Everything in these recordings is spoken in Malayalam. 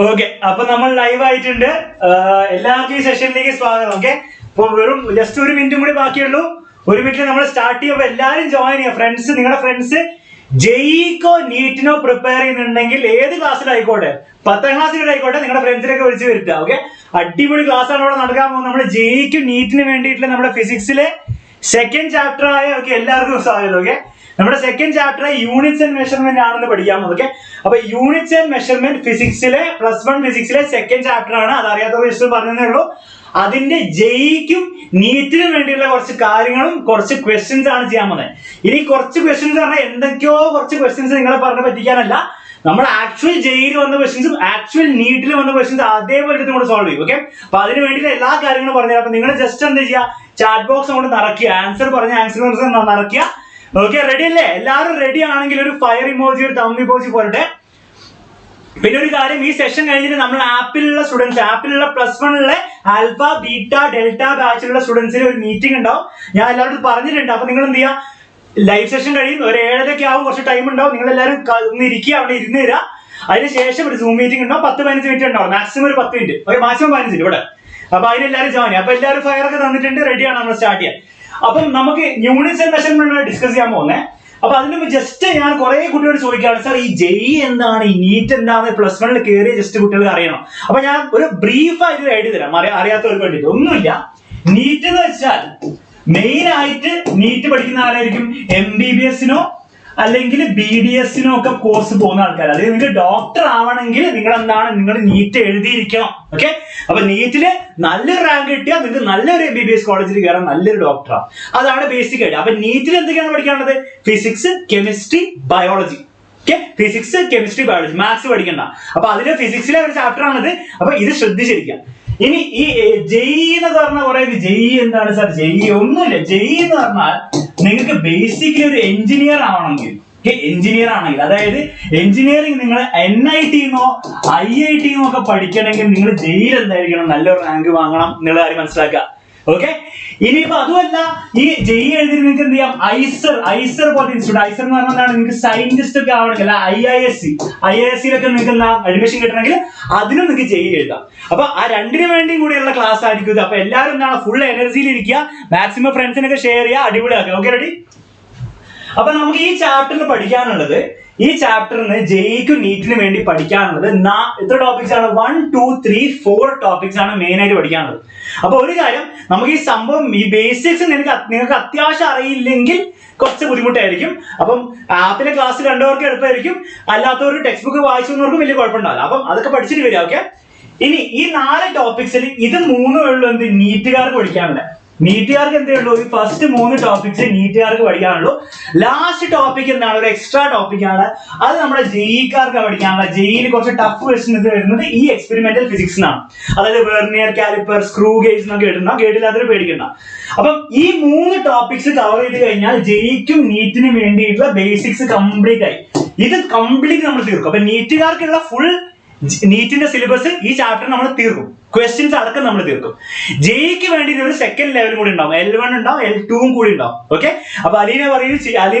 ഓക്കെ, അപ്പൊ നമ്മൾ ലൈവ് ആയിട്ടുണ്ട്. എല്ലാവർക്കും ഈ സെഷനിലേക്ക് സ്വാഗതം. ഓക്കെ, അപ്പൊ വെറും ജസ്റ്റ് ഒരു മിനിറ്റും കൂടി ബാക്കിയുള്ളൂ. ഒരു മിനിറ്റിൽ നമ്മൾ സ്റ്റാർട്ട് ചെയ്യുമ്പോൾ എല്ലാവരും ജോയിൻ ചെയ്യുക. ഫ്രണ്ട്സ്, നിങ്ങളുടെ ഫ്രണ്ട്സ് ജെഇക്കോ നീറ്റിനോ പ്രിപ്പയർ ചെയ്യുന്നുണ്ടെങ്കിൽ ഏത് ക്ലാസ്സിലായിക്കോട്ടെ, 10ാം ക്ലാസ്സിലായിക്കോട്ടെ, നിങ്ങളുടെ ഫ്രണ്ട്സിനൊക്കെ വിളിച്ച് വരുത്തുക. ഓക്കെ, അടിപൊളി ക്ലാസ് ആണ് ഇവിടെ നടക്കാൻ പോകുന്നത്. നമ്മുടെ ജെഇക്കും നീറ്റിന് വേണ്ടിയിട്ടുള്ള നമ്മുടെ ഫിസിക്സിലെ സെക്കൻഡ് ചാപ്റ്റർ ആയ എല്ലാവർക്കും സ്വാഗതം. ഓക്കെ, നമ്മുടെ second chapter units and measurement ആണെന്ന് പഠിക്കാൻ പോകുന്നത്. ഓക്കെ, അപ്പൊ യൂണിറ്റ്സ് ആൻഡ് മെഷർമെന്റ് ഫിസിക്സിലെ +1 ഫിസിക്സിലെ സെക്കൻഡ് ചാപ്റ്റർ ആണ്. അത് അറിയാത്തവർ ഇഷ്ടം പറഞ്ഞതേ ഉള്ളൂ. അതിന്റെ ജെഇക്കും നീറ്റിനും വേണ്ടിയുള്ള കുറച്ച് കാര്യങ്ങളും കുറച്ച് ക്വസ്റ്റ്യൻസ് ആണ് ചെയ്യാൻ പോകുന്നത്. ഇനി കുറച്ച് ക്വസ്റ്റ്യൻസ് പറഞ്ഞാൽ എന്തൊക്കെയോ കുറച്ച് ക്വസ്റ്റ്യൻസ് നിങ്ങളെ പറഞ്ഞ് പറ്റിക്കാനല്ല, നമ്മൾ ആക്ച്വൽ ജെഇയിൽ വന്ന ക്വസ്റ്റ്യൻസും ആക്ച്വൽ നീറ്റിൽ വന്ന ക്വസ്റ്റ്യൻസ് അതേപോലെ എടുത്ത് നമ്മൾ സോൾവ് ചെയ്യും. ഓക്കെ, അപ്പൊ അതിന് വേണ്ടിയിട്ട് എല്ലാ കാര്യങ്ങളും പറഞ്ഞുതരാം. അപ്പൊ നിങ്ങൾ ജസ്റ്റ് എന്താ ചെയ്യുക, ചാറ്റ് ബോക്സ് കൊണ്ട് നിറയ്ക്കുക, ആൻസർ പറഞ്ഞ ആൻസർ നിറയ്ക്കുക. ഓക്കെ, റെഡി അല്ലേ? എല്ലാവരും റെഡി ആണെങ്കിൽ ഒരു ഫയർ ഇമോജി, ഒരു തമ്പ് ഇമോജി പോരട്ടെ. പിന്നെ ഒരു കാര്യം, ഈ സെഷൻ കഴിഞ്ഞിട്ട് നമ്മൾ ആപ്പിലുള്ള സ്റ്റുഡൻസ്, ആപ്പിലുള്ള +1 ആൽഫ, ബീറ്റ, ഡെൽറ്റ ബാച്ചിലുള്ള സ്റ്റുഡൻസിന് ഒരു മീറ്റിംഗ് ഉണ്ടാവും. ഞാൻ എല്ലാവരും പറഞ്ഞിട്ടുണ്ട്. അപ്പൊ നിങ്ങൾ എന്ത് ചെയ്യുക, ലൈവ് സെഷൻ കഴിയും, ഒരു 7:30 ആവും, കുറച്ച് ടൈം ഉണ്ടാവും. നിങ്ങൾ എല്ലാവരും ഒന്ന് ഇരിക്കുക, അവിടെ ഇരുന്ന് തരാം. അതിനുശേഷം ഒരു സൂം മീറ്റിംഗ് ഉണ്ടാവും, 10-15 മിനിറ്റ് ഉണ്ടാവും, മാക്സിമം ഒരു 10 മിനിറ്റ്, ഓക്കെ, മാക്സിമം 15 മിനിറ്റ് ഇവിടെ. അപ്പൊ അതിനെല്ലാവരും ജോയിൻ ചെയ്യാം. അപ്പൊ എല്ലാവരും ഫയർ ഒക്കെ തന്നിട്ടുണ്ട്, റെഡിയാണ് നമ്മൾ സ്റ്റാർട്ട് ചെയ്യാൻ. അപ്പം നമുക്ക് യൂണിറ്റ്സ് ആൻഡ് മെഷർമെന്റ് ഡിസ്കസ് ചെയ്യാൻ പോകുന്നത്. അപ്പൊ അതിന് ജസ്റ്റ് ഞാൻ കുറെ കുട്ടികളോട് ചോദിക്കുകയാണ്, സാർ ഈ ജെഇ എന്താണ്, ഈ നീറ്റ് എന്താണ്, +1 കയറിയ ജസ്റ്റ് കുട്ടികൾക്ക് അറിയണം. അപ്പൊ ഞാൻ ഒരു ബ്രീഫ് ആയിട്ട് എഴുതി തരാം അറിയാത്തവർക്ക് വേണ്ടിയിട്ട്. ഒന്നുമില്ല, നീറ്റ് എന്ന് വെച്ചാൽ മെയിൻ ആയിട്ട് നീറ്റ് പഠിക്കുന്ന ആരായിരിക്കും? MBBS-നോ അല്ലെങ്കിൽ BDS-നോ ഒക്കെ കോഴ്സ് പോകുന്ന ആൾക്കാർ. അതായത് നിങ്ങൾക്ക് ഡോക്ടർ ആവണമെങ്കിൽ നിങ്ങൾ എന്താണ്, നിങ്ങൾ നീറ്റ് എഴുതിയിരിക്കണം. ഓക്കെ, അപ്പൊ നീറ്റില് നല്ലൊരു റാങ്ക് കിട്ടിയാൽ നിങ്ങൾക്ക് നല്ലൊരു MBBS കോളേജിൽ കയറാൻ, നല്ലൊരു ഡോക്ടറാണ്. അതാണ് ബേസിക് ആയിട്ട്. അപ്പൊ നീറ്റിൽ എന്തൊക്കെയാണ് പഠിക്കാനുള്ളത്? Physics, chemistry, biology. Okay, physics, chemistry, biology, maths പഠിക്കണ്ട. അപ്പൊ അതിലെ ഫിസിക്സിലെ ഒരു ചാപ്റ്റർ ആണിത്. അപ്പൊ ഇത് ശ്രദ്ധിച്ചിരിക്കാം. ഇനി ഈ ജെഇ എന്ന് പറഞ്ഞ പറയുന്നത്, ജെഇ എന്താണ് സാർ? ജെഇ ഒന്നുമില്ല. ജെഇ എന്ന് പറഞ്ഞാൽ നിങ്ങൾക്ക് ബേസിക്കലി ഒരു എഞ്ചിനീയർ ആവണമെങ്കിൽ, എഞ്ചിനീയർ ആണെങ്കിൽ, അതായത് എഞ്ചിനീയറിംഗ് നിങ്ങൾ NIT-ന്നോ IIT-ന്നോ ഒക്കെ പഠിക്കണമെങ്കിൽ നിങ്ങൾ ജെഇയിൽ എന്തായിരിക്കണം, നല്ലൊരു റാങ്ക് വാങ്ങണം എന്നുള്ള കാര്യം മനസ്സിലാക്കുക. ഓക്കെ, ഇനിയിപ്പോ അതുമല്ല, ഈ ജെഇ എഴുതി നിങ്ങൾക്ക് എന്ത് ചെയ്യാം, ഐസർ പോലത്തെ ഇൻസ്റ്റിറ്റ്യൂട്ട്. ഐസർ എന്ന് പറഞ്ഞാൽ നിങ്ങൾക്ക് സയന്റിസ്റ്റ് ഒക്കെ ആവണമെങ്കിൽ, IISc-ലൊക്കെ നിങ്ങൾക്ക് എന്താ അഡ്മിഷൻ കിട്ടണമെങ്കിൽ അതിനും നിങ്ങൾക്ക് ജെഇ എഴുതാം. അപ്പൊ ആ രണ്ടിനു വേണ്ടിയും കൂടിയുള്ള ക്ലാസ് ആയിരിക്കും ഇത്. അപ്പൊ എല്ലാവരും എന്താണ്, ഫുൾ എനർജിയിൽ ഇരിക്കുക, മാക്സിമം ഫ്രണ്ട്സിനൊക്കെ ഷെയർ ചെയ്യുക, അടിപൊളിയാക്കുക. Okay, ready? അപ്പൊ നമുക്ക് ഈ ചാപ്റ്ററിൽ പഠിക്കാനുള്ളത്, ഈ ചാപ്റ്ററിന് ജെഇക്കും നീറ്റിനും വേണ്ടി പഠിക്കാനുള്ളത് എത്ര ടോപ്പിക്സ് ആണ്? 1, 2, 3, 4 ടോപ്പിക്സ് ആണ് മെയിൻ ആയിട്ട് പഠിക്കാനുള്ളത്. അപ്പൊ ഒരു കാര്യം, നമുക്ക് ഈ സംഭവം, ഈ ബേസിക്സ് നിങ്ങൾക്ക് അത്യാവശ്യം അറിയില്ലെങ്കിൽ കുറച്ച് ബുദ്ധിമുട്ടായിരിക്കും. അപ്പം ആപ്പിലെ ക്ലാസ് കണ്ടവർക്ക് എളുപ്പമായിരിക്കും, അല്ലാത്തവർ ടെക്സ്റ്റ് ബുക്ക് വായിച്ചവർക്കും വലിയ കുഴപ്പമുണ്ടാവില്ല. അപ്പം അതൊക്കെ പഠിച്ചിട്ട് വരിക. ഓക്കെ, ഇനി ഈ 4 ടോപ്പിക്സിൽ ഇത് 3 ഉള്ളൂ എന്ത് നീറ്റുകാർക്ക് പഠിക്കാനുള്ളത്. നീറ്റുകാർക്ക് എന്തേ ഉള്ളൂ? ഈ ഫസ്റ്റ് 3 ടോപ്പിക്സ് നീറ്റുകാർക്ക് പഠിക്കാനുള്ളൂ. ലാസ്റ്റ് ടോപ്പിക് എന്താണ്, ഒരു എക്സ്ട്രാ ടോപ്പിക് ആണ്. അത് നമ്മുടെ ജെഇക്കാർക്ക് പഠിക്കാനുള്ള. ജെഇയിൽ കുറച്ച് ടഫ് ക്വസ്റ്റ്യൻസ് വരുന്നത് ഈ എക്സ്പെരിമെന്റൽ ഫിസിക്സ് ആണ്. അതായത് വെർനിയർ കാലിപ്പർ, സ്ക്രൂ ഗേജ് എന്നൊക്കെ ഇടുന്ന, കേട്ടില്ലാത്തൊരു പേടിക്കണ്ട. അപ്പം ഈ 3 ടോപ്പിക്സ് കവർ ചെയ്ത് കഴിഞ്ഞാൽ ജെഇക്കും നീറ്റിനും വേണ്ടിയിട്ടുള്ള ബേസിക്സ് കംപ്ലീറ്റ് ആയി. ഇത് കംപ്ലീറ്റ് നമ്മൾ തീർക്കും. അപ്പൊ നീറ്റുകാർക്കുള്ള ഫുൾ നീറ്റിന്റെ സിലബസ് ഈ ചാപ്റ്റർ നമ്മൾ തീർക്കും, ക്വസ്റ്റ്യൻസ് അടക്കം നമ്മൾ തീർക്കും. ജെഇക്ക് വേണ്ടി ഒരു സെക്കൻഡ് ലെവൽ കൂടി ഉണ്ടാവും, L1 ഉണ്ടാവും, L2 കൂടി ഉണ്ടാവും. ഓക്കെ, അപ്പൊ അലീന പറഞ്ഞു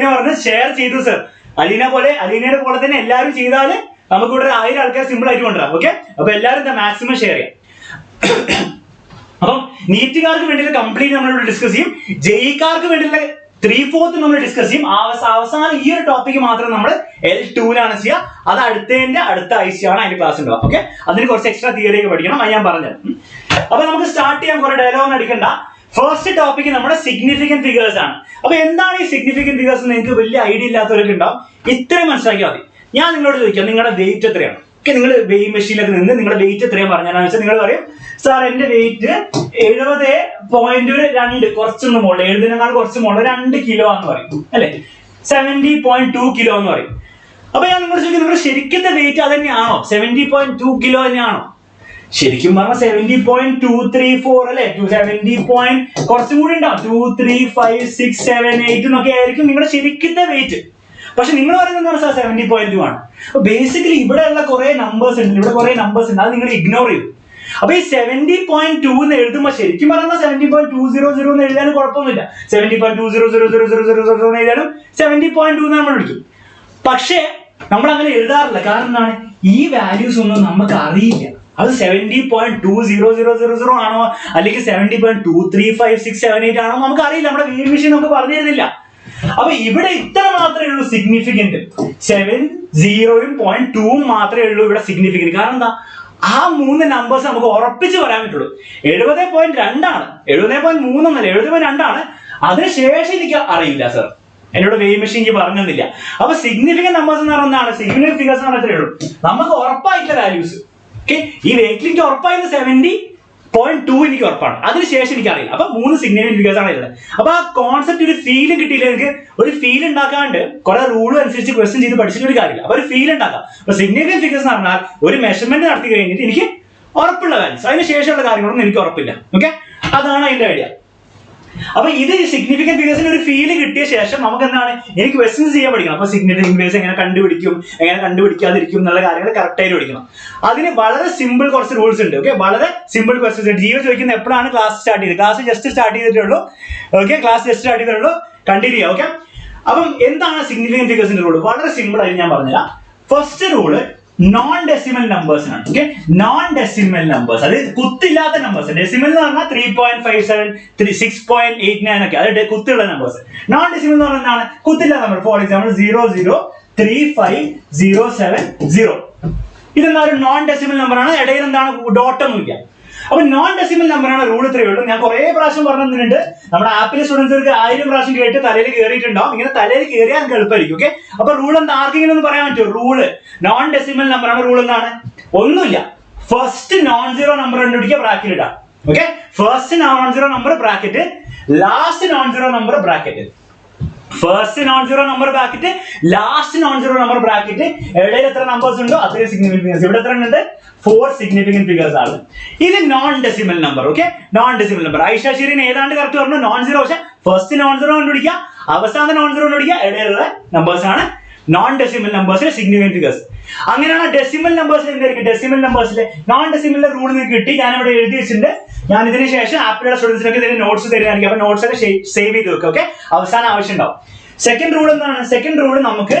ഷെയർ ചെയ്തു സർ. അലീനയുടെ പോലെ തന്നെ എല്ലാവരും ചെയ്താൽ നമുക്ക് ഇവിടെ 1000 ആൾക്കാർ സിമ്പിൾ ആയിട്ട് കൊണ്ടുവരാം. ഓക്കെ, അപ്പൊ എല്ലാവരും മാക്സിമം ഷെയർ ചെയ്യാം. അപ്പം നീറ്റുകാർക്ക് വേണ്ടിയിട്ട് കംപ്ലീറ്റ് നമ്മൾ ഡിസ്കസ് ചെയ്യും. ജെഇക്കാർക്ക് വേണ്ടിയുള്ള 3/4 നമ്മൾ ഡിസ്കസ് ചെയ്യും. അവസാനം ഈ ഒരു ടോപ്പിക്ക് മാത്രം നമ്മൾ L2-ലാണ് ചെയ്യുക. അത് അടുത്ത ആഴ്ചയാണ് അതിന്റെ ക്ലാസ് ഉണ്ടാവുക. ഓക്കെ, അതിന് കുറച്ച് എക്സ്ട്രാ തിയറി ഒക്കെ പഠിക്കണം, അത് ഞാൻ പറഞ്ഞത്. അപ്പൊ നമുക്ക് സ്റ്റാർട്ട് ചെയ്യാൻ കുറെ ഡയലോഗ് അടിക്കണ്ട. ഫസ്റ്റ് ടോപ്പിക്ക് നമ്മുടെ സിഗ്നിഫിക്കന്റ് ഫിഗേഴ്സ് ആണ്. അപ്പൊ എന്താണ് ഈ സിഗ്നിഫിക്കന്റ് ഫിഗേഴ്സ്? നിങ്ങൾക്ക് വലിയ ഐഡിയ ഇല്ലാത്തവരൊക്കെ ഉണ്ടാവും. ഇത്രയും മനസ്സിലാക്കിയാൽ മതി. ഞാൻ നിങ്ങളോട് ചോദിക്കാം, നിങ്ങളുടെ വെയിറ്റ് എത്രയാണ്? നിങ്ങൾ വെയിങ് മെഷീനിലൊക്കെ നിന്ന് നിങ്ങളുടെ വെയിറ്റ് എത്രയും പറഞ്ഞാൽ വെച്ചാൽ നിങ്ങൾ പറയും, സാർ എന്റെ വെയിറ്റ് 70.2, കുറച്ചൊന്നും മുകളിൽ, 70-നേക്കാൾ കുറച്ച് മുകളിൽ 2 കിലോ എന്ന് പറയും, അല്ലെ? 70.2 കിലോ എന്ന് പറയും. അപ്പൊ ഞാൻ നിങ്ങളോട് ചോദിക്കും, നിങ്ങളുടെ ശരിക്കത്തെ വെയിറ്റ് അത് തന്നെയാണോ? 70.2 കിലോ തന്നെയാണോ? ശരിക്കും പറഞ്ഞാൽ 70.234 അല്ലെ? 70 കുറച്ചും കൂടി ഉണ്ടാവും, 2, 3, 5, 6, 7, 8 എന്നൊക്കെ ആയിരിക്കും നിങ്ങളുടെ ശരിക്കത്തെ വെയിറ്റ്. പക്ഷെ നിങ്ങൾ പറയുന്നത് സാർ 70.2 ആണ്. അപ്പൊ ബേസിക്കലി ഇവിടെയുള്ള കുറെ നമ്പേഴ്സ് ഉണ്ട്, അത് നിങ്ങൾ ഇഗ്നോർ ചെയ്തു. അപ്പൊ ഈ 70.2 എന്ന് എഴുതുമ്പോൾ ശരിക്കും പറഞ്ഞാൽ 70.200 എന്ന് എഴുതാനും കുഴപ്പമൊന്നുമില്ല. 70.2000000 എന്ന് എഴുതാനും 70.2 നമ്മൾ വിളിക്കും. പക്ഷേ നമ്മൾ അങ്ങനെ എഴുതാറില്ല. കാരണം എന്താണ്, ഈ വാല്യൂസ് ഒന്നും നമുക്ക് അറിയില്ല. അത് 70.20000 ആണോ അല്ലെങ്കിൽ 70.23567 ആണോ നമുക്ക് അറിയില്ല. നമ്മുടെ വീൽ മെഷീൻ നമുക്ക് പറഞ്ഞു തരുന്നില്ല. അപ്പൊ ഇവിടെ ഇത്ര മാത്രമേ ഉള്ളൂ സിഗ്നിഫിക്കന്റ്. 7 0.2 മാത്രമേ ഉള്ളൂ ഇവിടെ സിഗ്നിഫിക്കന്റ്. കാരണം എന്താ, ആ 3 നമ്പേഴ്സ് നമുക്ക് ഉറപ്പിച്ച് പറയാൻ പറ്റുള്ളൂ. 70.2 ആണ്, 70.3 ഒന്നല്ല, 70.2 ആണ്. അതിനുശേഷം എനിക്ക് അറിയില്ല സർ, എന്നോട് വെയ് മെഷീൻ എനിക്ക് പറഞ്ഞു തന്നില്ല. അപ്പൊ സിഗ്നിഫിക്കന്റ് നമ്പേഴ്സ് എന്ന് പറയുന്നതാണ്, സിഗ്നിഫിക്കന്റ് ഫിഗേഴ്സ് എന്ന് പറഞ്ഞത്രേ ഉള്ളൂ. നമുക്ക് ഉറപ്പായിട്ടുള്ള വാല്യൂസ്. ഓക്കെ, ഈ വെയിറ്റിൽ എനിക്ക് ഉറപ്പായിട്ട് 70.2 എനിക്ക് ഉറപ്പാണ്. അതിനുശേഷം എനിക്ക് അറിയില്ല. അപ്പൊ 3 സിഗ്നിഫിക്കന്റ് ഫിഗേഴ്സ് ആണ് ഉള്ളത്. അപ്പൊ ആ കോൺസെപ്റ്റ് ഒരു ഫീൽ കിട്ടിയില്ല. എനിക്ക് ഒരു ഫീൽ ഉണ്ടാക്കാണ്ട് കുറെ റൂൾ അനുസരിച്ച് ക്വസ്റ്റ്യൻ ചെയ്ത് പഠിച്ചിട്ട് ഒരു കാര്യമില്ല. അപ്പൊ ഒരു ഫീൽ ഉണ്ടാക്കാം. അപ്പൊ സിഗ്നിഫിക്കന്റ് ഫിഗേഴ്സ് എന്ന് പറഞ്ഞാൽ ഒരു മെഷർമെന്റ് നടത്തി കഴിഞ്ഞിട്ട് എനിക്ക് ഉറപ്പുള്ള വാല്യൂസ്, അതിന് ശേഷമുള്ള കാര്യങ്ങളൊന്നും എനിക്ക് ഉറപ്പില്ല. ഓക്കെ, അതാണ് അതിന്റെ ഐഡിയ. അപ്പൊ ഇത് സിഗ്നിഫിക്കന്റ് ഫിഗേഴ്സിന് ഒരു ഫീൽ കിട്ടിയ ശേഷം നമുക്ക് എന്താണ്, എനിക്ക് ക്വസ്റ്റ്യൻസ് ചെയ്യാൻ പഠിക്കണം. അപ്പൊ സിഗ്നിഫിക്കന്റ് ഫിഗേഴ്സ് എങ്ങനെ കണ്ടുപിടിക്കും, എങ്ങനെ കണ്ടുപിടിക്കാതിരിക്കും എന്നുള്ള കാര്യങ്ങൾ കറക്റ്റ് ആയിട്ട് പഠിക്കണം. അതിന് വളരെ സിമ്പിൾ കുറച്ച് റൂൾസ് ഉണ്ട്. ഓക്കെ, വളരെ സിമ്പിൾ ക്വസ്റ്റ്യൻസ് ഉണ്ട്. ജീവ ചോദിക്കുന്ന എപ്പോഴാണ് ക്ലാസ് സ്റ്റാർട്ട് ചെയ്തത്? ക്ലാസ് ജസ്റ്റ് സ്റ്റാർട്ട് ചെയ്തിട്ടുള്ളൂ. ഓക്കെ, ക്ലാസ് ജസ്റ്റ് സ്റ്റാർട്ട് ചെയ്തിട്ടുള്ളൂ. കണ്ടിന്യൂ ചെയ്യാം. ഓക്കെ, അപ്പം എന്താണ് സിഗ്നിഫിക്കന്റ് ഫിഗേഴ്സിന്റെ റൂൾ? വളരെ സിമ്പിൾ ആയിട്ട് ഞാൻ പറഞ്ഞുതരാം. ഫസ്റ്റ് റൂള് നോൺ ഡെസിമൽ നമ്പേഴ്സിനാണ്. ഓക്കെ, നോൺ ഡെസിമൽ നമ്പേഴ്സ്, അതായത് കുത്തില്ലാത്ത നമ്പേഴ്സ്. ഡെസിമൽ എന്ന് പറഞ്ഞാൽ 3.57 6.89 ഒക്കെ, അത് കുത്തുള്ള നമ്പേഴ്സ്. നോൺ ഡെസിമൽ എന്ന് പറഞ്ഞാൽ എന്താണ്, കുത്തില്ലാത്ത നമ്പർ. ഫോർ എക്സാമ്പിൾ 003507 ഇതെന്താ ഒരു നോൺ ഡെസിമൽ നമ്പർ ആണ്. ഇടയിൽ എന്താണ്, ഡോട്ട് ഒന്നും ഇല്ല. അപ്പൊ നോൺ ഡെസിമൽ നമ്പർ ആണ്. റൂൾ ഇത്രയേ ഉള്ളൂ. ഞാൻ കുറെ പ്രാവശ്യം പറഞ്ഞു തന്നിട്ടുണ്ട്. നമ്മുടെ ആപ്പിലെ സ്റ്റുഡൻസുകൾക്ക് 1000 പ്രാവശ്യം കേട്ട് തലയിൽ കയറിയിട്ടുണ്ടാവും. ഇങ്ങനെ തലയിൽ കയറിയാൽ നമുക്ക് എളുപ്പമായിരിക്കും. ഓക്കെ, അപ്പൊ റൂൾ എന്താ, ആർക്കെങ്കിലും ഒന്ന് പറയാൻ പറ്റുമോ? റൂള് നോൺ ഡെസിമൽ നമ്പർ ആണ്. റൂൾ എന്താണ്? ഒന്നുമില്ല, ഫസ്റ്റ് നോൺ സീറോ നമ്പർ കണ്ടുപിടിക്കുക, ബ്രാക്കറ്റ് ഇടാം. Okay, first non zero number bracket, last non zero number bracket. First non zero number bracket, last non zero number bracket. ഇടയിൽ എത്ര നമ്പേഴ്സ് ഉണ്ടോ അത്രയും സിഗ്നിഫിക്കന്റ് ഫിഗേഴ്സ്. ഇവിടെ എത്ര ഉണ്ട്? 4 സിഗ്നിഫിക്കന്റ് ഫിഗേഴ്സ് ആണ്. ഇത് non decimal number. Okay, non decimal number. Aisha Sheerin ഏതാണ്ട് കറക്റ്റ് പറഞ്ഞു. നോൺ സീറോ, പക്ഷെ ഫസ്റ്റ് നോൺ സീറോ കണ്ടുപിടിക്കുക, അവസാന നോൺ സീറോ കണ്ടുപിടിക്കുക, ഇടയിലുള്ള നമ്പേഴ്സ് ആണ് നോൺ ഡെസിമൽ നമ്പേഴ്സിലെ സിഗ്നിഫിക്കന്റ് ഫിഗേഴ്സ്. അങ്ങനെയാണ് ഡെസിമൽ നമ്പേഴ്സിൽ എന്തായിരിക്കും? ഡെസിമൽ നമ്പേഴ്സിലെ നോൺ ഡെസിമലിന്റെ റൂൾ നിങ്ങൾക്ക് കിട്ടി. ഞാൻ ഇവിടെ എഴുതി വെച്ചിട്ടുണ്ട്. ഞാൻ ഇതിന് ശേഷം ആപ്പിലുള്ള സ്റ്റുഡൻസിനൊക്കെ ഇതിന് നോട്ട്സ് തരുന്നതായിരിക്കും. അപ്പൊ നോട്ട്സ് ഒക്കെ സേവ് ചെയ്ത് വെക്കുക. ഓക്കെ, അവസാനം ആവശ്യം ഉണ്ടാവും. സെക്കൻഡ് റൂൾ എന്താണ്? സെക്കൻഡ് റൂൾ നമുക്ക്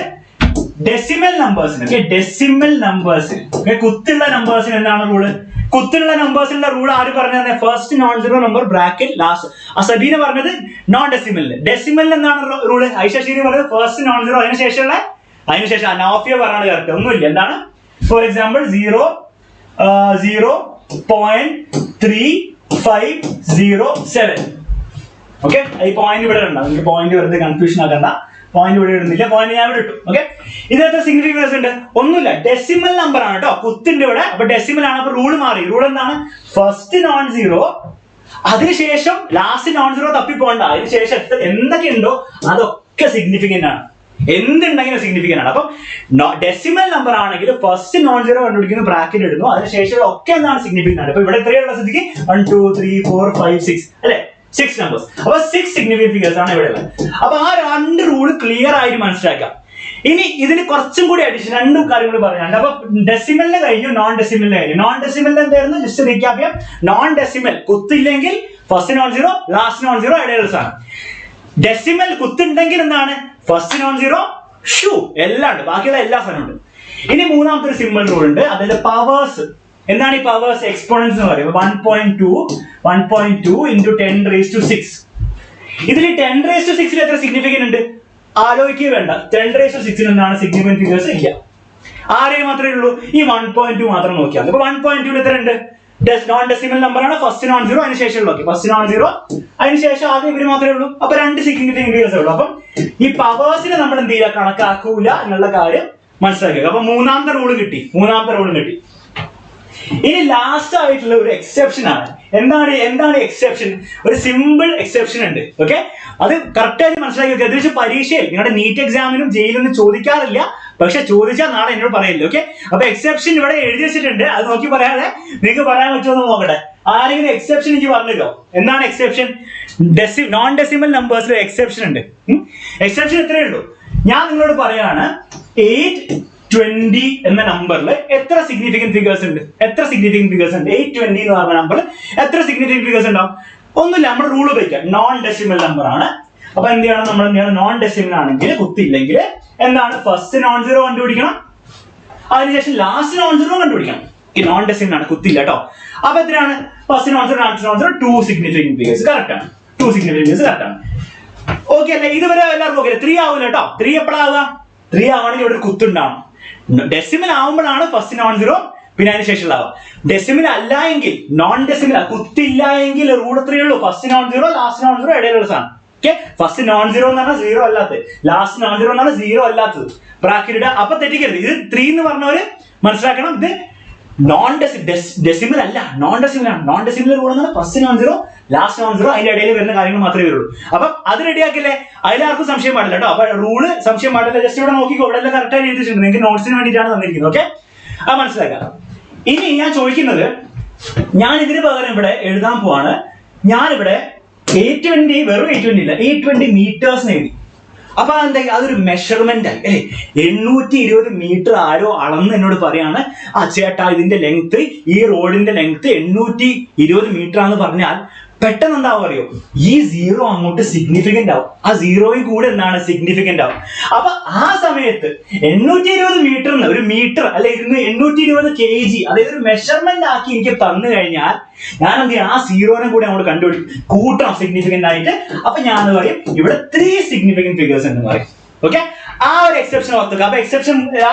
ഡെസിമൽ നമ്പേഴ്സിന്, ഡെസിമൽ നമ്പേഴ്സിന്, കുത്തുള്ള നമ്പേഴ്സിന് എന്താണ് റൂള്? കുത്തുള്ള നമ്പേഴ്സിന്റെ റൂൾ ആര് പറഞ്ഞു തന്നെ? First non zero number bracket, last. ആ സബീന പറഞ്ഞത് നോൺ ഡെസിമലിന്. ഡെസിമലിന് എന്താണ് റൂള്? ഐഷ ഷീരി പറഞ്ഞത് ഫസ്റ്റ് നോൺ സീറോ, അതിനുശേഷം നാഫിയ പറഞ്ഞാണ് കറക്റ്റ്. ഒന്നുമില്ല. എന്താണ്? For example 0.3507. ഓക്കെ, ഈ പോയിന്റ് ഇവിടെ ഉണ്ടാവും. നിങ്ങൾക്ക് പോയിന്റ് വെറുതെ കൺഫ്യൂഷൻ ആക്കണ്ട. പോയിന്റ് ഇവിടെ ഇടുന്നില്ല, പോയിന്റ് ഞാൻ ഇവിടെ ഇട്ടു. ഓക്കെ, ഇതിനകത്ത് സിഗ്നിഫിക്കൻസ് ഉണ്ട്? ഒന്നുമില്ല, ഡെസിമൽ നമ്പർ ആണ് കേട്ടോ. കുത്തിന്റെ ഇവിടെ. അപ്പൊ ഡെസിമൽ ആണ്. അപ്പൊ റൂൾ മാറി. റൂൾ എന്താണ്? ഫസ്റ്റ് നോൺ സീറോ, അതിനുശേഷം ലാസ്റ്റ് നോൺ സീറോ തപ്പിപ്പോണ്ട. അതിനുശേഷം എന്തൊക്കെ ഉണ്ടോ അതൊക്കെ സിഗ്നിഫിക്കന്റ് ആണ്. എന്തുണ്ടെങ്കിലും സിഗ്നിഫിക്കന്റ് ആണ്. അപ്പം ഡെസിമൽ നമ്പർ ആണെങ്കിൽ ഫസ്റ്റ് നോൺ സീറോ കണ്ടുപിടിക്കുന്ന ബ്രാക്കറ്റ് ഇടുന്നു, അതിനുശേഷം ഒക്കെ എന്താണ് സിഗ്നിഫിക്കന്റ് ആണ്. അപ്പൊ ഇവിടെ എത്രയുള്ള സ്ഥിതിക്ക് 1 2 3 4 5 6 അല്ലെ? 6 നമ്പേഴ്സ്. അപ്പൊ 6 സിഗ്നിഫിക്കന്റ് ഫിഗേഴ്സ് ആണ് ഇവിടെ ഉള്ളത്. അപ്പൊ ആ 2 റൂൾ ക്ലിയർ ആയിട്ട് മനസ്സിലാക്കാം. ഇനി ഇതിന് കുറച്ചും കൂടി അഡീഷൻ 2 കാര്യങ്ങൾ പറയാനുണ്ട്. അപ്പൊ ഡെസിമലിന് കഴിഞ്ഞു, നോൺ ഡെസിമലിന് കഴിഞ്ഞു. നോൺ ഡെസിമലിന് എന്തായിരുന്നു? ജസ്റ്റ് റീക്യാപ്പ് ചെയ്യാം. നോൺ ഡെസിമൽ കുത്തില്ലെങ്കിൽ first non zero, last non zero, ഇടയിലുള്ള സാധനം. ഡെസിമൽ കുത്തുണ്ടെങ്കിൽ എന്താണ്? ഫസ്റ്റ് നോൺ സീറോ, ഷൂ, എല്ലാം ഉണ്ട്, ബാക്കിയുള്ള എല്ലാ സാധനവും ഉണ്ട്. ഇനി മൂന്നാമത്തെ ഒരു സിമ്പിൾ റൂൾ ഉണ്ട്, അതായത് പവേഴ്സ്. എന്താണ് ഈ പവേഴ്സ്? എക്സ്പോണൻസ് എന്ന് പറയുമ്പോൾ 1.2 into 10⁶. ഇതിൽ 10⁶ എത്ര സിഗ്നിഫിക്കന്റ് ഉണ്ട്? ആലോചിക്കുക വേണ്ട. 10⁶ എന്താണ് സിഗ്നിഫിക്കന്റ് ഫിഗേഴ്സ്? ഇല്ല. ആരെയും മാത്രമേ ഉള്ളൂ? ഈ 1.2 മാത്രം നോക്കിയാൽ. അപ്പൊ 1.2 എത്ര ഉണ്ട്? നോൺ ഡെസിമൽ നമ്പർ ആണ്. ഫസ്റ്റ് നോൺ സീറോ, അതിനുശേഷം ഫസ്റ്റ് നോൺ സീറോ, അതിനുശേഷം ആദ്യം ഇവര് മാത്രമേ ഉള്ളൂ. അപ്പൊ 2 സിഗ്നിഫിക്കന്റ് ഫിഗേഴ്സേ ഉള്ളൂ. അപ്പം ഈ പവേഴ്സിനെ നമ്മൾ എന്ത് ചെയ്യുക? കണക്കാക്കൂല എന്നുള്ള കാര്യം മനസ്സിലാക്കുക. അപ്പൊ മൂന്നാമത്തെ റൂള് കിട്ടി. ഇനി ലാസ്റ്റ് ആയിട്ടുള്ള ഒരു എക്സെപ്ഷൻ ആണ്. എന്താണ് എക്സെപ്ഷൻ? ഒരു സിമ്പിൾ എക്സെപ്ഷൻ ഉണ്ട്. ഓക്കെ, അത് കറക്റ്റ് ആയിട്ട് മനസ്സിലാക്കി വെക്കുക. ഏകദേശം പരീക്ഷയിൽ നിങ്ങളുടെ നീറ്റ് എക്സാമിനും ജയിലൊന്നും ചോദിക്കാറില്ല, പക്ഷെ ചോദിച്ചാൽ നാളെ എന്നോട് പറയില്ല. ഓക്കെ, അപ്പൊ എക്സെപ്ഷൻ ഇവിടെ എഴുതി വെച്ചിട്ടുണ്ട്. അത് നോക്കി പറയാതെ നിങ്ങൾക്ക് പറയാൻ പറ്റുമോ നോക്കട്ടെ. ആരെങ്കിലും എക്സെപ്ഷൻ എനിക്ക് പറഞ്ഞല്ലോ. എന്താണ് എക്സെപ്ഷൻ? നോൺ ഡെസിമൽ നമ്പേഴ്സിൽ എക്സെപ്ഷൻ ഉണ്ട്. എക്സെപ്ഷൻ എത്രയേ ഉള്ളൂ? ഞാൻ നിങ്ങളോട് പറയാണ് 820 എന്ന നമ്പറിൽ എത്ര സിഗ്നിഫിക്കന്റ് ഫിഗേഴ്സ് ഉണ്ട്? 820 എന്ന് പറഞ്ഞ നമ്പറിൽ എത്ര സിഗ്നിഫിക്കന്റ് ഫിഗേഴ്സ് ഉണ്ടാവും? ഒന്നുമില്ല, നമ്മുടെ റൂൾ ഉപയോഗിക്കാം. നോൺ ഡെസിമൽ നമ്പർ ആണ്. അപ്പൊ എന്ത് ചെയ്യണം, നമ്മൾ എന്ത് ചെയ്യണം, നോൺ ഡെസിമൽ ആണെങ്കിൽ കുത്തില്ലെങ്കിൽ എന്താണ്, ഫസ്റ്റ് നോൺ സീറോ കണ്ടുപിടിക്കണം, അതിനുശേഷം ലാസ്റ്റ് നോൺ സീറോ കണ്ടുപിടിക്കണം. ഈ നോൺ ഡെസിമൽ ആണ്, കുത്തില്ല കേട്ടോ. അപ്പൊ എത്രയാണ്, first non zero last non zero, 2 significant figures. Correct ആണ്, 2 സിഗ്നിഫിക്കന്റ് ഫിഗേഴ്സ് കറക്റ്റ് ആണ്. ഓക്കെ അല്ലേ? ഇതുവരെ എല്ലാവർക്കും ഓക്കെ. 3 ആവില്ല കേട്ടോ. 3 എപ്പോഴാവുക, 3 ആവണമെങ്കിൽ ഇവിടെ ഒരു കുത്തുണ്ടാവണം. ഡെസിമൽ ആവുമ്പോഴാണ് ഫസ്റ്റ് നോൺ സീറോ, പിന്നെ അതിന് ശേഷം ഉള്ളതാവുക. ഡെസിമൽ അല്ല എങ്കിൽ, നോൺ ഡെസിമൽ കുത്തില്ല എങ്കിൽ റൂൾ 3 ഉള്ളൂ, first non zero last non zero ഇടയിലുള്ള സാധനം. ഓക്കെ, ഫസ്റ്റ് നോൺ സീറോ എന്ന് പറഞ്ഞാൽ സീറോ അല്ലാത്തത്, ലാസ്റ്റ് നോൺ സീറോ എന്ന് പറഞ്ഞാൽ സീറോ അല്ലാത്തത്. ബ്രാക്കറ്റ് ഇടുക. അപ്പൊ തെറ്റിക്കരുത്. ഇത് 3 എന്ന് പറഞ്ഞവര് മനസ്സിലാക്കണം, ഇത് നോൺ ഡെസിമൽ അല്ല, നോൺ ഡെസിമൽ ആണ്. നോൺ ഡെസിമൽ റൂൾ എന്ന് പറഞ്ഞാൽ first non zero last non zero, അതിന്റെ ഇടയിൽ വരുന്ന കാര്യങ്ങൾ മാത്രമേ വരുള്ളൂ. അപ്പൊ അത് റെഡിയാക്കില്ലേ, അതിലാർക്കും സംശയം പാടില്ല കേട്ടോ. അപ്പൊ റൂള് സംശയം പാടില്ല. ജസ്റ്റ് ഇവിടെ നോക്കിക്കോ, ഇവിടെ എല്ലാം കറക്റ്റ് ആയി എഴുതിയിട്ടുണ്ട്. നിങ്ങൾക്ക് നോട്ട്സിന് വേണ്ടിയിട്ടാണ് തന്നിരിക്കുന്നത്. ഓക്കെ, അത് മനസ്സിലാക്കാം. ഇനി ഞാൻ ചോദിക്കുന്നത്, ഞാൻ ഇതിന് പകരം ഇവിടെ എഴുതാൻ പോവാണ്, ഞാനിവിടെ 820, വെറും 820 ഇല്ല, 820 മീറ്റേഴ്സ് എഴുതി. അപ്പൊ എന്താ, അതൊരു മെഷർമെന്റ് ആയി അല്ലെ. 820 മീറ്റർ ആരോ അളന്ന് എന്നോട് പറയാണ്, ആ ചേട്ടാ ഇതിന്റെ ലെങ്ത്, ഈ റോഡിന്റെ ലെങ്ത് 820 മീറ്റർ ആണെന്ന് പറഞ്ഞാൽ പെട്ടെന്ന് എന്താവും അറിയോ, ഈ സീറോ അങ്ങോട്ട് സിഗ്നിഫിക്കന്റ് ആവും, ആ സീറോയും കൂടെ എന്താണ് സിഗ്നിഫിക്കന്റ് ആവും. അപ്പൊ ആ സമയത്ത് 820 മീറ്ററിന് ഒരു മീറ്റർ അല്ലെ 820 kg, അതായത് ഒരു മെഷർമെന്റ് ആക്കി എനിക്ക് തന്നു കഴിഞ്ഞാൽ ഞാൻ എന്ത് ചെയ്യണം, ആ സീറോനെ കൂടെ നമ്മൾ കണ്ടുപിടിക്കും, കൂട്ടണം സിഗ്നിഫിക്കന്റ് ആയിട്ട്. അപ്പൊ ഞാൻ പറയും ഇവിടെ 3 സിഗ്നിഫിക്കന്റ് ഫിഗേഴ്സ് എന്ന് പറയും. ഓക്കെ, ആ ഒരു എക്സെപ്ഷൻ ഓർത്തുക. അപ്പൊ ആ എക്സെപ്ഷൻ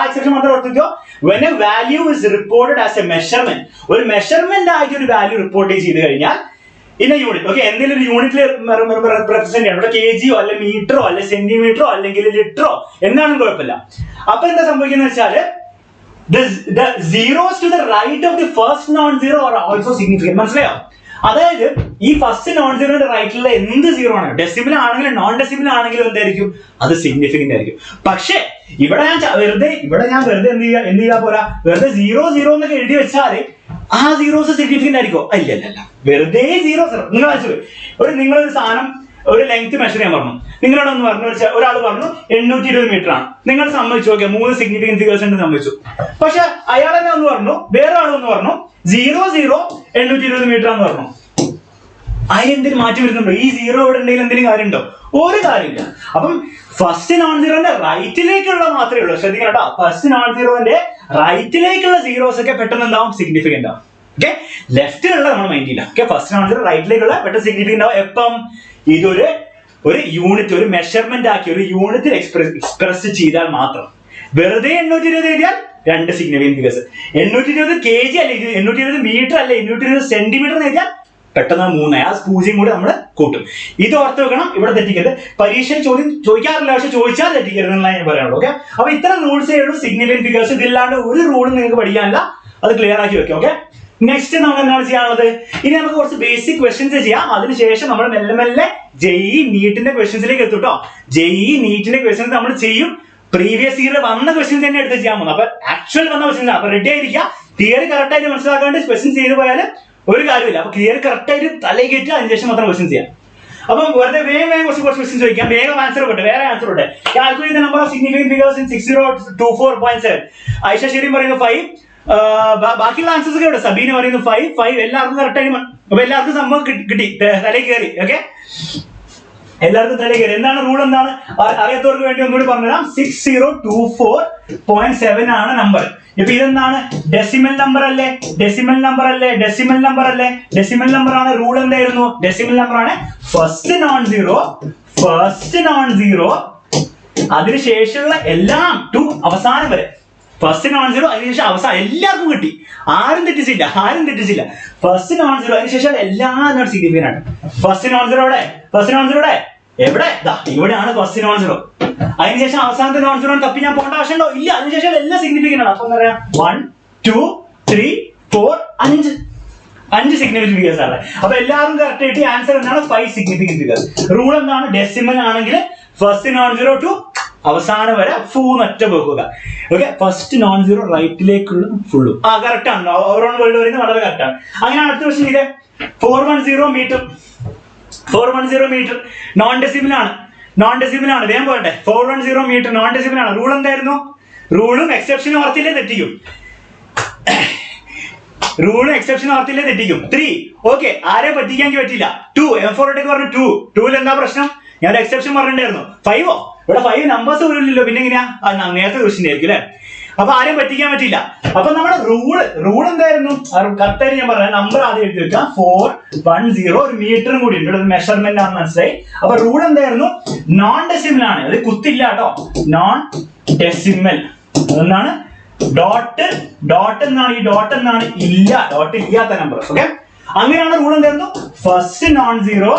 മാത്രം ഓർത്തുക്കോ. when a value is reported as a measurement, ഒരു മെഷർമെന്റ് ആയിട്ട് ഒരു വാല്യൂ റിപ്പോർട്ട് ചെയ്ത് കഴിഞ്ഞാൽ ഇന്ന യൂണിറ്റ്, ഓക്കെ, എന്തെങ്കിലും ഒരു യൂണിറ്റിൽ റെപ്രസെന്റ് ചെയ്യണം. ഇവിടെ കെജിയോ അല്ലെ മീറ്ററോ അല്ലെ സെന്റിമീറ്ററോ അല്ലെങ്കിൽ ലിറ്ററോ എന്താണെങ്കിലും കുഴപ്പമില്ല. അപ്പൊ എന്താ സംഭവിക്കുന്നത് വെച്ചാല്, the zeros to the right of the first non-zero are also significant. മനസ്സിലായോ? അതായത് ഈ ഫസ്റ്റ് നോൺ സീറോയുടെ റൈറ്റിലുള്ള എന്ത് സീറോ ആണ്, ഡെസിമൽ ആണെങ്കിലും നോൺ ഡെസിമൽ ആണെങ്കിലും എന്തായിരിക്കും, അത് സിഗ്നിഫിക്കന്റ് ആയിരിക്കും. പക്ഷെ ഇവിടെ ഞാൻ വെറുതെ എന്ത് ചെയ്യാ പോരാ, വെറുതെ 0 0 എന്നൊക്കെ എഴുതി വെച്ചാല് ആ സീറോസ് സിഗ്നിഫിക്കന്റ് ആയിരിക്കോ? അല്ലല്ല, വെറുതെ സീറോസ്. നിങ്ങൾ നിങ്ങളൊരു സാധനം, ഒരു ലെങ്ത് മെഷർ ചെയ്യാൻ പറഞ്ഞു, നിങ്ങളോട് ഒന്ന് പറഞ്ഞു, ഒരാൾ പറഞ്ഞു 820 മീറ്റർ ആണ്. നിങ്ങൾ സമ്മതിച്ചു, ഓക്കെ, 3 സിഗ്നിഫിക്കന്റ് ഫിഗേഴ്സ് ഉണ്ട് സമ്മതിച്ചു. പക്ഷെ അയാൾ തന്നെ ഒന്ന് പറഞ്ഞു, വേറെ ആളൊന്ന് പറഞ്ഞു 0 0 820 മീറ്റർ ആണെന്ന് പറഞ്ഞു. അതിനെന്തെങ്കിലും മാറ്റി വരുന്നുണ്ടോ? ഈ സീറോ ഇവിടെ ഉണ്ടെങ്കിൽ എന്തെങ്കിലും കാര്യമുണ്ടോ? ഒരു കാര്യമില്ല. അപ്പം ഫസ്റ്റ് നോൺ സീറോന്റെ റൈറ്റിലേക്കുള്ള മാത്രമേ ഉള്ളൂ. ശ്രദ്ധിക്കണം കേട്ടോ, ഫസ്റ്റ് നോൺ സീറോന്റെ റൈറ്റിലേക്കുള്ള സീറോസ് ഒക്കെ പെട്ടെന്ന് എന്താവും, സിഗ്നിഫിക്കന്റ് ആവും. ഓക്കെ, ലെഫ്റ്റിലുള്ള നമ്മൾ മൈൻഡ് ചെയ്യില്ല. ഓക്കെ, ഫസ്റ്റ് നോൺ സീറോ റൈറ്റിലേക്കുള്ള പെട്ടെന്ന് സിഗ്നിഫിക്കന്റ് ആവും. എപ്പം ഇതൊരു യൂണിറ്റ്, ഒരു മെഷർമെന്റ് ആക്കി ഒരു യൂണിറ്റിൽ എക്സ്പ്രസ് ചെയ്താൽ മാത്രം. വെറുതെ 820 എഴുതിയാൽ 2 സിഗ്നിഫിക്കന്റ് ഫിഗേഴ്സ്. 820 kg അല്ലെ, 820 മീറ്റർ അല്ലെ, 820 സെന്റിമീറ്റർ എഴുതിയാൽ പെട്ടെന്ന് 3 ആ 0 കൂടെ നമ്മൾ കൂട്ടും. ഇത് ഓർത്ത് വെക്കണം, ഇവിടെ തെറ്റിക്കരുത്. പരീക്ഷയിൽ ചോദിക്കാറില്ല, പക്ഷെ ചോദിച്ചാൽ തെറ്റിക്കരുത് എന്നുള്ള ഞാൻ പറയാനുള്ളൂ. ഓക്കെ, അപ്പൊ ഇത്തരം റൂൾസേ ഉള്ളൂ സിഗ്നിഫിക്കന്റ് ഫിഗേഴ്സ്. ഇതില്ലാണ്ട് ഒരു റൂളും നിങ്ങൾക്ക് പഠിക്കാനില്ല, അത് ക്ലിയർ ആക്കി വെക്കാം. ഓക്കെ, നെക്സ്റ്റ് നമ്മൾ എന്താണ് ചെയ്യാനുള്ളത്, ഇനി നമുക്ക് കുറച്ച് ബേസിക് ക്വസ്റ്റ്യൻസ് ചെയ്യാം. അതിനുശേഷം നമ്മൾ മെല്ലെ മെല്ലെ JEE നീറ്റിന്റെ ക്വസ്റ്റ്യൻസിലേക്ക് എത്തും കേട്ടോ. JEE നീറ്റിന്റെ ക്വസ്റ്റ്യൻസ് നമ്മൾ ചെയ്യും. പ്രീവിയസ് ഇയറിൽ വന്ന ക്വസ്റ്റ്യൻസ് തന്നെ എടുത്ത് ചെയ്യാൻ പോകുന്നു. അപ്പൊ ആക്ച്വൽ വന്ന ക്വസ്റ്റ്യൻസ്, അപ്പൊ റെഡി ആയിരിക്കുക. തിയറി കറക്റ്റ് ആയിട്ട് മനസ്സിലാക്കാണ്ട് ക്വസ്റ്റ്യൻസ് ചെയ്ത് പോയാൽ ഒരു കാര്യമില്ല. അപ്പൊ തിയറി കറക്റ്റ് ആയിട്ട് തലയിൽ കയറ്റി അതിനുശേഷം മാത്രം ക്വസ്റ്റ്യൻസ് ചെയ്യാം. അപ്പൊ വെറുതെ വേഗം കുറച്ച് ക്വസ്റ്റ്യൻസ് ചോദിക്കാം, വേഗം ആൻസർ കിട്ടെ. വേറെ ആൻസർ കിട്ടെ. Calculate the number of significant figures in 6024.7. Aisha Shereen പറയുന്നു 5. ബാക്കിയുള്ള ആൻസേഴ്സ് ഒക്കെ ഇവിടെ. സബീന പറയുന്നു 5. എല്ലാവർക്കും കറക്റ്റ് ആയിട്ട്. അപ്പൊ എല്ലാവർക്കും സംഭവം കിട്ടി, തലയിൽ കയറി. ഓക്കെ, എല്ലാവർക്കും തലയിൽ കയറി. എന്താണ് റൂൾ, എന്താണ് അറിയാത്തവർക്ക് വേണ്ടി ഒന്നുകൂടി പറഞ്ഞുതരാം. 6024.7 ആണ് നമ്പർ. ഇപ്പൊ ഇതെന്താണ്, ഡെസിമൽ നമ്പർ അല്ലേ, ഡെസിമൽ നമ്പർ ആണ്. റൂൾ എന്തായിരുന്നു, ഡെസിമൽ നമ്പർ ആണ്. ഫസ്റ്റ് നോൺ സീറോ അതിനുശേഷമുള്ള എല്ലാം ടു അവസാനം വരെ. ഫസ്റ്റ് നോൺ സീറോ അതിനുശേഷം അവസാനം എല്ലാവർക്കും കിട്ടി, ആരും തെറ്റിച്ചില്ല. ഫസ്റ്റ് നോൺ സീറോ അതിനുശേഷം എല്ലാം സിഗ്നിഫിക്കന്റ് ആണ്. ഫസ്റ്റ് നോൺ സീറോയുടെ എവിടെ, ഇവിടെയാണ് ഫസ്റ്റ് നോൺ സീറോ. അതിനുശേഷം അവസാനത്തെ നോൺ സീറോ തപ്പി ഞാൻ പോകേണ്ട ആവശ്യമുണ്ടോ? ഇല്ല. അതിനുശേഷം എല്ലാം സിഗ്നിഫിക്കന്റ് ആണ്. അപ്പൊ എന്താ പറയാ, 1 2 3 4 5 സിഗ്നിഫിക്കന്റ് ഫിഗേഴ്സ് ആണ്. അപ്പൊ എല്ലാവരും കറക്റ്റ് ആയിട്ട് ആൻസർ എന്താണ്, 5 സിഗ്നിഫിക്കന്റ് ഫിഗേഴ്സ്. റൂൾ എന്താണ്, ഡെസിമൽ ആണെങ്കിൽ ഫസ്റ്റ് നോൺ സീറോ ടു അവസാനം വരെ ഒറ്റ വെക്കുക. ഓക്കെ, ഫസ്റ്റ് നോൺ സീറോ റൈറ്റിലേക്കുള്ള ഫുള്ളും കറക്റ്റ് ആണ്. ഓവറോൾ വേൾഡ് പറയുന്നത് വളരെ കറക്റ്റ് ആണ്. അങ്ങനെ അടുത്ത ക്വസ്റ്റ്യൻ ചെയ്തേ. 410 മീറ്റർ നോൺ ഡെസിമൽ ആണ്. വേഗം പോകട്ടെ. 410 മീറ്റർ നോൺ ഡെസിമൽ ആണ്. റൂൾ എന്തായിരുന്നു, റൂളും എക്സെപ്ഷനും ഓർത്തില്ലേ തെറ്റിക്കും. 3. ഓക്കെ, ആരെ പറ്റിക്കാൻ പറ്റില്ല. 2 M4 പറഞ്ഞു 2 എന്താ പ്രശ്നം, ഞാൻ ഒരു എക്സെപ്ഷൻ പറഞ്ഞിട്ടുണ്ടായിരുന്നു. 5 ഇവിടെ 5 നമ്പേഴ്സ് പോലും ഇല്ലല്ലോ, പിന്നെ എങ്ങനെയാ? നേരത്തെ ക്വസ്റ്റ്യൻ ആയിരിക്കും അല്ലെ? അപ്പൊ ആരും പറ്റിക്കാൻ പറ്റില്ല. അപ്പൊ നമ്മുടെ റൂൾ എന്തായിരുന്നു? കറക്റ്റ് ആയിട്ട് ഞാൻ പറയാം. നമ്പർ ആദ്യം എഴുതി വെക്കാം. 410 ഒരു മീറ്ററും കൂടി ഉണ്ട്, ഒരു മെഷർമെന്റ് ആണ്, മനസ്സിലായി? അപ്പൊ റൂൾ എന്തായിരുന്നു? നോൺ ഡെസിമൽ ആണ്, അത് കുത്തില്ല കേട്ടോ. നോൺ ഡെസിമൽ എന്നാണ്. ഡോട്ട് എന്നാണ്, ഈ ഡോട്ട് എന്നാണ് ഇല്ല, ഡോട്ട് ഇല്ലാത്ത നമ്പർ. ഓക്കെ, അങ്ങനെയാണ് റൂൾ. എന്തായിരുന്നു? ഫസ്റ്റ് നോൺ സീറോ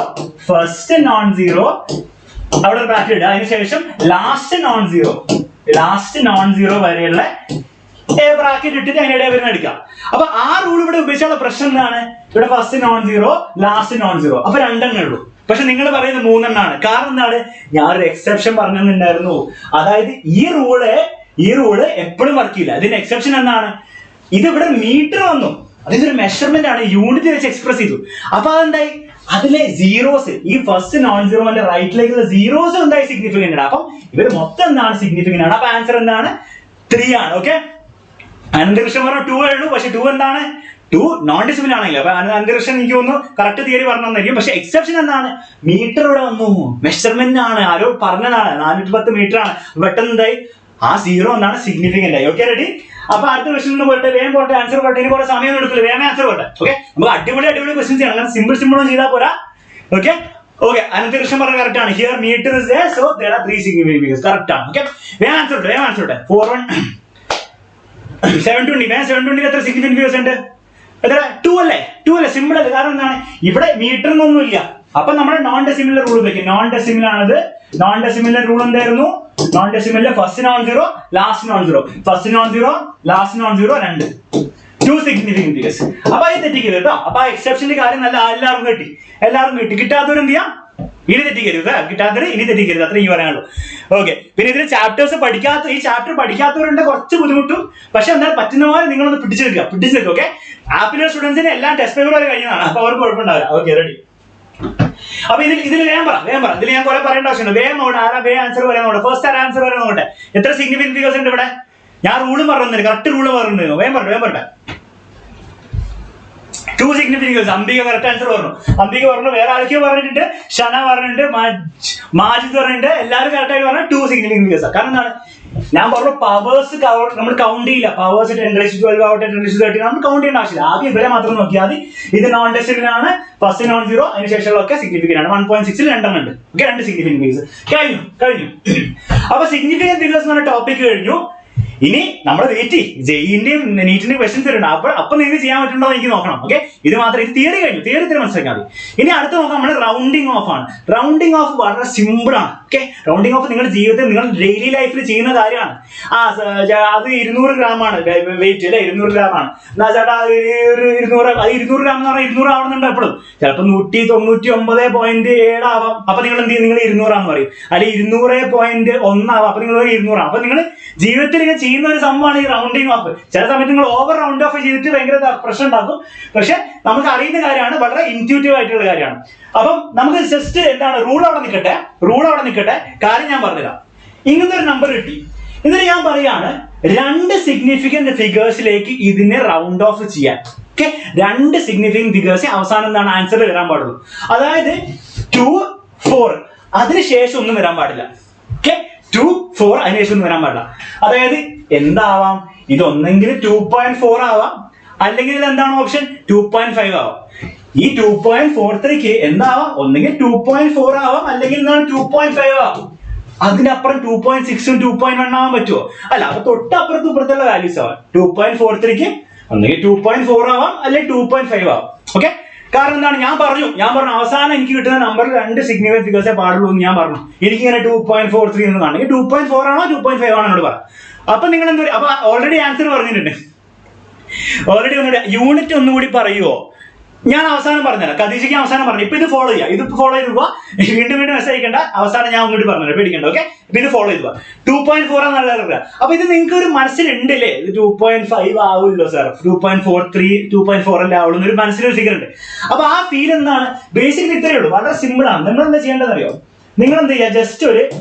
അവിടെ ഒരു ബ്രാക്കറ്റ് ഇടുക, അതിനുശേഷം ലാസ്റ്റ് നോൺ സീറോ വരെയുള്ള ബ്രാക്കറ്റ് ഇട്ടിട്ട് അതിനിടെ വരുന്ന എടുക്കാം. അപ്പൊ ആ റൂൾ ഇവിടെ ഉപയോഗിച്ചുള്ള പ്രശ്നം എന്താണ്? ഇവിടെ first non zero, last non zero, അപ്പൊ 2 എണ്ണേ ഉള്ളൂ. പക്ഷെ നിങ്ങൾ പറയുന്നത് 3 എണ്ണാണ്. കാരണം എന്താണ്? ഞാൻ ഒരു എക്സെപ്ഷൻ പറഞ്ഞിട്ടുണ്ടായിരുന്നു. അതായത് ഈ റൂള് എപ്പോഴും വർക്ക് ചെയ്യില്ല. അതിന്റെ എക്സെപ്ഷൻ എന്താണ്? ഇത് ഇവിടെ മീറ്റർ വന്നു, അതിന്റെ ഒരു മെഷർമെന്റ് ആണ്, യൂണിറ്റ് വെച്ച് എക്സ്പ്രസ് ചെയ്തു. അപ്പൊ അതെന്തായി? അതിലെ സീറോസ്, ഈ ഫസ്റ്റ് നോൺ സീറോന്റെ റൈറ്റിലേക്കുള്ള സീറോസ് എന്തായി? സിഗ്നിഫിക്കന്റ് ആണ്. അപ്പം ഇവർ മൊത്തം എന്താണ്? സിഗ്നിഫിക്കന്റ് ആണ്. അപ്പൊ ആൻസർ എന്താണ്? 3 ആണ്. ഓക്കെ, അനന്തകൃഷ്ണൻ പറഞ്ഞു 2 ഉള്ളൂ. പക്ഷെ 2 എന്താണ്? 2 നോൺ ഡെസിമൽ ആണെങ്കിൽ. അപ്പൊ അനന്തകൃഷ്ണൻ എനിക്ക് തോന്നുന്നു കറക്റ്റ് തിയറി പറഞ്ഞിരിക്കും. പക്ഷെ എക്സെപ്ഷൻ എന്താണ്? മീറ്റർ ഇവിടെ വന്നു, മെഷർമെന്റ് ആണ്, ആരോ പറഞ്ഞതാണ്, 410 മീറ്റർ ആണ്. പെട്ടെന്ന് എന്തായി? ആ സീറോ എന്താണ്? സിഗ്നിഫിക്കന്റ് ആയി. Okay, ready? അപ്പൊ അടുത്ത ക്വസ്റ്റ്യൻ പോയിട്ട് വേഗം പോട്ടെ, ആൻസർ പോട്ടെ. ഇനി കുറെ സമയം എടുക്കില്ല, വേഗം ആൻസർ പോട്ടെ. ഓക്കെ, നമുക്ക് അടിപൊളി ക്വസ്റ്റ്യൻസ് ചെയ്യണം. അങ്ങനെ സിമ്പിൾ ഒന്നും ചെയ്താൽ പോരാ. ഓക്കെ, അനന്തകൃഷ്ണൻ പറഞ്ഞ കറക്റ്റ് ആണ്. Here metre is there, so there are 3 significant figures. Correct ആണ്. ഓക്കെ, വേഗം ആൻസർ ഇട്ടെ. 720 720 എത്ര സിഗ്നിഫിക്കന്റ് ഫിഗേഴ്സ് ഉണ്ട്? എത്ര? 2 അല്ലേ? സിമ്പിൾ അല്ലേ? കാരണം എന്താണ്? ഇവിടെ മീറ്റർ ഒന്നും ഇല്ല. അപ്പൊ നമ്മുടെ നോൺ ഡെസിമലിന്റെ റൂൾ ഉപയോഗിക്കും. നോൺ ഡെസിമൽ ആണത്. നോൺ ഡെസിമലിന്റെ റൂൾ എന്തായിരുന്നു? നോൺ ഡെസിമലിലെ first non zero, last non zero, first non zero, last non zero, 2 significant figures. അപ്പൊ അത് തെറ്റിക്കരുത് കേട്ടോ. അപ്പൊ ആ എക്സെപ്ഷന്റെ കാര്യം നല്ല എല്ലാവർക്കും കിട്ടി. കിട്ടാത്തവരും എന്ത് ചെയ്യാം? ഇനി തെറ്റിക്കരുത്, കിട്ടാത്തവര് ഇനി തെറ്റിക്കരുത്, അത്ര ഈ പറയാനുള്ളൂ. ഓക്കെ, പിന്നെ ഇതിൽ ചാപ്റ്റേഴ്സ് ഈ ചാപ്റ്റർ പഠിക്കാത്തവരുണ്ട്, കുറച്ച് ബുദ്ധിമുട്ടും. പക്ഷെ എന്നാൽ പറ്റുന്ന പോലെ നിങ്ങളൊന്ന് പിടിച്ചു നിൽക്കുക. ഓക്കെ, ആപ്പിലെ സ്റ്റുഡൻസിന് എല്ലാം ടെസ്റ്റ് പേപ്പർ വരെ കഴിഞ്ഞതാണ്. അപ്പൊ അവർക്ക് കുഴപ്പമുണ്ടാവില്ല. Okay, ready? അപ്പൊ ഇതിൽ വേഗം പറ. ഇതിൽ ഞാൻ കുറെ പറയേണ്ട ആവശ്യമുണ്ട്. വേഗം നോട്ടെ, വേഗം ആൻസർ വരെ നോട്ടെ. ഫസ്റ്റ് ആൻസർ വരെ നോട്ടെ. എത്ര സിഗ്നിഫിക്കന്റ് ഫിഗേഴ്സ് ഉണ്ട് ഇവിടെ? ഞാൻ റൂള് പറഞ്ഞു, കറക്റ്റ് റൂള് പറഞ്ഞിരുന്നു. വേഗം പറട്ടെ. 2 significant figures. Ambika correct answer പറഞ്ഞു. വേറെ ആരൊക്കെയോ പറഞ്ഞിട്ടുണ്ട്. ഷന പറഞ്ഞിട്ടുണ്ട്, മാജിദ് പറഞ്ഞിട്ടുണ്ട്. എല്ലാവരും കറക്റ്റ് ആയിട്ട് പറഞ്ഞു 2 സിഗ്നിഫിക്കന്റ് ഫിഗേഴ്സ്. കാരണം എന്താണ്? ഞാൻ പറഞ്ഞു പവേഴ്സ് നമ്മൾ കൗണ്ട് ചെയ്യില്ല. പവേഴ്സ് 10⁻12 ആവട്ടെ, 10⁻13 നമ്മൾ കൗണ്ട് ചെയ്യേണ്ട ആവശ്യമില്ല. ആദ്യം ഇവരെ മാത്രം നോക്കിയാൽ മതി. ഇത് നോൺ ഡെസിമൽ ആണ്, ഫസ്റ്റ് നോൺ സീറോ, അതിനുശേഷമുള്ളതൊക്കെ സിഗ്നിഫിക്കന്റ് ആണ്. 1.6 2 ഉണ്ട്. ഓക്കെ, 2 സിഗ്നിഫിക്കന്റ് ഫിഗേഴ്സ് കഴിഞ്ഞു. അപ്പൊ സിഗ്നിഫിക്കന്റ് ഫിഗേഴ്സ് എന്ന ടോപ്പിക് കഴിഞ്ഞു. ഇനി നമ്മൾ വെയിറ്റ് ജെയിന്റെയും നീറ്റിന്റെയും ക്വസ്റ്റ്യൻസ് വരുന്നുണ്ട്. അപ്പൊ നിങ്ങൾക്ക് ചെയ്യാൻ പറ്റുണ്ടോ എനിക്ക് നോക്കണം. ഓക്കെ, ഇത് മാത്രം. ഇത് തിയറി കഴിഞ്ഞു, തിയറി മനസ്സിലാക്കാൻ മതി. ഇനി അടുത്ത് നോക്കാം, നമ്മൾ റൗണ്ടിങ് ഓഫ് ആണ്. റൗണ്ടിങ് ഓഫ് വളരെ സിമ്പിൾ ആണ്. ഓക്കെ, റൗണ്ടിങ് ഓഫ് നിങ്ങളുടെ ജീവിതത്തിൽ, നിങ്ങൾ ഡെയിലി ലൈഫിൽ ചെയ്യുന്ന കാര്യമാണ്. അത് 200 gram ആണ് വെയിറ്റ് അല്ലെ? 200 gram ആണ്. എന്നാ ചേട്ടാ 200 gram എന്ന് പറഞ്ഞാൽ 200 ആവുന്നുണ്ട് എപ്പോഴും. ചിലപ്പോൾ 199.7 ആവാം. അപ്പൊ നിങ്ങൾ എന്ത് ചെയ്യും? നിങ്ങൾ 200 ആണെന്ന് പറയും. അല്ലെങ്കിൽ 200.1 ആവാം. അപ്പൊ നിങ്ങൾ 200 ആവും. അപ്പൊ നിങ്ങൾ ജീവിതത്തിൽ ചെയ്യുന്ന ഒരു സംഭവമാണ് ഈ റൗണ്ടിങ് ഓഫ്. ചില സമയത്ത് നിങ്ങൾ ഓവർ റൗണ്ട് ഓഫ് ചെയ്തിട്ട് ഭയങ്കര പ്രശ്നം ഉണ്ടാക്കും. പക്ഷെ നമുക്ക് അറിയുന്ന കാര്യമാണ്, വളരെ ഇൻറ്റ്യൂട്ടീവ് ആയിട്ടുള്ള കാര്യമാണ്. അപ്പം നമുക്ക് ജസ്റ്റ് എന്താണ് റൂൾ അവിടെ നിൽക്കട്ടെ. കാര്യം ഞാൻ പറഞ്ഞുതരാം. ഇങ്ങനത്തെ ഒരു നമ്പർ കിട്ടി. എന്നിട്ട് ഞാൻ പറയാണ് 2 സിഗ്നിഫിക്കന്റ് ഫിഗേഴ്സിലേക്ക് ഇതിനെ റൗണ്ട് ഓഫ് ചെയ്യാൻ. ഓക്കെ, 2 സിഗ്നിഫിക്കന്റ് ഫിഗേഴ്സ് അവസാനം എന്താണ് ആൻസർ വരാൻ പാടുള്ളൂ. അതായത് 2 4 അതിനുശേഷം ഒന്നും വരാൻ പാടില്ല. ഓക്കെ, 2 4 അതിനുശേഷം ഒന്നും വരാൻ പാടില്ല. അതായത് എന്താവാം? ഇതൊന്നെങ്കിൽ 2.4 ആവാം, അല്ലെങ്കിൽ ഇത് എന്താണ് ഓപ്ഷൻ? 2.5 ആവാം. ഈ 2.43ക്ക് എന്താവാം? ഒന്നെങ്കിൽ 2.4 ആവാം, അല്ലെങ്കിൽ എന്താണ് 2.5 ആവാം. അതിനപ്പുറം 2.6ഉം 2.1 ആവാൻ പറ്റുമോ? അല്ല. അപ്പൊ തൊട്ടപ്പുറത്തും ഇപ്പുറത്തുള്ള വാല്യൂസ് ആവാം. 2.43ക്ക് ഒന്നെങ്കിൽ 2.4 ആവാം, അല്ലെങ്കിൽ 2.5 ആവാം. ഓക്കെ, കാരണം എന്താണ്? ഞാൻ പറഞ്ഞു അവസാനം എനിക്ക് കിട്ടുന്ന നമ്പറിൽ 2 സിഗ്നിഫിക്കന്റ് ഫിഗേഴ്സേ പാടുള്ളൂ എന്ന് ഞാൻ പറഞ്ഞു. എനിക്ക് ഇങ്ങനെ 2.43 എന്ന് കാണെങ്കിൽ 2.4 ആണോ 2.5 ആണോ എന്നോട് പറ. അപ്പൊ നിങ്ങൾ എന്താ? അപ്പൊ ഓൾറെഡി ആൻസർ പറഞ്ഞിട്ടുണ്ട്. ഒന്നുകൂടി യൂണിറ്റ് ഒന്നുകൂടി പറയുമോ? ഞാൻ അവസാനം പറഞ്ഞുതരാം. കദീജയ്ക്ക് അവസാനം പറഞ്ഞു. ഇപ്പൊ ഇത് ഫോളോ ചെയ്യാം. ഇതിപ്പോ ഫോളോ ചെയ്ത് പോവാ. വീണ്ടും മെസ്സേജ് അയക്കണ്ട. അവസാനം ഞാൻ ഒന്നുകൂടി പറഞ്ഞുതരാം, പേടിക്കണ്ട. ഓക്കെ, ഇപ്പൊ ഇത് ഫോളോ ചെയ്ത് പോവാ. 2.4 ആണ് നല്ല. അപ്പൊ ഇത് നിങ്ങൾക്ക് ഒരു മനസ്സിലുണ്ട് അല്ലേ? ഇത് 2.5 ആവുമല്ലോ സാർ, 2.43 2.4 അല്ലേ ആവുള്ളൂ എന്നൊരു മനസ്സിലൊരു ഫിഗർ ഉണ്ട്. അപ്പൊ ആ ഫീൽ എന്താണ്? ബേസിക് ഇത്രയേ ഉള്ളൂ. വളരെ സിമ്പിൾ ആണ്. നിങ്ങൾ എന്താ ചെയ്യേണ്ടതെന്ന് അറിയോ? നിങ്ങൾ എന്ത് ചെയ്യുക? ജസ്റ്റ്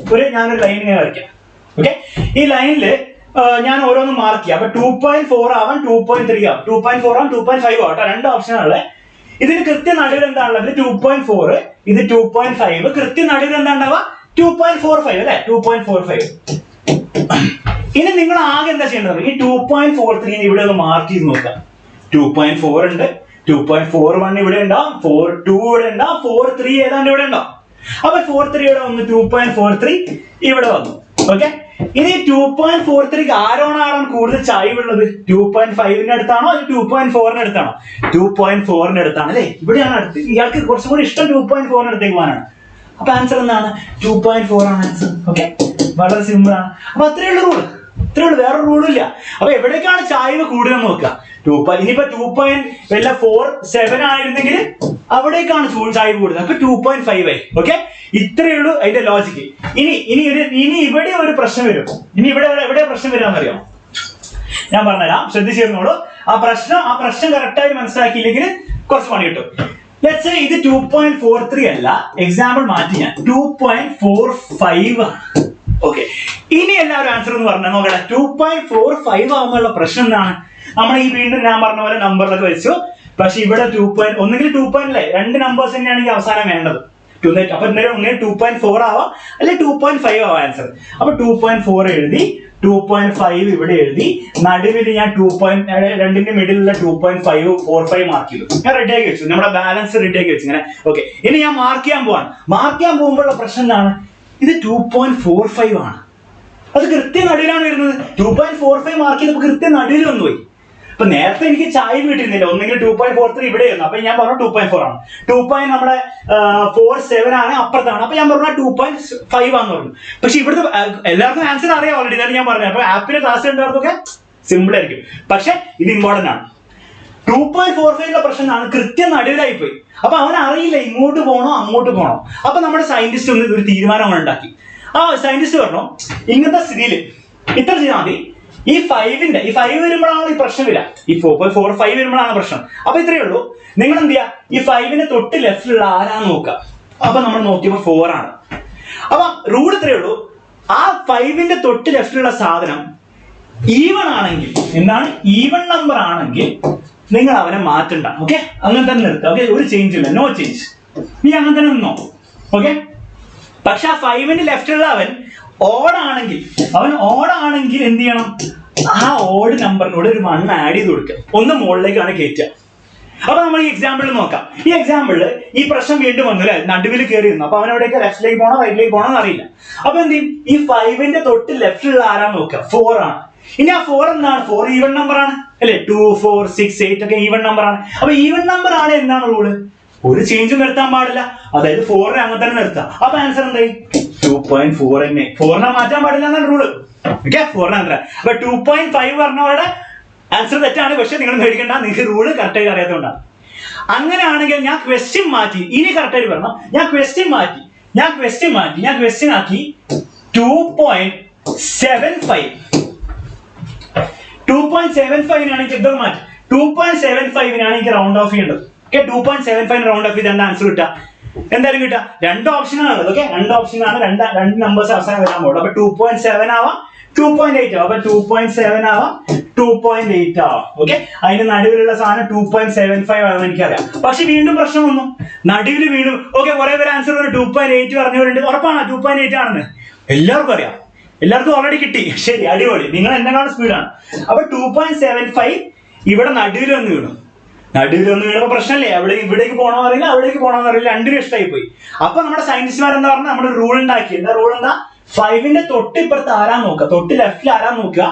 ഞാനൊരു ലൈൻ ഇങ്ങനെ വരയ്ക്കാം. ഓക്കെ, ഈ ലൈനില് ഞാൻ ഓരോന്ന് മാർക്ക് ചെയ്യാം. അപ്പൊ 2.4 ആവാം, 2.3 ആവാം, 2.4 ആവാം, 2.5 ആവട്ടെ. 2 ഓപ്ഷനാണ്. ഇതിന് കൃത്യ നടുവിൽ എന്താണുള്ളത്? 2.4, ഇത് 2.5. കൃത്യ നടുവിൽ എന്താ ഉണ്ടാവുക? 2.45 അല്ലെ? 2.45. ഇനി നിങ്ങൾ ആകെ എന്താ ചെയ്യേണ്ടത്? ഈ 2.43 ഇവിടെ ഒന്ന് മാർക്ക് ചെയ്ത് നോക്കാം. 2.4 ഉണ്ട്, 2.41 ഇവിടെ ഉണ്ടാവും, 4.2 ഇവിടെ ഉണ്ടാവും, 4.3 ഏതാണ്ട് ഇവിടെ ഉണ്ടാവും. അപ്പൊ 4.3 ഇവിടെ വന്നു, 2.43 ഇവിടെ വന്നു. ഓക്കെ, ഇനി 2.43 ആരോടാണ് കൂടുതൽ ചായ്വ് ഉള്ളത്? 2.5ന്റെ അടുത്താണോ അത് 2.4ന്റെ അടുത്താണോ? 2.4ന്റെ അടുത്താണ് അല്ലെ? ഇവിടെയാണ് അടുത്ത്. ഇയാൾക്ക് കുറച്ചും കൂടി ഇഷ്ടം 2.4ന്റെ അടുത്തേക്ക് പോകാനാണ്. അപ്പൊ ആൻസർ എന്താണ്? 2.4 ആണ് ആൻസർ. ഓക്കെ, വളരെ സിമ്പിൾ ആണ്. അപ്പൊ അത്രയുള്ള റൂള്, ഇത്രേ ഉള്ളൂ, വേറെ റൂളും ഇല്ല. അപ്പൊ എവിടേക്കാണ് ചായ്വ് കൂടുതൽ നോക്കുക? ഇനിയിപ്പോ 2.47 ആയിരുന്നെങ്കിൽ അവിടേക്കാണ് ചായ്വ് കൂടുതൽ. അപ്പൊ 2.5 ആയി. ഓക്കെ, ഇത്രയേ ഉള്ളൂ അതിന്റെ ലോജിക്ക്. ഇനി ഇവിടെ ഒരു പ്രശ്നം വരും. ഇനി എവിടെ പ്രശ്നം വരാമെന്നറിയോ? ഞാൻ പറഞ്ഞുതരാം, ശ്രദ്ധിച്ചിരുന്നോളൂ. ആ പ്രശ്നം കറക്റ്റായി മനസ്സിലാക്കിയില്ലെങ്കിൽ കുറച്ച് പണി കിട്ടും. ലെറ്റ്സ് സേ ഇത് 2.43 അല്ല, എക്സാമ്പിൾ മാറ്റി ഞാൻ 2.45 ആണ്. ഓക്കെ, ഇനി എല്ലാവരും ആൻസർ എന്ന് പറഞ്ഞാൽ നോക്കട്ടെ. 2.45 ആവുമ്പോഴുള്ള പ്രശ്നം എന്താണ്? നമ്മൾ ഈ വീണ്ടും ഞാൻ പറഞ്ഞ പോലെ നമ്പറിലൊക്കെ വെച്ചു. പക്ഷെ ഇവിടെ ഒന്നുകിൽ 2. രണ്ട് നമ്പേഴ്സ് തന്നെയാണെങ്കിൽ അവസാനം വേണ്ടത്. അപ്പൊ ഒന്നുകിൽ 2.4 ആവാം, അല്ലെ 2.5 ആവാം ആൻസർ. അപ്പൊ 2.4 എഴുതി, 2.5 ഇവിടെ എഴുതി, നടുവിൽ ഞാൻ 2.2ന്റെ മിഡിലുള്ള 2.45 മാർക്ക് ചെയ്തു. ഞാൻ റെഡിയാക്കി വെച്ചു, നമ്മുടെ ബാലൻസ് റെഡിയാക്കി വെച്ചു ഇങ്ങനെ. ഓക്കെ, ഇനി ഞാൻ മാർക്ക് ചെയ്യാൻ പോവാണ്. മാർക്ക് ചെയ്യാൻ പോകുമ്പോഴുള്ള പ്രശ്നം എന്താണ്? ഇത് 2.45 ആണ്. അത് കൃത്യ നടുവിലാണ് വരുന്നത്. 2.45 മാർക്ക് ചെയ്തപ്പോൾ കൃത്യ നടുവിൽ വന്നുപോയി. അപ്പൊ നേരത്തെ എനിക്ക് ചായ്വ് കിട്ടുന്നില്ല. ഒന്നെങ്കിൽ 2.43 ഇവിടെ ആയിരുന്നു, അപ്പൊ ഞാൻ പറഞ്ഞു 2.4 ആണ്. 2.47 ആണ് അപ്പുറത്താണ്, അപ്പൊ ഞാൻ പറഞ്ഞു 2.5 ആണെന്ന് പറഞ്ഞു. പക്ഷെ ഇവിടുത്തെ എല്ലാവർക്കും ആൻസർ അറിയാം ഓൾറെഡി, ഇതാണ് ഞാൻ പറഞ്ഞത്. അപ്പൊ ആപ്പിലെ ക്ലാസ് കണ്ടവർക്കൊക്കെ സിമ്പിൾ ആയിരിക്കും. പക്ഷെ ഇത് ഇമ്പോർട്ടന്റ് ആണ്. 2.45 പ്രശ്നമാണ്, കൃത്യം നടുവിലായി പോയി. അപ്പൊ അവൻ അറിയില്ല ഇങ്ങോട്ട് പോകണോ അങ്ങോട്ട് പോകണോ. അപ്പൊ നമ്മുടെ സയന്റിസ്റ്റ് ഒന്ന് ഒരു തീരുമാനം ഉണ്ടാക്കി. ആ സയന്റിസ്റ്റ് പറഞ്ഞു, ഇങ്ങനത്തെ സ്ഥിതിയിൽ ഇത്ര ചെയ്താൽ മതി. ഈ 5 വരുമ്പോഴാണ് ഈ പ്രശ്നം വരിക. ഈ 4.45 വരുമ്പോഴാണ് പ്രശ്നം. അപ്പൊ ഇത്രയേ ഉള്ളൂ. നിങ്ങൾ എന്ത് ചെയ്യുക? ഈ 5ന് തൊട്ട് ലെഫ്റ്റിലുള്ള ആരാന്ന് നോക്കുക. അപ്പൊ നമ്മൾ നോക്കിയപ്പോ 4 ആണ്. അപ്പൊ റൂൾ ഇത്രയേ ഉള്ളൂ. ആ 5ന്റെ തൊട്ട് ലെഫ്റ്റിലുള്ള സാധനം ഈവൺ ആണെങ്കിൽ, എന്താണ് ഈവൺ നമ്പർ ആണെങ്കിൽ നിങ്ങൾ അവനെ മാറ്റണ്ട. ഓക്കെ, അങ്ങനെ തന്നെ നിർത്തുക. ഓക്കെ, ഒരു ചേഞ്ച് ഇല്ല, നോ ചേഞ്ച്. നീ അങ്ങനെ തന്നെ നിന്നോ. ഓക്കെ, പക്ഷെ ആ 5ന്റെ ലെഫ്റ്റിലുള്ള അവൻ ഓടാണെങ്കിൽ എന്ത് ചെയ്യണം? ആ ഓഡ് നമ്പറിനോട് ഒരു 1 ആഡ് ചെയ്ത് കൊടുക്കുക. ഒന്ന് മുകളിലേക്കാണ് കയറ്റുക. അപ്പൊ നമ്മൾ ഈ എക്സാമ്പിളിൽ നോക്കാം. ഈ എക്സാമ്പിളിൽ ഈ പ്രശ്നം വീണ്ടും വന്നു അല്ലെ? നടുവിൽ കയറി നിന്നു. അപ്പൊ അവനവിടേക്ക് ലെഫ്റ്റിലേക്ക് പോകണോ റൈറ്റിലേക്ക് പോകണോ എന്ന് അറിയില്ല. അപ്പൊ എന്ത് ചെയ്യും? ഈ 5ന്റെ തൊട്ട് ലെഫ്റ്റിലുള്ള ആരാന്ന് നോക്കുക. 4 ആണ്. ഇനി ആ 4 എന്താണ്? 4 ഈവൺ നമ്പർ ആണ് അല്ലെ? 2, 4, 6, 8 ഒക്കെ ഈവൺ നമ്പർ ആണ്. അപ്പൊ ഈവൺ നമ്പർ ആണ് എന്താണ് റൂള്? ഒരു ചേഞ്ചും വരുത്താൻ പാടില്ല. അതായത് 4നെ അങ്ങനെ തന്നെ നിർത്താം. അപ്പൊ ആൻസർ എന്തായി? 2.4 തന്നെ. 4നെ മാറ്റാൻ പാടില്ല എന്നാണ് റൂള്. Okay, 4നെ answer. അപ്പൊ 2.5 പറഞ്ഞവരുടെ ആൻസർ തെറ്റാണ്. പക്ഷെ നിങ്ങൾ മേടിക്കേണ്ട, നിങ്ങൾക്ക് റൂള് കറക്റ്റായി അറിയാത്തതുകൊണ്ടാണ്. അങ്ങനെയാണെങ്കിൽ ഞാൻ ക്വസ്റ്റ്യൻ മാറ്റി. ഇനി കറക്റ്റായിട്ട് പറഞ്ഞു. ഞാൻ ക്വസ്റ്റ്യൻ ആക്കി 2.75. 2.75 ഇതൊക്കെ മാറ്റി. 2.75 എനിക്ക് റൗണ്ട് ഓഫ് ചെയ്യേണ്ടത്. 2.75 റൗണ്ട് ഓഫ് ചെയ്ത് എന്താ ആൻസർ കിട്ടുക? എന്തായാലും കിട്ടുക. 2 ഓപ്ഷനാണ്. ഓക്കെ, 2 ഓപ്ഷനാണ്. രണ്ട് നമ്പേഴ്സ് അവസാനം വരാൻ പോകും. അപ്പൊ 2.7 ആവാം, 2.8 ആവാം. അപ്പൊ 2.7 ആവാം, 2.8 ആവാം. ഓക്കെ, അതിന്റെ നടുവിലുള്ള സാധനം 2.75 ആണെന്ന് എനിക്കറിയാം. പക്ഷെ വീണ്ടും പ്രശ്നം വന്നു. നടുവിൽ വീണ്ടും ഓക്കെ, കുറെ പേര് ആൻസർ 2.8 പറഞ്ഞവരുണ്ട്. ഉറപ്പാണ് 2.8 ആണെന്ന് എല്ലാവർക്കും അറിയാം. എല്ലാവർക്കും ഓൾറെഡി കിട്ടി. ശരി, അടിപൊളി. നിങ്ങൾ എന്നെക്കാളും സ്പീഡാണ്. അപ്പൊ 2.75 ഇവിടെ നടുവിൽ വന്ന് വീണു. വീണപ്പോ പ്രശ്നമല്ലേ? ഇവിടേക്ക് പോകണമെന്ന് അറിയില്ല, അവിടേക്ക് പോകണമെന്ന് അറിയില്ല. രണ്ടിനും ഇഷ്ടമായി പോയി. അപ്പൊ നമ്മുടെ സയന്റിസ്റ്റ്മാർ എന്താ പറഞ്ഞാൽ നമ്മുടെ റൂൾ ഉണ്ടാക്കി. എന്താ റൂൾ? എന്താ? 5ന്റെ തൊട്ട് ഇപ്പുറത്ത് ആരാ നോക്കുക, തൊട്ട് ലെഫ്റ്റിൽ ആരാ നോക്കുക?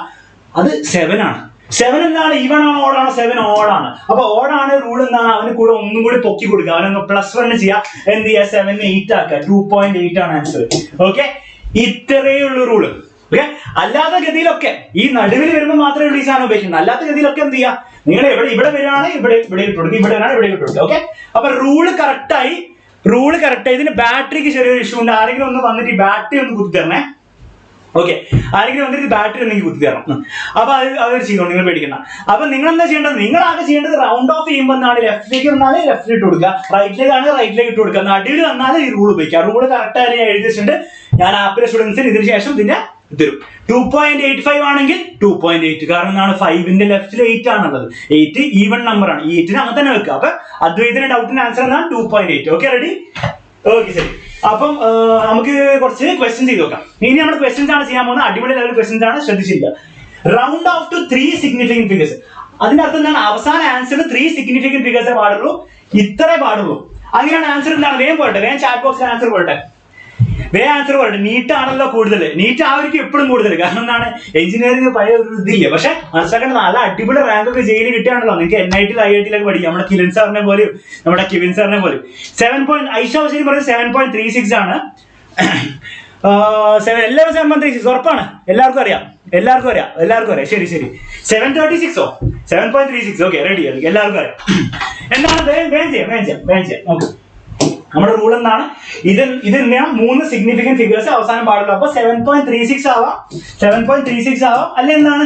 അത് 7 ആണ്. 7 എന്താണ്? ഈവൺ ആണോ ഓടാണോ? 7 ഓടാണ്. അപ്പൊ ഓടാണ്. റൂൾ എന്താണ്? അവന് കൂടെ ഒന്നും കൂടി പൊക്കി കൊടുക്കുക. അവനൊന്ന് +1 ചെയ്യാ. എന്ത് ചെയ്യാ? 7നെ 8 ആക്കുക. 2.8 ആണ് ആൻസർ. ഓക്കെ, ഇത്രയേ ഉള്ളൂ റൂള്. ഓക്കെ, അല്ലാത്ത ഗതിയിലൊക്കെ ഈ നടുവിൽ വരുമ്പോൾ മാത്രമേ ഉള്ളൂ ഈ സാധനം ഉപയോഗിക്കുന്നത്. അല്ലാത്ത ഗതിയിലൊക്കെ എന്ത് ചെയ്യാ? നിങ്ങൾ ഇവിടെ വരികയാണ്, ഇവിടെ ഇട്ട് കൊടുക്കുക, ഇവിടെ വരാണ്, ഇവിടെ ഇട്ട് കൊടുക്കുക. ഓക്കെ, അപ്പൊ റൂള് കറക്റ്റായി. ഇതിന് ബാറ്ററിക്ക് ചെറിയൊരു ഇഷ്യൂ ഉണ്ട്. ആരെങ്കിലും ഒന്ന് വന്നിട്ട് ഈ ബാറ്ററി ഒന്ന് കുത്തി തരണേ. ഓക്കെ, ആരെങ്കിലും വന്നിട്ട് ബാറ്ററി ഒന്നെങ്കിൽ കുത്തി തരണം. അപ്പൊ അത് ചെയ്യണം, നിങ്ങൾ പേടിക്കണം. അപ്പൊ നിങ്ങൾ എന്താ ചെയ്യേണ്ടത്? നിങ്ങൾ ആകെ ചെയ്യേണ്ടത് റൗണ്ട് ഓഫ് ചെയ്യുമ്പോൾ എന്താണ്? ലെഫ്റ്റിലേക്ക് വന്നാൽ ലെഫ്റ്റിൽ ഇട്ട് കൊടുക്കുക, റൈറ്റിലേക്കാണ് റൈറ്റിലേക്ക് ഇട്ട് കൊടുക്കുക. നടുവിൽ വന്നാൽ ഈ റൂൾ ഉപയോഗിക്കുക. റൂള് കറക്റ്റായി ഞാൻ എഴുതി വെച്ചിട്ടുണ്ട്. ഞാൻ ആപ്പിലെ സ്റ്റുഡൻസിന് ഇതിന് ശേഷം ഇതിന്റെ തരും. 2.85 ആണെങ്കിൽ 2.8, കാരണം എന്താണ് 5ന്റെ ലെഫ്റ്റിൽ 8 ആണുള്ളത്. 8 ഈവൺ നമ്പർ ആണ്. ഈ 8ന് അങ്ങനെ തന്നെ വെക്കുക. അപ്പൊ അദ്വൈതിന്റെ ഡൗട്ടിന്റെ ആൻസർ എന്താണ് 2.8. Okay, ready? ഓക്കെ, ശരി. അപ്പം നമുക്ക് കുറച്ച് ക്വസ്റ്റ്യൻ ചെയ്ത് നോക്കാം. ഇനി നമ്മൾ ക്വസ്റ്റ്യൻസ് ആണ് ചെയ്യാൻ പോകുന്നത്. അടിപൊളി ലെവൽ ക്വസ്റ്റ്യൻസ് ആണ്, ശ്രദ്ധിച്ചില്ല. Round of two 3 significant figures. അതിന്റെ അർത്ഥം എന്താണ്? അവസാന ആൻസറിന് 3 സിഗ്നിഫിക്കന്റ് ഫിഗേഴ്സേ പാടുള്ളൂ, ഇത്രേ പാടുള്ളൂ. അങ്ങനെയാണ് ആൻസർ എന്താണ്? വേഗം പോട്ടെ, വേഗം ചാറ്റ് ബോക്സിൽ ആൻസർ പോട്ടെ, വേഗം ആൻസർ പോട്ടെ. നീറ്റ് ആണല്ലോ കൂടുതൽ, നീറ്റ് ആയിരിക്കും എപ്പോഴും കൂടുതൽ. കാരണം എന്താണ്? എഞ്ചിനീയറിംഗ് പഴയ ഒരു ഇതില്ല. പക്ഷെ മനസ്സിലാക്കേണ്ട, നല്ല അടിപൊളി റാങ്ക് ഒക്കെ ജയിലിൽ കിട്ടുകയാണല്ലോ. നിങ്ങൾക്ക് NIT IIT പഠിക്കാം. നമ്മുടെ കിരൺ സാറിനെ പോലെയും നമ്മുടെ കിവിൻ സാറിനെ പോലെയും. 7. ഐഷ ഹുസൈൻ പറഞ്ഞത് 7.36 ആണ്. എല്ലാവരും 7.36 ഉറപ്പാണ്. എല്ലാവർക്കും അറിയാം. ശരി 7.36 7.36. Okay, ready. എല്ലാവർക്കും അറിയാം. എന്താണ്? വേഗം ചെയ്യാം. ഓക്കെ, നമ്മുടെ റൂൾ എന്താണ്? ഇത് തന്നെയാണ് 3 സിഗ്നിഫിക്കന്റ് ഫിഗേഴ്സ് അവസാനം പാടുള്ളൂ. അപ്പൊ 7.36 ആവാം, 7.36 ആവാം, അല്ലെ എന്താണ്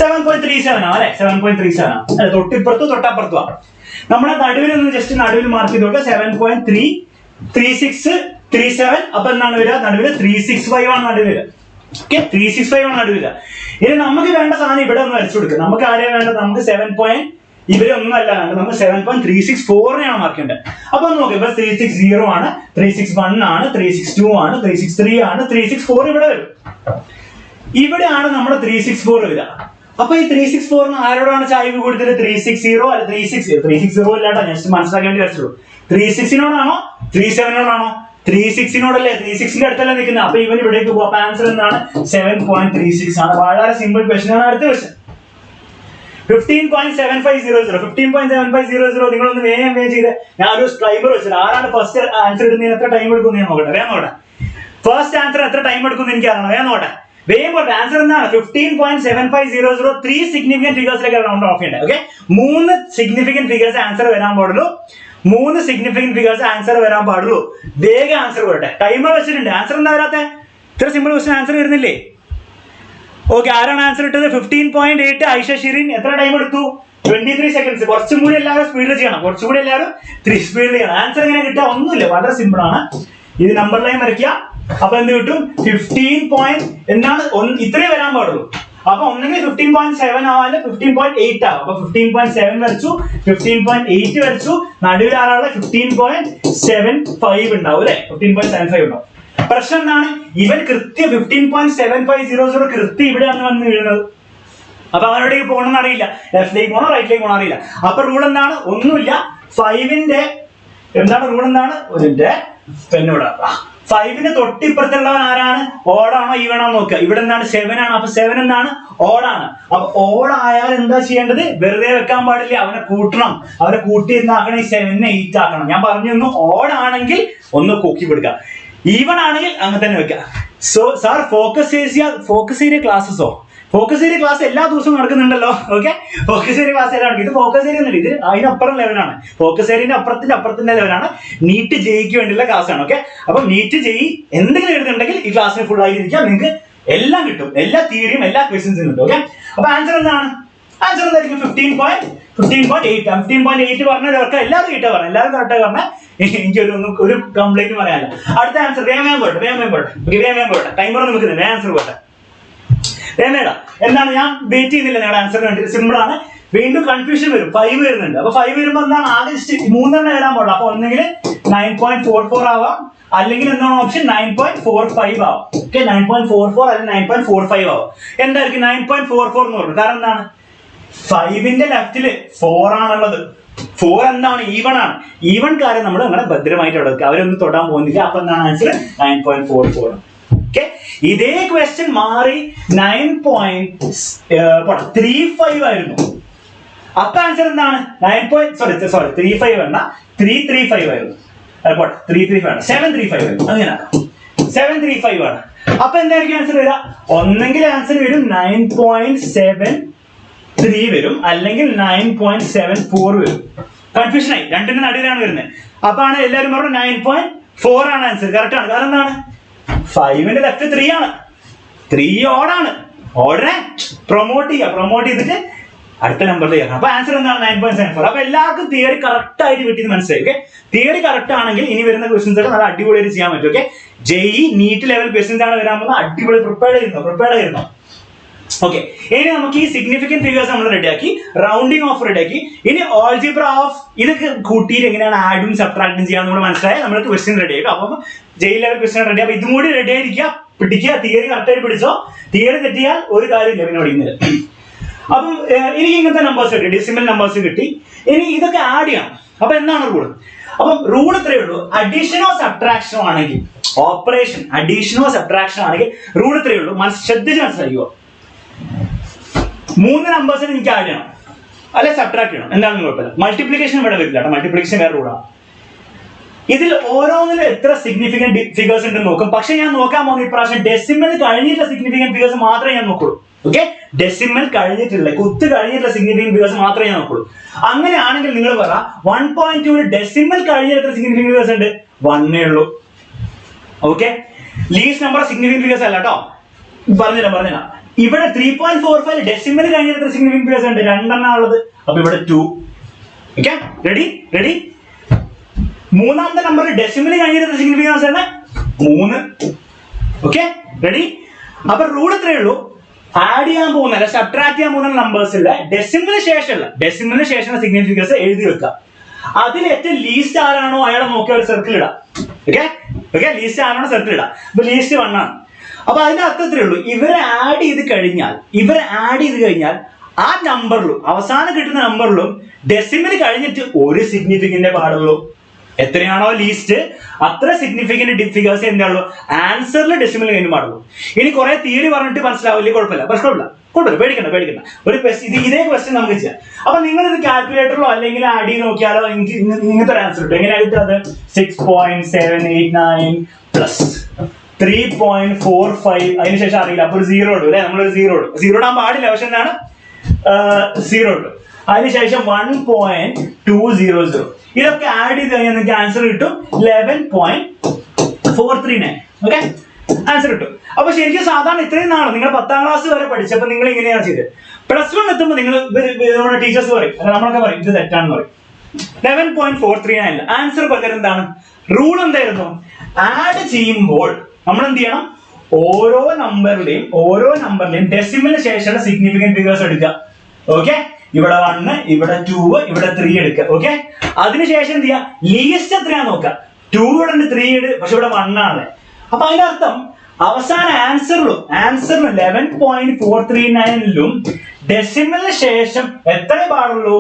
7.37 ആവാം, അല്ലെ 7.37 ആവാം. അല്ലെ, തൊട്ടപ്പുറത്തും ആവാം. നമ്മുടെ നടുവിൽ ഒന്ന് ജസ്റ്റ് നടുവിൽ മാർക്ക് ചെയ്ത് കൊടുക്കുക. 7.3637. അപ്പൊ എന്താണ് വരിക? നടുവിൽ 365 ആണ് നടുവിൽ. ഓക്കെ, 365 ആണ് നടുവിൽ. ഇനി നമുക്ക് വേണ്ട സാധനം ഇവിടെ ഒന്ന് വരച്ചു കൊടുക്കുക. നമുക്ക് ആരെയാണ് വേണ്ടത്? നമുക്ക് 7. ഇവരൊന്നും അല്ല വേണ്ടത്, നമുക്ക് 7.364 മാർക്ക് ചെയ്യേണ്ടത്. അപ്പൊ നോക്കാം, ഇപ്പൊ 360 ആണ്, 361 ആണ്, 362 ആണ്, 363 ആണ്, 364 ഇവിടെ വരും. ഇവിടെയാണ് നമ്മുടെ 364 വരിക. അപ്പൊ ഈ 364 ആരോടാണ് ചായ്വ് കൊടുത്തത്? 360 അല്ല 360 ഇല്ലാട്ടോ, ജസ്റ്റ് മനസ്സിലാക്കാൻ വേണ്ടി വരച്ചുള്ളൂ. 36നോടാണോ 37നോടാണോ? 36നോടല്ലേ, 36ന്റെ അടുത്തല്ലേ നിൽക്കുന്നത്. അപ്പൊ ഇവൻ ഇവിടേക്ക് പോകും. അപ്പൊ ആൻസർ എന്താണ്? 7.36 ആണ്. വളരെ സിമ്പിൾ ക്വസ്റ്റൻ ആണ്. അടുത്ത ക്വസ്റ്റൻ 15.7500. 15.7500 നിങ്ങളൊന്ന് വേഗം ചെയ്ത് ഞാൻ ഒരു ടൈമർ വെച്ചത്. ആരാണ് ഫസ്റ്റ് ആൻസർ ഇടുന്നതിന് എത്ര ടൈം എടുക്കും ഞാൻ നോക്കട്ടെ. വേഗം നോട്ടെ, ഫസ്റ്റ് ആൻസർ എത്ര ടൈം എടുക്കും എനിക്ക് അറിയണം. വേഗം നോട്ടെ, വേഗം പോട്ടെ. ആൻസർ എന്താണ്? 15.7500. 3 സിഗ്നിഫിക്കന്റ് ഫിഗേഴ്സിലേക്ക് റൗണ്ട് ഓഫ് ചെയ്യേണ്ടത്. ഓക്കെ, 3 സിഗ്നിഫിക്കന്റ് ഫിഗേഴ്സ് ആൻസർ വരാൻ പാടുള്ളൂ. 3 സിഗ്നിഫിക്കന്റ് ഫിഗേഴ്സ് ആൻസർ വരാൻ പാടുള്ളൂ. വേഗം ആൻസർ പോട്ടെ. ടൈമർ വെച്ചിട്ടുണ്ട്. ആൻസർ എന്താ വരാത്തെ? ഇത്ര സിമ്പിൾ ക്വസ്റ്റൻ ആൻസർ വരുന്നില്ലേ? ഓക്കെ, ആരാണ് ആൻസർ ഇട്ടത്? 15.8 ഐഷ ഷിറിൻ. എത്ര ടൈം എടുത്തു? 23 seconds. കുറച്ചും കൂടി എല്ലാവരും സ്പീഡിൽ ചെയ്യണം. 3 സ്പീഡിൽ ചെയ്യണം. ആൻസർ എങ്ങനെ കിട്ടുക? ഒന്നുമില്ല, വളരെ സിമ്പിൾ ആണ്. ഇത് നമ്പർ ലൈൻ വരയ്ക്കുക. അപ്പൊ എന്ത് കിട്ടും? 15 എന്നാണ് ഇത്രയും വരാൻ പാടുള്ളൂ. അപ്പൊ ഒന്നെങ്കിൽ 15.7 ആവാം, 15.8 ആവാം. അപ്പൊ 15.7 വരച്ചു, 15.8 വരച്ചു. നടുവിൽ ആരാളെ 15.75 ഉണ്ടാവും അല്ലെ? 15.75 ഉണ്ടാവും. പ്രശ്നം എന്താണ്? ഇവൻ കൃത്യം 15.7500 കൃത്യം ഇവിടെയാണ് വന്ന് വീഴുന്നത്. അപ്പൊ അവനോടേക്ക് പോകണമെന്ന് അറിയില്ല, ലെഫ്റ്റിലേക്ക് പോകണോ റൈറ്റിലേക്ക് പോകണോ അറിയില്ല. അപ്പൊ റൂൾ എന്താണ്? ഒന്നുമില്ല. 5ന്റെ എന്താണ് റൂൾ? എന്താണ്? ഇതിന്റെ പെന്നോട് 5ന് തൊട്ടിപ്പുറത്തുള്ളവൻ ആരാണ്? ഓടാണോ ഈവണോ നോക്കുക. ഇവിടെ എന്താണ്? 7 ആണ്. അപ്പൊ 7 എന്താണ്? ഓടാണ്. അപ്പൊ ഓടായാൽ എന്താ ചെയ്യേണ്ടത്? വെറുതെ വെക്കാൻ പാടില്ല, അവനെ കൂട്ടണം. അവനെ കൂട്ടി എന്നാക്കണം. ഈ 7നെ 8 ആക്കണം. ഞാൻ പറഞ്ഞു തന്നു, ഓടാണെങ്കിൽ ഒന്ന് കൂക്കി കൊടുക്കുക, ഈവൺ ആണെങ്കിൽ അങ്ങനെ തന്നെ വെക്കുക. സോ സാർ ഫോക്കസ് ഏരിയ ക്ലാസ്സസോ? ഫോക്കസ് ഏരിയ ക്ലാസ് എല്ലാ ദിവസവും നടക്കുന്നുണ്ടല്ലോ. ഓക്കെ, ഫോക്കസ് ഏരിയ ക്ലാസ് എല്ലാം ഇത് ഫോക്കസ് ഏരിയ ഒന്നുമില്ല, ഇത് അതിനപ്പുറം ലെവലാണ്. ഫോക്കസ് ഏരിയന്റെ അപ്പുറത്തിന്റെ ലെവലാണ്. നീറ്റ് ജെയ്ക്ക് വേണ്ടിയുള്ള ക്ലാസ് ആണ്. ഓക്കെ, അപ്പൊ നീറ്റ് ജെയ് എന്തെങ്കിലും എഴുതുന്നുണ്ടെങ്കിൽ ഈ ക്ലാസ്സിന് ഫുൾ ആയിരിക്കാം. നിങ്ങൾക്ക് എല്ലാം കിട്ടും, എല്ലാ തിയറിയും എല്ലാ ക്വസ്റ്റ്യൻസും കിട്ടും. ഓക്കെ, അപ്പൊ ആൻസർ എന്താണ്? ആൻസർ എന്തായിരിക്കും? 15.8. 15.8 പറഞ്ഞവർക്ക് എല്ലാവരും കിട്ടാ പറഞ്ഞു, എല്ലാവരും കറക്റ്റായി പറഞ്ഞാൽ എനിക്കൊരു കംപ്ലൈന്റ് പറയാനില്ല. അടുത്ത ആൻസർ വേഗം പോട്ടെ. ടൈമർ നമുക്ക് തന്നെ ആൻസർ പോട്ടെ. വേമേടാ എന്താണ്? ഞാൻ വെയിറ്റ് ചെയ്യുന്നില്ല നിങ്ങളുടെ ആൻസറിന് വേണ്ടി. സിമ്പിൾ ആണ്. വീണ്ടും കൺഫ്യൂഷൻ വരും. 5 വരുന്നുണ്ട്. അപ്പൊ 5 വരുമ്പോ എന്താണ്? ആകെ 3 വരാൻ പാടില്ല. അപ്പൊ ഒന്നെങ്കിൽ 9.44 ആവാം, അല്ലെങ്കിൽ എന്താണ് ഓപ്ഷൻ? 9.45 ആവാം. ഓക്കെ, 9.44 അല്ലെങ്കിൽ 9.45 ആവാം. എന്തായിരിക്കും 9.44 എന്ന് പറഞ്ഞു? കാരണം എന്താണ്? 5ന്റെ ലെഫ്റ്റില് 4 ആണുള്ളത്. 4 എന്താണ്? ഈവൺ ആണ്. ഈവൺ കാര്യം നമ്മൾ അങ്ങനെ ഭദ്രമായിട്ട് അവിടെ വെക്കുക, അവരൊന്നും തൊടാൻ പോകുന്നില്ല. അപ്പൊ എന്താണ് ആൻസർ? 9.44. ഓക്കെ, ഇതേ ക്വസ്റ്റ്യൻ മാറി 9.35 ആയിരുന്നു. അപ്പൊ ആൻസർ എന്താണ്? 35 വേണ്ട, 335 ആയിരുന്നു. 335 ആണ്, 735 ആയിരുന്നു. അങ്ങനെ 735 ആണ്. അപ്പൊ എന്തായിരിക്കും ആൻസർ വരിക? ഒന്നെങ്കിൽ ആൻസർ വരും 9.73 വരും, അല്ലെങ്കിൽ 9.74 വരും. കൺഫ്യൂഷൻ ആയി, രണ്ടിന്റെ നടുവിലാണ് വരുന്നത്. അപ്പൊ ആണ് എല്ലാവരും പറഞ്ഞു 9.4 ആണ് ആൻസർ. കറക്റ്റ് ആണ്. കാരണം എന്താണ്? 5ന്റെ ലെഫ്റ്റ് 3 ആണ്. 3 ഓടാണ്. ഓടിനെ പ്രൊമോട്ട് ചെയ്തിട്ട് അടുത്ത നമ്പറിൽ ചേർക്കണം. അപ്പൊ ആൻസർ എന്താണ് 9.74. അപ്പൊ എല്ലാവർക്കും തിയറി കറക്റ്റ് ആയിട്ട് കിട്ടിയെന്ന് മനസ്സിലായി. ഓക്കെ, തിയറി കറക്റ്റ് ആണെങ്കിൽ ഇനി വരുന്ന ക്വസ്റ്റൻസ് ഒക്കെ നല്ല അടിപൊളിയായിട്ട് ചെയ്യാൻ പറ്റും. Okay, JEE NEET level questions ആണ് വരാൻ പോകുന്നത്. അടിപൊളി പ്രിപ്പയർഡ് ആയിരുന്നു. ഓക്കെ, ഇനി നമുക്ക് ഈ സിഗ്നിഫിക്കന്റ് ഫിഗേഴ്സ് നമ്മൾ റെഡിയാക്കി, റൗണ്ടിങ് ഓഫ് റെഡിയാക്കി. ഇനി ഓൾജിബ്ര ഓഫ് ഇതൊക്കെ കൂട്ടിയിട്ട് എങ്ങനെയാണ് ആഡും സബ്ട്രാക്ടും ചെയ്യാന്ന് നമ്മൾ മനസ്സിലായി. നമ്മൾ ക്വസ്റ്റ്യൻ റെഡി ആക്കും. അപ്പം JEE ലെവൽ ക്വസ്റ്റ്യൻ റെഡി. അപ്പൊ ഇതും കൂടി റെഡി ആയിരിക്കുക, പിടിക്കുക. തിയറി കറക്റ്റായിട്ട് പിടിച്ചോ. തിയറി തെറ്റിയാൽ ഒരു കാര്യമില്ല പിന്നെ പഠിക്കുന്നത്. അപ്പം എനിക്ക് ഇങ്ങനത്തെ നമ്പേഴ്സ് കിട്ടി, ഡെസിമൽ നമ്പേഴ്സ് കിട്ടി. ഇനി ഇതൊക്കെ ആഡ് ചെയ്യണം. അപ്പൊ എന്താണ് റൂൾ? അപ്പം റൂൾ ഇത്രയേ ഉള്ളൂ. അഡീഷനോ സബ്ട്രാക്ഷനോ ആണെങ്കിൽ, ഓപ്പറേഷൻ അഡീഷനോ സബ്ട്രാക്ഷനോ ആണെങ്കിൽ റൂൾ ഇത്രയേ ഉള്ളൂ. ശ്രദ്ധിച്ച് മനസ്സിലാക്കിയോ. 3 നമ്പേഴ്സിന് എനിക്ക് ആഡ് ചെയ്യണം, അല്ലെ സബ്ട്രാക്ട് ചെയ്യണം, എന്താണെന്ന് കുഴപ്പമില്ല. മൾട്ടിപ്ലിക്കേഷൻ ഇവിടെ വരില്ല കേട്ടോ. മൾട്ടിപ്ലിക്കേഷൻ വേറെ റൂളാണ്. ഇതിൽ ഓരോന്നിലും എത്ര സിഗ്നിഫിക്കന്റ് ഫിഗേഴ്സ് ഉണ്ടെന്ന് നോക്കും. പക്ഷെ ഞാൻ നോക്കാൻ പോകുന്ന ഇപ്രാവശ്യം ഡെസിമൽ കഴിഞ്ഞിട്ടുള്ള സിഗ്നിഫിക്കന്റ് ഫിഗേഴ്സ് മാത്രമേ ഞാൻ നോക്കുള്ളൂ. ഓക്കെ, ഡെസിമൽ കഴിഞ്ഞിട്ടുള്ള കുത്ത് കഴിഞ്ഞിട്ടുള്ള സിഗ്നിഫിക്കന്റ് ഫിഗേഴ്സ് മാത്രമേ ഞാൻ നോക്കുള്ളൂ. അങ്ങനെയാണെങ്കിൽ നിങ്ങൾ പറ 1.2 ഡെസിമൽ കഴിഞ്ഞ എത്ര സിഗ്നിഫിക്കന്റ് ഫിഗേഴ്സ് ഉണ്ട്? 1 ഉള്ളൂ. Okay, least number significant figures അല്ല കേട്ടോ. പറഞ്ഞില്ല. ഇവിടെ 3.45 ഡെസിമൽ കഴിഞ്ഞ എത്ര സിഗ്നിഫിക്കന്റ് ഫിഗേഴ്സ് ഉണ്ട്? 2 ഉള്ളത്. അപ്പൊ ഇവിടെ 2. Okay, ready. മൂന്നാമത്തെ നമ്പർ ഡെസിമൽ കഴിഞ്ഞ എത്ര സിഗ്നിഫിക്കന്റ് ഫിഗേഴ്സ് ആണ്? 3. Okay, ready. അപ്പൊ റൂൾ ഇത്രയേ ഉള്ളൂ. ആഡ് ചെയ്യാൻ പോകുന്ന സബ്ട്രാക്ട് ചെയ്യാൻ പോകുന്ന നമ്പേഴ്സിലെ ഡെസിമലിന് ശേഷമുള്ള സിഗ്നിഫിക്കന്റ് ഫിഗേഴ്സ് എഴുതി വെക്കുക. അതിൽ ഏറ്റവും ലീസ്റ്റ് ആരാണോ അയാളെ നോക്കി ഒരു സർക്കിൾ ഇടാം. ഓക്കെ, ലീസ്റ്റ് ആരാണോ സർക്കിൾ ഇടാം. ഇപ്പൊ ലീസ്റ്റ് 1 ആണ്. അപ്പൊ അതിന്റെ അർത്ഥത്തിലേ ഉള്ളൂ, ഇവരെ ആഡ് ചെയ്ത് കഴിഞ്ഞാൽ ആ നമ്പറിലും അവസാനം കിട്ടുന്ന നമ്പറിലും ഡെസിമൽ കഴിഞ്ഞിട്ട് ഒരു സിഗ്നിഫിക്കന്റ് പാടുള്ളൂ. എത്രയാണോ ലീസ്റ്റ് അത്ര സിഗ്നിഫിക്കന്റ് ഫിഗേഴ്സ് എന്താണല്ലോ ആൻസറിൽ ഡെസിമൽ കഴിഞ്ഞ് പാടുള്ളൂ. ഇനി കുറെ തിയറി പറഞ്ഞിട്ട് മനസ്സിലാവില്ലേ? കുഴപ്പമില്ല, പേടിക്കണ്ട. ഒരു ഇതേ ക്വസ്റ്റ്യൻ നമുക്ക് ചെയ്യാം. അപ്പൊ നിങ്ങൾ ഇത് കാൽക്കുലേറ്ററിലോ അല്ലെങ്കിൽ ആഡ് ചെയ്ത് നോക്കിയാലോ ഇങ്ങനത്തെ ഒരു ആൻസർ കിട്ടും. എങ്ങനെയായിട്ട് അത് 6.789 പ്ലസ് 3.45 അതിനുശേഷം അറിയില്ല. അപ്പൊ ഒരു 0 ഇടും അല്ലെ? നമ്മളൊരു 0 ഇടാൻ പാടില്ല, പക്ഷെ എന്താണ് 0 ഇടും. അതിനുശേഷം 1.200 ഇതൊക്കെ ആഡ് ചെയ്ത് കഴിഞ്ഞാൽ നിങ്ങൾക്ക് ആൻസർ കിട്ടും 11.439. ഓക്കെ, ആൻസർ കിട്ടും. അപ്പൊ ശരിക്കും സാധാരണ ഇത്രയും നാളെ നിങ്ങൾ 10ാം ക്ലാസ് വരെ പഠിച്ചപ്പോൾ നിങ്ങൾ ഇങ്ങനെയാണ് ചെയ്തത്. +1 എത്തുമ്പോൾ നിങ്ങൾ നമ്മുടെ ടീച്ചേഴ്സ് പറയും, അല്ല നമ്മളൊക്കെ പറയും ഇത് തെറ്റാണെന്ന് പറയും. 11.439 ആൻസർ പകരം എന്താണ്? റൂൾ എന്തായിരുന്നു? ആഡ് ചെയ്യുമ്പോൾ നമ്മൾ എന്ത് ചെയ്യണം? ഓരോ നമ്പറിലെയും ഡെസിമലിന് ശേഷമുള്ള സിഗ്നിഫിക്കന്റ് ഫിഗേഴ്സ് എടുക്കുക. ഓക്കെ, ഇവിടെ 1, ഇവിടെ 2, ഇവിടെ 3 എടുക്കുക. ഓക്കെ, അതിനുശേഷം എന്ത് ചെയ്യുക? ലീസ്റ്റ് എത്രയാന്ന് നോക്കുക. 2 ഇവിടെ 3 ഇട്, പക്ഷെ ഇവിടെ 1 ആണ്. അപ്പൊ അതിന്റെ അർത്ഥം അവസാന ആൻസറിലും 11.439ലും ഡെസിമലിന് ശേഷം എത്ര പാടുള്ളൂ?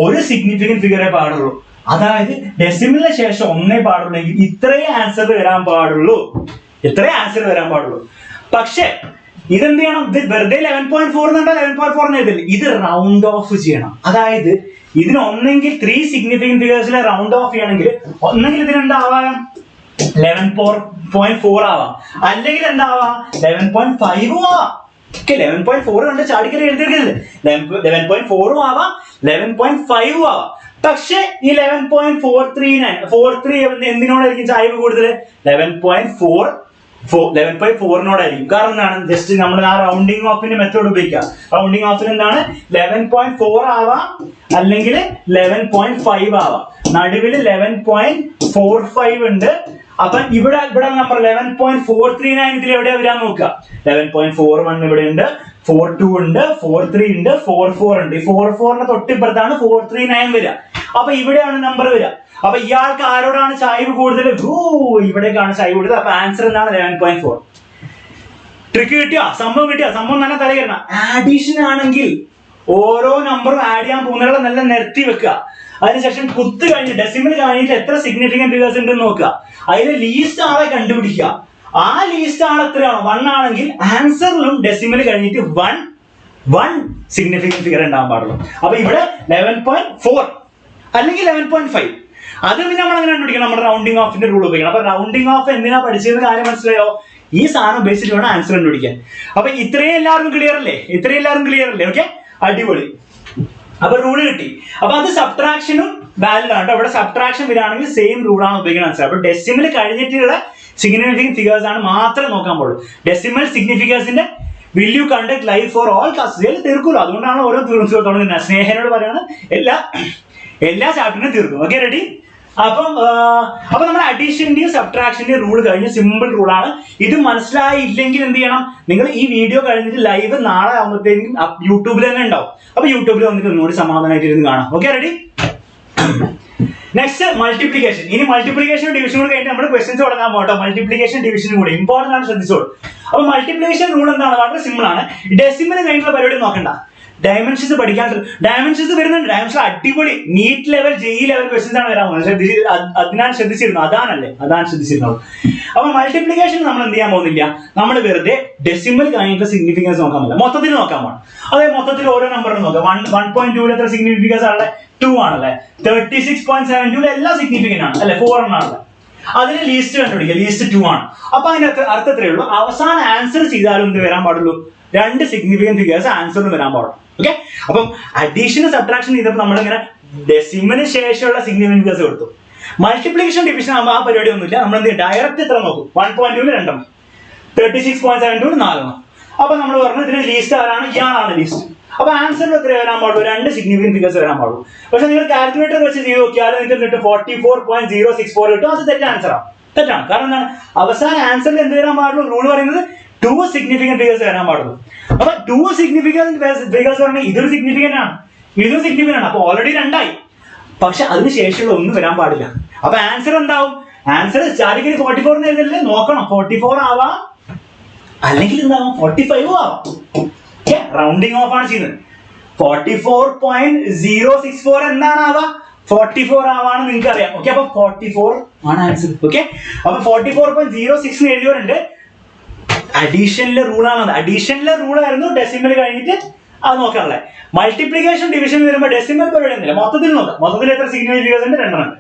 ഒരു സിഗ്നിഫിക്കന്റ് ഫിഗറേ പാടുള്ളൂ. അതായത് ഡെസിമലിന് ശേഷം 1 പാടുള്ളെങ്കിൽ ഇത്രേ ആൻസർ വരാൻ പാടുള്ളൂ. പക്ഷെ ഇതെന്ത് ചെയ്യണം? ഇത് വെറുതെ 11.4 എന്നുണ്ടാൽ 11.4 എഴുതില്ല. ഇത് റൗണ്ട് ഓഫ് ചെയ്യണം. അതായത് ഇതിന് ഒന്നെങ്കിൽ 3 സിഗ്നിഫിക്കന്റ് ഫിഗേഴ്സിലെ റൗണ്ട് ഓഫ് ചെയ്യണമെങ്കിൽ ഒന്നെങ്കിൽ ഇതിനെന്താവാം 11.4 ആവാം, അല്ലെങ്കിൽ എന്താവാം 11.5 ആവാം. 11.4 കണ്ട് ചാടിക്കറി എഴുതിയിരിക്കുന്നത് 11.4 ആവാം, 11.5 ആവാം. പക്ഷെ ഈ 11.43 എന്തിനോടായിരിക്കും ചായ്വ് കൂടുതൽ? 11.4നോടായിരിക്കും. കാരണം എന്താണ്? ജസ്റ്റ് നമ്മൾ ആ റൗണ്ടിങ് ഓഫിന്റെ മെത്തേഡ് ഉപയോഗിക്കുക. റൗണ്ടിങ് ഓഫിന് എന്താണ്? 11.4 ആവാം, അല്ലെങ്കിൽ 11.5 ആവാം. നടുവിൽ 11.45 ഉണ്ട്. അപ്പൊ ഇവിടെ നമ്പർ 11.439 ഇതിൽ എവിടെയാ വരാൻ നോക്കുക. 11.41 ഇവിടെ ഉണ്ട്, 42 ഉണ്ട്, 43 ഉണ്ട്, 44 ഉണ്ട്. ഈ 44ന്റെ തൊട്ടിപ്പുറത്താണ് 439 വരിക. അപ്പൊ ഇവിടെയാണ് നമ്പർ വരിക. അപ്പൊ ഇയാൾക്ക് ആരോടാണ് ചായ്വ് കൂടുതൽ? ഇവിടേക്കാണ് ചായ്വ് കൂടുതൽ. അപ്പൊ ആൻസർ എന്താണ്? 11.4. ട്രിക്ക് കിട്ടിയോ? സംഭവം നല്ല തലകരണം. ആഡീഷൻ ആണെങ്കിൽ ഓരോ നമ്പറും ആഡ് ചെയ്യാൻ പോകുന്നവരെ നല്ല നിരത്തി വെക്കുക. അതിനുശേഷം കുത്ത് കഴിഞ്ഞ് ഡെസിമൽ കഴിഞ്ഞിട്ട് എത്ര സിഗ്നിഫിക്കന്റ് ഫിഗേഴ്സ് ഉണ്ടെന്ന് നോക്കുക. അതിലെ ലീസ്റ്റ് ആളെ കണ്ടുപിടിക്കുക. ആ ലീസ്റ്റ് ആൾ എത്രയാണോ 1 ആണെങ്കിൽ ആൻസറിലും ഡെസിമൽ കഴിഞ്ഞിട്ട് 1 സിഗ്നിഫിക്കന്റ് ഫിഗർ ഉണ്ടാകാൻ പാടുള്ളൂ. അപ്പൊ ഇവിടെ 11.4 അല്ലെങ്കിൽ 11.5. അത് പിന്നെ നമ്മൾ അങ്ങനെ കണ്ടുപിടിക്കണം. നമ്മുടെ റൗണ്ടിങ് ഓഫിന്റെ റൂൾ ഉപയോഗിക്കണം. അപ്പൊ റൗണ്ടിങ് ഓഫ് എന്തിനാ പഠിച്ചതെന്ന് കാര്യം മനസ്സിലായോ? ഈ സാധനം ഉപയോഗിച്ചിട്ട് വേണം ആൻസർ കണ്ടുപിടിക്കാൻ. അപ്പൊ ഇത്രയും എല്ലാവർക്കും ക്ലിയർ അല്ലേ? ഓക്കെ, അടിപൊളി. അപ്പൊ റൂള് കിട്ടി. അപ്പൊ അത് സബ്ട്രാക്ഷനും വാലിഡ് ആണ്. അവിടെ സബ്ട്രാക്ഷൻ വരികയാണെങ്കിൽ സെയിം റൂളാണ് ഉപയോഗിക്കുന്നത് മനസ്സിലായി. അപ്പൊ ഡെസിമൽ കഴിഞ്ഞിട്ടുള്ള സിഗ്നിഫിക്കന്റ് ഫിഗേഴ്സ് ആണ് മാത്രമേ നോക്കാൻ പാടുള്ളൂ. ഡെസിമൽ സിഗ്നിഫിക്കേഴ്സിന്റെ will you conduct live for all classes തീർക്കുമല്ലോ. അതുകൊണ്ടാണ് ഓരോ തുടങ്ങുന്നത്. സ്നേഹനോട് പറയുന്നത് എല്ലാ ചാപ്റ്ററിനും തീർക്കും. Okay, ready? അപ്പൊ നമ്മുടെ അഡീഷന്റെയും സബ്ട്രാക്ഷന്റെയും റൂൾ കഴിഞ്ഞ് സിമ്പിൾ റൂളാണ്. ഇത് മനസ്സിലായില്ലെങ്കിൽ എന്ത് ചെയ്യണം? നിങ്ങൾ ഈ വീഡിയോ കഴിഞ്ഞിട്ട് ലൈവ് നാളെ ആകുമ്പോഴത്തേക്കും യൂട്യൂബിൽ തന്നെ ഉണ്ടാവും. അപ്പൊ യൂട്യൂബിൽ വന്നിട്ട് ഒന്നുകൂടി സമാധാനമായിട്ട് ഇരുന്ന് കാണാം. Okay, ready? Next multiplication. ഇനി മൾട്ടിപ്ലിക്കേഷൻ ഡിവിഷൻ കൂടെ കഴിഞ്ഞിട്ട് നമ്മൾ ക്വസ്റ്റ്യൻസ് തുടങ്ങാൻ പോകട്ടോ. മൾട്ടിപ്ലിക്കേഷൻ ഡിവിഷനും കൂടെ ഇമ്പോർട്ടന്റ് ആണ്, ശ്രദ്ധിച്ചോളൂ. അപ്പൊ മൾട്ടിപ്ലിക്കേഷൻ റൂൾ എന്താണ്? വളരെ സിമ്പിൾ ആണ്. ഡെസിമൽ കഴിഞ്ഞുള്ള പരിപാടി നോക്കണ്ട. ഡയമെൻഷൻസ് പഠിക്കാൻ ഡയമെൻഷൻസ് വരുന്നുണ്ട്. ഡയമെൻഷൻ അടിപൊളി NEET level JEE level questions ആണ് വരാൻ പോകുന്നത്. അതാണ് ശ്രദ്ധിച്ചിരുന്നു. അതാണ് ശ്രദ്ധിച്ചിരുന്നത്. അപ്പൊ മൾട്ടിപ്ലിക്കേഷൻ നമ്മൾ എന്ത് ചെയ്യാൻ പോകുന്നില്ല. നമ്മൾ വെറുതെ ഡെസിമൽ കഴിഞ്ഞിട്ടുള്ള സിഗ്നിഫിക്കൻസ് നോക്കാൻ പറ്റില്ല, മൊത്തത്തിൽ നോക്കാൻ പോകണം. അതായത് മൊത്തത്തിൽ ഓരോ നമ്പറും നോക്കാം. 1.2 എത്ര സിഗ്നിഫിക്കൻസ് ആണല്ലേ? 2 ആണല്ലേ? 36.72 എല്ലാം സിഗ്നിഫിക്കന്റ് ആണ് അല്ലെ? 4 ആണല്ലേ? അതിന് ലീസ്റ്റ് കണ്ടുപിടിക്കുക. ലീസ്റ്റ് 2 ആണ്. അപ്പൊ അതിന്റെ അർത്ഥത്രേ ഉള്ളൂ. അവസാനം ആൻസർ ചെയ്താലും എന്ത് വരാൻ പാടുള്ളൂ? 2 സിഗ്നിഫിക്കന്റ് ഫിഗേഴ്സ് ആൻസറിന് വരാൻ പാടുള്ളൂ. ഓക്കെ, അപ്പം അഡീഷൻ സബ്ട്രാക്ഷൻ ചെയ്തപ്പോൾ നമ്മളിങ്ങനെ ഡെസിമലിന് ശേഷമുള്ള സിഗ്നിഫിക്കന്റ് ഫിഗേഴ്സ് കൊടുത്തു. മൾട്ടിപ്ലിക്കേഷൻ ഡിവിഷൻ ആകുമ്പോൾ ആ പരിപാടി ഒന്നുമില്ല. നമ്മൾ എന്ത് ചെയ്യും? ഡയറക്റ്റ് എത്ര നോക്കും? 1.2 2 36.72 4. അപ്പൊ നമ്മൾ പറഞ്ഞു ഇതിന് ലീസ്റ്റ് ആരാണ്? ഇയാളാണ് ലീസ്റ്റ്. അപ്പൊ ആൻസറിൽ എത്ര വരാൻ പാടുള്ളൂ? 2 സിഗ്നിഫിക്കന്റ് ഫിഗേഴ്സ് വരാൻ പാടുള്ളൂ. പക്ഷെ നിങ്ങൾ കാൽക്കുലേറ്റർ വെച്ച് ചെയ്ത് നോക്കിയാൽ നിങ്ങൾക്ക് കിട്ടും 44.064 കിട്ടും. അത് തെറ്റ ആൻസറാണ്. തെറ്റാണ്. കാരണം എന്താണ്? അവസാന ആൻസറിൽ എന്ത് വരാൻ പാടുള്ളൂ? റൂൾ പറയുന്നത് 2 സിഗ്നിഫിക്കന്റ് ഫിഗേഴ്സ് വരാൻ പാടുള്ളൂ. അപ്പൊ 2 സിഗ്നിഫിക്കന്റ് ഫിഗേഴ്സ് പറഞ്ഞാൽ ഇതൊരു സിഗ്നിഫിക്കന്റ് ആണ്, ഇതൊരു സിഗ്നിഫിക്കന്റ് ആണ്. അപ്പൊ ഓൾറെഡി 2 ആയി. പക്ഷെ അതിന് ശേഷമുള്ള ഒന്നും വരാൻ പാടില്ല. അപ്പൊ ആൻസർ എന്താവും? Answer statically 44 എഴുതല്ലേ? നോക്കണം. 44 ആവാം, അല്ലെങ്കിൽ എന്താവാം? 45 ആവാം. റൗണ്ടിങ് ഓഫ് ആണ് ചെയ്യുന്നത്. 44.064 എന്താണ് ആവാ? 44 ആവാണ് നിങ്ങൾക്ക് അറിയാം. ഓക്കെ, അപ്പൊ 44 ആണ് ആൻസർ. ഓക്കെ, അപ്പൊ 44.06 എഴുതിയവരുണ്ട്. അഡീഷനിലെ റൂളാണ്. അഡീഷനിലെ റൂൾ ആയിരുന്നു ഡെസിമൽ കഴിഞ്ഞിട്ട് അത് നോക്കാനുള്ളത്. മൾട്ടിപ്ലിക്കേഷൻ ഡിവിഷൻ വരുമ്പോൾ ഡെസിമൽ പരിപാടി ഒന്നുമില്ല. മൊത്തത്തിൽ നോക്കാം. മൊത്തത്തിൽ എത്ര സിഗ്നിഫിക്കന്റ് ഫിഗേഴ്സ് ഉണ്ട്? 2 ഉണ്ട്.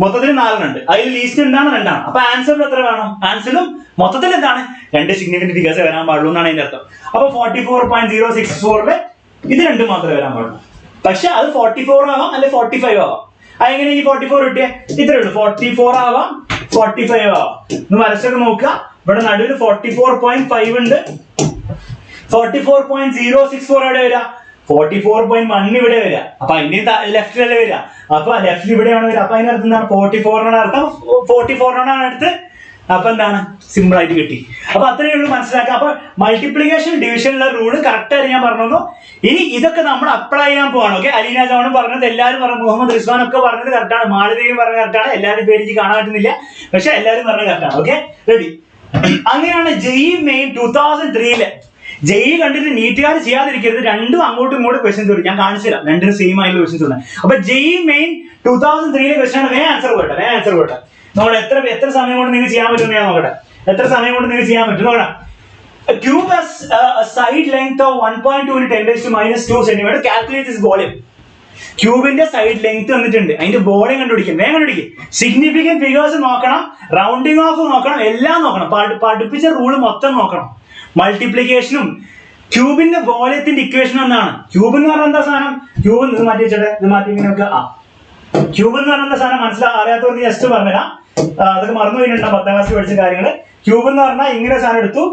മൊത്തത്തിൽ 4 ഉണ്ട്. അതിൽ ലീസ്റ്റ് എന്താണ്? 2 ആണ്. അപ്പൊ ആൻസറിൽ എത്ര വേണം? ആൻസറിലും മൊത്തത്തിൽ എന്താണ്? 2 സിഗ്നിഫിക്കന്റ് ഫിഗേഴ്സ് വരാൻ പാടുള്ളൂ എന്നാണ് അതിന്റെ അർത്ഥം. അപ്പൊ 44.064 ഇത് 2 മാത്രമേ വരാൻ പാടുള്ളൂ. പക്ഷെ അത് 44 ആവാം, അല്ലെ 45 ആവാം. അതെങ്ങനെ ഈ 44 കിട്ടിയ? ഇത്രേ ഉള്ളൂ. 44 ആവാം, 45 ആവാം. ഒന്ന് വരച്ചൊക്കെ നോക്കുക. ഇവിടെ നടുവിൽ 44.5 ഉണ്ട്. 44.064 എവിടെ വരിക? 44.1 ഇവിടെ വരിക. അപ്പൊ അതിന്റെ ലെഫ്റ്റിലല്ലേ വരിക. അപ്പൊ ലെഫ്റ്റിൽ ഇവിടെയാണ് വരിക. അപ്പൊ അതിനർത്ഥം എന്താണ്? 44 അർത്ഥം. 44 അടുത്ത്. അപ്പൊ എന്താണ്? സിമ്പിൾ ആയിട്ട് കിട്ടി. അപ്പൊ അത്രയേ ഉള്ളൂ മനസ്സിലാക്കുക. അപ്പൊ മൾട്ടിപ്ലിക്കേഷൻ ഡിവിഷനിലെ റൂള് കറക്റ്റ് ആയിട്ട് ഞാൻ പറഞ്ഞു. ഇനി ഇതൊക്കെ നമ്മൾ അപ്ലൈ ചെയ്യാൻ പോവാണ്. ഓക്കെ, അലീന ജോണും പറഞ്ഞത്, എല്ലാവരും പറഞ്ഞു, മുഹമ്മദ് റിസ്വാൻ ഒക്കെ പറഞ്ഞത് കറക്റ്റാണ്, മാളവികയും പറഞ്ഞത് കറക്റ്റാണ്. എല്ലാവരും പേര് എനിക്ക് കാണാൻ പറ്റുന്നില്ല, പക്ഷെ എല്ലാവരും പറഞ്ഞത് കറക്റ്റാണ്. Okay, ready? അങ്ങനെയാണ് ജെഇ മെയിൻ 2003 ജെഇ കണ്ടിട്ട് നീറ്റുകാർ ചെയ്യാതിരിക്കരുത്. രണ്ടും അങ്ങോട്ടും ഇങ്ങോട്ടും ക്വസ്റ്റ്യൻസ് വരും. ഞാൻ കാണിച്ചു തരാം. രണ്ടിനും സെയിം ആയിട്ടുള്ള ക്വസ്റ്റ്യൻസ് ഉണ്ട്. അപ്പൊ ജെഇ മെയിൻ 2003 ക്വസ്റ്റ്യൻ ആണ്. ആൻസർ പോട്ടെ. നോക്കട്ടെ എത്ര സമയം കൊണ്ട് നിങ്ങൾക്ക് ചെയ്യാൻ പറ്റും. ഞാൻ നോക്കട്ടെ എത്ര സമയം കൊണ്ട് നിങ്ങൾക്ക് ചെയ്യാൻ പറ്റും. നോക്കട്ടെ. Cube has a side length of 1.2 × 10⁻² cm. Calculate this volume. ക്യൂബിന്റെ സൈഡ് ലെങ്ത് വന്നിട്ടുണ്ട്. അതിന്റെ വോളിയം കണ്ടുപിടിക്കും. വേഗം കണ്ടുപിടിക്കും. സിഗ്നിഫിക്കന്റ് ഫിഗേഴ്സ് നോക്കണം, റൗണ്ടിങ് ഓഫ് നോക്കണം, എല്ലാം നോക്കണം. പഠിപ്പിച്ച റൂള് മൊത്തം നോക്കണം. മൾട്ടിപ്ലിക്കേഷനും ക്യൂബിന്റെ വോളിയത്തിന്റെ ഇക്വേഷൻ ഒന്നാണ്. ക്യൂബ് എന്ന് പറഞ്ഞാൽ എന്താ സാധനം? ക്യൂബ് ഇത് മാറ്റി വെച്ചോട്ടെ. ഇത് മാറ്റി ഇങ്ങനെ വെക്കുക. ക്യൂബ് എന്ന് പറഞ്ഞ എന്താ സാധനം അറിയാത്തവർക്ക് ജസ്റ്റ് പറഞ്ഞുതരാം. അതൊക്കെ മറന്നു പോയിട്ടുണ്ടാവും 10ാം ക്ലാസ്സിൽ പഠിച്ച കാര്യങ്ങൾ. ക്യൂബ് എന്ന് പറഞ്ഞാൽ ഇങ്ങനെ സാധനം എടുത്തു,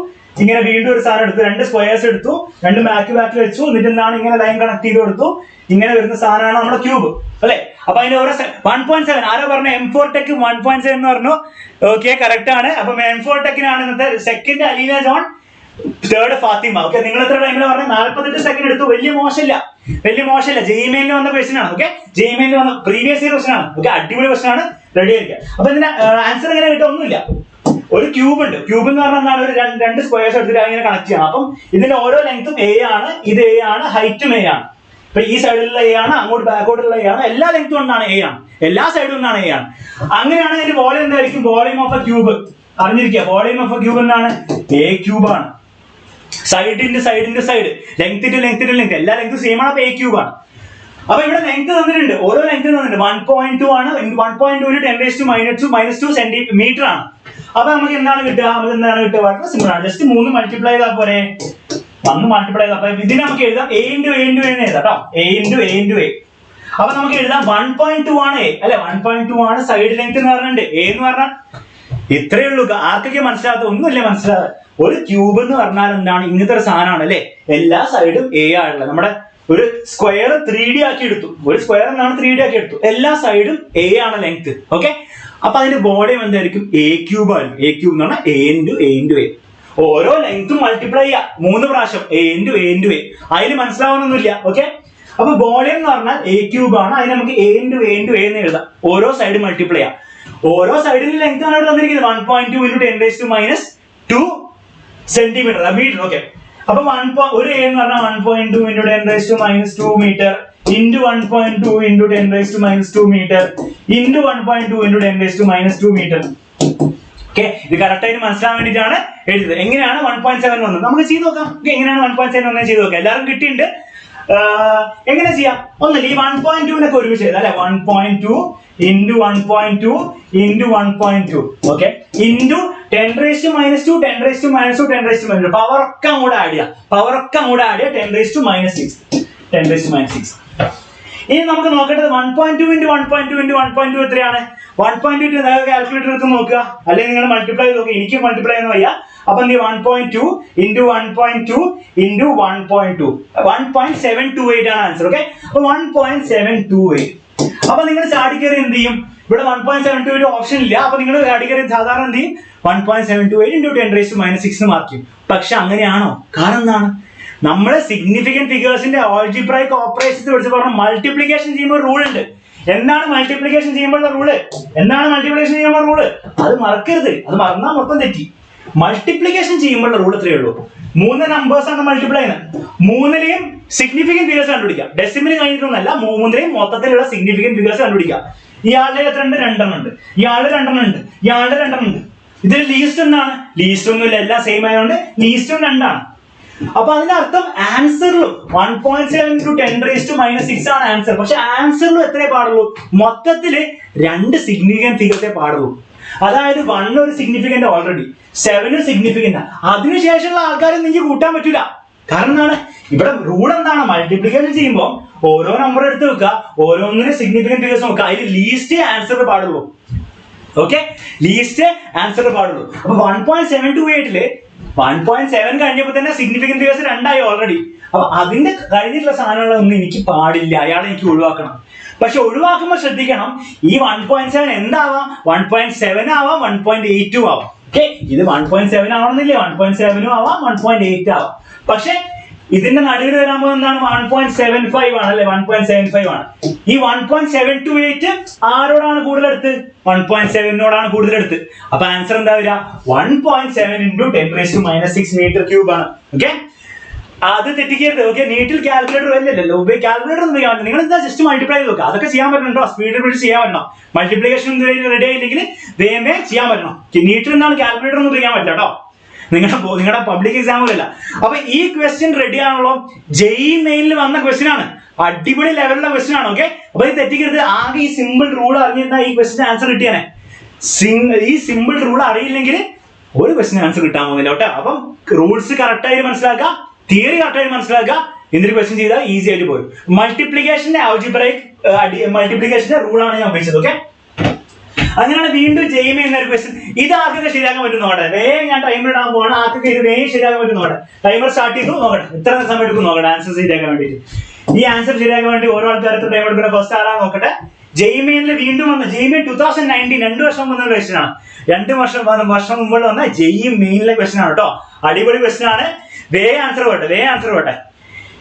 ഇങ്ങനെ വീണ്ടും ഒരു സാധനം എടുത്തു, 2 സ്ക്വയേഴ്സ് എടുത്തു, 2 ബാക്ക് വെച്ചു, എന്നിട്ട് എന്താണ് ഇങ്ങനെ ലൈൻ കണക്ട് ചെയ്ത് കൊടുത്തു. ഇങ്ങനെ വരുന്ന സാധനമാണ് നമ്മുടെ ക്യൂബ് അല്ലെ? അപ്പൊ അതിന്റെ ഓരോ 1.7 ആരോ പറഞ്ഞു M4 Tech 1.7 എന്ന് പറഞ്ഞു. ഓക്കെ, കറക്റ്റ് ആണ്. അപ്പൊ M4 Techനാണ് ഇന്നത്തെ. Second Aleena John, third Fathima. Okay, നിങ്ങൾ എത്ര ടൈമിൽ പറഞ്ഞു? 48 സെക്കൻഡ് എടുത്തു. വലിയ മോശമില്ല. ജെഇമെയിലിൽ വന്ന ക്വസ്റ്റൻ ആണ്. ഓക്കെ, ജെഇമെയിലിൽ വന്ന പ്രീവിയസ് ഇയർ ക്വസ്റ്റൻ ആണ്. ഓക്കെ, അടിപൊളി ക്വസ്റ്റൻ ആണ്. റെഡി ആയിരിക്കാം. അപ്പൊ ഇതിന്റെ ആൻസർ എങ്ങനെ കിട്ടും? ഒന്നുമില്ല. ഒരു ക്യൂബ് ഉണ്ട്. ക്യൂബ് എന്ന് പറഞ്ഞാൽ എന്താണ്? ഒരു 2 സ്ക്വയേഴ്സ് എടുത്തിട്ട് അങ്ങനെ കണക്ട് ചെയ്യണം. അപ്പം ഇതിന്റെ ഓരോ ലെങ്ത്തും A ആണ്, ഇത് A ആണ്, ഹൈറ്റും A ആണ്. അപ്പൊ ഈ സൈഡിലുള്ള A ആണ്, അങ്ങോട്ട് ബാക്കോട്ടുള്ള A ആണ്, എല്ലാ ലെങ്ത്തും ഒന്നാണ് A ആണ്, എല്ലാ സൈഡും ഒന്നാണ് A ആണ്. അങ്ങനെയാണ് അതിന്റെ വോളിയം എന്തായിരിക്കും? വോളിയം ഓഫ് എ ക്യൂബ് അറിഞ്ഞിരിക്കുക. വോളിയം ഓഫ് എ ക്യൂബ് എന്താണ്? A ക്യൂബ് ആണ്. സൈഡിന്റെ സൈഡ്, ലെങ്ത്തിന്റെ ലെങ്ത്, എല്ലാ ലെങ്ത്തും സെയിം ആണ്. അപ്പൊ A ക്യൂബ് ആണ്. അപ്പൊ ഇവിടെ ലെങ്ത് തന്നിട്ടുണ്ട്. ഓരോ ലെങ്ത് തന്നിട്ടുണ്ട്. 1.2 ആണ്. 1.2 × 10⁻² സെന്റിമീറ്റർ ആണ്. അപ്പൊ നമുക്ക് എന്താണ് കിട്ടുക? വളരെ സിമ്പിൾ ആണ്. ജസ്റ്റ് 3 മൾട്ടിപ്ലൈ ചെയ്താൽ പോരെ. 1 മൾട്ടിപ്ലൈ ചെയ്താൽ. അപ്പൊ ഇതിന് നമുക്ക് എഴുതാം A × A × A എന്ന് എഴുതാം കേട്ടോ. A × A. അപ്പൊ നമുക്ക് എഴുതാം 1.2 ആണ് A അല്ലെ? 1.2 ആണ് സൈഡ് ലെങ്ത് എന്ന് പറഞ്ഞിട്ടുണ്ട്. A എന്ന് പറഞ്ഞാൽ ഇത്രയേ ഉള്ളൂ. ആർക്കൊക്കെ മനസ്സിലാകാത്ത ഒന്നുമില്ല മനസ്സിലാകാതെ. ഒരു ക്യൂബ് എന്ന് പറഞ്ഞാൽ എന്താണ്? ഇങ്ങനത്തെ ഒരു സാധനമാണ് അല്ലെ. എല്ലാ സൈഡും എ ആണുള്ളത്. നമ്മുടെ ഒരു സ്ക്വയർ 3D ആക്കി എടുത്തു. ഒരു സ്ക്വയർ എന്നാണ് 3D ആക്കി എടുത്തു. എല്ലാ സൈഡും എ ആണ് ലെങ്ത്. ഓക്കെ, അപ്പൊ അതിന്റെ വോളിയം എന്തായിരിക്കും? എ ക്യൂബ് ആയിരിക്കും. എ ക്യൂബ് എന്ന് പറഞ്ഞാൽ A into A into A. ഓരോ ലെങ്ത്തും മൾട്ടിപ്ലൈ ചെയ്യാം 3 പ്രാവശ്യം. A into A into A. അതിന് മനസ്സിലാവാനൊന്നുമില്ല. ഓക്കെ, അപ്പൊ വോളിയം എന്ന് പറഞ്ഞാൽ എ ക്യൂബ് ആണ്. അതിന് നമുക്ക് A into A into A എന്ന് എഴുതാം. ഓരോ സൈഡ് മൾട്ടിപ്ലൈ ചെയ്യാം. ഓരോ സൈഡിന്റെ ലെങ്ത് ആണ് ഇവിടെ തന്നിരിക്കുന്നത്. 1.2 × 10⁻² സെന്റിമീറ്റർ മീറ്റർ. ഓക്കെ, അപ്പൊ ഒരു എ എന്ന് പറഞ്ഞാൽ 1.2 × 10⁻² metre into 1.2 × 10⁻² metre into 1.2 × 10⁻² metre. Okay, ഇത് കറക്റ്റ് ആയിട്ട് മനസ്സിലാൻ വേണ്ടിയിട്ടാണ് എഴുതുന്നത്. എങ്ങനെയാണ് 1.7 വന്നത് നമുക്ക് ചെയ്ത് നോക്കാം. എങ്ങനെയാണ് 1.7 വന്നത് ചെയ്ത് നോക്കാം. എല്ലാവരും കിട്ടിയിട്ടുണ്ട്. എങ്ങനെ ചെയ്യാം? ഒന്നല്ല, ഈ 1.2 ഒരുമിച്ച് ചെയ്താൽ 1.2 × 1.2 × 1.2 ഓക്കെ ഇൻറ്റു 10⁻², 10⁻², 10⁻². പവർ ഒക്കെ അങ്ങോട്ട് ആഡ് ചെയ്യാം. 10⁻6. ഇനി നമുക്ക് നോക്കേണ്ടത് 1.2 × 1.2 × 1.2 എത്രയാണ്? 1.2 കാൽക്കുലേറ്റർ എടുത്ത് നോക്കുക, അല്ലെങ്കിൽ നിങ്ങൾ മൾട്ടിപ്ലൈ ചെയ്ത് നോക്കുക. എനിക്ക് മൾട്ടിപ്ലൈ എന്ന് വയ്യ. അപ്പൊ 1.2 × 1.2 × 1.2 1.728 ആണ് ആൻസർ. ഓക്കെ, അപ്പൊ 1.728. അപ്പൊ നിങ്ങൾ ചാടി കയറി എന്ത് ചെയ്യും? ഇവിടെ 1.728 ഓപ്ഷൻ ഇല്ല. അപ്പൊ നിങ്ങൾ ചാടി കയറി സാധാരണ എന്ത് ചെയ്യും? 1.728 × 10⁻6 മാർക്ക് ചെയ്യും. പക്ഷെ അങ്ങനെയാണോ? കാരണം എന്താണ്? നമ്മള് സിഗ്നിഫിക്കന്റ് ഫിഗേഴ്സിന്റെ ആൾജിബ്രൈക് ഓപ്പറേഷൻസ് പഠിച്ച് പറഞ്ഞ മൾട്ടിപ്ലിക്കേഷൻ ചെയ്യുമ്പോൾ റൂൾ ഉണ്ട്. എന്താണ് മൾട്ടിപ്ലിക്കേഷൻ ചെയ്യുമ്പോഴുള്ള റൂള്? അത് മറക്കരുത്. അത് മറന്നാൽ മൊത്തം തെറ്റി. മൾട്ടിപ്ലിക്കേഷൻ ചെയ്യുമ്പോഴുള്ള റൂൾ എത്രയേ ഉള്ളൂ? 3 നമ്പേഴ്സ് ആണ് മൾട്ടിപ്ലൈ ചെയ്യുന്നത്. 3ലെയും സിഗ്നിഫിക്കന്റ് ഫിഗേഴ്സ് കണ്ടുപിടിക്കാം. ഡെസിമൽ കഴിഞ്ഞിട്ടൊന്നല്ല, 3ലെയും മൊത്തത്തിലുള്ള സിഗ്നിഫിക്കന്റ് ഫിഗേഴ്സ് കണ്ടുപിടിക്കാം. ഇയാളുടെ എത്ര ഉണ്ട്? 2 ഉണ്ട്. ഇയാളുടെ 2 ഉണ്ട്. ഇയാളുടെ 2 ഉണ്ട്. ഇതിൽ ലീസ്റ്റ് എന്താണ്? ലീസ്റ്റ് ഒന്നുമില്ല, എല്ലാം സെയിം ആയതുകൊണ്ട് ലീസ്റ്റും 2 ആണ്. അപ്പൊ അതിന്റെ അർത്ഥം ആൻസറിലും 1.7 × 10⁻6 ആണ് ആൻസർ. പക്ഷെ ആൻസറിലും എത്രേ പാടുള്ളൂ? മൊത്തത്തില് 2 സിഗ്നിഫിക്കന്റ് ഫിഗേഴ്സേ പാടുള്ളൂ. അതായത് 1 ഒരു സിഗ്നിഫിക്കന്റ്, ഓൾറെഡി 7 സിഗ്നിഫിക്കന്റ്. അതിനുശേഷമുള്ള ആൾക്കാരെ നിങ്ങൾക്ക് കൂട്ടാൻ പറ്റൂല. കാരണം എന്താണ്? ഇവിടെ റൂൾ എന്താണ്? മൾട്ടിപ്ലിക്കേഷൻ ചെയ്യുമ്പോൾ ഓരോ നമ്പർ എടുത്ത് വെക്കുക, ഓരോന്നിനും സിഗ്നിഫിക്കന്റ് ഫിഗേഴ്സ് നോക്കുക. അതിൽ ലീസ്റ്റ് ആൻസർ പാടുള്ളൂ. ഓക്കെ, ലീസ്റ്റ് ആൻസർ പാടുള്ളൂ. അപ്പൊ 1.728 1.7 കഴിഞ്ഞപ്പോൾ തന്നെ സിഗ്നിഫിക്കന്റ് ഫിഗേഴ്സ് 2 ആയി ഓൾറെഡി. അപ്പൊ അതിന്റെ കഴിഞ്ഞിട്ടുള്ള സാധനങ്ങളൊന്നും എനിക്ക് പാടില്ല, അയാളെ എനിക്ക് ഒഴിവാക്കണം. പക്ഷെ ഒഴിവാക്കുമ്പോൾ ശ്രദ്ധിക്കണം, ഈ 1.7 എന്താവാം? 1.7 ആവാം, 1.82 ആവാം. ഓക്കെ, ഇത് 1.7 ആവണമെന്നില്ല, 1.7 ആവാം, 1.8 ആവാം. പക്ഷെ ഇതിന്റെ നടുവിൽ വരാൻ പോകുന്നത് എന്താണ്? 1.75 ആണ് അല്ലെ? 1.75 ആണ്. ഈ 1.728 ആരോടാണ് കൂടുതലെടുത്ത്? 1.7നോടാണ് കൂടുതലെടുത്ത്. അപ്പൊ ആൻസർ എന്താ വരിക? 1.7 × 10⁻6 മീറ്റർ ക്യൂബ് ആണ്. ഓക്കെ, അത് തെറ്റിക്കരുത്. ഓക്കെ, നീറ്റിൽ കാൽക്കുലേറ്റർ വരില്ലല്ലോ. കാൽക്കുലേറ്റർ ഒന്നും ചെയ്യാൻ പറ്റില്ല. നിങ്ങൾ എന്താ ജസ്റ്റ് മൾട്ടിപ്ലൈ ചെയ്ത് നോക്കുക. അതൊക്കെ ചെയ്യാൻ പറ്റണോ? സ്പീഡിൽ പിടിച്ച് ചെയ്യാൻ പറ്റണം. മൾട്ടിപ്ലിക്കേഷൻ റെഡി ആയില്ലെങ്കിൽ വേമേ ചെയ്യാൻ പറ്റണം. നീറ്റിൽ നിന്നാണ് കാൽക്കുലേറ്റർ ഒന്നും ചെയ്യാൻ പറ്റില്ല കേട്ടോ. നിങ്ങളുടെ പബ്ലിക് എക്സാമിലല്ല. അപ്പൊ ഈ ക്വസ്റ്റ്യൻ റെഡി ആണല്ലോ. JEE മെയിനിൽ വന്ന ക്വസ്റ്റ്യൻ ആണ്. അടിപൊളി ലെവലിലുള്ള ക്വസ്റ്റ്യൻ ആണ്. ഓക്കെ, അപ്പൊ ഇത് തെറ്റിക്കരുത്. ആകെ ഈ സിമ്പിൾ റൂൾ അറിഞ്ഞിരുന്ന ഈ ക്വസ്റ്റ്യൻ ആൻസർ കിട്ടിയാനെ. ഈ സിമ്പിൾ റൂൾ അറിയില്ലെങ്കിൽ ഒരു ക്വസ്റ്റ്യൻ ആൻസർ കിട്ടാൻ പോകുന്നില്ല കേട്ടോ. അപ്പം റൂൾസ് കറക്റ്റ് ആയിട്ട് മനസ്സിലാക്കുക, തിയറി കറക്റ്റ് ആയിട്ട് മനസ്സിലാക്കുക. എന്തൊരു ക്വസ്റ്റ്യൻ ചെയ്താൽ ഈസി ആയിട്ട് പോയി. മൾട്ടിപ്ലിക്കേഷന്റെ ആൾജിബ്രൈക് മൾട്ടിപ്ലിക്കേഷന്റെ റൂൾ ആണ് ഞാൻ ഉപയോഗിച്ചത്. ഓക്കെ, അങ്ങനെയാണ് വീണ്ടും JEE എന്നൊരു ക്വസ്റ്റ്യൻ. ഇത് ആർക്കൊക്കെ ശരിയാക്കാൻ പറ്റും നോക്കട്ടെ. വേഗം ഞാൻ ടൈമർ ഇടാൻ പോകണം. ആർക്കൊക്കെ ഇത് വേഗം ശരിയാക്കാൻ പറ്റും നോക്കട്ടെ. ടൈമർ സ്റ്റാർട്ട് ചെയ്തു നോക്കട്ടെ. എത്ര സമയം എടുക്കും നോക്കട്ടെ ആൻസർ ശരിയാക്കാൻ വേണ്ടിയിട്ട്. ഈ ആൻസർ ശരിയാക്കാൻ വേണ്ടി ഓരോ ആൾക്കാർക്ക് ടൈം എടുക്കുന്ന ഫസ്റ്റ് ആരാ നോക്കട്ടെ. JEE വീണ്ടും വന്ന JEE 2019 2 വർഷം വന്ന ക്വസ്റ്റ്യൻ ആണ്. 2 വർഷം മുമ്പുള്ള വന്ന JEE മെയിനിലെ ക്വസ്റ്റ്യൻ ആണ് കേട്ടോ. അടിപൊളി ക്വസ്റ്റ്യൻ ആണ്. വേഗം ആൻസർ പോട്ടെ.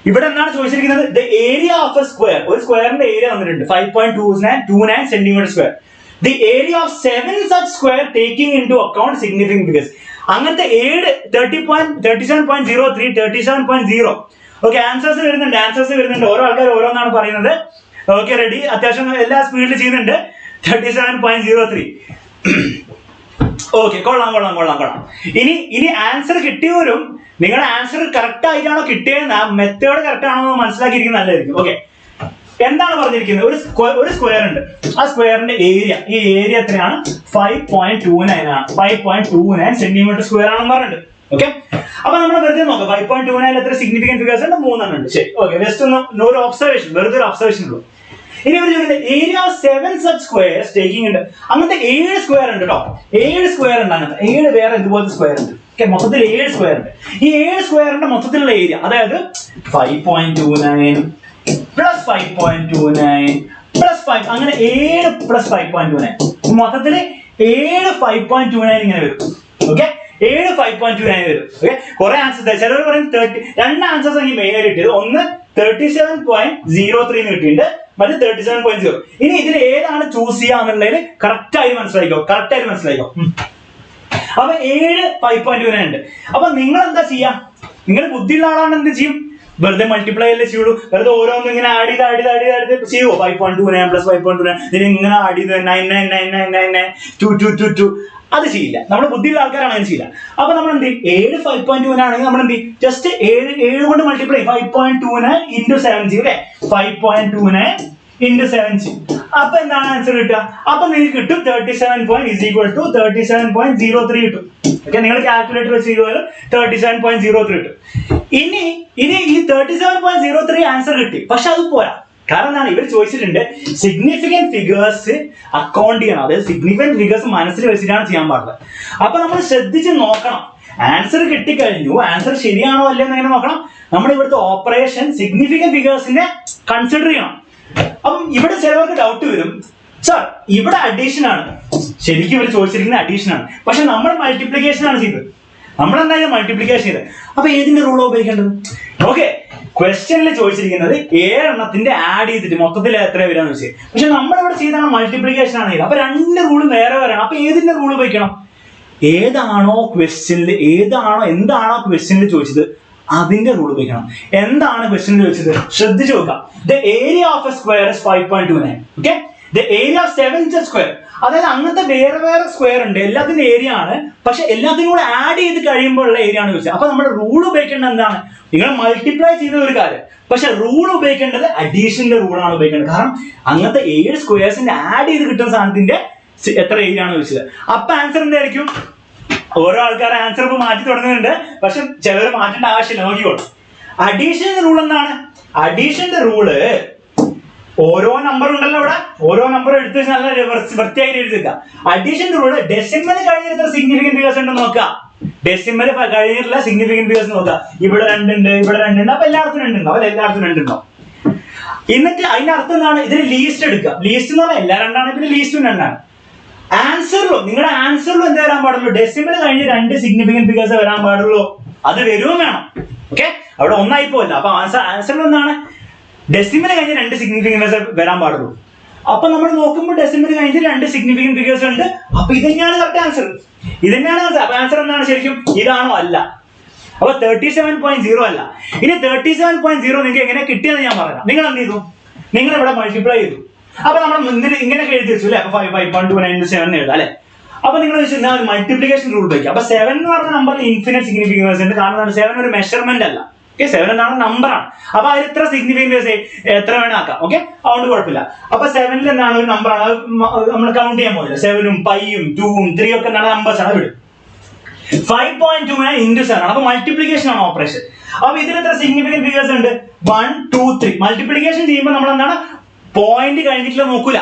ഇവിടെ എന്താണ് ചോദിച്ചിരിക്കുന്നത്? The area of A square. ഒരു സ്ക്വയറിന്റെ ഏരിയ വന്നിട്ടുണ്ട് 5.29 centimetre square. The area of 7 such square taking into account significant figures. അങ്ങനത്തെ 37.03 37.0. ഓക്കെ, ആൻസേഴ്സ് വരുന്നുണ്ട്. ഓരോ ആൾക്കാർ ഓരോന്നാണ് പറയുന്നത്. Okay, ready? അത്യാവശ്യം എല്ലാ സ്പീഡിൽ ചെയ്യുന്നുണ്ട്. 37.03. ഓക്കെ, കൊള്ളാം. ഇനി ആൻസർ കിട്ടിയവരും നിങ്ങളുടെ ആൻസർ കറക്റ്റ് ആയിട്ടാണോ കിട്ടിയെന്ന് മെത്തേഡ് കറക്റ്റ് ആണോ മനസ്സിലാക്കിയിരിക്കുന്നത് നല്ലതായിരിക്കും. ഓക്കെ, എന്താണ് പറഞ്ഞിരിക്കുന്നത്? ഒരു സ്ക്വയർ ഉണ്ട്. ആ സ്ക്വയറിന്റെ ഏരിയ, ഈ ഏരിയ എത്രയാണ്? 5.29 ആണ്. 5.29 സെന്റിമീറ്റർ സ്ക്വയർ ആണെന്ന് പറഞ്ഞിട്ടുണ്ട്. ഓക്കെ, അപ്പൊ നമ്മൾ വെറുതെ നോക്കാം. 5.29 എത്ര സിഗ്നിഫിക്കന്റ് ഫിഗേഴ്സ് ഉണ്ട്? 3 ഉണ്ട്. ശരി, ഓക്കെ. ജസ്റ്റ് ഒരു ഒബ്സർവേഷൻ, വെറുതെ ഒരു ഒബ്സർവേഷൻ ഉള്ളൂ. ഇനി അവർ ചോദിക്കുന്നത് area of 7 such squares taking ഉണ്ട്. അങ്ങനത്തെ 7 സ്ക്വയർ ഉണ്ട് കേട്ടോ. 7 സ്ക്വയർ ഉണ്ട്. അങ്ങനത്തെ 7 വേറെ ഇതുപോലത്തെ സ്ക്വയർ ഉണ്ട്. മൊത്തത്തിൽ 7 സ്ക്വയർ ഉണ്ട്. ഈ 7 സ്ക്വയറിന്റെ മൊത്തത്തിലുള്ള ഏരിയ അതായത് 5.29 പ്ലസ് 5.29 പ്ലസ് 5 അങ്ങനെ 7 പ്ലസ് 5.29 മൊത്തത്തില് 7 5.29 ഇങ്ങനെ വരും. ഓക്കെ, 7 5.29 വരും. ഓക്കെ, കുറെ ആൻസേഴ്സ് ചിലർ പറയും 30. 2 ആൻസേഴ്സ് എനിക്ക് മെയിൻ ആയിട്ട് കിട്ടിയത്. ഒന്ന് 37.03 കിട്ടിയിട്ടുണ്ട്, മറ്റേ 37.0. ഇനി ഇതിൽ ഏതാണ് ചൂസ് ചെയ്യാന്നുള്ളതിൽ കറക്റ്റ് ആയി മനസ്സിലായിക്കോ. അപ്പൊ 7 5.29 ഉണ്ട്. അപ്പൊ നിങ്ങൾ എന്താ ചെയ്യാ? നിങ്ങൾ ബുദ്ധിയുള്ള ആളാണ് എന്ത് ചെയ്യും? വെറുതെ മൾട്ടിപ്ലൈ അല്ലേ ചെയ്യുള്ളൂ. വെറുതെ ഓരോന്നും ഇങ്ങനെ ആഡ് ചെയ്ത് ചെയ്യുമോ? 5.29 പ്ലസ് 5.29 ഇതിന് ഇങ്ങനെ ആഡ് ചെയ്ത് 9 അത് ചെയ്യില്ല. നമ്മുടെ ബുദ്ധിയുള്ള ആൾക്കാരാണ് അങ്ങനെ ചെയ്യില്ല. അപ്പൊ നമ്മൾ എന്ത് ചെയ്യും? 7 5.29 ആണെങ്കിൽ നമ്മൾ എന്ത് ചെയ്യും? ജസ്റ്റ് 7 കൊണ്ട് മൾട്ടിപ്ലൈ 5.29 into 7 അല്ലെ? 5.29 into 7. അപ്പൊ എന്താണ് ആൻസർ കിട്ടുക? അപ്പൊ നിങ്ങൾക്ക് കിട്ടും 37.03 കിട്ടും. ഓക്കെ, നിങ്ങൾ കാൽക്കുലേറ്റർ വെച്ച് ചെയ്തുപോലെ 37.03 കിട്ടും. ഇനി ഈ 37.03 ആൻസർ കിട്ടി. പക്ഷെ അത് പോരാ. കാരണം എന്താണ്? ഇവർ ചോദിച്ചിട്ടുണ്ട് സിഗ്നിഫിക്കന്റ് ഫിഗേഴ്സ് അക്കൗണ്ട് ചെയ്യണം. അതായത് സിഗ്നിഫിക്കന്റ് ഫിഗേഴ്സ് മനസ്സിൽ വെച്ചിട്ടാണ് ചെയ്യാൻ പാടുള്ളത്. അപ്പൊ നമ്മൾ ശ്രദ്ധിച്ച് നോക്കണം. ആൻസർ കിട്ടിക്കഴിഞ്ഞു, ആൻസർ ശരിയാണോ അല്ലയോ എന്ന് എങ്ങനെ നോക്കണം? നമ്മുടെ ഇവിടുത്തെ ഓപ്പറേഷൻ സിഗ്നിഫിക്കന്റ് ഫിഗേഴ്സിനെ കൺസിഡർ ചെയ്യണം. അപ്പം ഇവിടെ ചിലവർക്ക് ഡൗട്ട് വരും, സർ ഇവിടെ അഡീഷൻ ആണ്. ശരിക്കും ഇവർ ചോദിച്ചിരിക്കുന്ന അഡീഷൻ ആണ്, പക്ഷെ നമ്മൾ മൾട്ടിപ്ലിക്കേഷൻ ആണ് ചെയ്തത്. നമ്മൾ എന്തായാലും മൾട്ടിപ്ലിക്കേഷൻ ചെയ്തത്. അപ്പൊ ഏതിന്റെ റൂളാണ് ഉപയോഗിക്കേണ്ടത്? ഓക്കെ, ക്വസ്റ്റ്യനിൽ ചോദിച്ചിരിക്കുന്നത് 7 എണ്ണത്തിന്റെ ആഡ് ചെയ്തിട്ട് മൊത്തത്തിൽ എത്ര വരാന്ന് വെച്ചാൽ, പക്ഷെ നമ്മളിവിടെ ചെയ്താണ് മൾട്ടിപ്ലിക്കേഷൻ ആണ് ചെയ്തത്. അപ്പൊ 2 റൂള് വേറെ വരണം. അപ്പൊ ഏതിന്റെ റൂൾ ഉപയോഗിക്കണം? എന്താണോ ക്വസ്റ്റ്യനിൽ ചോദിച്ചത് അതിന്റെ റൂൾ ഉപയോഗിക്കണം. എന്താണ് ക്വസ്റ്റ്യനിൽ ചോദിച്ചത്? ശ്രദ്ധിച്ചു നോക്കാം. The area of A square is 5.29. Okay, the area of 7 square. അതായത് അങ്ങനത്തെ വേറെ സ്ക്വയർ ഉണ്ട്, എല്ലാത്തിന്റെ ഏരിയ ആണ്. പക്ഷെ എല്ലാത്തിനും കൂടെ ആഡ് ചെയ്ത് കഴിയുമ്പോൾ ഉള്ള ഏരിയ ആണ് ചോദിച്ചത്. അപ്പൊ നമ്മുടെ റൂൾ ഉപയോഗിക്കേണ്ടത് എന്താണ്? നിങ്ങൾ മൾട്ടിപ്ലൈ ചെയ്ത ഒരു കാര്യം, പക്ഷെ റൂൾ ഉപയോഗിക്കേണ്ടത് അഡീഷന്റെ റൂളാണ് ഉപയോഗിക്കേണ്ടത്. കാരണം അങ്ങനത്തെ 7 സ്ക്വയേഴ്സിന്റെ ആഡ് ചെയ്ത് കിട്ടുന്ന സാധനത്തിന്റെ എത്ര ഏരിയ ആണ് ചോദിച്ചത്. അപ്പൊ ആൻസർ എന്തായിരിക്കും? ഓരോ ആൾക്കാർ ആൻസർ ഇപ്പൊ മാറ്റി തുടങ്ങുന്നുണ്ട്, പക്ഷെ ചിലർ മാറ്റേണ്ട ആവശ്യമില്ല. നോക്കിക്കോളൂ, അഡീഷന്റെ റൂൾ എന്താണ്? അഡീഷന്റെ റൂള് ഓരോ നമ്പർ ഉണ്ടല്ലോ, ഇവിടെ ഓരോ നമ്പർ എടുത്ത് വെച്ച് നല്ല വൃത്തിയായിട്ട് എഴുതിക്കുക. അഡീഷന്റെ റൂള് ഡെസിമൽ കഴിഞ്ഞിട്ട് സിഗ്നിഫിക്കന്റ് ഫിഗേഴ്സ് ഉണ്ടെന്ന് നോക്കുക. ഡെസിമൽ കഴിഞ്ഞിട്ടുള്ള സിഗ്നിഫിക്കന്റ് ഫിഗേഴ്സ് നോക്കുക. ഇവിടെ 2 ഉണ്ട്, ഇവിടെ 2 ഉണ്ട്. അപ്പൊ എല്ലായിടത്തും 2 ഉണ്ടാവും, എല്ലായിടത്തും 2 ഉണ്ടാവും. എന്നിട്ട് അതിന്റെ അർത്ഥം എന്താണ്? ഇതിന് ലീസ്റ്റ് എടുക്കുക. ലീസ്റ്റ് എന്ന് പറഞ്ഞാൽ എല്ലാ 2 ആണ്, പിന്നെ ലീസ്റ്റും 2 ആണ്. നിങ്ങളുടെ ആൻസറിലും എന്താ വരാൻ പാടുള്ളൂ? ഡെസിമൽ കഴിഞ്ഞ് 2 സിഗ്നിഫിക്കന്റ് ഫിഗേഴ്സ് വരാൻ പാടുള്ളൂ. അത് വരുവും വേണം. ഓക്കെ, അവിടെ ഒന്നായി പോവില്ല. അപ്പൊ ആൻസറിൽ എന്താണ്? ഡെസിമൽ കഴിഞ്ഞ് 2 സിഗ്നിഫിക്കന്റ് ഫിഗേഴ്സ് വരാൻ പാടുള്ളൂ. അപ്പൊ നമ്മൾ നോക്കുമ്പോൾ ഡെസിമൽ കഴിഞ്ഞ് 2 സിഗ്നിഫിക്കന്റ് ഫിഗേഴ്സ് ഉണ്ട്. അപ്പൊ ഇതന്നെയാണ് കറക്റ്റ് ആൻസർ. അപ്പൊ ആൻസർ എന്താണ് ശരിക്കും? ഇതാണോ? അല്ല. അപ്പൊ 37.0 അല്ല. ഇനി 37.0 നിങ്ങൾക്ക് എങ്ങനെ കിട്ടിയെന്ന് ഞാൻ പറയാം. നിങ്ങൾ എന്ത് ചെയ്തു? നിങ്ങൾ ഇവിടെ മൾട്ടിപ്ലൈ ചെയ്തു. അപ്പൊ നമ്മൾ ഇങ്ങനെയൊക്കെ എഴുതി വെച്ചു അല്ലെ? അപ്പൊ 5.29 7 എഴുതാം അല്ലെ? അപ്പൊ നിങ്ങൾ മൾട്ടിപ്ലിക്കേഷൻ റൂൾ ഉപയോഗിക്കുക. അപ്പൊ 7 എന്ന് പറഞ്ഞ നമ്പറിൽ ഇൻഫിനിറ്റ് സിഗ്നിഫിക്കൻസ് ഉണ്ട്. കാരണം 7 ഒരു മെഷർമെന്റ് അല്ല. ഓക്കെ, 7 എന്താണ്? നമ്പറാണ്. അപ്പൊ അതിൽ എത്ര സിഗ്നിഫിക്കൻസ് എത്ര വേണം ആക്കാം. ഓക്കെ, അതുകൊണ്ട് കുഴപ്പമില്ല. അപ്പൊ 7 എന്താണ്? ഒരു നമ്പറാണ്. നമ്മൾ കൗണ്ട് ചെയ്യാൻ പോകില്ല. 7ഉം 5ഉം 2ഉം 3 ഒക്കെ എന്താണ്? നമ്പേഴ്സ് ആണ്. വിടും 5.29 into 7 ആണ്. അപ്പൊ മൾട്ടിപ്ലിക്കേഷൻ ആണ് ഓപ്പറേഷൻ. അപ്പൊ ഇതിൽ എത്ര സിഗ്നിഫിക്കന്റ് ഫിഗേഴ്സ് ഉണ്ട്? 1 2 3. മൾട്ടിപ്ലിക്കേഷൻ ചെയ്യുമ്പോൾ നമ്മൾ എന്താണ്? പോയിന്റ് കഴിഞ്ഞിട്ടില്ല നോക്കൂല.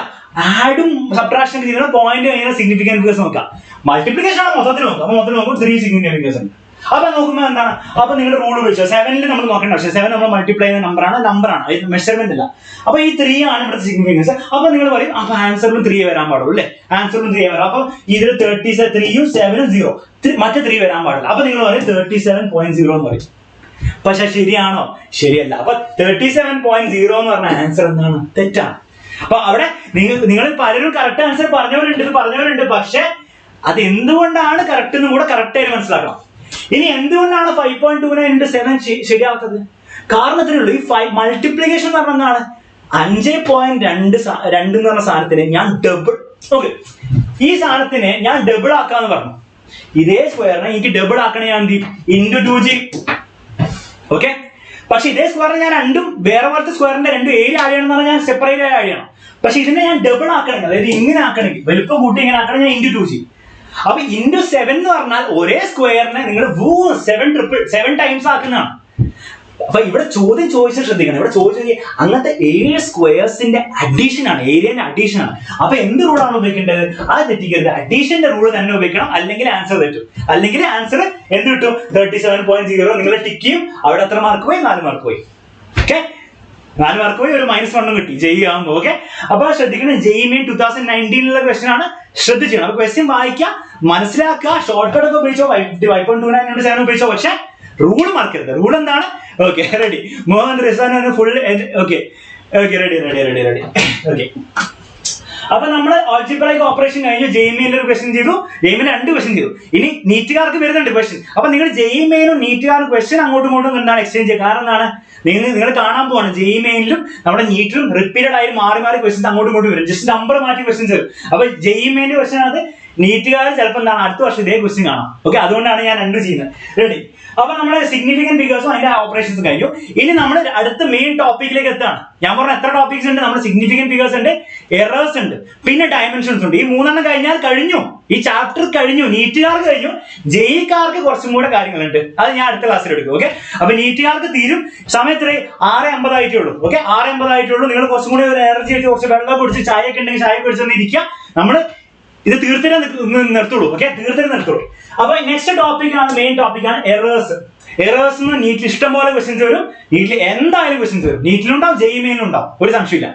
ആഡും സബ്ട്രാക്ഷൻ ചെയ്യുന്ന പോയിന്റ് കഴിഞ്ഞാൽ സിഗ്നിഫിക്കന്റ് ഫിഗേഴ്സ് നോക്കാം. മൾട്ടിപ്ലിക്കേഷൻ ആണ് മൊത്തത്തിൽ നോക്കുക. അപ്പൊ മൊത്തത്തിൽ നോക്കുമ്പോൾ 3 സിഗ്നിഫിക്കന്റ് ഫിഗേഴ്സ് ഉണ്ട്. അപ്പൊ നോക്കുമ്പോൾ എന്താണ്? അപ്പൊ നിങ്ങളുടെ റൂൾ ഉപയോഗിച്ചോ. 7ൽ നമ്മൾ നോക്കേണ്ട ആവശ്യം. 7 നമ്മൾ മൾട്ടിപ്ലൈ ചെയ്യുന്ന നമ്പറാണ്, ഇത് മെഷർമെന്റ് അല്ല. അപ്പൊ ഈ 3 ആണ് ഇവിടുത്തെ സിഗ്നിഫിക്കൻസ്. അപ്പൊ നിങ്ങൾ പറയും അപ്പൊ ആൻസറിലും 3 വരാൻ പാടുള്ളൂ അല്ലെ? ആൻസറിലും 3 വരാം. അപ്പൊ ഇതിൽ 3ഉം 7ഉം 0, മറ്റേ 3 വരാൻ പാടില്ല. അപ്പൊ നിങ്ങൾ പറയും 37.0 എന്ന് പറയും. പക്ഷെ ശരിയാണോ? ശരിയല്ല. അപ്പൊ 37.0 എന്ന് പറഞ്ഞ ആൻസർ എന്താണ്? തെറ്റാണ്. അപ്പൊ അവിടെ നിങ്ങൾ പലരും കറക്റ്റ് ആൻസർ പറഞ്ഞവരുണ്ട്. പക്ഷെ അത് എന്തുകൊണ്ടാണ് കറക്റ്റ് എന്നും കൂടെ കറക്റ്റ് ആയിട്ട് മനസ്സിലാക്കണം. ഇനി എന്തുകൊണ്ടാണ് 5.29 into 7 ശരിയാവാത്തത്? കാരണത്തിനുള്ളൂ. ഈ മൾട്ടിപ്ലിക്കേഷൻ എന്ന് പറഞ്ഞാൽ എന്താണ്? 5.2 എന്ന് പറഞ്ഞ സാധനത്തിന് ഞാൻ ഡബിൾ. ഓക്കെ, ഈ സാധനത്തിനെ ഞാൻ ഡബിൾ ആക്കാന്ന് പറഞ്ഞു. ഇതേ സ്ക്വയറിനെ എനിക്ക് ഡബിൾ ആക്കണേ ഞാൻ എന്ത് ചെയ്യും? into 2g. ഓക്കെ, പക്ഷെ ഇതേ സ്ക്വയറിനെ ഞാൻ രണ്ടും വേറെ പോലത്തെ സ്ക്വയറിന്റെ 2 ഏരിയ ആഡ് ചെയ്യണം എന്ന് പറഞ്ഞാൽ ഞാൻ സെപ്പറേറ്റ് ആയി ആഡ് ചെയ്യണം. പക്ഷെ ഇതിനെ ഞാൻ ഡബിൾ ആക്കണമെങ്കിൽ, അതായത് ഇങ്ങനെ ആക്കണമെങ്കിൽ, വലുപ്പം കൂട്ടി ഇങ്ങനെ ആക്കണമെങ്കിൽ ഞാൻ into 2g. അപ്പൊ into 7 എന്ന് പറഞ്ഞാൽ ഒരേ സ്ക്വയറിനെ നിങ്ങൾ 7 ടൈംസ് ആക്കുന്നതാണ്. അപ്പൊ ഇവിടെ ചോദ്യം ചോദിച്ചാൽ ശ്രദ്ധിക്കണം. ഇവിടെ ചോദിച്ചു അങ്ങനത്തെ 7 സ്ക്വയേഴ്സിന്റെ അഡീഷൻ ആണ്, ഏരിയന്റെ അഡീഷൻ ആണ്. അപ്പൊ എന്ത് റൂളാണ് ഉപയോഗിക്കേണ്ടത്? അത് തെറ്റിക്കരുത്. അഡീഷന്റെ റൂൾ തന്നെ ഉപയോഗിക്കണം, അല്ലെങ്കിൽ ആൻസർ തെറ്റും. അല്ലെങ്കിൽ ആൻസർ എന്ത് കിട്ടും? 37.0. നിങ്ങൾ ടിക്ക് ചെയ്യും, അവിടെ എത്ര മാർക്ക് പോയി? 4 മാർക്ക് പോയി. ഓക്കെ, 4 മാർക്ക് പോയി, ഒരു -1 കിട്ടി ജയിയാകുമ്പോൾ. ഓക്കെ, അപ്പൊ ശ്രദ്ധിക്കണം, ജെയ് മെയിൻ 2019 ക്വസ്റ്റൻ ആണ്, ശ്രദ്ധിക്കണം. അപ്പൊ ക്വസ്റ്റ്യൻ വായിക്കുക, മനസ്സിലാക്കുക, ഷോർട്ട് കട്ട് ഒക്കെ ഉപയോഗിച്ചോ, 5.29 ഉപയോഗിച്ചോ, പക്ഷെ റൂൾ മറക്കരുത്. റൂൾ എന്താണ്? Okay, ready. Mohan Rizan full. Okay okay, ready ready ready ready. Okay, അപ്പൊ നമ്മൾ ആൾജിബ്രൈക് ഓപ്പറേഷൻ കഴിഞ്ഞു. ജെയ് മെയിനിൽ ഒരു ക്വസ്റ്റൻ ചെയ്തു, ജെയ് മെയിൻ 2 ക്വസ്റ്റൻ ചെയ്തു. ഇനി നീറ്റുകാർക്ക് വരുന്നുണ്ട് ക്വസ്റ്റൻ. അപ്പൊ നിങ്ങൾ ജെയ് മെയിനും നീറ്റുകാരും ക്വസ്റ്റൻ അങ്ങോട്ടും ഇങ്ങോട്ടും എന്താണ് എക്സ്ചേഞ്ച് ചെയ്യുക? കാരണം എന്താണ്? നിങ്ങൾ കാണാൻ പോവാണ് ജെയ് മെയിനിലും നമ്മുടെ നീറ്റിലും റിപ്പീറ്റഡ് ആയി മാറി മാറി ക്വസ്റ്റൻസ് അങ്ങോട്ടും ഇങ്ങോട്ടും വരും. ജസ്റ്റ് നമ്പർ മാറ്റി ക്വസ്റ്റൻസ് വരും. അപ്പൊ ജെയ് മെയിന്റെ ക്വസ്റ്റൻ അത് നീറ്റുകാർ ചിലപ്പോൾ എന്താണ് അടുത്ത വർഷം ഇതേ ക്വസ്റ്റ്യൻ കാണാം. ഓക്കെ, അതുകൊണ്ടാണ് ഞാൻ 2 ചെയ്യുന്നത്. റെഡി. അപ്പൊ നമ്മുടെ സിഗ്നിഫിക്കന്റ് ഫിഗേഴ്സും അതിന്റെ ഓപ്പറേഷൻസും കഴിഞ്ഞു. ഇനി നമ്മൾ അടുത്ത മെയിൻ ടോപ്പിക്കിലേക്ക് എത്താണ്. ഞാൻ പറഞ്ഞ എത്ര ടോപ്പിക്സ് ഉണ്ട്? നമ്മുടെ സിഗ്നിഫിക്കന്റ് ഫിഗേഴ്സ് ഉണ്ട്, എറേഴ്സ് ഉണ്ട്, പിന്നെ ഡയമെൻഷൻസ് ഉണ്ട്. ഈ 3 കഴിഞ്ഞാൽ കഴിഞ്ഞു, ഈ ചാപ്റ്റർ കഴിഞ്ഞു. നീറ്റുകാർക്ക് കഴിഞ്ഞു. ജെയ്ക്കാർക്ക് കുറച്ചും കൂടെ കാര്യങ്ങളുണ്ട്, അത് ഞാൻ അടുത്ത ക്ലാസ്സിൽ എടുക്കും. ഓക്കെ, അപ്പൊ നീറ്റുകാർക്ക് തീരും. സമയത്ത് 6:50 ആയിട്ടേ ഉള്ളൂ. ഓക്കെ, 6:50 ആയിട്ടേ ഉള്ളൂ. നിങ്ങൾ കുറച്ചും കൂടി ഒരു എനർജി ആയിട്ട് കുറച്ച് വെള്ളം കുടിച്ച് ചായ ഒക്കെ ഉണ്ടെങ്കിൽ ചായ കുടിച്ചൊന്ന് ഇരിക്കുക. നമ്മൾ ഇത് തീർത്തിട്ടേ നിർത്തുള്ളൂ. ഓക്കെ, തീർത്തിട്ട് നിർത്തുള്ളൂ. അപ്പൊ നെക്സ്റ്റ് ടോപ്പിക്കാണ്, മെയിൻ ടോപ്പിക്കാണ് എറേഴ്സ്. എറേഴ്സ് നീറ്റിൽ ഇഷ്ടം പോലെ ക്വസ്റ്റ്യൻസ് വരും. നീറ്റിൽ എന്തായാലും ക്വസ്റ്റ്യൻസ് വരും. നീറ്റിലുണ്ടാവും, ജെയ് മെയിനും ഉണ്ടാവും, ഒരു സംശയമില്ല.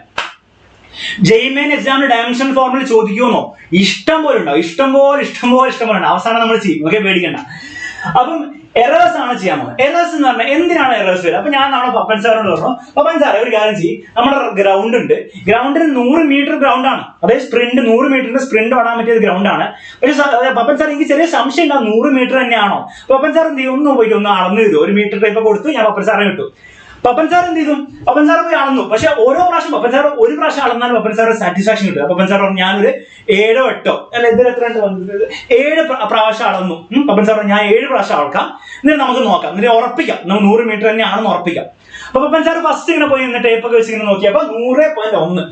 ജെയ് മെയിൻ എക്സാമിന് ഡയമെൻഷൻ ഫോർമുല ചോദിക്കുമെന്നോ ഇഷ്ടം പോലെ ഉണ്ടാവും. ഇഷ്ടം പോലെ ഉണ്ട്. അവസാനം നമ്മൾ ചെയ്യും. ഓക്കെ, പേടിക്കണ്ട. അപ്പം എറേഴ്സ് ആണ് ചെയ്യാൻ പോകുന്നത്. എറേഴ്സ് എന്ന് പറഞ്ഞാൽ എന്തിനാണ് എറേഴ്സ് വരിക? അപ്പൊ ഞാൻ നമ്മുടെ പപ്പൻ സാറിനോട് പറഞ്ഞു, പപ്പൻ സാറേ ഒരു കാര്യം ചെയ്യും, നമ്മുടെ ഗ്രൗണ്ട് ഉണ്ട്, ഗ്രൗണ്ടിന് 100 മീറ്റർ ഗ്രൗണ്ട് ആണ്, അതായത് സ്പ്രിന്റ് 100 മീറ്ററിന്റെ സ്പ്രിന്റ് ഓടാൻ പറ്റിയ ഗ്രൗണ്ട് ആണ്. പക്ഷേ പപ്പൻ സാർ എനിക്ക് ചെറിയ സംശയം ഉണ്ടാവും, 100 മീറ്റർ തന്നെയാണോ? പപ്പൻ സാർ എന്ത് ചെയ്യും? ഒന്ന് പോയിട്ട് ഒന്ന് അളന്നു തരും. 1 മീറ്റർ ടൈപ്പ് കൊടുത്തു, ഞാൻ പപ്പൻ സാറിനെ കിട്ടും. പപ്പൻ സാർ എന്ത് ചെയ്തു? പപ്പൻ സാർ പോയി അളന്നു. പക്ഷെ ഓരോ പ്രാവശ്യം പപ്പൻ സാർ ഒരു പ്രാവശ്യം അളന്നാലും പപ്പൻ സാർ സാറ്റിസ്ഫാക്ഷൻ കിട്ടും. പപ്പൻ സാർ പറഞ്ഞു ഞാനൊരു 7 or 8 അല്ല ഇതിൽ എത്ര 7 പ്രാവശ്യം അളന്നു. പപ്പൻ സാർ ഞാൻ 7 പ്രാവശ്യം അളക്കാം, എന്നിട്ട് നമുക്ക് നോക്കാം, എന്നിട്ട് ഉറപ്പിക്കാം നമ്മൾ 100 മീറ്റർ തന്നെയാണെന്ന് ഉറപ്പിക്കാം. അപ്പൊ പപ്പൻ സാർ ഫസ്റ്റ് ഇങ്ങനെ പോയി ഇന്ന് ടേപ്പ് ഒക്കെ വെച്ച് ഇങ്ങനെ നോക്കിയപ്പോ 100.1.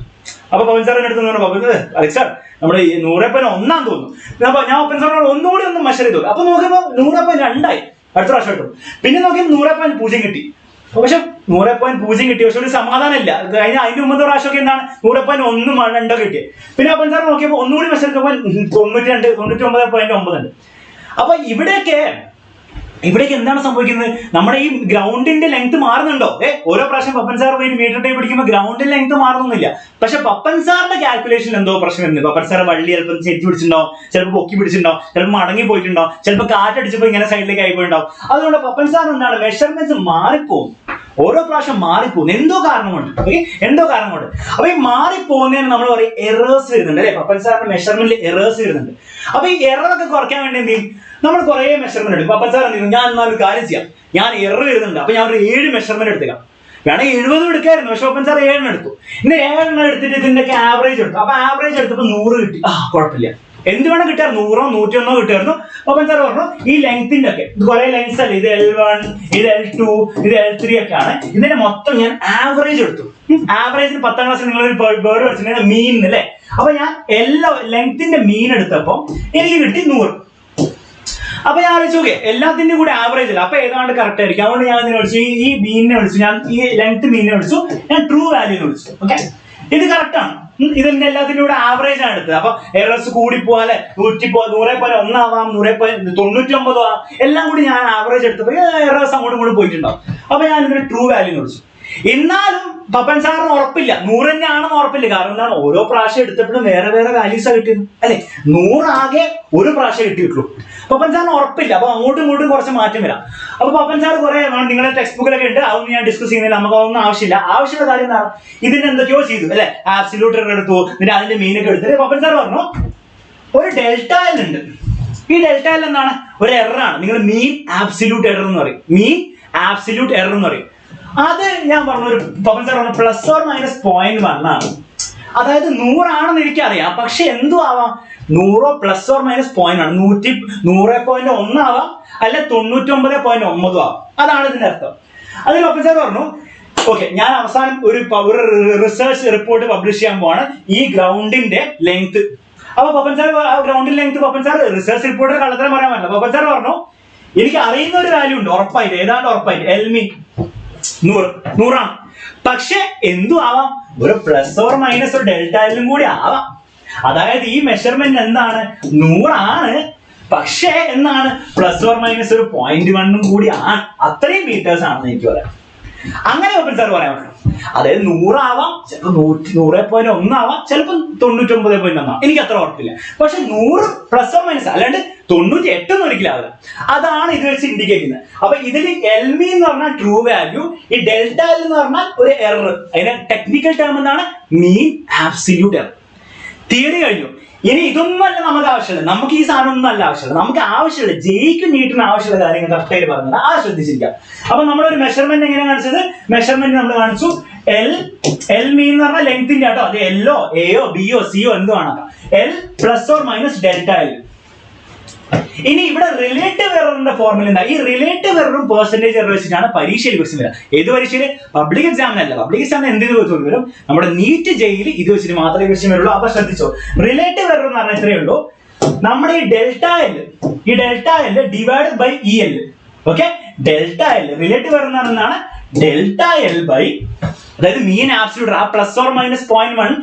അപ്പൊ പപ്പൻ സാറിന്റെ അടുത്ത് അലക്സ് സാർ നമ്മുടെ 100.1 തോന്നുന്നു. അപ്പൊ ഞാൻ പപ്പൻ സാറിനോട് ഒന്നുകൂടി ഒന്ന് മെഷർ ചെയ്തു. അപ്പൊ നോക്കിയപ്പോ 100.2 ആയി. അടുത്ത പ്രാവശ്യം കിട്ടും. പിന്നെ നോക്കിയപ്പോൾ 100.0 കിട്ടി. പക്ഷെ 100.0 കിട്ടി. പക്ഷെ ഒരു സമാധാനമില്ല. അതിന്റെ മുമ്പത്തെ പ്രാവശ്യമൊക്കെ എന്താണ് 100.1 കിട്ടിയത്. പിന്നെ അപ്പൻ സാർ നോക്കിയപ്പോൾ ഒന്നുകൂടി മെഷർ ചെയ്തപ്പോൾ 99.9 ഉണ്ട്. അപ്പൊ ഇവിടേക്ക് എന്താണ് സംഭവിക്കുന്നത്? നമ്മുടെ ഈ ഗ്രൗണ്ടിന്റെ ലെങ്ത് മാറുന്നുണ്ടോ? ഓരോ പ്രാവശ്യം പപ്പൻ സാർ പോയി മീറ്റർ ടൈപ്പ് പിടിക്കുമ്പോൾ ഗ്രൗണ്ടിന്റെ ലെങ്ത് മാറുന്നില്ല. പക്ഷെ പപ്പൻ സാറിന്റെ കാൽക്കുലേഷൻ എന്തോ പ്രശ്നം വരുന്നത്. പപ്പൻ സാർ വള്ളി ചിലപ്പോൾ ചെരിച്ച് പിടിച്ചിട്ടുണ്ടാവും, ചിലപ്പോൾ പൊക്കി പിടിച്ചിട്ടുണ്ടാവും, ചിലപ്പോൾ മടങ്ങി പോയിട്ടുണ്ടാവും, ചിലപ്പോൾ കാറ്റടിച്ചപ്പോൾ ഇങ്ങനെ സൈഡിലേക്ക് ആയിപ്പോയിട്ടുണ്ടാവും. അതുകൊണ്ട് പപ്പൻ സാർ എന്താണ് മെഷർമെന്റ്സ് മാറിപ്പോകും, ഓരോ പ്രാവശ്യം മാറിപ്പോകുന്നു. എന്തോ കാരണം കൊണ്ട്. അപ്പൊ ഈ മാറിപ്പോകുന്നതിന് നമ്മൾ പറയും എറേഴ്സ് വരുന്നുണ്ട് അല്ലെ? പപ്പൻ സാറിന്റെ മെഷർമെന്റിൽ എറേഴ്സ് വരുന്നുണ്ട്. അപ്പൊ ഈ എററൊക്കെ കുറയ്ക്കാൻ വേണ്ടി എന്ത് ചെയ്യും? നമ്മൾ കുറെ മെഷർമെന്റ് എടുക്കും. പപ്പൻ സാർ എന്ത് ചെയ്യും? ഞാൻ എന്നാൽ ഒരു കാര്യം ചെയ്യാം, ഞാൻ എറർ വരുന്നുണ്ട്, അപ്പൊ ഞാൻ ഒരു 7 മെഷർമെന്റ് എടുത്തേക്കാം. വേണമെങ്കിൽ 70 എടുക്കായിരുന്നു, പക്ഷെ പപ്പൻ സാർ 7 എടുത്തു. ഇന്ന് 7 എടുത്തിട്ട് ഇതിന്റെയൊക്കെ ആവറേജ് എടുത്തു. അപ്പൊ ആവറേജ് എടുത്തപ്പോൾ 100 കിട്ടി. കുഴപ്പമില്ല, എന്ത് വേണം കിട്ടായിരുന്നു, 100 101 കിട്ടായിരുന്നു. പപ്പൻ സാർ പറഞ്ഞു ഈ ലെങ്ത്തിന്റെ ഒക്കെ ഇത് കുറെ ലെങ്സ് അല്ലേ, ഇത് L1, ഇത് L2, ഇത് L3 ഒക്കെ ആണ്. ഇതിന്റെ മൊത്തം ഞാൻ ആവറേജ് എടുത്തു. ആവറേജിന് 10ാം ക്ലാസ്സിൽ നിങ്ങൾ ഒരു വേർഡ് പഠിച്ചിട്ടുണ്ടെങ്കിൽ മീൻ അല്ലേ? അപ്പൊ ഞാൻ എല്ലാ ലെങ്ത്തിന്റെ മീൻ എടുത്തപ്പോ എനിക്ക് കിട്ടി 100. അപ്പൊ ഞാൻ ആലോചിച്ചു ഓക്കെ എല്ലാത്തിന്റെയും കൂടെ ആവറേജ് അല്ല, അപ്പൊ ഏതാണ്ട് കറക്റ്റ് ആയിരിക്കും. അതുകൊണ്ട് ഞാൻ ഇതിനെ വിളിച്ചു, ഈ മീനിനെ വിളിച്ചു, ഞാൻ ഈ ലെങ്ത് മീനിനെ വിളിച്ചു, ഞാൻ ട്രൂ വാല്യൂന്ന് വിളിച്ചു. ഓക്കെ, ഇത് കറക്റ്റ് ആണ്. ഇതിന്റെ എല്ലാത്തിനും കൂടെ ആവറേജ് ആണ് എടുത്തത്. അപ്പൊ എറേഴ്സ് കൂടി പോകാല്ലേ, 100.1 ആവാം, 100.99 ആവാം, എല്ലാം കൂടി ഞാൻ ആവറേജ് എടുത്തപ്പോ എറേഴ്സ് അങ്ങോട്ടും കൂടി പോയിട്ടുണ്ടാവും. അപ്പൊ ഞാൻ ഇതിന് ട്രൂ വാല്യൂന്ന് വിളിച്ചു. എന്നാലും പപ്പൻ സാറിന് ഉറപ്പില്ല, 100 തന്നെയാണെന്ന് ഉറപ്പില്ല. കാരണം എന്താണ്, ഓരോ പ്രാവശ്യം എടുത്തപ്പോഴും വേറെ വാല്യൂസാ കിട്ടിയത് അല്ലെ? 100 ആകെ ഒരു പ്രാവശ്യം കിട്ടിയിട്ടുള്ളൂ. പപ്പൻ സാറിന് ഉറപ്പില്ല. അപ്പൊ അങ്ങോട്ടും ഇങ്ങോട്ടും കുറച്ച് മാറ്റം വരാം. അപ്പൊ പപ്പൻ സാർ കുറെ നിങ്ങളുടെ ടെക്സ്റ്റ് ബുക്കിലൊക്കെ ഉണ്ട്, അതൊന്നും ഞാൻ ഡിസ്കസ് ചെയ്യുന്നില്ല, നമുക്ക് അതൊന്നും ആവശ്യമില്ല. ആവശ്യമുള്ള കാര്യം എന്താണ്, ഇതിന് എന്തൊക്കെയോ ചെയ്തു അല്ലെ? ആബ്സല്യൂട്ട് എറർ എടുത്തു, എന്നിട്ട് അതിന്റെ മീനൊക്കെ എടുത്തിട്ട് പപ്പൻ സാർ പറഞ്ഞു ഒരു ഡെൽറ്റ എൽ ഉണ്ട്. ഈ ഡെൽറ്റ എൽ എന്താണ്? ഒരു എററാണ്. നിങ്ങൾ മീൻ ആബ്സല്യൂട്ട് എറർ എന്ന് പറയും, മീൻ ആബ്സല്യൂട്ട് എറർ എന്ന് പറയും. അത് ഞാൻ പറഞ്ഞു, ഒരു പപ്പൻ സാർ പറഞ്ഞു +or-0.1 ആണ്. അതായത് 100 ആണെന്ന് എനിക്കറിയാം, പക്ഷെ എന്തു ആവാം, 100 +or-0.1 ആണ്. 100.1 ആവാം, അല്ല 99.9 ആവാം. അതാണ് ഇതിന്റെ അർത്ഥം. അതിൽ പപ്പൻ സാർ പറഞ്ഞു ഓക്കെ ഞാൻ അവസാനം ഒരു റിസർച്ച് റിപ്പോർട്ട് പബ്ലിഷ് ചെയ്യാൻ പോവാണ് ഈ ഗ്രൗണ്ടിന്റെ ലെങ്ത്. അപ്പൊ പപ്പൻ സാർ ആ ഗ്രൗണ്ടിന്റെ length Pappan sir research report കള്ളത്തരം പറയാൻ പറ്റില്ല. പപ്പൻ സാർ പറഞ്ഞു എനിക്ക് അറിയുന്ന ഒരു വാല്യൂ ഉണ്ട് ഉറപ്പായിട്ട്, ഏതാണ്ട് ഉറപ്പായിട്ട് എൽമി. 100 പക്ഷെ എന്തു ആവാം, ഒരു പ്ലസ് ഓർ മൈനസ് ഒരു ഡെൽറ്റ എല്ലും കൂടി ആവാം. അതായത് ഈ മെഷർമെന്റ് എന്താണ്, 100 പക്ഷേ എന്താണ് പ്ലസ് ഓർ മൈനസ് ഒരു 0.1 കൂടി ആണ്. അത്രയും മീറ്റേഴ്സ് ആണെന്ന് എനിക്ക് പറയാം. അങ്ങനെ ഓപ്പൺ സാർ പറയാൻ പറ്റും. അതായത് 100 ആവാം, ചിലപ്പോൾ 100.1 ആവാം, ചിലപ്പോൾ 99.1 ആവാം, എനിക്ക് അത്ര ഉറപ്പില്ല. പക്ഷെ 100 പ്ലസ് ഓർ മൈനസ്, അല്ലാണ്ട് 98 ഒരിക്കലും ആവില്ല. അതാണ് ഇത് വെച്ച് ഇൻഡിക്കേറ്റ് ചെയ്യുന്നത്. അപ്പൊ ഇതിൽ എൽ മീൻ എന്ന് പറഞ്ഞാൽ ട്രൂ വാല്യൂ, ഈ ഡെൽറ്റ എൽ എന്ന് പറഞ്ഞാൽ ഒരു എറർ. അതിന്റെ ടെക്നിക്കൽ ടേം എന്താണ്, മീൻ ആബ്സല്യൂട്ട് എറർ. തിയറി കഴിഞ്ഞു. ഇനി ഇതൊന്നുമല്ല നമുക്ക് ആവശ്യമുള്ളത്, നമുക്ക് ഈ സാധനം ഒന്നും അല്ല ആവശ്യമുള്ളത്. നമുക്ക് ആവശ്യമുള്ള ജെയ്ക്ക് നീട്ടിന് ആവശ്യമുള്ള കാര്യങ്ങൾ കറക്റ്റായിട്ട് പറഞ്ഞത് ആ ശ്രദ്ധിച്ചിരിക്കാം. അപ്പൊ നമ്മളൊരു മെഷർമെന്റ് എങ്ങനെ കാണിച്ചത്, മെഷർമെന്റ് നമ്മൾ കാണിച്ചു എൽ മീൻ എന്ന് പറഞ്ഞാൽ ലെങ്ത്തിന്റെ കേട്ടോ, അത് എല്ലോ എയോ ബിയോ സിയോ എന്തോ ആണ്. L plus or minus delta L. ഇനി ഇവിടെ റിലേറ്റീവ് എററിന്റെ ഫോർമുല എന്താ, ഈ റിലേറ്റീവ് എററും പെർസെന്റേജ് എറർ വെച്ചിട്ടാണ് പരീക്ഷയിൽ ക്വസ്റ്റ്യൻ വരിക. ഏത് പരീക്ഷയിൽ, പബ്ലിക് എക്സാമിനല്ല. പബ്ലിക് എക്സാമിന് എന്തിനു ചോദ്യം വരും, നമ്മുടെ നീറ്റ് ജെയിൽ ഇത് വെച്ചിട്ട് മാത്രമേ ക്വസ്റ്റ്യൻ വരുള്ളൂ. അപ്പൊ ശ്രദ്ധിച്ചോ, റിലേറ്റീവ് എറർ എന്ന് പറഞ്ഞാൽ ഇത്രയേ ഉള്ളൂ, നമ്മുടെ ഈ delta L divide by E L. Okay, delta L relative error എന്ന് പറയുന്നതാണ് ഡെൽറ്റ എൽ ബൈ, അതായത് മീൻ ആബ്സല്യൂട്ട് ആ plus or minus 0.1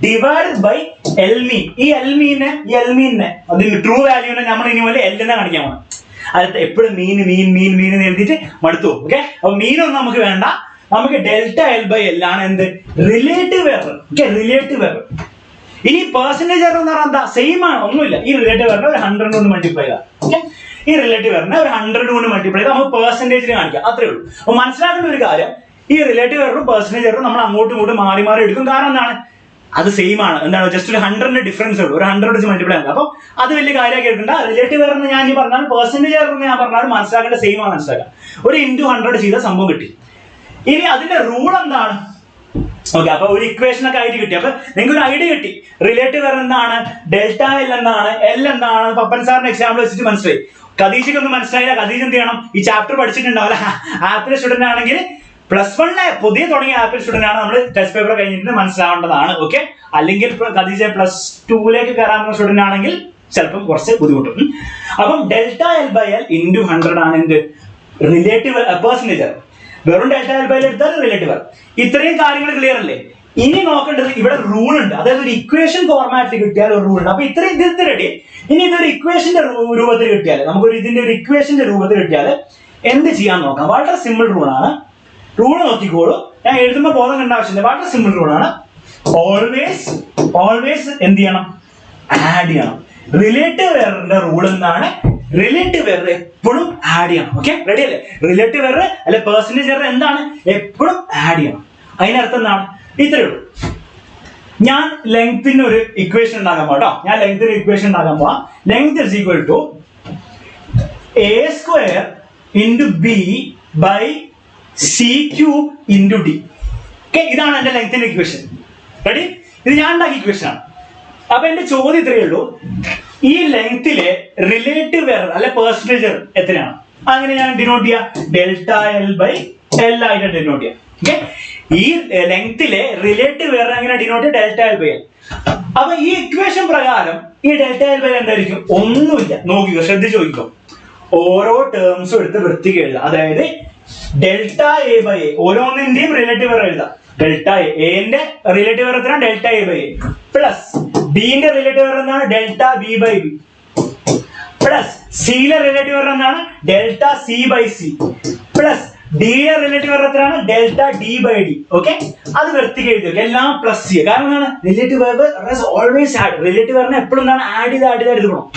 divide by L mean. ഈ എൽ മീനെ അതിന്റെ ട്രൂ വാല്യൂനെ നമ്മൾ ഇനി പോലെ എൽ എന്ന് കാണിക്കാൻ പോകണം. അത് എപ്പോഴും മീൻ എഴുതിയിട്ട് മടുത്തു. ഓക്കെ, അപ്പൊ മീനൊന്നും നമുക്ക് വേണ്ട, നമുക്ക് ഡെൽറ്റ എൽ ബൈ എൽ ആണ് എന്ത്, relative error. Okay, relative error. ഇനി പെർസെന്റേജ് എറർ എന്ന് പറഞ്ഞാൽ എന്താ, സെയിം ആണ്, ഒന്നുമില്ല. ഈ റിലേറ്റീവ് എററിനെ ഒരു 100 കൊണ്ട് മൾട്ടിപ്ലൈ ചെയ്താൽ, ഓക്കെ, ഈ റിലേറ്റീവ് എററിനെ ഒരു 100 കൊണ്ട് മൾട്ടിപ്ലൈ ചെയ്താൽ നമുക്ക് പെർസെന്റേജിൽ കാണിക്കാം. അത്രേ ഉള്ളൂ. അപ്പൊ മനസ്സിലാക്കേണ്ട ഒരു കാര്യം, ഈ റിലേറ്റീവ് എററും പെർസെന്റേജ് എററും നമ്മൾ അങ്ങോട്ടും ഇങ്ങോട്ടും മാറി എടുക്കും. കാരണം എന്താണ്, അത് സെയിം ആണ്. എന്താണ്, ജസ്റ്റ് ഒരു 100ന്റെ ഡിഫറൻസ് ഉള്ളൂ, ഒരു 100 വെച്ച് മൾട്ടിപ്ലൈ ആണ്. അപ്പൊ അത് വലിയ കാര്യമാക്കി എടുക്കണ്ട. റിലേറ്റീവ് എറർ എന്ന് ഞാൻ പറഞ്ഞാൽ, പെർസെന്റേജ് എറർ എന്ന് ഞാൻ പറഞ്ഞാൽ മനസ്സിലാക്കേണ്ട സെയിം ആണ് മനസ്സിലാക്കാം. ഒരു ഇൻറ്റു 100 ചെയ്ത സംഭവം കിട്ടി. ഇനി അതിന്റെ റൂൾ എന്താണ്, ഓക്കെ, അപ്പൊ ഒരു ഇക്വേഷൻ ഒക്കെ ആയിട്ട് കിട്ടി. അപ്പൊ നിങ്ങൾക്ക് ഒരു ഐഡിയ കിട്ടി, റിലേറ്റീവ് എറർ എന്താണ്, ഡെൽറ്റ എൽ എന്താണ്, എൽ എന്താണ്. പപ്പൻ സാറിന്റെ എക്സാമ്പിൾ വെച്ചിട്ട് മനസ്സിലായി. കദീജയ്ക്ക് ഒന്നും മനസ്സിലായില്ല, കദീജ എന്ത് ചെയ്യണം, ഈ ചാപ്റ്റർ പഠിച്ചിട്ടുണ്ടാവില്ല. ആപ്പിൾ സ്റ്റുഡന്റ് ആണെങ്കിൽ +1 പുതിയ തുടങ്ങിയ ആപ്പിൾ സ്റ്റുഡന്റ് ആണ്, നമ്മൾ ടെസ്റ്റ് പേപ്പർ കഴിഞ്ഞിട്ട് മനസ്സിലാവേണ്ടതാണ്. ഓക്കെ, അല്ലെങ്കിൽ കദീജ +2 കയറാവുന്ന സ്റ്റുഡന്റ് ആണെങ്കിൽ ചിലപ്പോൾ കുറച്ച് ബുദ്ധിമുട്ടും. അപ്പം delta L by L into 100 ആണ് എന്ത്, റിലേറ്റീവ് പെർസെന്റേജ് എറർ. വെറും ഡെൽറ്റ എൽ ബൈ എൽ എടുത്താൽ റിലേറ്റീവ് എറർ. ഇത്രയും കാര്യങ്ങൾ ക്ലിയർ അല്ലേ? ഇനി നോക്കേണ്ടത് ഇവിടെ റൂൾ ഉണ്ട്, അതായത് ഒരു ഇക്വേഷൻ ഫോർമാറ്റിൽ കിട്ടിയാൽ ഒരു റൂൾ ഉണ്ട്. അപ്പൊ ഇത്രയും ഇതിൽ റെഡി. ഇനി ഇതൊരു ഇക്വേഷന്റെ രൂപത്തിൽ കിട്ടിയാൽ, നമുക്കൊരു ഇതിന്റെ ഒരു ഇക്വേഷന്റെ രൂപത്തിൽ കിട്ടിയാൽ എന്ത് ചെയ്യാൻ നോക്കാം. വളരെ സിമ്പിൾ റൂൾ ആണ്. റൂൾ നോക്കിക്കോളൂ, ഞാൻ എഴുതുമ്പോൾ ബോധം കണ്ട ആവശ്യമില്ല. വളരെ സിമ്പിൾ റൂൾ ആണ്. ഓൾവേസ് എന്ത് ചെയ്യണം, ആഡ് ചെയ്യണം. റിലേറ്റീവ് എററിന്റെ റൂൾ എന്താണ്, റിലേറ്റീവ് എറർ എപ്പോഴും ആഡ് ചെയ്യണം. ഓക്കെ, റെഡി അല്ലേ? റിലേറ്റീവ് എറർ അല്ലെ പെർസെന്റേജ് എറർ എന്താണ്, എപ്പോഴും ആഡ് ചെയ്യണം. അതിനർത്ഥം എന്താണ്, ഇത്രയേ ഉള്ളൂ. ഞാൻ ലെങ്ത്തിന് ഒരു ഇക്വേഷൻ ഉണ്ടാക്കാൻ പോട്ടോ. ഞാൻ ലെങ്ത്തിന് ഇക്വേഷൻ ഉണ്ടാക്കാൻ പോവാം. Length is equal to a² into B by c³ into d. Okay, ഇതാണ് എന്റെ ലെങ്ത്തിന്റെ ഇക്വേഷൻ. റെഡി? ഇത് ഞാൻ ഉണ്ടാക്കിയ ഇക്വേഷൻ ആണ്. അപ്പൊ എന്റെ ചോദ്യം ഇത്രയേ ഉള്ളൂ, ഈ ലെങ്ത്തിലെ റിലേറ്റീവ് എറർ അല്ലെ പെർസെന്റേജ് എറർ എത്രയാണ്? അങ്ങനെ ഞാൻ ഡിനോട്ട് ചെയ്യാം, ഡെൽറ്റ എൽ ബൈ എൽ ആയിട്ട് ഡിനോട്ട് ചെയ്യാം. ഓക്കെ, ഈ ലെങ്ത്തിലെ റിലേറ്റീവ് എറർ എങ്ങനെ ഡിനോട്ട് ചെയ്യാം, ഡെൽറ്റ എൽ ബൈ എൽ. അപ്പൊ ഈ ഇക്വേഷൻ പ്രകാരം ഈ ഡെൽറ്റ എൽ ബൈ എൽ എന്തായിരിക്കും? ഒന്നുമില്ല. നോക്കിക്കോ, ശ്രദ്ധിച്ച് നോക്കിക്കോ. ഓരോ ടേംസും എടുത്ത് വൃത്തിക്ക് എഴുതാം. അതായത് ഡെൽറ്റ എ ബൈ എ, ഓരോന്നിന്റെയും റിലേറ്റീവ് എറർ എഴുതാം. ഡെൽറ്റ എന്റെ റിലേറ്റീവ് എറർ എത്രയാണ്, delta A by A, plus ബിന്റെ റിലേറ്റീവ് എറർ എന്താണ്, delta B by B, plus സിയിലെ റിലേറ്റീവ് എറർ എന്താണ്, delta C by C, plus ഡിയുടെ റിലേറ്റീവ് എറർ എത്രയാണ്, delta D by D. Okay, അത് വൃത്തിക്ക് എഴുതി എല്ലാം പ്ലസ് ചെയ്യുക. കാരണം എന്താണ്, relative error always add. Relative എററിനെ എപ്പോഴും എന്താണ്, ആഡ് ചെയ്ത് എടുക്കണം.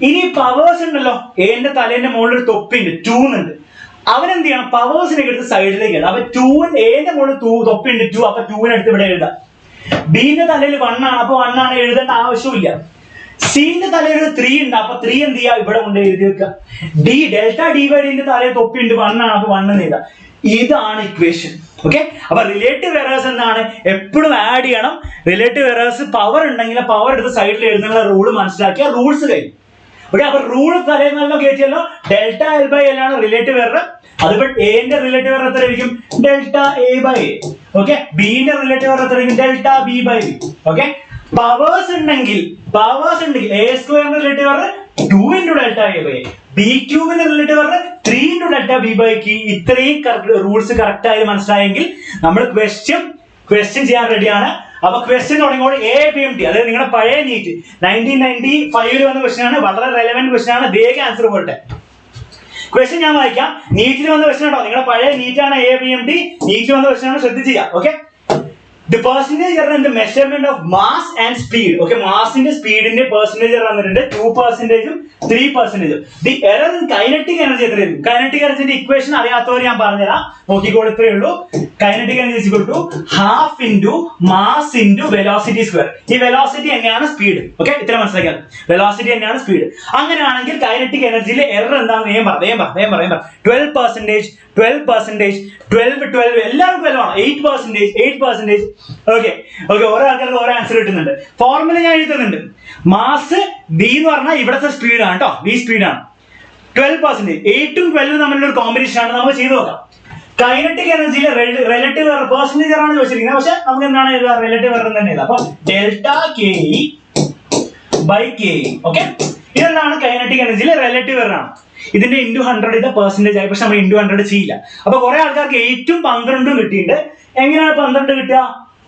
ഇനി പവേഴ്സ് ഉണ്ടല്ലോ, എന്റെ തലേന്റെ മുകളിൽ ഒരു തൊപ്പിണ്ട്, 2 ഉണ്ട്. അവനെന്ത് ചെയ്യണം, പവേഴ്സിനെ എടുത്ത് സൈഡിലേക്ക് എഴുതാം. അപ്പൊ 2 എന്റെ മുകളിൽ തൊപ്പിണ്ട് 2, അപ്പൊ 2 എടുത്ത് ഇവിടെ എഴുതാം. ബിന്റെ തലയിൽ 1 ആണ്, അപ്പൊ 1 ആണ്, എഴുതേണ്ട ആവശ്യമില്ല. സിന്റെ തലയിൽ 3 ഉണ്ട്, അപ്പൊ 3 എന്ത് ചെയ്യാം, ഇവിടെ കൊണ്ട് എഴുതി വെക്കുക. ഡി ഡെൽറ്റ ഡി ബൈ ഡിന്റെ തലയിൽ തൊപ്പിണ്ട് 1 ആണ്, അപ്പൊ 1 എന്ന് എഴുതാം. ഇതാണ് ഇക്വേഷൻ. ഓക്കെ, അപ്പൊ റിലേറ്റീവ് എറേഴ്സ് എന്താണ്, എപ്പോഴും ആഡ് ചെയ്യണം. റിലേറ്റീവ് എറേഴ്സ് പവർ ഉണ്ടെങ്കിൽ പവർ എടുത്ത് സൈഡിൽ എഴുതുന്ന റൂൾ മനസ്സിലാക്കിയ റൂൾസ് കഴിഞ്ഞു. ഓക്കെ, അപ്പൊ റൂൾ തലേന്നല്ലോ കയറ്റിയല്ലോ. ഡെൽറ്റ എൽ ബൈ എൽ ആണ് റിലേറ്റീവ് എറർ. അതിപ്പോ എന്റെ റിലേറ്റീവ് എറർ എത്ര ആയിരിക്കും, delta A by A. Okay, ബിന്റെ റിലേറ്റീവ് എറർ എത്ര ആയിരിക്കും, delta B by B. Okay, powers ഉണ്ടെങ്കിൽ a² relative error 2 into delta A by A, b³ relative error 3 into delta V by Q ഇത്രയും റൂൾസ് കറക്റ്റ് ആയി മനസ്സിലായെങ്കിൽ നമ്മൾ ക്വസ്റ്റ്യൻ ചെയ്യാൻ റെഡിയാണ്. അപ്പൊ ക്വസ്റ്റ്യൻ തുടങ്ങിയോട് APMT, അതായത് നിങ്ങളുടെ പഴയ നീറ്റ് 1995 വന്ന ക്വസ്റ്റ്യൻ ആണ്, വളരെ റെലവെന്റ് ക്വസ്റ്റ്യൻ ആണ്. വേഗം ആൻസർ പോട്ടെ. ക്വസ്റ്റ്യൻ ഞാൻ വായിക്കാം. നീറ്റിൽ വന്ന ക്വസ്റ്റ്യൻ ഉണ്ടോ? നിങ്ങളുടെ പഴയ നീറ്റാണ് APMT, നീറ്റിൽ വന്ന ക്വസ്റ്റ്യൻ ആണ്, ശ്രദ്ധിക്കുക. Okay, the percentage error in the measurement of mass and speed. Okay, mass ന്റെ speed ന്റെ percentage error വന്നിട്ടുണ്ട് 2% ഉം 3%. The error in kinetic energy എത്രയായിരിക്കും? kinetic energy ന്റെ ഇക്വേഷൻ അറിയാത്തവർ ഞാൻ പറഞ്ഞുതരാം, നോക്കിക്കോളൂ. ഇത്രയേ ഉള്ളൂ. kinetic energy is equal to half into mass into velocity square. ഈ velocity എങ്ങനെയാണ് സ്പീഡ്. ഓക്കെ, ഇത്ര മനസ്സിലാക്കാം. velocity എങ്ങനെയാണ് സ്പീഡ്. അങ്ങനെയാണെങ്കിൽ kinetic energyയിലെ എറർ എന്താണെന്ന് വേഗം പറ. 12%, 12 എല്ലാവരും 12 ആണ്. 8%. ഓക്കെ, ഓരോ ആൾക്കാർക്ക് ഓരോ ആൻസർ കിട്ടുന്നുണ്ട്. ഫോർമുല ഞാൻ എഴുതുന്നുണ്ട്. മാസ് v എന്ന് പറഞ്ഞാൽ ഇവിടുത്തെ സ്പീഡാണ് കേട്ടോ, v സ്പീഡാണ്. 12%, 8ഉം 12ഉം തമ്മിലുള്ള ഒരു കോമ്പിനേഷൻ ആണ്. നമുക്ക് ചെയ്തു നോക്കാം. കൈനറ്റിക് എനർജിയിലെ റിലേറ്റീവ് എറർ പെർസെന്റേജ് ആണ് ചോദിച്ചിരിക്കുന്നത്, പക്ഷെ നമുക്ക് എന്താണ് എഴുതുക? റിലേറ്റീവ് എറർ തന്നെ എഴുതാം. അപ്പൊ delta K by K. Okay, ഇതെന്താണ് കൈനറ്റിക് എനർജിയിലെ റിലേറ്റീവ് എറർ ആണ്. ഇതിന്റെ ഇൻറ്റു 100 ഇത് പെർസെന്റേജ് ആയി, പക്ഷെ നമ്മൾ ഇൻറ്റു 100 ചെയ്യില്ല. അപ്പൊ കുറെ ആൾക്കാർക്ക് 8ഉം 12ഉം കിട്ടിയിട്ടുണ്ട്. എങ്ങനെയാണ് 12 കിട്ടുക?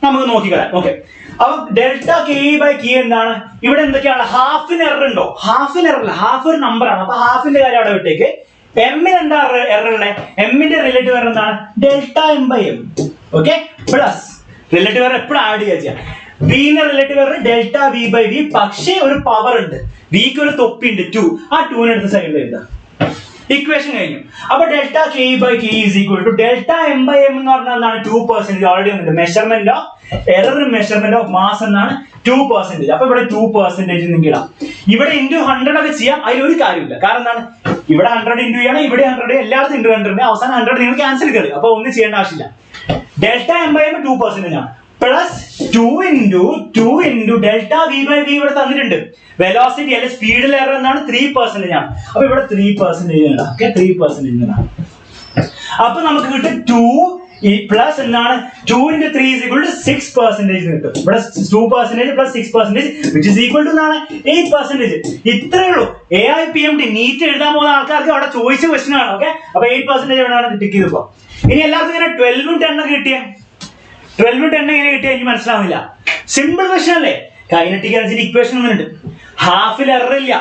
നമുക്ക് നോക്കിക്കളയാം. ഓക്കെ, അപ്പൊ ഡെൽറ്റ കെ ബൈ കെ എന്താണ്? ഇവിടെ എന്തൊക്കെയാണ്? ഹാഫിന് എറർ ഉണ്ടോ? ഹാഫിന് എറർ ഇല്ല, ഹാഫ് ഒരു നമ്പർ ആണ്. അപ്പൊ ഹാഫിന്റെ കാര്യം അവിടെ വിട്ടേക്ക്. എമ്മിന് എന്താ എറർ ഉള്ളത്? എമ്മിന്റെ റിലേറ്റീവ് എറർ എന്താണ്? Delta M by M. Okay, plus relative error എപ്പോഴും ആഡ് ചെയ്യാം. വിന്റെ relative error delta V by V, പക്ഷേ ഒരു പവർ ഉണ്ട്, വിക്ക് ഒരു തൊപ്പി ഉണ്ട് 2. ആ 2നെ എടുത്ത് സൈഡിൽ എഴുതാം. ഇക്വേഷൻ കഴിഞ്ഞു. അപ്പൊ delta K by K is equal to delta M by M എന്ന് പറഞ്ഞാൽ എന്താണ്? 2%. ഓൾറെഡി വന്നിട്ട് measurement of error measurement of mass എന്നാണ് 2%. അപ്പൊ ഇവിടെ 2% നിങ്ങൾക്ക് ഇടാം. ഇവിടെ ഇൻറ്റു 100 ഒക്കെ ചെയ്യാം, അതിലൊരു കാര്യമില്ല. കാരണം എന്താണ്? ഇവിടെ 100 ഇൻറ്റു ചെയ്യണം, ഇവിടെ 100, എല്ലായിടത്തും ഇൻറ്റു 100. അവസാനം 100 നിങ്ങൾ ക്യാൻസൽ കയറി, അപ്പൊ ഒന്നും ചെയ്യേണ്ട ആവശ്യമില്ല. ഡെൽറ്റ എം ബൈ എം 2% ആണ്. Plus 2 into delta V by V ഇവിടെ തന്നിട്ടുണ്ട്. വെലോസിറ്റി അല്ലെ സ്പീഡിൽ എറർ എന്താണ്? 3% ആണ്. അപ്പൊ ഇവിടെ 3% ഓക്കെ, 3% ആണ്. അപ്പൊ നമുക്ക് കിട്ടും 2 പ്ലസ് എന്താണ്? 2 into 3 is equal to 6% കിട്ടും. ഇവിടെ 2% plus 6% which is equal to എന്താണ്? 8%. ഇത്രയേ ഉള്ളൂ. AIPMT നീറ്റ് എഴുതാൻ പോകുന്ന ആൾക്കാർക്ക് അവിടെ ചോദിച്ച ക്വസ്റ്റൻ ആണ്. ഓക്കെ, അപ്പൊ 8% എവിടെയാണ് ടിക്ക് ചെയ്തപ്പോ. ഇനി എല്ലാവർക്കും ഇങ്ങനെ 12ഉം 10 ഒക്കെ കിട്ടിയേ. 12ഉം 10 എങ്ങനെ കിട്ടിയാൽ എനിക്ക് മനസ്സിലാവുന്നില്ല. സിമ്പിൾ ക്വസ്റ്റൻ അല്ലേ? കൈനറ്റിക് എനർജി ഇക്വേഷൻ വന്നിട്ടുണ്ട്. ഹാഫിൽ എറർ ഇല്ല.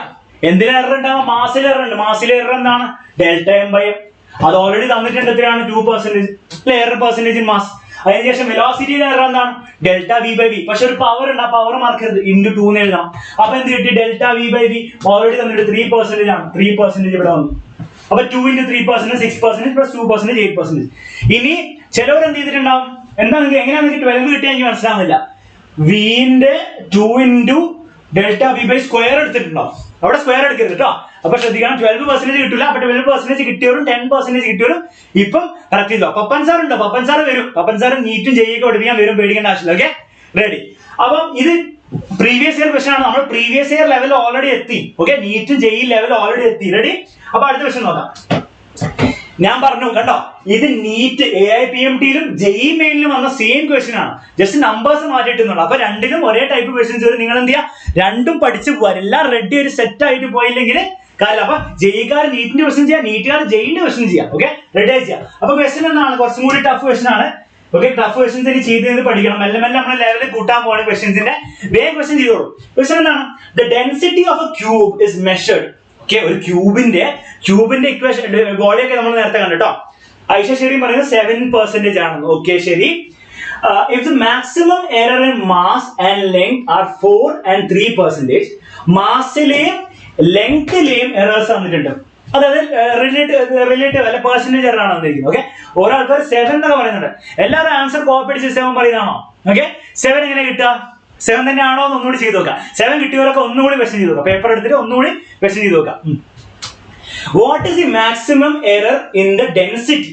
എന്തിന് എറർ ഉണ്ടാവും? മാസിൽ എറർ ഉണ്ട്. മാസിൽ എറർ എന്താണ്? Delta M by M. അത് ഓൾറെഡി തന്നിട്ടുണ്ട്. എത്രയാണ്? 2% എറർ പെർസെന്റേജ് ഇൻ മാസ്. അതിനുശേഷം വെലോസിറ്റിയുടെ എറർ എന്താണ്? Delta V by V. പക്ഷെ ഒരു പവർ ഉണ്ട്, ആ പവർ മാർക്കരുത്, ഇൻറ്റു 2 എന്ന് എഴുതാം. അപ്പൊ എന്ത് കിട്ടി? Delta V by V already തന്നിട്ട് 3% ആണ്. 3% ഇവിടെ വന്നു. അപ്പൊ 2 into 3%, 6% പ്ലസ് 2%, 8%. ഇനി ചിലവർ എന്ത് ചെയ്തിട്ടുണ്ടാവും? എന്താ നിങ്ങൾക്ക് എങ്ങനെയാണ് 12 കിട്ടിയാൽ എനിക്ക് മനസ്സിലാവുന്നില്ല. വിന്റെ 2 into delta V by square എടുത്തിട്ടുണ്ടാവും. അവിടെ സ്ക്വയർ എടുക്കരുത് കേട്ടോ. അപ്പൊ ശ്രദ്ധിക്കണം, 12% കിട്ടില്ല. അപ്പൊ 12% കിട്ടിയവരും 10% കിട്ടിയവരും ഇപ്പം കറക്റ്റ് ചെയ്തോ. പപ്പൻ സാർ ഉണ്ടോ? പപ്പൻ സാർ വരും. പപ്പൻ സാർ നീറ്റും ജയിക്കെ പഠിപ്പിക്കാൻ വരും, പേടിക്കേണ്ട ആവശ്യമില്ല. Okay, ready. അപ്പം ഇത് പ്രീവിയസ് ഇയർ ക്വസ്റ്റൻ ആണ്. നമ്മൾ പ്രീവിയസ് ഇയർ ലെവൽ ഓൾറെഡി എത്തി. ഓക്കെ, നീറ്റും ജയി ലെവൽ ഓൾറെഡി എത്തി. റെഡി. അപ്പൊ അടുത്ത ക്വസ്റ്റൻ നോക്കാം. ഞാൻ പറഞ്ഞു കണ്ടോ, ഇത് നീറ്റ് AIPMTയിലും ജെഇ മെയിനിലും വന്ന സെയിം ക്വസ്റ്റൻ ആണ്. ജസ്റ്റ് നമ്പേഴ്സ് മാറ്റിയിട്ടുള്ളൂ. അപ്പൊ രണ്ടിലും ഒരേ ടൈപ്പ് ക്വസ്റ്റൻസ് വരും. നിങ്ങൾ എന്ത് ചെയ്യുക? രണ്ടും പഠിച്ചു പോകാൻ, എല്ലാം റെഡി ഒരു സെറ്റ് ആയിട്ട് പോയില്ലെങ്കിൽ കാര്യം. അപ്പൊ ജെഇക്കാർ നീറ്റിന്റെ ക്വസ്റ്റൻ ചെയ്യാം, നീറ്റുകാർ ജെയിന്റെ ക്വസ്റ്റൻ ചെയ്യാം. ഓക്കെ, റെഡി ആയി ചെയ്യാം. അപ്പൊ ക്വസ്റ്റൻ എന്താണ്? കുറച്ചും കൂടി ടഫ് ക്വസ്റ്റൻ ആണ്. ഓക്കെ, ടഫ് ക്വസ്റ്റൻസ് ഇനി ചെയ്ത് പഠിക്കണം. മെല്ലെ മെല്ലെ നമ്മുടെ ലെവലിൽ കൂട്ടാൻ പോവാണ് ക്വസ്റ്റൻസിന്റെ. വേഗം ക്വസ്റ്റൻ ചെയ്തോളൂ. ക്വസ്റ്റൻ എന്താണ്? The density of A cube is measured. Okay, ഒരു ക്യൂബിന്റെ ഇക്വേഷൻ വോളിയൊക്കെ നമ്മൾ നേരത്തെ കണ്ടോ. ഐഷ ശരി പറയുന്നത് 7% ആണെന്ന്. ഓക്കെ, ശരി. If the maximum error in mass and length are 4 and 3%, മാസിലെയും ലെങ്ത്തിലെയും errors വന്നിട്ടുണ്ട്. അതായത് റിലേറ്റീവ് അല്ലെ പെർസെന്റേജ് എറർ ആണ് വന്നിരിക്കുന്നത്. ഓക്കെ, ഓരോ ആൾക്കാർ 7 എന്നൊക്കെ പറയുന്നുണ്ട്. എല്ലാവരും ആൻസർ കോപ്പി അടിച്ച് 7 പറയുന്നതാണോ? ഓക്കെ, 7 എങ്ങനെ കിട്ടുക? 7 തന്നെ ആണോ എന്ന് ഒന്നുകൂടി ചെയ്ത് നോക്കാം. 7 കിട്ടിയവരൊക്കെ ഒന്നുകൂടി ക്വസ്റ്റൻ ചെയ്ത് നോക്കാം. പേപ്പർ എടുത്തിട്ട് ഒന്നുകൂടി ക്വസ്റ്റൻ ചെയ്ത് നോക്കാം. What is the maximum error in the density?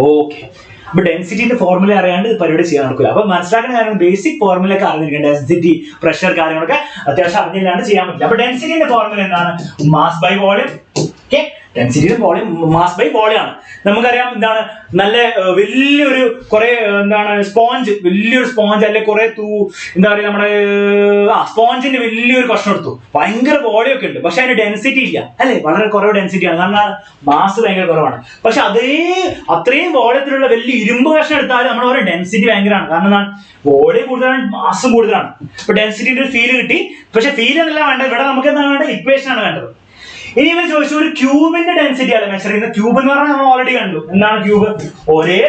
Okay, അപ്പൊ ഡെൻസിറ്റിന്റെ ഫോർമുല അറിയാണ്ട് പരിപാടി ചെയ്യാൻ നടക്കില്ല. അപ്പൊ മനസ്സിലാക്കുന്ന കാര്യം ബേസിക് ഫോർമുല ഒക്കെ അറിഞ്ഞിരിക്കണം. ഡെൻസിറ്റി, പ്രഷർ, കാര്യങ്ങളൊക്കെ അത്യാവശ്യം അറിഞ്ഞില്ലാണ്ട് ചെയ്യാൻ പറ്റില്ല. അപ്പൊ ഡെൻസിറ്റിന്റെ ഫോർമുല എന്താണ്? Mass by volume. ഓക്കെ, ഡെൻസിറ്റിയുടെ വോളിയം മാസ് ബൈ വോളിയം ആണ്. നമുക്കറിയാം എന്താണ് നല്ല വലിയൊരു കുറെ എന്താണ് വലിയൊരു സ്പോഞ്ച് അല്ലെ കുറെ എന്താ പറയുക നമ്മുടെ സ്പോഞ്ചിന്റെ വലിയൊരു കഷ്ണം എടുത്തു, ഭയങ്കര വോളിയൊക്കെ ഉണ്ട്, പക്ഷെ അതിന്റെ ഡെൻസിറ്റി ഇല്ല അല്ലെ, വളരെ കുറവ് ഡെൻസിറ്റിയാണ്, കാരണം മാസ് ഭയങ്കര കുറവാണ്. പക്ഷെ അത്രയും വോളിയത്തിലുള്ള വലിയ ഇരുമ്പ് കഷ്ണം എടുത്താൽ നമ്മൾ ഓരോ ഡെൻസിറ്റി ഭയങ്കരമാണ്, കാരണം എന്താണ് വോളിയം കൂടുതലാണ് മാസും കൂടുതലാണ്. ഇപ്പൊ ഡെൻസിറ്റിന്റെ ഒരു ഫീല് കിട്ടി. പക്ഷെ ഫീൽ എന്നല്ല വേണ്ടത്, ഇവിടെ നമുക്ക് എന്താണ് വേണ്ടത്, ഇക്വേഷൻ ആണ് വേണ്ടത്. ഇനി ഇവർ ചോദിച്ചു ഒരു ക്യൂബിന്റെ ഡെൻസിറ്റി ആണ് മെഷർ ചെയ്യുന്നത്. ക്യൂബ് എന്ന് പറഞ്ഞാൽ നമ്മൾ ഓൾറെഡി കണ്ടു. എന്താണ് ക്യൂബ്? ഒരേ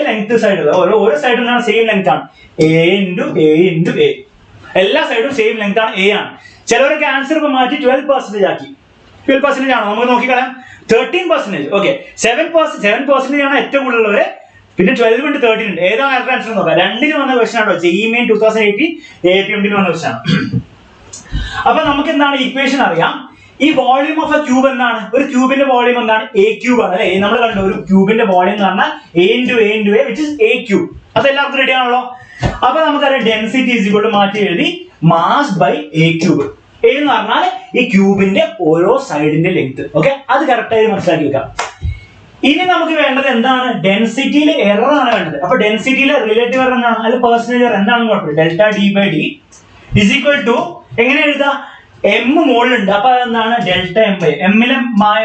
ലെങ്ത് സൈഡുള്ള ഓരോ സൈഡിൽ നിന്നാണ് സെയിം ലെങ്ത് ആണ്, A എല്ലാ സൈഡും സെയിം ലെങ്ത് ആണ്, A ആണ്. ചിലവരൊക്കെ ആൻസർ ഇപ്പൊ മാറ്റി 12% ആക്കി. 12% ആണോ? നമുക്ക് നോക്കിക്കളയാം. 13%. ഓക്കെ, 7% ആണ് ഏറ്റവും കൂടുതലുള്ളവര്. പിന്നെ 12 ഉണ്ട് 13 ഉണ്ട്. ഏതാണ് ആൻസർ നോക്കാം. രണ്ടിന് വന്ന ക്വസ്റ്റൻ ആണോ, JEE Main 2018 APMD വന്ന ക്വസ്റ്റൻ ആണ്. അപ്പൊ നമുക്ക് എന്താണ് ഇക്വേഷൻ അറിയാം. ഈ വോളിയം ഓഫ് എ ക്യൂബ് എന്താണ്? ഒരു ക്യൂബിന്റെ വോളിയം എന്താണ്? A ക്യൂബ് ആണ് അല്ലെ. നമ്മൾ കണ്ടു ഒരു ക്യൂബിന്റെ വോളിയം എന്ന് പറഞ്ഞാൽ A which is A cube. അത് എല്ലാവർക്കും റെഡി ആണല്ലോ. അപ്പൊ നമുക്കറിയാം ഡെൻസിറ്റി ഈസ് ഈക്വൽ ടു മാറ്റി എഴുതി mass by A cube. A എന്ന് പറഞ്ഞാൽ ഈ ക്യൂബിന്റെ ഓരോ സൈഡിന്റെ ലെങ്ത്. ഓക്കെ, അത് കറക്റ്റ് ആയി മനസ്സിലാക്കി വെക്കാം. ഇനി നമുക്ക് വേണ്ടത് എന്താണ്? ഡെൻസിറ്റിയിലെ എറർ ആണ് വേണ്ടത്. അപ്പൊ ഡെൻസിറ്റിയിലെ റിലേറ്റീവ് എറർ എന്താണ്? അത് പെർസെന്റേജ് എറർ എന്താണെന്ന് കുഴപ്പമില്ല. Delta D/D is equal to എങ്ങനെ എഴുതാം? M മുകളിലുണ്ട്, അപ്പൊ എന്താണ്? Delta M/M. എമ്മിലെ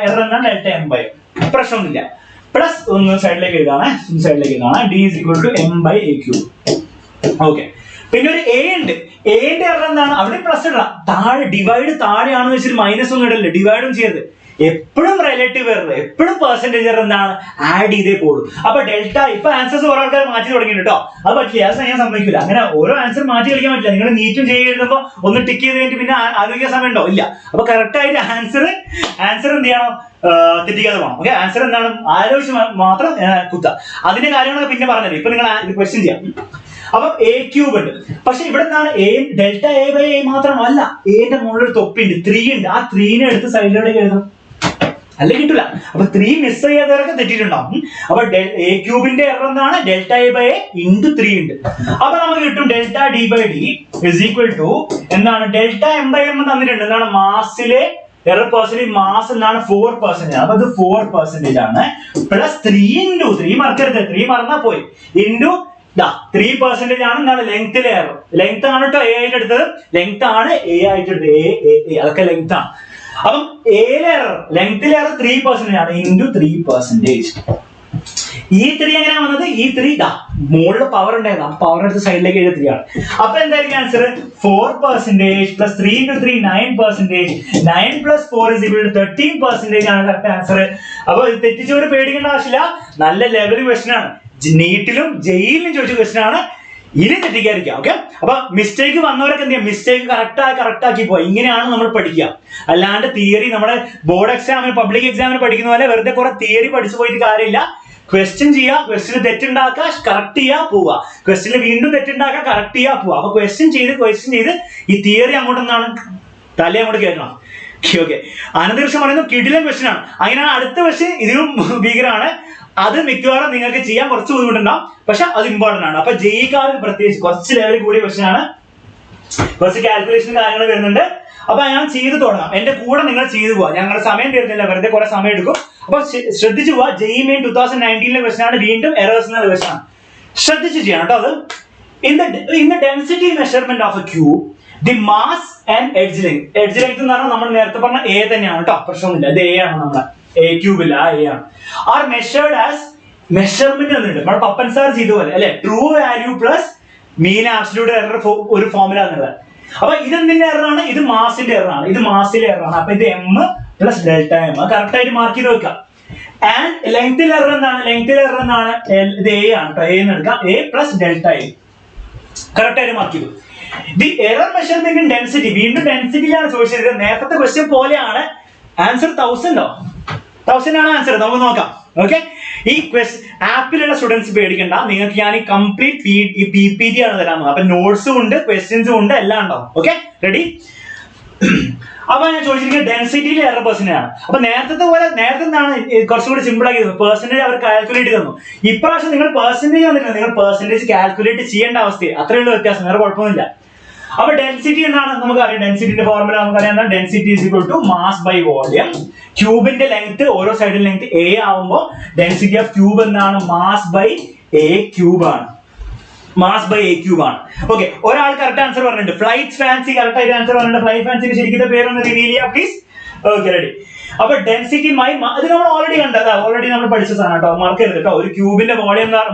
എറർ എന്താണ്? Delta M/M. പ്രശ്നമൊന്നുമില്ല. പ്ലസ് ഒന്ന് സൈഡിലേക്ക് എഴുതാണ്, D is equal to M/A cube. Okay, പിന്നെ ഒരു A ഉണ്ട്. എന്റെ എറർ എന്താണ്? അവിടെ പ്ലസ് ഇടാം. താഴെ ഡിവൈഡ് താഴെയാണെന്ന് വെച്ചിട്ട് മൈനസ് ഒന്നും ഇടല്ലേ, ഡിവൈഡും ചെയ്യരുത്. എപ്പോഴും റിലേറ്റീവ് എറർ, എപ്പോഴും പെർസെന്റേജ് എറർ എന്താണ്? ആഡ് ചെയ്തേ പോളൂ. അപ്പൊ ഡെൽറ്റ ഇപ്പൊ ആൻസേഴ്സ് കുറെ ആൾക്കാർ മാറ്റി തുടങ്ങി കേട്ടോ. അത് പറ്റില്ല, അത് ഞാൻ സമ്മതിക്കില്ല. അങ്ങനെ ഓരോ ആൻസർ മാറ്റി കളിക്കാൻ പറ്റില്ല. നിങ്ങൾ നീറ്റും എഴുതുമ്പോൾ ഒന്ന് ടിക്ക് ചെയ്ത് കഴിഞ്ഞിട്ട് പിന്നെ ആലോചിക്കാൻ സമയം ഉണ്ടോ? ഇല്ല. അപ്പൊ കറക്റ്റ് ആയിട്ട് ആൻസർ എന്ത് ചെയ്യണം? തെറ്റിക്കാതെ പോകണം. ഓക്കെ, ആൻസർ എന്താണ്? ആലോചിച്ച് മാത്രം കുത്താം. അതിന്റെ കാര്യങ്ങളൊക്കെ പിന്നെ പറഞ്ഞത്. ഇപ്പൊ നിങ്ങൾ ക്വസ്റ്റ്യൻ ചെയ്യാം. അപ്പൊ A ക്യൂബ് ഉണ്ട്. പക്ഷെ ഇവിടെ എന്താണ്? ഡെൽറ്റ A/A മാത്രമല്ല, എന്റെ മുകളിൽ ഒരു തൊപ്പിണ്ട്, 3 ഉണ്ട്. ആ 3നെ എടുത്ത് സൈഡിലേക്ക് എഴുതാം, അല്ലെ കിട്ടില്ല. അപ്പൊ 3 മിസ് ചെയ്യാത്തവരൊക്കെ തെറ്റിയിട്ടുണ്ടാവും. അപ്പൊ A ക്യൂബിന്റെ എറർ എന്താണ്? ഡെൽറ്റ A/A × 3 ഉണ്ട്. അപ്പൊ നമുക്ക് കിട്ടും delta D/D is equal to എന്താണ്? ഡെൽറ്റ M/M തന്നിട്ടുണ്ട്. എന്താണ്? മാസിലെ എറർ പെർസെന്റേജ്, മാസ് എന്താണ്? 4%. അപ്പൊ ഇത് 4% ആണ്. പ്ലസ് 3 × 3 മറക്കരുത്, 3 മറന്നാ പോയി, ഇൻറ്റു 3% ആണ് എന്താണ്? ലെങ്ത്തിലെ എറർ. ലെങ്ത് ആണ് കേട്ടോ A ആയിട്ട് എടുത്തത്, ലെങ്ത് ആണ് A ആയിട്ട് എടുത്തത്. അതൊക്കെ ലെങ്ത് ആണ്. അപ്പം ലെങ്ത്തിലെ എറർ 3% ആണ്, ഇൻറ്റു 3%. ഈ 3 എങ്ങനെയാ വന്നത്? ഈ 3 മുകളിൽ പവർ ഉണ്ടായിരുന്നു, ആ പവർ എടുത്ത് സൈഡിലേക്ക് എഴുതിയ 3 ആണ്. അപ്പൊ എന്തായിരിക്കും answer? 4% plus 3 × 3 9%. 9 + 4 is equal to 13% ആണ് കറക്റ്റ് ആൻസർ. അപ്പൊ തെറ്റിച്ചവര് പേടിക്കേണ്ട ആവശ്യമില്ല, നല്ല ലെവൽ ക്വസ്റ്റൻ ആണ്. നീറ്റിലും ജയിലിലും ചോദിച്ച ക്വസ്റ്റൻ ആണ്. ഇനി തെറ്റിക്കാതിരിക്കുക. ഓക്കെ, അപ്പൊ മിസ്റ്റേക്ക് വന്നവരൊക്കെ എന്ത് ചെയ്യാം? മിസ്റ്റേക്ക് കറക്റ്റ് ആക്കി പോവാ. ഇങ്ങനെയാണ് നമ്മൾ പഠിക്കുക. അല്ലാണ്ട് തിയറി നമ്മുടെ ബോർഡ് എക്സാമിന്, പബ്ലിക് എക്സാമിന് പഠിക്കുന്ന പോലെ വെറുതെ കുറെ തിയറി പഠിച്ചു പോയിട്ട് കാര്യമില്ല. ക്വസ്റ്റ്യൻ ചെയ്യുക, ക്വസ്റ്റിന് തെറ്റുണ്ടാക്കുക, കറക്റ്റ് ചെയ്യുക, പോവുക. ക്വസ്റ്റിന് വീണ്ടും തെറ്റുണ്ടാക്കുക, കറക്റ്റ് ചെയ്യുക, പോവുക. അപ്പൊ ക്വസ്റ്റ്യൻ ചെയ്ത് ഈ തിയറി അങ്ങോട്ടെന്താണ് തല അങ്ങോട്ട് കേൾക്കണം. ഓക്കെ, അനന്തകൃഷ്ണൻ പറയുന്നത് കിടിലൻ ക്വസ്റ്റ്യൻ ആണ്. അങ്ങനെയാണ് അടുത്ത ക്വസ്റ്റ്യൻ ഇതിലും ഭീകരമാണ്. അത് മിക്കവാറും നിങ്ങൾക്ക് ചെയ്യാൻ കുറച്ച് ബുദ്ധിമുട്ടുണ്ടാവും, പക്ഷെ അത് ഇമ്പോർട്ടന്റ് ആണ്. അപ്പൊ ജയിക്കാർക്ക് പ്രത്യേകിച്ച് കുറച്ച് ലെവൽ കൂടിയ ക്വസ്റ്റ്യൻ ആണ്. കുറച്ച് കാൽക്കുലേഷൻ കാര്യങ്ങൾ വരുന്നുണ്ട്. അപ്പൊ ഞാൻ ചെയ്ത് തുടങ്ങാം, എന്റെ കൂടെ നിങ്ങൾ ചെയ്തു പോവാ. ഞങ്ങളുടെ സമയം തീർന്നില്ല, വെറുതെ കുറെ സമയം എടുക്കും. അപ്പൊ ശ്രദ്ധിച്ചു പോവാ. JEE Main 2019 ക്വസ്റ്റ്യൻ ആണ്. വീണ്ടും എറേഴ്സ് എന്നുള്ള ക്വസ്റ്റ്യൻ ആണ്, ശ്രദ്ധിച്ച് ചെയ്യണം കേട്ടോ. അത് in the density measurement of a cube, the mass and edge length എന്ന് പറഞ്ഞാൽ നമ്മൾ നേരത്തെ പറഞ്ഞ A തന്നെയാണ് കേട്ടോ, പ്രശ്നമൊന്നുമില്ല. ഇത് A ആണ്, നമ്മുടെ A ക്യൂബില്ല, A ആണ്. are measured as measurement എന്നുണ്ട്. നമ്മുടെ പപ്പൻ സാർ ചെയ്ത പോലെ അല്ലെ, ട്രൂ വാല്യൂ പ്ലസ് മീൻ ആബ്സല്യൂട്ട് എറർ ഒരു ഫോർമുല എന്നുള്ളത്. അപ്പൊ ഇതെന്തിന്റെ എറർ ആണ്? ഇത് മാസിന്റെ എറർ ആണ്, ഇത് മാസിലെ എറർ ആണ്. അപ്പൊ ഇത് M plus delta M correct ആയിട്ട് മാർക്ക് ചെയ്ത് വെക്കാം. ആൻഡ് ലെങ്ത്തിൽ എറർ എന്താണ്? ഇത് A ആണ് കേട്ടോ, A എന്ന് എടുക്കാം. A plus delta A correct ആയിട്ട് മാർക്ക് ചെയ്തു. The error measurement in density, വീണ്ടും ഡെൻസിറ്റിയിലാണ് ചോദിച്ചത്. നേരത്തെ ക്വസ്റ്റ്യൻ പോലെയാണ്. ആൻസർ 1000 ആണ് ആൻസർ. നമുക്ക് നോക്കാം. ഓക്കെ, ഈ ആപ്പിലുള്ള സ്റ്റുഡൻസ് പേടിക്കണ്ട, നിങ്ങൾക്ക് ഞാൻ ഈ കംപ്ലീറ്റ് PPT ആണ് തരാൻ പോകുന്നത്. അപ്പൊ നോട്ട്സും ഉണ്ട്, ക്വസ്റ്റ്യൻസും ഉണ്ട്, എല്ലാം ഉണ്ടാവും. Okay, ready? അപ്പൊ ഞാൻ ചോദിച്ചിരിക്കുന്നത് ഡെൻസിറ്റിയിലെ എറർ പെർസെന്റേജ് ആണ്. അപ്പൊ നേരത്തെ എന്താണ് കുറച്ചുകൂടി സിമ്പിൾ ആക്കി പെർസെന്റേജ് അവർ കാൽക്കുലേറ്റ് തന്നു. ഇപ്രാവശ്യം നിങ്ങൾ പെർസെന്റേജ് വന്നിട്ടില്ല, നിങ്ങൾ പെർസെന്റേജ് കാൽക്കുലേറ്റ് ചെയ്യേണ്ട അവസ്ഥ, അത്രയുള്ള വ്യത്യാസം, വേറെ കുഴപ്പമൊന്നുമില്ല. അപ്പൊ ഡെൻസിറ്റി എന്താണ് നമുക്കറിയാം, ഡെൻസിറ്റിന്റെ ഫോർമുല നമുക്കറിയാം, density is equal to mass by volume. ക്യൂബിന്റെ ലെങ്ത് ഓരോ സൈഡിൽ ലെങ്ത് a ആവുമ്പോൾ ഡെൻസിറ്റി ഓഫ് ക്യൂബ് എന്താണ്, മാസ് ബൈ a ക്യൂബ് ആണ്. മാസ് ബൈ a ക്യൂബ് ആണ്. ഓക്കെ, ഒരാൾ കറക്റ്റ് ആൻസർ പറഞ്ഞിട്ടുണ്ട്. ഫ്ലൈറ്റ് ഫാൻസി കറക്റ്റ് ആയിട്ട് ആൻസർ പറഞ്ഞിട്ടുണ്ട്. ഫ്ലൈറ്റ് ഫാൻസിന്റെ ശരിക്കും പേരൊന്ന് റിവീൽ ചെയ്യാം പ്ലീസ്. Okay, ready. അപ്പൊ ഡെൻസിറ്റി അത് നമ്മൾ ഓൾറെഡി കണ്ടത്, ഓൾറെഡി നമ്മൾ പഠിച്ച സാധനം കേട്ടോ, മറക്കരുത് കേട്ടോ. ഒരു ക്യൂബിന്റെ വോളിയം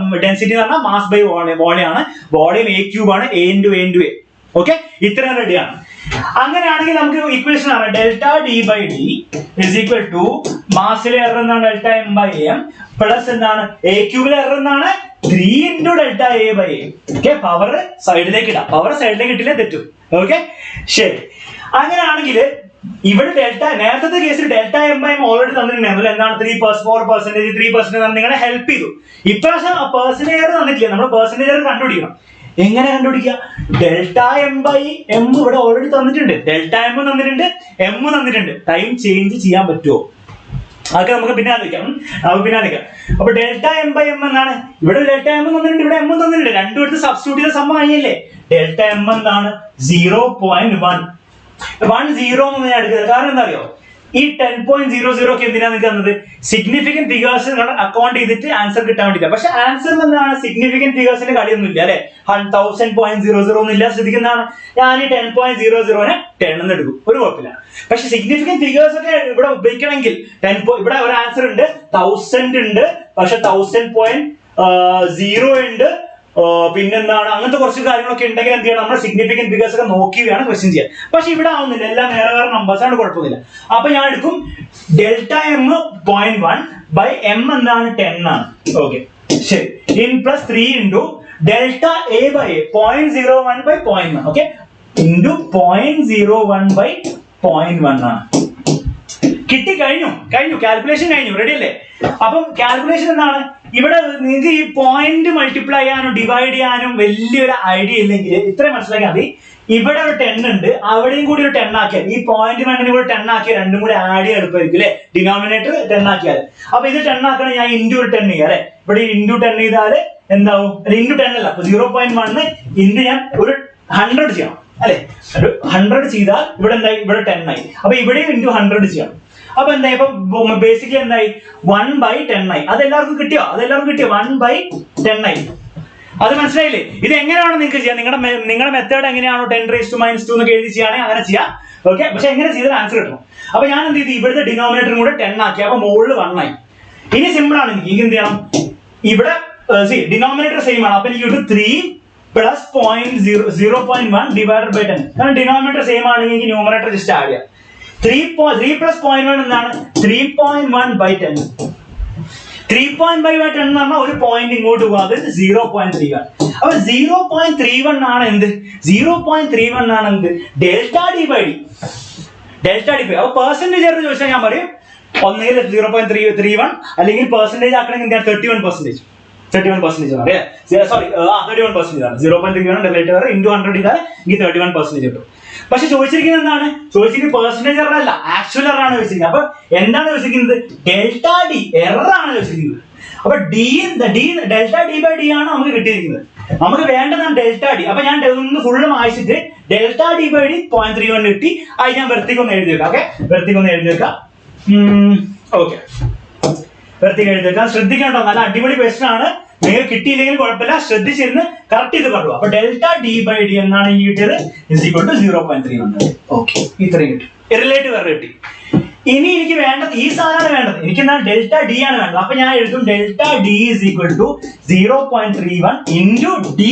ഡെൻസിറ്റി എന്ന് പറഞ്ഞാൽ മാസ് ബൈ വോളിയം ആണ്. വോളിയം a ക്യൂബ് ആണ്, a into a. ഓക്കെ, ഇത്രയും റെഡിയാണ്. അങ്ങനെയാണെങ്കിൽ നമുക്ക് ഇക്വേഷൻ ആണ് delta D by D is equal to മാസിലെ എറർ എന്താണ് delta M by M plus എന്താണ് എ ക്യൂബിലെ എറർ എന്താണ് 3 into delta A by A. Okay, power സൈഡിലേക്ക് ഇടാം, പവർ സൈഡിലേക്ക് ഇട്ടില്ലേ തെറ്റും. ഓക്കെ, ശരി. അങ്ങനെയാണെങ്കിൽ ഇവിടെ ഡെൽറ്റ, നേരത്തെ കേസിൽ delta M by M already തന്നിട്ടുണ്ടായിരുന്നു. എന്താണ് 4% 3% നിങ്ങളെ ഹെൽപ്പ് ചെയ്തു. ഇപ്രാവശ്യം പെർസെന്റേജ് തന്നിട്ടില്ല, നമ്മൾ പെർസെന്റേജ് കണ്ടുപിടിക്കണം. എങ്ങനെ കണ്ടുപിടിക്കുക? ഡെൽറ്റ എം ബൈ എം ഇവിടെ ഓൾറെഡി തന്നിട്ടുണ്ട്, ഡെൽറ്റ എം തന്നിട്ടുണ്ട്, എം തന്നിട്ടുണ്ട്. ടൈം ചേഞ്ച് ചെയ്യാൻ പറ്റുമോ? അതൊക്കെ നമുക്ക് പിന്നെ ആലോചിക്കാം. അപ്പൊ ഡെൽറ്റ എം ബൈ എം എന്നാണ്, ഇവിടെ ഡെൽറ്റ എം തന്നിട്ടുണ്ട്, ഇവിടെ എം തന്നിട്ടുണ്ട്. രണ്ടും എടുത്ത് സബ്സ്റ്റിറ്റ്യൂട്ട് ചെയ്ത സംഭവം കഴിഞ്ഞല്ലേ. ഡെൽറ്റ എം എന്താണ് 0.1 എന്ന് ഞാൻ എടുക്കുന്നത്. കാരണം എന്താ അറിയോ, ഈ 10.00 ഒക്കെ എന്തിനാണ് നിങ്ങൾക്ക് തന്നത്? സിഗ്നിഫിക്കന്റ് ഫിഗേഴ്സ് നിങ്ങൾ അക്കൗണ്ട് ചെയ്തിട്ട് ആൻസർ കിട്ടാൻ വേണ്ടിയില്ല. പക്ഷെ ആൻസർ എന്താണ്, സിഗ്നിഫിക്കന്റ് ഫിഗേഴ്സിന്റെ കളിയൊന്നും ഇല്ല അല്ലെ. 1000.00 ഒന്നും ഇല്ല. സ്ഥിതിക്കുന്നതാണ് ഞാൻ ഈ 10.00നെ 10 എന്ന് എടുക്കും, ഒരു കുഴപ്പമില്ല. പക്ഷെ സിഗ്നിഫിക്കന്റ് ഫിഗേഴ്സ് ഒക്കെ ഇവിടെ ഉപയോഗിക്കണമെങ്കിൽ ഇവിടെ ഒരു ആൻസർ ഉണ്ട്, 1000 ഉണ്ട്, പക്ഷെ 1000.0 ഉണ്ട്, പിന്നെന്താണ് അങ്ങനത്തെ കുറച്ച് കാര്യങ്ങളൊക്കെ ഉണ്ടെങ്കിൽ എന്ത് ചെയ്യണം, നമ്മൾ സിഗ്നിഫിക്കന്റ് ഫിഗേഴ്സ് ഒക്കെ നോക്കി വേണം ക്വസ്റ്റ്യൻ ചെയ്യാൻ. പക്ഷെ ഇവിടെ ആവുന്നില്ല, എല്ലാം വേറെ വേറെ നമ്പേഴ്സ് ആണ്, കുഴപ്പമില്ല. അപ്പൊ ഞാൻ എടുക്കും ഡെൽറ്റ എം 0.1 ബൈ എം എന്താണ് 10 ആണ്. ഓക്കെ, ശരി. In plus 3 into delta A by A 0.01 by 0.1. Okay, into 0.01 by 0.1 ആണ്. കിട്ടി, കഴിഞ്ഞു. കാൽക്കുലേഷൻ കഴിഞ്ഞു, റെഡി അല്ലേ? അപ്പം കാൽക്കുലേഷൻ എന്താണ്, ഇവിടെ നിങ്ങൾക്ക് ഈ പോയിന്റ് മൾട്ടിപ്ലൈ ചെയ്യാനും ഡിവൈഡ് ചെയ്യാനും വലിയൊരു ഐഡിയ ഇല്ലെങ്കിൽ ഇത്രയും മനസ്സിലാക്കിയാൽ മതി. ഇവിടെ ഒരു 10 ഉണ്ട്, അവിടെയും കൂടി ഒരു 10 ആക്കിയാൽ, ഈ പോയിന്റ് 1 കൂടി 10 ആക്കിയാൽ രണ്ടും കൂടി ആഡ് ചെയ്യാൻ എളുപ്പമായിരിക്കും അല്ലെ. ഡിനോമിനേറ്റർ 10 ആക്കിയാൽ, അപ്പൊ ഇത് 10 ആക്കണം, ഞാൻ ഇൻറ്റു ഒരു 10 ചെയ്യാം അല്ലെ. ഇവിടെ ഇൻറ്റു 10 ചെയ്താൽ എന്താവും, ഇൻറ്റു 10 അല്ല, 0.1 ഇൻറ്റു ഞാൻ ഒരു 100 ചെയ്യണം അല്ലെ. ഒരു 100 ചെയ്താൽ ഇവിടെ എന്തായി, ഇവിടെ 10 ആയി. അപ്പൊ ഇവിടെയും ഇൻറ്റു 100 ചെയ്യണം. അപ്പൊ എന്തായി, ഇപ്പൊ ബേസിക്കലി എന്തായി 1/10 ആയി. അതെല്ലാവർക്കും കിട്ടിയോ? 1/10 ആയി. അത് മനസ്സിലായില്ലേ? ഇത് എങ്ങനെയാണ് നിങ്ങൾക്ക് ചെയ്യാം? നിങ്ങളുടെ മെത്തേഡ് എങ്ങനെയാണോ 10⁻² എന്നൊക്കെ എഴുതി ചെയ്യുകയാണെങ്കിൽ അങ്ങനെ ചെയ്യാം. ഓക്കെ, പക്ഷെ എങ്ങനെ ചെയ്താൽ ആൻസർ കിട്ടണം. അപ്പൊ ഞാൻ എന്ത് ചെയ്തു, ഇവിടുത്തെ ഡിനോമിനേറ്ററും കൂടെ 10 ആക്കി, അപ്പൊ മുകളിൽ 1 ആയി. ഇനി സിമ്പിൾ ആണ്, എനിക്ക് എന്ത് ചെയ്യണം, ഇവിടെ ഡിനോമിനേറ്റർ സെയിം ആണ്, അപ്പൊ എനിക്ക് 3 പ്ലസ് 0.1 ഡിവൈഡഡ് ബൈ 10. കാരണം ഡിനോമിനേറ്റർ സെയിം ആണെങ്കിൽ എനിക്ക് ന്യൂമറേറ്റർ ജസ്റ്റ് ആഡ് ചെയ്യാം. 3 പ്ലസ് 0.1 എന്താണ് 3.1/10. 3.5/10 എന്ന് പറഞ്ഞാൽ ഒരു പോയിന്റ് ഇങ്ങോട്ട് പോകാതെ 0.31. അപ്പൊ 0.31 ആണ് എന്ത്, 0.31 ആണ് എന്ത്, ഡെൽറ്റ ഡി ബൈ ഡി. അപ്പൊ പെർസെന്റേജ് ആയിട്ട് ചോദിച്ചാൽ ഞാൻ പറയും ഒന്നുകിൽ 0.31 അല്ലെങ്കിൽ പെർസെന്റേജ് ആക്കണമെങ്കിൽ എന്താണ് 31%. 31% ആണ്, സോറി 31% ആണ്. 0.31 ഡെറിവേറ്റീവ് ഇൻറ്റു 100 ചെയ്താൽ എനിക്ക് 31% കിട്ടും. പക്ഷെ ചോദിച്ചിരിക്കുന്നത് എന്താണ്, ചോദിച്ചിരിക്കുന്നത് പെർസെന്റേജ് എറർ അല്ല, ആക്ച്വൽ എറർ ആണ് ചോദിച്ചിരിക്കുന്നത്. അപ്പൊ എന്താണ് ചോദിച്ചിരിക്കുന്നത്, ഡെൽറ്റ ഡി എറർ ആണ് ചോദിച്ചിരിക്കുന്നത്. അപ്പൊ ഡെൽറ്റ ഡി ബൈ ഡി ആണ് നമുക്ക് കിട്ടിയിരിക്കുന്നത്. നമുക്ക് വേണ്ടതാണ് ഡെൽറ്റ ഡി. അപ്പൊ ഞാൻ ഒന്ന് ഫുള്ള് വായിച്ചിട്ട് ഡെൽറ്റ ഡി ബൈ ഡി 0.31 കിട്ടി. അത് ഞാൻ വെർത്തിക്കൊന്ന് എഴുതി വെക്കാം. ഓക്കെ, വെർത്തിക്കൊന്ന് എഴുതി വെക്കാം. ഓക്കെ, വെർത്തിക്ക് എഴുതി വെക്കാം. ശ്രദ്ധിക്കേണ്ടോ, നല്ല അടിപൊളി ക്വസ്റ്റൻ ആണ്. നിങ്ങൾ കിട്ടിയില്ലെങ്കിൽ കുഴപ്പമില്ല, ശ്രദ്ധിച്ചിരുന്ന് കറക്റ്റ് ചെയ്ത് പറഞ്ഞു. അപ്പൊ ഡെൽറ്റ ഡി ബൈ ഡി എന്നാണ് ഈ കിട്ടിയത്, ഇസ് ഈക്വൽ ടു 0.31. ഓക്കെ, ഇത്രയും കിട്ടി. റിലേറ്റീവ് എറർ കിട്ടി. ഇനി എനിക്ക് വേണ്ടത് ഈ സാധനമാണ് വേണ്ടത്, എനിക്ക് എന്താണ് ഡെൽറ്റ ഡി ആണ് വേണ്ടത്. അപ്പൊ ഞാൻ എഴുതും delta D is equal to 0.31 into D.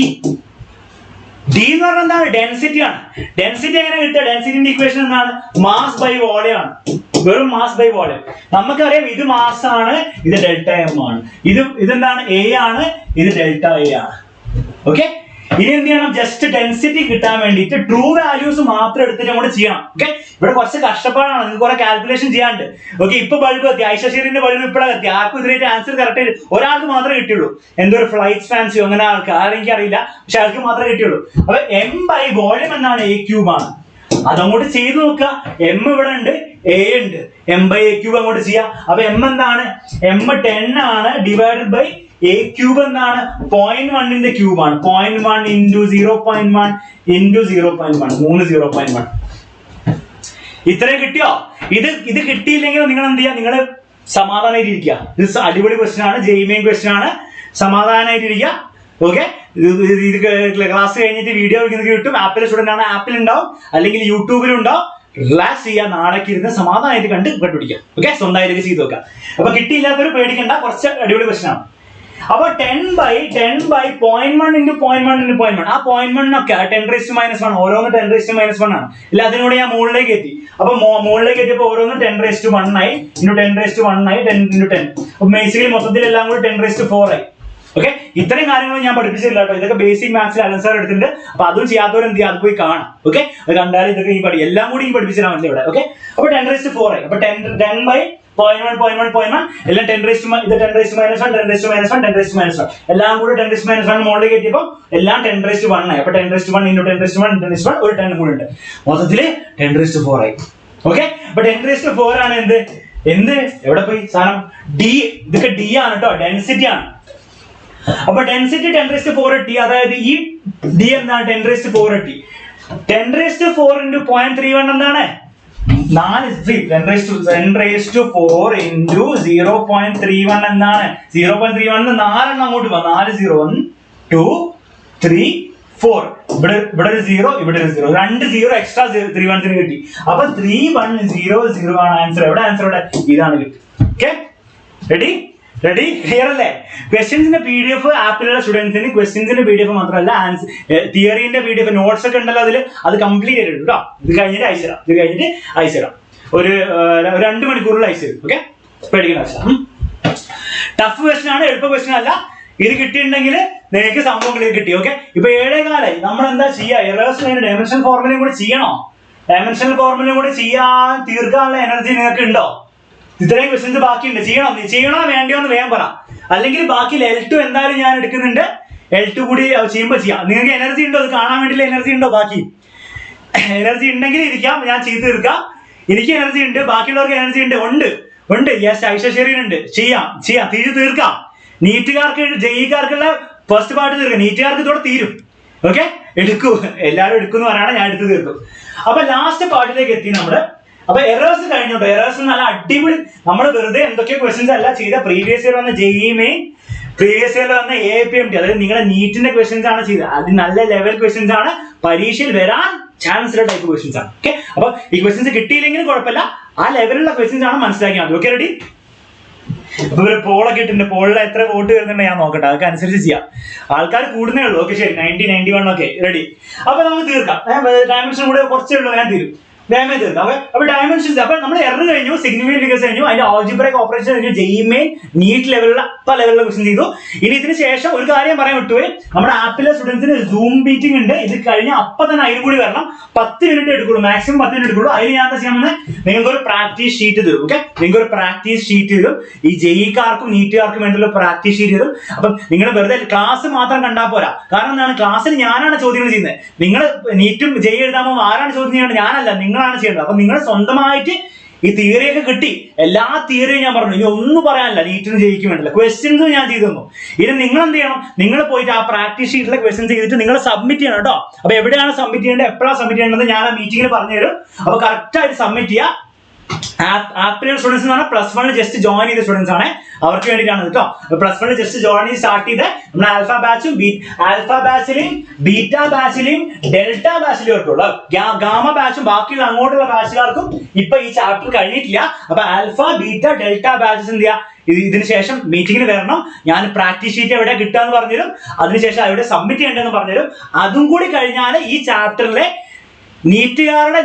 D എന്ന് പറഞ്ഞാൽ എന്താണ്, ഡെൻസിറ്റി ആണ്. ഡെൻസിറ്റി എങ്ങനെ കിട്ടുക, ഡെൻസിറ്റിന്റെ ഇക്വേഷൻ എന്താണ്, മാസ് ബൈ വോളിയം ആണ്. വെറും മാസ് ബൈ വോളിയം. നമുക്കറിയാം ഇത് മാസ് ആണ്, ഇത് ഡെൽറ്റ എം ആണ്, ഇതെന്താണ് എ ആണ്, ഇത് ഡെൽറ്റ എ ആണ്. ഓക്കെ, ഇനി എന്ത് ചെയ്യണം, ജസ്റ്റ് ഡെൻസിറ്റി കിട്ടാൻ വേണ്ടിയിട്ട് ട്രൂ വാല്യൂസ് മാത്രം എടുത്തിട്ട് അങ്ങോട്ട് ചെയ്യണം. ഓക്കെ, ഇവിടെ കുറച്ച് കഷ്ടപ്പാടാണ്, നിങ്ങൾക്ക് കുറെ കാൽക്കുലേഷൻ ചെയ്യാണ്ട്. ഓക്കെ, ഇപ്പൊ ബൾബ് എത്തി, ഐഷീറിന്റെ ബൾബ് ഇപ്പോഴാണ് എത്തി. ആർക്കും ഇതിനായിട്ട് ആൻസർ കറക്റ്റ് ഒരാൾക്ക് മാത്രമേ കിട്ടിയുള്ളൂ. എന്തോ ഒരു ഫ്ലൈറ്റ് ഫാൻസിയോ അങ്ങനെ ആൾക്ക് ആരെനിക്ക് അറിയില്ല, പക്ഷെ ആൾക്ക് മാത്രമേ കിട്ടിയുള്ളൂ. അപ്പൊ എം ബൈ വോളിയം എന്നാണ് എ ക്യൂബ് ആണ്. അതങ്ങോട്ട് ചെയ്ത് നോക്കുക. എം ഇവിടെ ഉണ്ട്, എ ഉണ്ട്, എം ബൈ എ ക്യൂബ് അങ്ങോട്ട് ചെയ്യാം. അപ്പൊ എം എന്താണ്, എം 10 ആണ് ഡിവൈഡഡ് ബൈ a cube എന്താണ് 0.1 ക്യൂബാണ്. 0.1 into 0.1 into 0.1 3 0.1. ഇത്രയും കിട്ടിയോ? ഇത് കിട്ടിയില്ലെങ്കിൽ നിങ്ങൾ എന്ത് ചെയ്യുക? നിങ്ങൾ സമാധാനമായിട്ട് ഇരിക്കുക. ഇത് അടിപൊളി ക്വസ്റ്റ്യൻ ആണ്, ജെയ്മെയിൻ ക്വസ്റ്റ്യൻ ആണ്. സമാധാനമായിട്ട് ഇരിക്കുക. ഓക്കെ, ഇത് ക്ലാസ് കഴിഞ്ഞിട്ട് വീഡിയോ കിട്ടും. ആപ്പിലെ സ്റ്റുഡന്റ് ആണ്, ആപ്പിൽ ഉണ്ടാവും, അല്ലെങ്കിൽ യൂട്യൂബിലും ഉണ്ടാവും. റിലാക്സ് ചെയ്യുക, നാളേക്ക് ഇരുന്ന് സമാധാനമായിട്ട് കണ്ടുപിടിക്കാം. ഓക്കെ, സ്വന്തമായിട്ട് ചെയ്ത് നോക്കാം. അപ്പൊ കിട്ടിയില്ലാത്തവർ പേടിക്കണ്ട, കുറച്ച് അടിപൊളി ക്വസ്റ്റ്യൻ ആണ്. അപ്പൊ 10/0.1 into 0.1 into 0.1. ആ 0.1 ഒക്കെ 10⁻⁻1 ഓരോന്ന് 10⁻⁻1 ആണ്. ഇല്ല, അതിനൂടെ ഞാൻ മുകളിലേക്ക് എത്തി. അപ്പൊ മുകളിലേക്ക് എത്തിയപ്പോ ഓരോന്ന് 10⁻1 ആയി, into 10⁻1 ആയി, 10 into 10. അപ്പൊ ബേസിക്കലി മൊത്തത്തിൽ എല്ലാം കൂടി 10⁴ ആയി. ഓക്കെ, ഇത്രയും കാര്യങ്ങൾ ഞാൻ പഠിപ്പിച്ചില്ല കേട്ടോ. ഇതൊക്കെ ബേസിക് മാത്സിൽ അലൻ സാർ എടുത്തിട്ടുണ്ട്. അപ്പൊ അതും ചെയ്യാത്തവർ എന്ത് ചെയ്യുക? അത് പോയി കാണാം. ഓക്കെ, അത് കണ്ടാലും ഇതൊക്കെ എല്ലാം കൂടി പഠിപ്പിച്ചു തരാൻ പറ്റില്ല ഇവിടെ. ഓക്കെ, അപ്പൊ 10⁻⁴ ആയി. അപ്പൊ 10/0.1 എല്ലാം 10⁻⁻1 ഇത് 10⁻⁻1 10⁻⁻1 10⁻⁻1 എല്ലാം കൂടി 10⁻⁻1 മുകളിലേക്ക് എത്തിയപ്പോൾ എല്ലാം 10⁻1 ആയി. അപ്പൊ 10⁻1 into 10⁻1 10⁻1 ഒരു 10 കൂടി ഉണ്ട്. മൊത്തത്തില് 10⁴ ആയി. ഓക്കെ, അപ്പൊ 10⁴ ആണ് എന്ത് എവിടെ പോയി സാധനം? ഡി. ഇതൊക്കെ ഡി ആണ് കേട്ടോ, ഡെൻസിറ്റി ആണ്. അപ്പൊ ഡെൻസിറ്റി 10⁴ ടി, അതായത് ഈ ഡി എന്താണ്? 10⁴ ടി. 10⁴ into 0.31 എന്താണ്? 10⁴ into 0.31 എന്താണ്? 0.31 4 അങ്ങോട്ട് പോവാം. 4 0 1 2 3 4. ഇവിടെ ഒരു 0, ഇവിടെ ഒരു 0, 2 0 എക്സ്ട്രാ 3 കിട്ടി. അപ്പൊ 3100 ആണ് ആൻസർ. എവിടെ ആൻസർ? ഇവിടെ ഇതാണ് കിട്ടി. Okay, ready? ക്ലിയർ അല്ലേ? ക്വസ്റ്റ്യൻസിന്റെ PDF ആപ്പിലുള്ള സ്റ്റുഡൻസിന് ക്വസ്റ്റ്യൻസിന്റെ PDF മാത്രമല്ല, തിയറിന്റെ PDF നോട്ട്സ് ഒക്കെ ഉണ്ടല്ലോ അതിൽ, അത് കംപ്ലീറ്റ് ചെയ്തിട്ട് കേട്ടോ. ഇത് കഴിഞ്ഞിട്ട് അയച്ചുതരാം. ഒരു 2 മണിക്കൂറിൽ അയച്ചുതരും. ഓക്കെ, പേടിക്കേണ്ട ആവശ്യം. ടഫ് ക്വസ്റ്റ്യൻ ആണ്, എളുപ്പ ക്വസ്റ്റ്യൻ അല്ല. ഇത് കിട്ടിയിട്ടുണ്ടെങ്കിൽ നിങ്ങൾക്ക് സംഭവം കിട്ടി. ഓക്കെ, ഇപ്പൊ 7:15 നമ്മൾ എന്താ ചെയ്യുക? എറേഴ്സ് ഡയമെൻഷണൽ ഫോർമുലയും കൂടി ചെയ്യണോ? ഡയമെൻഷണൽ ഫോർമുലയും കൂടി തീർക്കാനുള്ള എനർജി നിങ്ങൾക്ക് ഉണ്ടോ? ഇത്രയും ക്വസ്റ്റ്യൻസ് ബാക്കിയുണ്ട്. ചെയ്യണോ വേണ്ടിയോ എന്ന് വേഗം പറ. അല്ലെങ്കിൽ ബാക്കി L2 എന്തായാലും ഞാൻ എടുക്കുന്നുണ്ട്. L2 കൂടി ചെയ്യുമ്പോൾ ചെയ്യാം. നിങ്ങൾക്ക് എനർജി ഉണ്ടോ? അത് കാണാൻ വേണ്ടിയുള്ള എനർജി ഉണ്ടോ? ബാക്കി എനർജി ഉണ്ടെങ്കിൽ ഇരിക്കാം, ഞാൻ ചെയ്ത് തീർക്കാം. എനിക്ക് എനർജി ഉണ്ട്, ബാക്കിയുള്ളവർക്ക് എനർജി ഉണ്ട്. യെസ്, ഐശ്വര്യനുണ്ട്. ചെയ്യാം, തീർക്കാം. നീറ്റുകാർക്ക് ജെഇക്കാർക്കുള്ള ഫസ്റ്റ് പാർട്ട് തീർക്കാം. നീറ്റുകാർക്ക് ഇതോടെ തീരും. ഓക്കെ, എല്ലാവരും എടുക്കും എന്ന് പറയണം, ഞാൻ എടുത്ത് തീർക്കും. അപ്പൊ ലാസ്റ്റ് പാർട്ടിലേക്ക് എത്തി നമ്മള്. അപ്പൊ എറേഴ്സ് കഴിഞ്ഞോട്ടോ. എറേഴ്സ് നല്ല അടിപൊളി. നമ്മൾ വെറുതെ എന്തൊക്കെ ക്വസ്റ്റ്യൻസ് അല്ല ചെയ്ത. പ്രീവിയസ് ഇയർ വന്ന JEE, പ്രീവിയസ് ഇയർ വന്ന AIPMT, അതായത് നിങ്ങളുടെ നീറ്റിന്റെ ക്വസ്റ്റ്യൻസ് ആണ് ചെയ്തത്. അത് നല്ല ലെവൽ ക്വസ്റ്റ്യൻസ് ആണ്, പരീക്ഷയിൽ വരാൻ ചാൻസ് ഉള്ള ടൈപ്പ് ക്വസ്റ്റ്യൻസ് ആണ്. ഓക്കെ, അപ്പൊ ഈ ക്വസ്റ്റ്യൻസ് കിട്ടിയില്ലെങ്കിലും കുഴപ്പമില്ല, ആ ലെവലുള്ള ക്വസ്റ്റ്യൻസ് ആണ് മനസ്സിലാക്കിയാൽ മതി. Okay, ready? അപ്പൊ ഒരു പോളൊക്കെ ഇട്ടിട്ടുണ്ട്. പോളിൽ എത്ര വോട്ട് വരുന്നുണ്ട് ഞാൻ നോക്കട്ടെ, അതൊക്കെ അനുസരിച്ച് ചെയ്യാം. ആൾക്കാർ കൂടുന്നേ ഉള്ളൂ. ഓക്കെ, ശരി, 90 91 ഒക്കെ റെഡി. അപ്പൊ നമുക്ക് തീർക്കാം. ഡയമെൻഷൻ കൂടെ കുറച്ചേ ഉള്ളൂ, ഞാൻ തീരും. അപ്പൊ ഡയമെൻഷൻസ്, അപ്പൊ നമ്മൾ എറർ കഴിഞ്ഞു, സിഗ്നിഫിക്കന്റ് ഫിഗേഴ്സ് കഴിഞ്ഞു, അതിന്റെ ആൾജിബ്രൈക് ഓപ്പറേഷൻ കഴിഞ്ഞു, JEE നീറ്റ് ലെവലുള്ള ലെവലിലുള്ള ക്വസ്റ്റ്യൻ ചെയ്തു. ഇനി ഇതിന് ശേഷം ഒരു കാര്യം പറയാൻ വിട്ടുപോയി. നമ്മുടെ ആപ്പിലെ സ്റ്റുഡൻസിന് സൂം മീറ്റിംഗ് ഉണ്ട്. ഇത് കഴിഞ്ഞാൽ അപ്പൊ തന്നെ അതിന് കൂടി വരണം. 10 മിനിറ്റ് എടുക്കുള്ളൂ, മാക്സിമം 10 മിനിറ്റ് എടുക്കുള്ളൂ. അതിന് ഞാൻ എന്താ ചെയ്യാമെന്ന് നിങ്ങൾക്ക് ഒരു പ്രാക്ടീസ് ഷീറ്റ് തരും. ഓക്കെ, നിങ്ങൾക്ക് ഒരു പ്രാക്ടീസ് ഷീറ്റ് തരും. ഈ JEE-കാർക്കും നീറ്റുകാർക്കും വേണ്ടിയുള്ള പ്രാക്ടീസ് ഷീറ്റ് തരും. അപ്പം നിങ്ങൾ വെറുതെ ക്ലാസ് മാത്രം കണ്ടാൽ പോരാ. കാരണം എന്താണ്? ക്ലാസ്സിൽ ഞാനാണ് ചോദ്യങ്ങൾ ചെയ്യുന്നത്. നിങ്ങൾ നീറ്റും JEE എഴുതാമോ ആരാണ് ചോദ്യം ചെയ്യേണ്ടത്? ഞാനല്ല, നിങ്ങളാണ് ചെയ്യേണ്ടത്. അപ്പൊ നിങ്ങൾ സ്വന്തമായിട്ട് ഈ തിയറിയൊക്കെ കിട്ടി. എല്ലാ തിയറിയും ഞാൻ പറഞ്ഞു. ഇനി ഒന്നും പറയാനില്ല. നീറ്റിന് JEE-ക്ക് വേണ്ടില്ല. ക്വസ്റ്റ്യൻസ് ഞാൻ ചെയ്തു തന്നു. ഇനി നിങ്ങൾ എന്ത് ചെയ്യണം? നിങ്ങൾ പോയിട്ട് ആ പ്രാക്ടീസ് ഷീറ്റിലെ ക്വസ്റ്റ്യൻസ് ചെയ്തിട്ട് നിങ്ങൾ സബ്മിറ്റ് ചെയ്യണം കേട്ടോ. അപ്പൊ എവിടെയാണ് സബ്മിറ്റ് ചെയ്യേണ്ടത്, എപ്പോഴാണ് സബ്മിറ്റ് ചെയ്യേണ്ടത് ഞാൻ ആ മീറ്റിംഗിൽ പറഞ്ഞുതരും. അപ്പൊ കറക്റ്റ് ആയിട്ട് സബ്മിറ്റ് ചെയ്യുക. ആപ്പിലെ സ്റ്റുഡൻസ് എന്ന് പറഞ്ഞാൽ +1 ജസ്റ്റ് ജോയിൻ ചെയ്ത സ്റ്റുഡൻസ് ആണ്. അവർക്ക് വേണ്ടിയിട്ടാണ് കേട്ടോ. +1 ജസ്റ്റ് ജോയിൻ ചെയ്ത് സ്റ്റാർട്ട് ചെയ്ത് നമ്മൾ ആൽഫ ബാച്ചിലും ബീറ്റ ബാച്ചിലും ഡെൽറ്റ ബാച്ചിലും ഒക്കെയുള്ള ഗാമ ബാച്ചും ബാക്കിയുള്ള അങ്ങോട്ടുള്ള ബാച്ചുകാർക്കും ഇപ്പൊ ഈ ചാപ്റ്റർ കഴിഞ്ഞിട്ടില്ല. അപ്പൊ ആൽഫ ബീറ്റ ഡെൽറ്റ ബാച്ചസ് എന്ത് ചെയ്യാ? ഇതിന് ശേഷം മീറ്റിംഗിന് വരണം. ഞാൻ പ്രാക്ടീസ് ഷീറ്റ് എവിടെ കിട്ടാന്ന് പറഞ്ഞുതരും. അതിനുശേഷം അവിടെ സബ്മിറ്റ് ചെയ്യേണ്ടതെന്ന് പറഞ്ഞുതരും. അതും കൂടി കഴിഞ്ഞാൽ ഈ ചാപ്റ്ററിലെ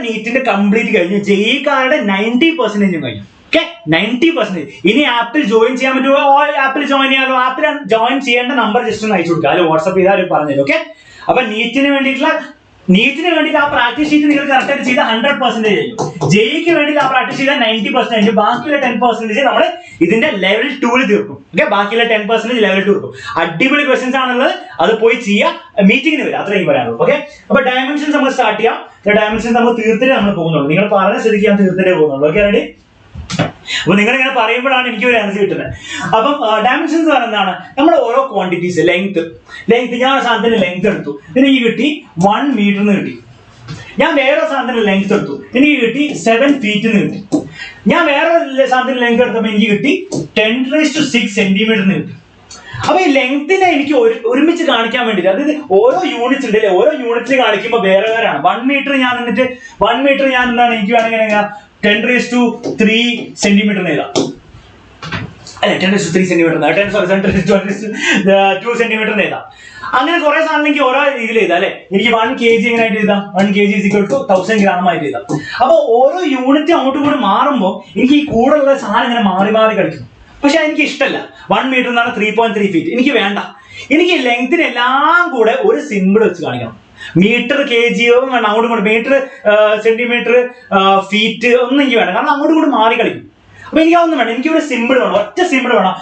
നീറ്റിന്റെ കംപ്ലീറ്റ് കഴിഞ്ഞു. JEE-കാരുടെ 90% കഴിഞ്ഞു. ഓക്കെ, 90%. ഇനി ആപ്പിൽ ജോയിൻ ചെയ്യാൻ പറ്റുമോ? ആപ്പിൽ ജോയിൻ ചെയ്യാമല്ലോ. ആപ്പിൽ ജോയിൻ ചെയ്യേണ്ട നമ്പർ ജസ്റ്റ് ഒന്ന് അയച്ചു കൊടുക്കുക, അതിൽ വാട്സ്ആപ്പ് ചെയ്താൽ പറഞ്ഞു. ഓക്കെ, അപ്പൊ നീറ്റിന് വേണ്ടിയിട്ട് ആ പ്രാക്ടീസ് ഷീറ്റ് നിങ്ങൾ കറക്റ്റ് ആയിട്ട് ചെയ്താൽ 100% കഴിഞ്ഞു. JEE-ക്ക് വേണ്ടി ആ പ്രാക്ടീസ് ചെയ്താൽ 90% കഴിഞ്ഞു. ബാക്കിയുള്ള 10% നമ്മൾ ഇതിന്റെ ലെവൽ 2 തീർക്കും. ഓക്കെ, ബാക്കിയുള്ള 10% ലെവൽ 2 തീർക്കും. അടിപൊളി ക്വസ്റ്റ്യൻസ് ആണുള്ളത്. അത് പോയി ചെയ്യാം, മീറ്റിംഗിന് വരിക, അത്രയും പറയാനുള്ളൂ. ഓക്കെ, അപ്പൊ ഡയമെൻഷൻസ് നമ്മൾ സ്റ്റാർട്ട് ചെയ്യാം. ഡയമെൻഷൻസ് നമ്മൾ തീർത്തിട്ടേ നമ്മൾ പോകുന്നുള്ളൂ. നിങ്ങൾ പറഞ്ഞ സ്ഥിതിക്ക് ഞാൻ തീർത്തിട്ടേ പോകുന്നുള്ളൂ. Okay, ready? അപ്പൊ നിങ്ങൾ ഇങ്ങനെ പറയുമ്പോഴാണ് എനിക്ക് ഒരു എനർജി കിട്ടുന്നത്. അപ്പം ഡയമെൻഷൻസ് പറയുന്നതാണ് നമ്മൾ ഓരോ ക്വാണ്ടിറ്റീസ്, ലെങ്ത് ഞാൻ സാധനത്തിന്റെ ലെങ്ത് എടുത്തു, എനിക്ക് കിട്ടി 1 മീറ്റർ എന്ന് കിട്ടി. ഞാൻ വേറെ സാധനത്തിന്റെ ലെങ്ത് എടുത്തു, എനിക്ക് കിട്ടി 7 ഫീറ്റ് എന്ന് കിട്ടി. ഞാൻ വേറെ സാധനത്തിന്റെ ലെങ്ത് എടുത്തപ്പോൾ എനിക്ക് കിട്ടി 10⁶ സെന്റിമീറ്റർ എന്ന് കിട്ടി. അപ്പൊ ഈ ലെങ്തിനെ എനിക്ക് ഒരുമിച്ച് കാണിക്കാൻ വേണ്ടിയിട്ട്, അതായത് ഓരോ യൂണിറ്റ്സ് ഉണ്ടല്ലേ, ഓരോ യൂണിറ്റ്സ് കാണിക്കുമ്പോൾ വേറെ വേറെയാണ്. 1 മീറ്റർ ഞാൻ എന്താണ് എനിക്ക് വേണമെങ്കിൽ 10�3 സെന്റിമീറ്റർ എഴുതാം, അല്ലെ 10�3 സെന്റിമീറ്റർ 2 സെന്റിമീറ്റർ എഴുതാം. അങ്ങനെ കുറെ സാധനം എനിക്ക് ഓരോ രീതിയിൽ എഴുതാം അല്ലെ. എനിക്ക് 1 kg എങ്ങനെയായിട്ട് എഴുതാം, 1 kg = 1000 gram ആയിട്ട് എഴുതാം. അപ്പൊ ഓരോ യൂണിറ്റ് അങ്ങോട്ടും കൂടി മാറുമ്പോൾ എനിക്ക് ഈ കൂടുതലുള്ള സാധനം ഇങ്ങനെ മാറി മാറി കളിക്കും. പക്ഷെ എനിക്ക് ഇഷ്ടമല്ല. 1 മീറ്റർ എന്നാണ് 3.3 ഫീറ്റ്, എനിക്ക് വേണ്ട. എനിക്ക് ലെങ്തിനെല്ലാം കൂടെ ഒരു സിമ്പിൾ വെച്ച് കാണിക്കണം. മീറ്റർ kg വേണം, അങ്ങോട്ടും കൂടെ മീറ്റർ സെന്റിമീറ്റർ ഫീറ്റ് ഒന്നും എനിക്ക് വേണം, കാരണം അങ്ങോട്ടും കൂടി മാറി കളിക്കും. അപ്പൊ എനിക്ക് അതൊന്നും വേണം, എനിക്ക് ഒരു സിമ്പിൾ വേണം, ഒറ്റ സിമ്പിൾ വേണം.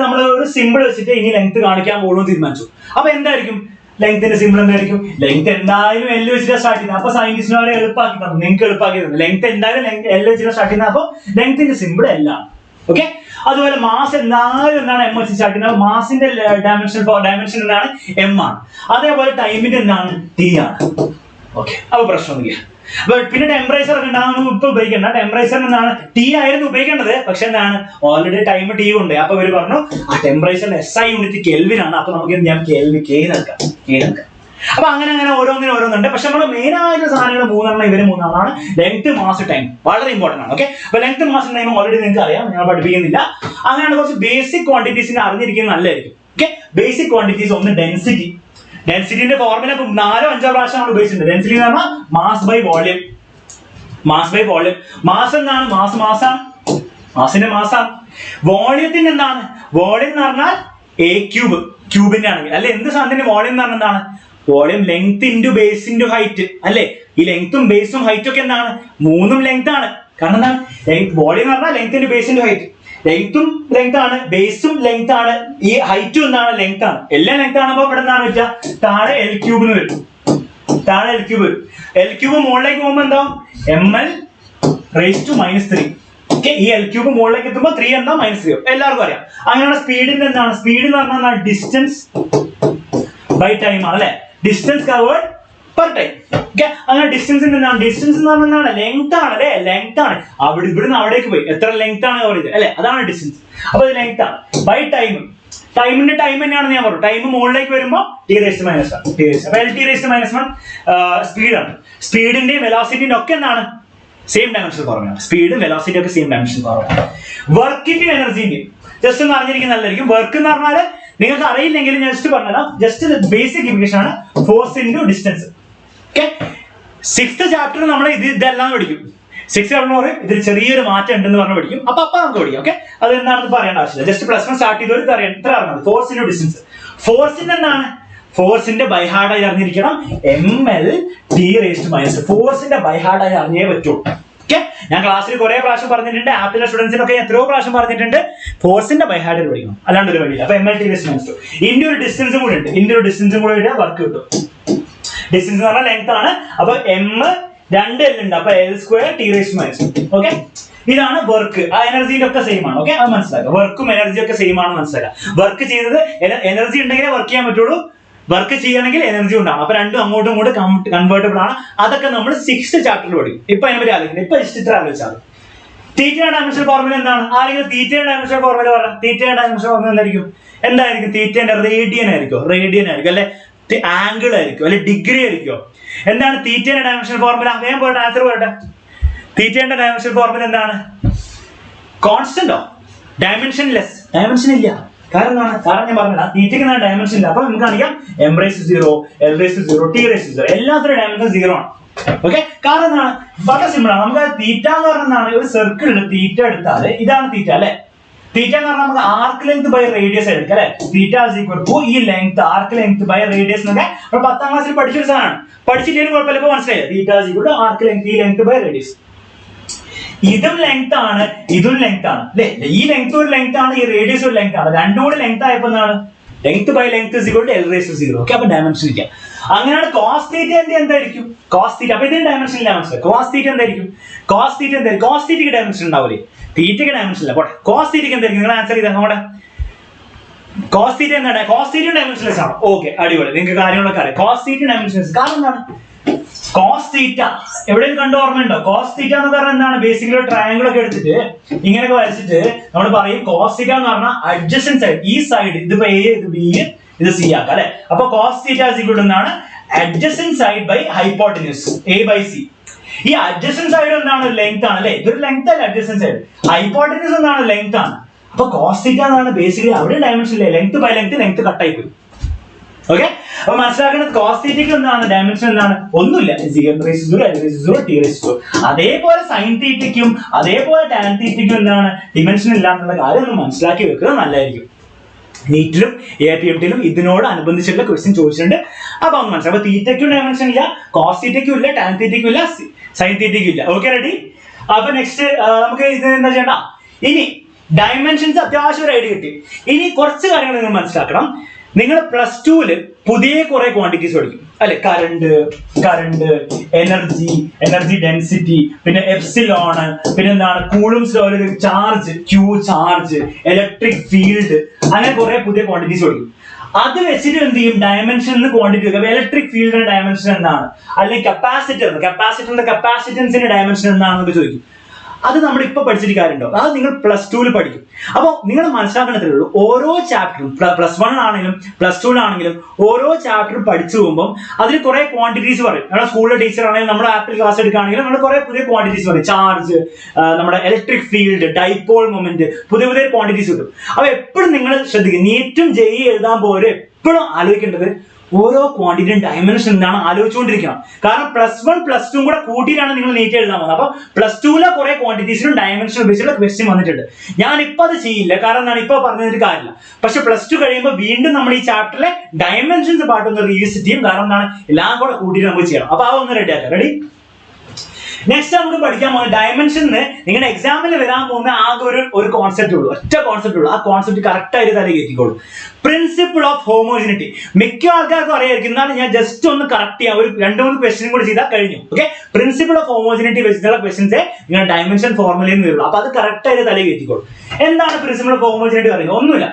നമ്മൾ ഒരു സിമ്പിൾ വെച്ചിട്ട് ഇനി ലെങ്ത് കാണിക്കാൻ പോകുന്നു തീരുമാനിച്ചു. അപ്പൊ എന്തായിരിക്കും ലെങ്ത്തിന്റെ സിമ്പിൾ? എന്തായിരിക്കും? ലെങ്ത് എന്തായാലും L വെച്ചിട്ട് സ്റ്റാർട്ട് ചെയ്യുന്നത്. അപ്പൊ സയന്റിസ്റ്റിനെ എളുപ്പമാക്കി തന്നു, നിങ്ങൾക്ക് എളുപ്പമാക്കി തന്നു. ലെങ്ത് എന്തായാലും L വെച്ചിട്ട് സ്റ്റാർട്ട് ചെയ്യുന്നത്. അപ്പൊ ലെങ്ത്തിന്റെ സിമ്പിൾ L ആണ്. ഓക്കെ. അതുപോലെ മാസ് എന്തായാലും എന്താണ് M വെച്ച് സ്റ്റാർട്ട് ചെയ്യുന്നത്. മാസിന്റെ ഡയമെൻഷൻ എന്താണ്? M ആണ്. അതേപോലെ ടൈമിന്റെ എന്താണ്? T ആണ്. ഓക്കെ, അപ്പൊ പ്രശ്നമൊന്നുമില്ല. അപ്പൊ പിന്നെ ടെമ്പറേച്ചർ ഒക്കെ ഉണ്ടാകും, ഇപ്പൊ ഉപയോഗിക്കേണ്ട. ടെമ്പറേച്ചർ എന്താണ്? T ആയിരുന്നു ഉപയോഗിക്കേണ്ടത്, പക്ഷെ എന്താണ് ഓൾറെഡി ടൈം T ഉണ്ട്. അപ്പൊ ഇവര് പറഞ്ഞു ആ ടെമ്പറേച്ചർ SI യൂണിറ്റ് കെൽവിൻ ആണ്. അപ്പൊ നമുക്ക് ഞാൻ K നൽകാം. അപ്പൊ അങ്ങനെ ഓരോന്നുണ്ട്. പക്ഷെ നമ്മൾ മെയിൻ ആയിട്ട് സാധനങ്ങൾ ഇവര് മൂന്നെണ്ണമാണ്: ലെങ്ത്, മാസ്, ടൈം. വളരെ ഇമ്പോർട്ടന്റ് ആണ്. ഓക്കെ. അപ്പൊ ലെങ്ത്, മാസ്, ടൈം ഓൾറെഡി നിങ്ങൾക്ക് അറിയാം, ഞാൻ പഠിപ്പിക്കുന്നില്ല. അങ്ങനെയാണ് കുറച്ച് ബേസിക് ക്വാണ്ടിറ്റീസിനെ അറിഞ്ഞിരിക്കുന്നത് നല്ലതായിരിക്കും. ഓക്കെ. ബേസിക് ക്വാണ്ടിറ്റീസ് ഒന്ന് ഡെൻസിറ്റി. ഡെൻസിറ്റിന്റെ ഫോർമുല 4-5 പ്രാവശ്യം നമ്മൾ ഉപയോഗിച്ചിട്ടുണ്ട്. ഡെൻസിറ്റി എന്ന് പറഞ്ഞാൽ മാസ് ബൈ വോളിയം. മാസ് എന്താണ്? മാസാണ്, മാസിന്റെ മാസാണ്. വോളിയത്തിന്റെ എന്താണ്? വോളിയം എന്ന് പറഞ്ഞാൽ A³ ക്യൂബിന്റെ ആണെങ്കിൽ, അല്ലെ എന്ത് സാധനത്തിന്റെ വോളിയം എന്ന് പറഞ്ഞാൽ എന്താണ്? Volume length into base into height, അല്ലെ. ഈ ലെങ്ത്തും ബേസും ഹൈറ്റും ഒക്കെ എന്താണ്? 3ഉം ലെങ്ത് ആണ്. കാരണം എന്താണ്? വോളിയം എന്ന് പറഞ്ഞാൽ length into base into height. ലെങ്ത്തും ലെങ്ത് ആണ്, ബേസും ലെങ്ത് ആണ്, ഈ ഹൈറ്റും എന്താണ്? ലെങ്ത് ആണ്. എല്ലാം ലെങ്ത് ആണപ്പോ ഇവിടെ എന്താണ് വെച്ചാൽ താഴെ L³ എന്ന് വരും. L³ മുകളിലേക്ക് പോകുമ്പോ എന്താവും? ml⁻³ okay. ഈ L³ മുകളിലേക്ക് എത്തുമ്പോൾ 3 എന്താ? -3. എല്ലാവർക്കും അറിയാം. അങ്ങനെയാണ് സ്പീഡിന്റെ എന്താണ്? സ്പീഡ് എന്ന് പറഞ്ഞാൽ ഡിസ്റ്റൻസ് ബൈ ടൈം ആണ്, അല്ലെ. Distance covered per time. Okay. അങ്ങനെ ഡിസ്റ്റൻസിന്റെ എന്താണ്? ഡിസ്റ്റൻസ് എന്ന് പറഞ്ഞാൽ ലെങ്ത് ആണ്, അല്ലെ. ലെങ്ത് ആണ്. ഇവിടുന്ന് അവിടേക്ക് പോയി എത്ര ലെങ്ത് ആണ് കവർ ചെയ്തത്, അല്ലെ. അതാണ് ഡിസ്റ്റൻസ്. അപ്പൊ ഇത് ലെങ്ത് ആണ്. By time. ടൈമിന്റെ ടൈം തന്നെയാണെന്ന് ഞാൻ പറഞ്ഞു. ടൈം മുകളിലേക്ക് വരുമ്പോൾ T⁻⁻1. അപ്പൊ L⁻⁻1 സ്പീഡാണ്. സ്പീഡിന്റെയും വെലോസിറ്റിന്റെ ഒക്കെ എന്താണ്? സെയിം ഡയമെൻഷൻ കുറവാണ്. സ്പീഡും വെലോസിറ്റി ഒക്കെ സെയിം ഡയമെൻഷൻ കുറവാണ്. വർക്കിന്റെ എനർജിന്റെയും ജസ്റ്റ് ഒന്ന് അറിഞ്ഞിരിക്കുന്നത് നല്ലതായിരിക്കും. വർക്ക് എന്ന് പറഞ്ഞാൽ നിങ്ങൾക്ക് അറിയില്ലെങ്കിൽ ജസ്റ്റ് പറഞ്ഞാൽ ജസ്റ്റ് ബേസിക് ഇക്വേഷൻ ആണ്, force into distance. Okay. 6th chapter നമ്മൾ ഇതെല്ലാം പഠിക്കും. 6th ചാപ്റ്റർ പറയും ഇതിൽ ചെറിയൊരു മാറ്റം ഉണ്ടെന്ന് പറഞ്ഞ് പഠിക്കും. അപ്പൊ നമുക്ക് പഠിക്കും. ഓക്കെ. അത് എന്താണെന്ന് പറയേണ്ട ആവശ്യമില്ല. ജസ്റ്റ് +1 സ്റ്റാർട്ട് ചെയ്തവർ ഇത്ര അറിയണം. Force into distance. ഫോഴ്സിന്റെ എന്താണ്? ഫോഴ്സിന്റെ ബൈഹാർഡായി അറിഞ്ഞിരിക്കണം ml⁻⁻. ഫോഴ്സിന്റെ ബൈഹാർഡായി അറിഞ്ഞേ പറ്റുള്ളൂ. ഓക്കെ. ഞാൻ ക്ലാസ്സിൽ കുറെ പ്രാവശ്യം പറഞ്ഞിട്ടുണ്ട്, ആപ്പിലെ സ്റ്റുഡൻസിനൊക്കെ എത്രയോ പ്രാവശ്യം പറഞ്ഞിട്ടുണ്ട്, ഫോഴ്സിന്റെ ബൈഹാർഡ് പഠിക്കണം, അല്ലാണ്ട് ഒരു വഴിയില്ല. അപ്പൊ ml⁻⁻2 ഇതിന്റെ ഒരു ഡിസ്റ്റൻസും കൂടി ഉണ്ട്. ഇതിന്റെ ഒരു ഡിസ്റ്റൻസും കൂടി ഇട്ടാൽ വർക്ക് കിട്ടും. ഡിസ്റ്റൻസ് എന്ന് പറഞ്ഞാൽ ലെങ്ത് ആണ്. അപ്പൊ M 2L ഉണ്ട്. അപ്പൊ L²T⁻². ഓക്കെ. ഇതാണ് വർക്ക്. ആ എനർജിന്റെ ഒക്കെ സെയിം ആണ്. ഓക്കെ. അത് മനസ്സിലാക്കുക. വർക്കും എനർജി ഒക്കെ സെയിം ആണ് മനസ്സിലാക്കുക. വർക്ക് ചെയ്തത് എനർജി ഉണ്ടെങ്കിലേ വർക്ക് ചെയ്യാൻ പറ്റുള്ളൂ. വർക്ക് ചെയ്യണമെങ്കിൽ എനർജി ഉണ്ടാവും. അപ്പൊ രണ്ടും അങ്ങോട്ടും കൺവേർട്ടബിൾ ആണ്. അതൊക്കെ നമ്മൾ 6th ചാപ്റ്ററിൽ പഠിക്കും. ഇപ്പൊ അതിനെ പറ്റി ആലോചിക്കുന്നത്. ഇപ്പൊ ഇത്ര ആലോചിച്ചാൽ തീറ്റയുടെ ഡയമെൻഷൻ ഫോർമുല എന്താണ്? ആരെങ്കിലും തീറ്റയുടെ ഡയമെൻഷൻ ഫോർമുല പറയാം. തീറ്റയുടെ ഡയമെൻഷൻ ഫോർമുല എന്തായിരിക്കും? തീറ്റയുടെ റേഡിയൻ ആയിരിക്കും, അല്ലെ ആംഗിൾ ആയിരിക്കും, അല്ലെ ഡിഗ്രി ആയിരിക്കും. എന്താണ് തീറ്റയുടെ ഡയമെൻഷൻ ഫോർമുല? വേഗം പോയിട്ട് ആൻസർ പറയട്ടെ. തീറ്റയുടെ ഡയമെൻഷൻ ഫോർമുല എന്താണ്? കോൺസ്റ്റന്റോ? ഡയമെൻഷൻലെസ്. ഡയമെൻഷൻ ഇല്ല. കാരണം ഞാൻ പറഞ്ഞത് തീറ്റയ്ക്ക് ഡയമെൻഷൻ ഇല്ല. അപ്പൊ നമുക്ക് കാണിക്കാം m⁻⁴, L⁻⁴, T⁻⁴. എല്ലാത്തിനും ഡയമെൻഷൻ 0 ആണ്. ഓക്കെ. കാരണം എന്താണ്? വളരെ സിമ്പിൾ ആണ്. നമുക്ക് തീറ്റ എന്ന് പറഞ്ഞാൽ ഒരു സർക്കിളിൽ തീറ്റ എടുത്താൽ ഇതാണ് തീറ്റ, അല്ലെ. തീറ്റ എന്ന് പറഞ്ഞാൽ നമുക്ക് ആർക്ക് ലെങ്ത് ബൈ റേഡിയസ് എടുക്കാം, അല്ലെ. തീറ്റ ഈ length arc length by radius എന്നൊക്കെ 10th ക്ലാസ്സിൽ പഠിച്ചൊരു സാധനമാണ്. പഠിച്ചില്ലെങ്കിൽ കുഴപ്പമില്ല. ഇപ്പൊ മനസ്സിലായില്ലേ? തീറ്റ ആർക്ക് ലെങ്ത്, ഈ ലെങ്ത് ബൈ റേഡിയസ്. ഇതും ലെങ്ത് ആണ്, ഇതും ലെങ്ത് ആണ്, അല്ലെ. ഈ ലെങ്ത് ഒരു ലെങ്ത് ആണ്, ഈ റേഡിയസ് ഒരു ലെങ്ത് ആണ്. രണ്ടും കൂടി ലെങ്ത് ആയപ്പോ എന്താണ്? Length by length L⁻⁴. Okay. അപ്പൊ ഡയമെൻഷൻ ഇല്ല. അങ്ങനെയാണ് കോസ് തീറ്റ എന്തായിരിക്കും? Cos theta. അപ്പൊ ഇതിന് ഡയമെൻഷൻ ഇല്ല മനസ്സിലായി. കോസ് തീറ്റ എന്തായിരിക്കും? കോസ് തീറ്റ എന്തായിരിക്കും? കോസ് തീറ്റയ്ക്ക് ഡയമെൻഷൻ ഉണ്ടാവില്ലേ? തീറ്റയ്ക്ക് ഡയമെൻഷൻ ഇല്ല. പോട്ടെ, കോസ് തീറ്റയ്ക്ക് എന്തായിരിക്കും? നിങ്ങൾ ആൻസർ ചെയ്താൽ നമ്മുടെ കോസ് തീറ്റ എന്താണ്? കോസ് തീറ്റ ഡയമെൻഷൻലെസ് ആണ്. ഓക്കെ, അടിപൊളി. നിങ്ങൾക്ക് കാര്യങ്ങളൊക്കെ അറിയാം. Cos theta dimensionless. കാരണം എന്താണ്? കോസ് തീറ്റ എവിടെയും കണ്ടു ഓർമ്മയുണ്ടോ? കോസ് തീറ്റ എന്ന് പറഞ്ഞാൽ എന്താണ്? ബേസിക്കലി ഒരു ട്രയാങ്കിൾ ഒക്കെ എടുത്തിട്ട് ഇങ്ങനെയൊക്കെ വരച്ചിട്ട് നമ്മൾ പറയും കോസ് തീറ്റ എന്ന് പറഞ്ഞാൽ അഡ്ജസന്റ് സൈഡ്. ഈ സൈഡ് ഇതിപ്പോ എ, ഇത് ബി, ഇത് സി ആക്കാം അല്ലെ. അപ്പൊ cos theta is equal to എന്താണ്? Adjacent side by hypotenuse, A by C. ഈ അഡ്ജസന്റ് സൈഡ് എന്താണ്? ലെങ്ത് ആണ് അല്ലെ. ഇതൊരു ലെങ്ത് അല്ല അഡ്ജസന്റ് സൈഡ്. ഹൈപ്പോട്ടന്യൂസ് എന്താണ്? ലെങ്ത് ആണ്. അപ്പൊ കോസ് തീറ്റ എന്നാണ് ബേസിക്കലി അവിടെ ഡയമെൻഷൻ ഇല്ലേ. ലെങ്ത് ബൈ ലെങ്ത്, ലെങ്ത് കട്ടായി പോയി. ഓക്കെ, അപ്പൊ മനസ്സിലാക്കേണ്ടത് കോസ് തീറ്റയ്ക്ക് എന്താണ് ഡയമെൻഷൻ? എന്താണ്? ഒന്നുമില്ല. അതേപോലെ സൈൻ തീറ്റയ്ക്കും അതേപോലെ ടാൻ തീറ്റയ്ക്കും എന്താണ് ഡിമെൻഷൻ ഇല്ല എന്നുള്ള കാര്യം ഒന്ന് മനസ്സിലാക്കി വെക്കുന്നത് നല്ലതായിരിക്കും. നീറ്റിലും APMT-ലും ഇതിനോട് അനുബന്ധിച്ചുള്ള ക്വസ്റ്റ്യൻ ചോദിച്ചിട്ടുണ്ട്. അപ്പൊ ഒന്ന് മനസ്സിലാവും. അപ്പൊ തീറ്റയ്ക്കും ഡയമെൻഷൻ ഇല്ല, കോസ് തീറ്റയ്ക്കും ഇല്ല, ടാൻ തീറ്റയ്ക്കും ഇല്ല, സൈൻ തീറ്റയ്ക്കും ഇല്ല. Okay, ready? അപ്പൊ നെക്സ്റ്റ് നമുക്ക് ഇത് എന്താ ചെയ്യണ്ട? ഇനി ഡയമെൻഷൻസ് അത്യാവശ്യം ഒരു ഐഡിയ കിട്ടി. ഇനി കുറച്ച് കാര്യങ്ങൾ നിങ്ങൾ മനസ്സിലാക്കണം. നിങ്ങൾ പ്ലസ് ടുവില് പുതിയ കുറെ ക്വാണ്ടിറ്റീസ് പഠിക്കും അല്ലെ. കറണ്ട്, എനർജി ഡെൻസിറ്റി, പിന്നെ എപ്സിലോണ്, പിന്നെ എന്താണ് Coulomb's law, charge, Q charge, electric field, അങ്ങനെ കുറെ പുതിയ ക്വാണ്ടിറ്റീസ് പഠിക്കും. അത് വെച്ചിട്ട് എന്ത് ചെയ്യും? ഡയമെൻഷൻ ക്വാണ്ടിറ്റി വെക്കുക. ഇലക്ട്രിക് ഫീൽഡിന്റെ ഡയമെൻഷൻ എന്താണ്? അല്ലെങ്കിൽ കപ്പാസിറ്ററിന്റെ കപ്പാസിറ്റൻസിന്റെ ഡയമെൻഷൻ എന്താണെന്നൊക്കെ ചോദിക്കും. അത് നമ്മൾ ഇപ്പൊ പഠിച്ചിട്ട് കാര്യമുണ്ടോ? അത് നിങ്ങൾ പ്ലസ് ടുവിൽ പഠിക്കും. അപ്പോൾ നിങ്ങൾ മനസ്സിലാക്കണത്രേ ഉള്ളൂ. ഓരോ ചാപ്റ്ററും പ്ലസ് 1 ആണെങ്കിലും പ്ലസ് 2 ആണെങ്കിലും ഓരോ ചാപ്റ്ററും പഠിച്ചു പോകുമ്പോൾ അതിൽ കുറെ ക്വാണ്ടിറ്റീസ് പറയും. നമ്മുടെ സ്കൂളിലെ ടീച്ചർ ആണെങ്കിലും നമ്മുടെ ആപ്പിൽ ക്ലാസ് എടുക്കുകയാണെങ്കിലും നമ്മൾ കുറെ പുതിയ ക്വാണ്ടിറ്റീസ് പറയും. ചാർജ്, നമ്മുടെ ഇലക്ട്രിക് ഫീൽഡ്, ഡൈപോൾ മൊമെന്റ്, പുതിയ ക്വാണ്ടിറ്റീസ് കിട്ടും. അപ്പൊ എപ്പോഴും നിങ്ങൾ ശ്രദ്ധിക്കും. നീറ്റും JEE എഴുതാൻ പോലും എപ്പോഴും ആലോചിക്കേണ്ടത് ഓരോ ക്വാണ്ടിറ്റിയും ഡയമെൻഷൻ എന്താണ് ആലോചിച്ചുകൊണ്ടിരിക്കണം. കാരണം പ്ലസ് 1 പ്ലസ് 2 കൂടെ കൂട്ടിയിട്ടാണ് നിങ്ങൾ നീറ്റ് എഴുതാൻ പോകുന്നത്. അപ്പൊ പ്ലസ് 2ലെ കുറെ ക്വാണ്ടിറ്റീസിനും ഡയമെൻഷൻ ഉപയോഗിച്ചുള്ള ക്വസ്റ്റ്യൻ വന്നിട്ടുണ്ട്. ഞാനിപ്പോ അത് ചെയ്യില്ല, കാരണം എന്താണ്? ഇപ്പൊ പറഞ്ഞതിന് കാര്യമില്ല. പക്ഷെ പ്ലസ് 2 കഴിയുമ്പോൾ വീണ്ടും നമ്മൾ ഈ ചാപ്റ്ററിലെ ഡയമെൻഷൻസ് പാർട്ട് ഒന്ന് റീവിസിറ്റ് ചെയ്യും. കാരണം എന്താണ്? എല്ലാം കൂടെ കൂട്ടിയിട്ട് നമുക്ക് ചെയ്യണം. അപ്പൊ അതൊന്ന് റെഡി ആക്കാം. റെഡി? നെക്സ്റ്റ് നമുക്ക് പഠിക്കാൻ പോകുന്ന ഡയമെൻഷന് നിങ്ങളുടെ എക്സാമിൽ വരാൻ പോകുന്ന ആകെ ഒരു കോൺസെപ്റ്റ് ഉള്ളൂ, ഒറ്റ കോൺസെപ്റ്റ് ഉള്ളൂ. ആ കോൺസെപ്റ്റ് കറക്റ്റ് ആയിട്ട് തല കയറ്റിക്കോളൂ. Principle of homogeneity. മിക്ക ആൾക്കാർക്കും അറിയായിരിക്കും. എന്നാലും ഞാൻ ജസ്റ്റ് ഒന്ന് കറക്റ്റ് ചെയ്യാം. ഒരു 2-3 ക്വസ്റ്റ്യൻ കൂടി ചെയ്താൽ കഴിഞ്ഞു. ഓക്കെ, പ്രിൻസിപ്പിൾ ഓഫ് ഹോമോജിനിറ്റി വെച്ചിട്ടുള്ള ക്വസ്റ്റ്യൻസ് നിങ്ങൾ ഡയമെൻഷൻ ഫോർമുലയിൽ നിന്ന് വരുള്ളൂ. അപ്പൊ അത് കറക്റ്റ് ആയിട്ട് തല കയറ്റിക്കോളൂ. എന്താണ് പ്രിൻസിപ്പിൾ ഓഫ് ഹോമോജിനിറ്റി പറയുന്നത്? ഒന്നുമില്ല,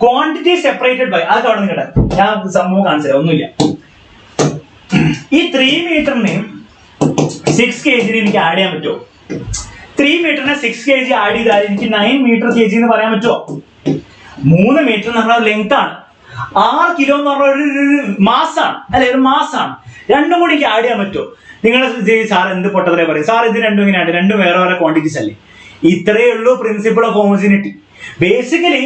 ക്വാണ്ടിറ്റി സെപ്പറേറ്റഡ് ബൈ. അത് അവിടെ നിങ്ങളുടെ ഞാൻ സംഭവം കാണിച്ചു തരാം. ഒന്നുമില്ല, ഈ 3 മീറ്ററിനെയും 6 kg എനിക്ക് ആഡ് ചെയ്യാൻ പറ്റുമോ? 3 മീറ്ററിനെ 6 kg ആഡ് ചെയ്താൽ എനിക്ക് 9 മീറ്റർ kg എന്ന് പറയാൻ പറ്റുമോ? 3 മീറ്റർ എന്ന് പറഞ്ഞ ലെങ്ത് ആണ്, 6 കിലോ എന്ന് പറഞ്ഞ ഒരു മാസാണ് അല്ലെ, ഒരു മാസാണ്. രണ്ടും കൂടി എനിക്ക് ആഡ് ചെയ്യാൻ പറ്റുമോ? നിങ്ങൾ സാർ എന്ത് പൊട്ടത്തരെ പറയും സാർ, ഇത് രണ്ടും ഇങ്ങനെ ആഡ്, രണ്ടും വേറെ വേറെ ക്വാണ്ടിറ്റീസ് അല്ലേ? ഇത്രയേ ഉള്ളൂ പ്രിൻസിപ്പിൾ ഓഫ് ഹോമോജിനിറ്റി. ബേസിക്കലി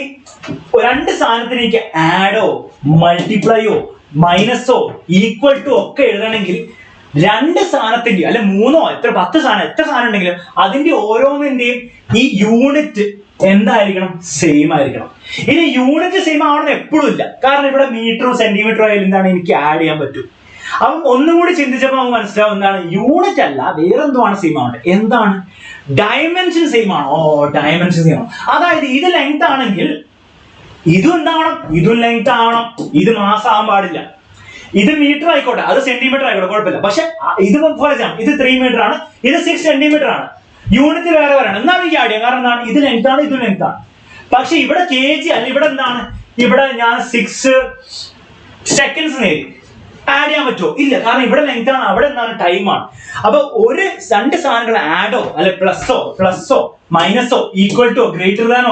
2 സാധനത്തിന് എനിക്ക് ആഡോ മൾട്ടിപ്ലൈയോ മൈനസോ ഈക്വൽ ടു ഒക്കെ എഴുതണമെങ്കിൽ 2 സാധനത്തിന്റെ അല്ലെ 3 10 സാധനം എത്ര സാധനം ഉണ്ടെങ്കിലും അതിന്റെ ഓരോന്നിന്റെയും ഈ യൂണിറ്റ് എന്തായിരിക്കണം? സെയിം ആയിരിക്കണം. ഇനി യൂണിറ്റ് സെയിം ആവണമെന്ന് എപ്പോഴും ഇല്ല. കാരണം ഇവിടെ മീറ്ററോ സെന്റിമീറ്ററോ ആയാലും എന്താണ് എനിക്ക് ആഡ് ചെയ്യാൻ പറ്റും. അപ്പം ഒന്നും കൂടി ചിന്തിച്ചപ്പോൾ നമുക്ക് മനസ്സിലാവും എന്താണ്? യൂണിറ്റ് അല്ല, വേറെന്തോ ആണ് സെയിം ആവേണ്ടത്. എന്താണ്? ഡയമെൻഷൻ സെയിം ആണോ? ഡയമെൻഷൻ സെയിം ആണോ? അതായത് ഇത് ലെങ്ത് ആണെങ്കിൽ ഇതും എന്താവണം? ഇതും ലെങ്ത് ആവണം. ഇത് മാസം ആവാൻ പാടില്ല. ഇത് മീറ്റർ ആയിക്കോട്ടെ, അത് സെന്റിമീറ്റർ ആയിക്കോട്ടെ, കുഴപ്പമില്ല. പക്ഷെ ഇത് ഫോർ എക്സാമ്പിൾ ഇത് 3 മീറ്റർ ആണ്, ഇത് 6 സെന്റിമീറ്റർ ആണ്. യൂണിറ്റ് വേറെ വേറെ എന്നാണ് എനിക്ക് ആഡ് ചെയ്യാം. കാരണം എന്താണ്? ഇത് ലെങ്ത് ആണ്, ഇത് ലെങ്ത് ആണ്. പക്ഷെ ഇവിടെ kg അല്ല, ഇവിടെ എന്താണ്? ഇവിടെ ഞാൻ 6 സെക്കൻഡ്സ് നേടി ആഡ് ചെയ്യാൻ പറ്റുമോ? ഇല്ല, കാരണം ഇവിടെ ലെങ്ത് ആണ്, അവിടെ എന്താണ്? ടൈമാണ്. അപ്പൊ 2 സാധനങ്ങൾ ആഡോ അല്ലെ പ്ലസ്സോ മൈനസോ ഈക്വൽ ടു ഗ്രേറ്റർ ദാനോ